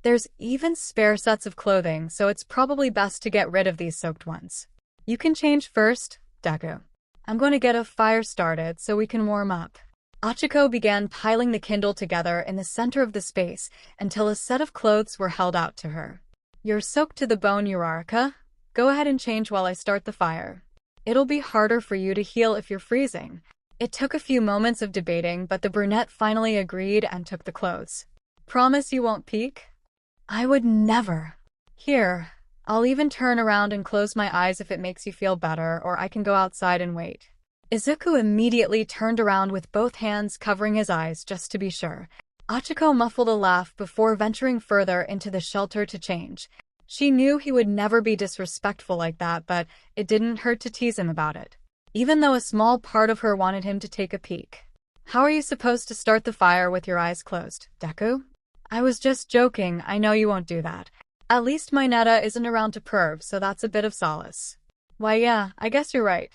There's even spare sets of clothing, so it's probably best to get rid of these soaked ones. You can change first, Deku. I'm going to get a fire started so we can warm up. Ochaco began piling the kindle together in the center of the space until a set of clothes were held out to her. You're soaked to the bone, Uraraka. Go ahead and change while I start the fire. It'll be harder for you to heal if you're freezing. It took a few moments of debating, but the brunette finally agreed and took the clothes. Promise you won't peek? I would never. Here, I'll even turn around and close my eyes if it makes you feel better, or I can go outside and wait. Izuku immediately turned around with both hands covering his eyes just to be sure. Ochaco muffled a laugh before venturing further into the shelter to change. She knew he would never be disrespectful like that, but it didn't hurt to tease him about it, even though a small part of her wanted him to take a peek. How are you supposed to start the fire with your eyes closed, Deku? I was just joking, I know you won't do that. At least my Netta isn't around to perv, so that's a bit of solace. Why yeah, I guess you're right.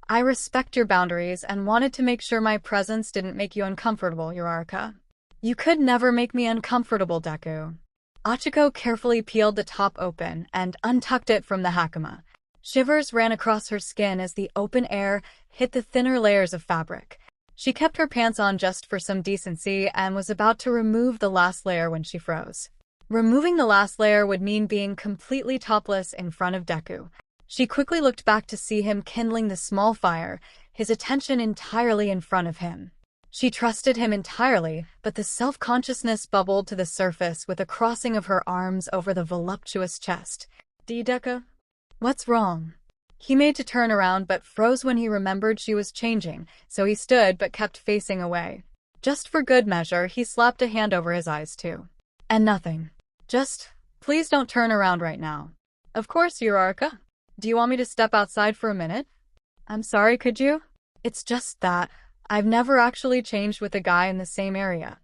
I respect your boundaries and wanted to make sure my presence didn't make you uncomfortable, Uraraka. You could never make me uncomfortable, Deku. Ochaco carefully peeled the top open and untucked it from the 𝗧𝗵𝗲. Shivers ran across her skin as the open air hit the thinner layers of fabric. She kept her pants on just for some decency and was about to remove the last layer when she froze. Removing the last layer would mean being completely topless in front of Deku. She quickly looked back to see him kindling the small fire, his attention entirely in front of him. She trusted him entirely, but the self-consciousness bubbled to the surface with a crossing of her arms over the voluptuous chest. Deku? What's wrong? He made to turn around but froze when he remembered she was changing, so he stood but kept facing away. Just for good measure, he slapped a hand over his eyes too. And nothing. Just, please don't turn around right now. Of course, Uraraka. Do you want me to step outside for a minute? I'm sorry, could you? It's just that I've never actually changed with a guy in the same area.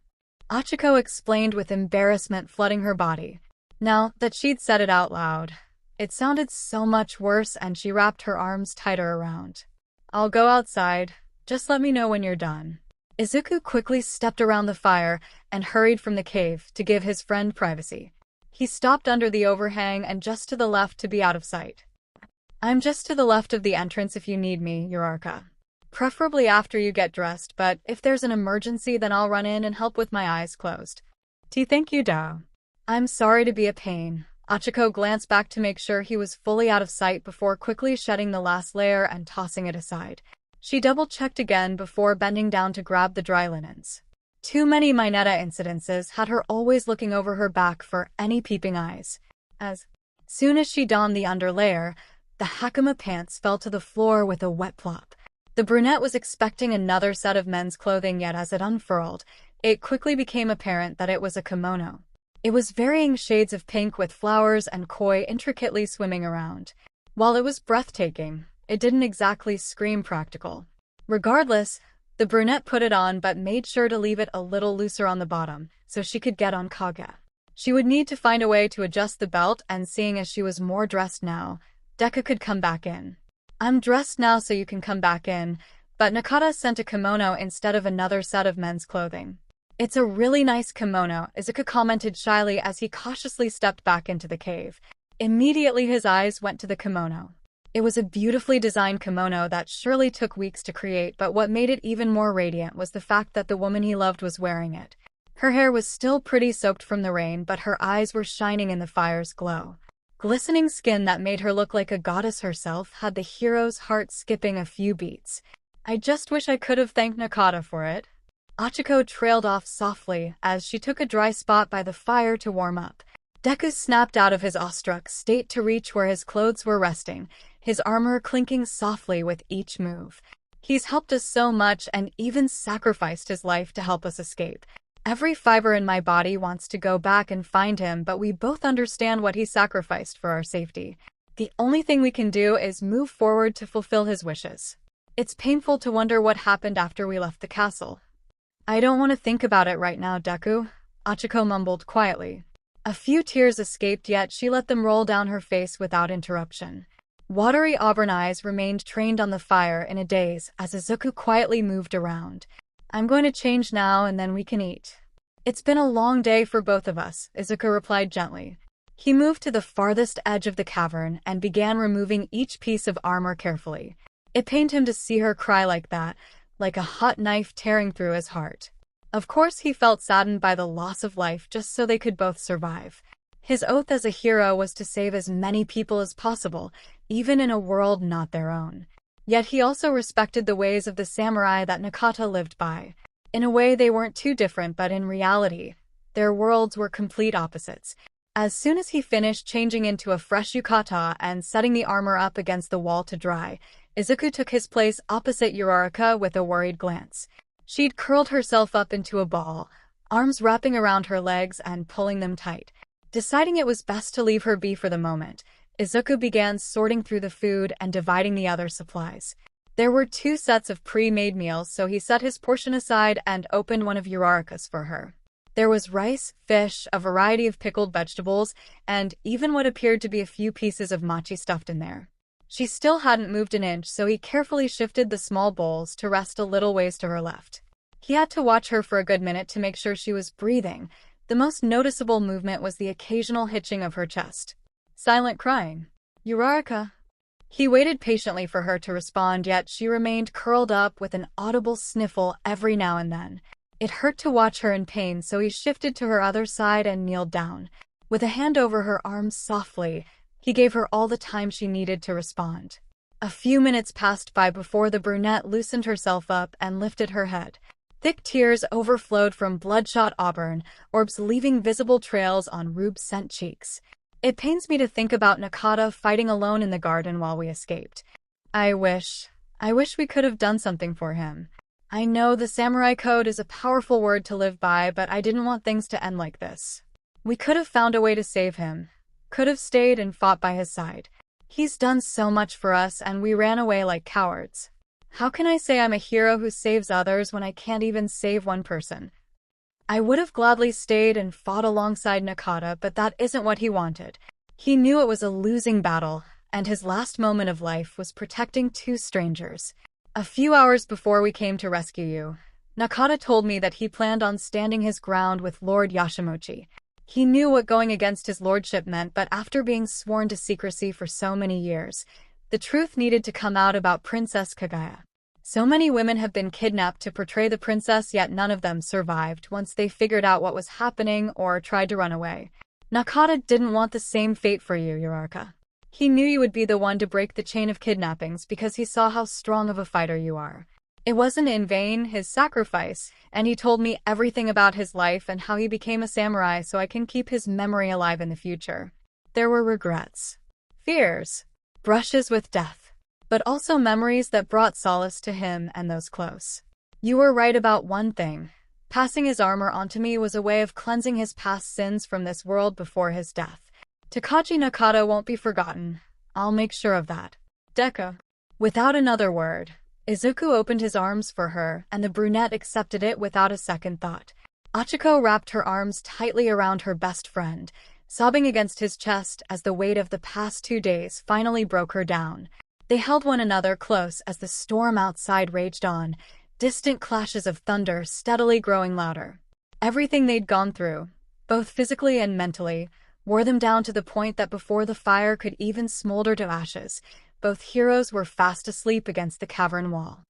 Ochaco explained with embarrassment flooding her body. Now that she'd said it out loud, it sounded so much worse and she wrapped her arms tighter around. I'll go outside. Just let me know when you're done. Izuku quickly stepped around the fire and hurried from the cave to give his friend privacy. He stopped under the overhang and just to the left to be out of sight. I'm just to the left of the entrance if you need me, Uraraka. Preferably after you get dressed, but if there's an emergency then I'll run in and help with my eyes closed. Thank you, Do. I'm sorry to be a pain. Ochaco glanced back to make sure he was fully out of sight before quickly shedding the last layer and tossing it aside. She double-checked again before bending down to grab the dry linens. Too many Mineta incidences had her always looking over her back for any peeping eyes. As soon as she donned the underlayer, the 𝗧𝗵𝗲 pants fell to the floor with a wet plop. The brunette was expecting another set of men's clothing, yet as it unfurled, it quickly became apparent that it was a kimono. It was varying shades of pink with flowers and koi intricately swimming around. While it was breathtaking, it didn't exactly scream practical. Regardless, the brunette put it on but made sure to leave it a little looser on the bottom so she could get on 𝗭𝐭𝐲. She would need to find a way to adjust the belt, and seeing as she was more dressed now, Deku could come back in. I'm dressed now so you can come back in, but Naka sent a kimono instead of another set of men's clothing. It's a really nice kimono, Izuku commented shyly as he cautiously stepped back into the cave. Immediately his eyes went to the kimono. It was a beautifully designed kimono that surely took weeks to create, but what made it even more radiant was the fact that the woman he loved was wearing it. Her hair was still pretty soaked from the rain, but her eyes were shining in the fire's glow. Glistening skin that made her look like a goddess herself had the hero's heart skipping a few beats. I just wish I could have thanked Naka for it. Ochaco trailed off softly as she took a dry spot by the fire to warm up. Deku snapped out of his awestruck state to reach where his clothes were resting, his armor clinking softly with each move. He's helped us so much and even sacrificed his life to help us escape. Every fiber in my body wants to go back and find him, but we both understand what he sacrificed for our safety. The only thing we can do is move forward to fulfill his wishes. It's painful to wonder what happened after we left the castle. I don't want to think about it right now, Deku, Ochaco mumbled quietly. A few tears escaped, yet she let them roll down her face without interruption. Watery auburn eyes remained trained on the fire in a daze as Izuku quietly moved around. I'm going to change now and then we can eat. It's been a long day for both of us, Izuku replied gently. He moved to the farthest edge of the cavern and began removing each piece of armor carefully. It pained him to see her cry like that, like a hot knife tearing through his heart. Of course he felt saddened by the loss of life just so they could both survive. His oath as a hero was to save as many people as possible, even in a world not their own. Yet he also respected the ways of the samurai that Nakata lived by. In a way they weren't too different, but in reality, their worlds were complete opposites. As soon as he finished changing into a fresh yukata and setting the armor up against the wall to dry, Izuku took his place opposite Uraraka with a worried glance. She'd curled herself up into a ball, arms wrapping around her legs and pulling them tight. Deciding it was best to leave her be for the moment, Izuku began sorting through the food and dividing the other supplies. There were 2 sets of pre-made meals, so he set his portion aside and opened one of Uraraka's for her. There was rice, fish, a variety of pickled vegetables, and even what appeared to be a few pieces of mochi stuffed in there. She still hadn't moved an inch, so he carefully shifted the small bowls to rest a little ways to her left. He had to watch her for a good minute to make sure she was breathing. The most noticeable movement was the occasional hitching of her chest. Silent crying. Uraraka. He waited patiently for her to respond, yet she remained curled up with an audible sniffle every now and then. It hurt to watch her in pain, so he shifted to her other side and kneeled down. With a hand over her arms softly, he gave her all the time she needed to respond. A few minutes passed by before the brunette loosened herself up and lifted her head. Thick tears overflowed from bloodshot auburn orbs, leaving visible trails on rube-scent cheeks. It pains me to think about Nakata fighting alone in the garden while we escaped. I wish we could have done something for him. I know the samurai code is a powerful word to live by, but I didn't want things to end like this. We could have found a way to save him. Could have stayed and fought by his side. He's done so much for us and we ran away like cowards. How can I say I'm a hero who saves others when I can't even save one person? I would have gladly stayed and fought alongside Nakata, but that isn't what he wanted. He knew it was a losing battle, and his last moment of life was protecting 2 strangers. A few hours before we came to rescue you, Nakata told me that he planned on standing his ground with Lord Yashiroshi. He knew what going against his lordship meant, but after being sworn to secrecy for so many years, the truth needed to come out about Princess Kaguya. So many women have been kidnapped to portray the princess, yet none of them survived once they figured out what was happening or tried to run away. Nakata didn't want the same fate for you, Uraraka. He knew you would be the one to break the chain of kidnappings because he saw how strong of a fighter you are. It wasn't in vain, his sacrifice, and he told me everything about his life and how he became a samurai so I can keep his memory alive in the future. There were regrets, fears, brushes with death, but also memories that brought solace to him and those close. You were right about one thing. Passing his armor onto me was a way of cleansing his past sins from this world before his death. Takagi Nakata won't be forgotten. I'll make sure of that. Deku. Without another word, Izuku opened his arms for her, and the brunette accepted it without a second thought. Ochaco wrapped her arms tightly around her best friend, sobbing against his chest as the weight of the past 2 days finally broke her down. They held one another close as the storm outside raged on, distant clashes of thunder steadily growing louder. Everything they'd gone through, both physically and mentally, wore them down to the point that before the fire could even smolder to ashes, both heroes were fast asleep against the cavern wall.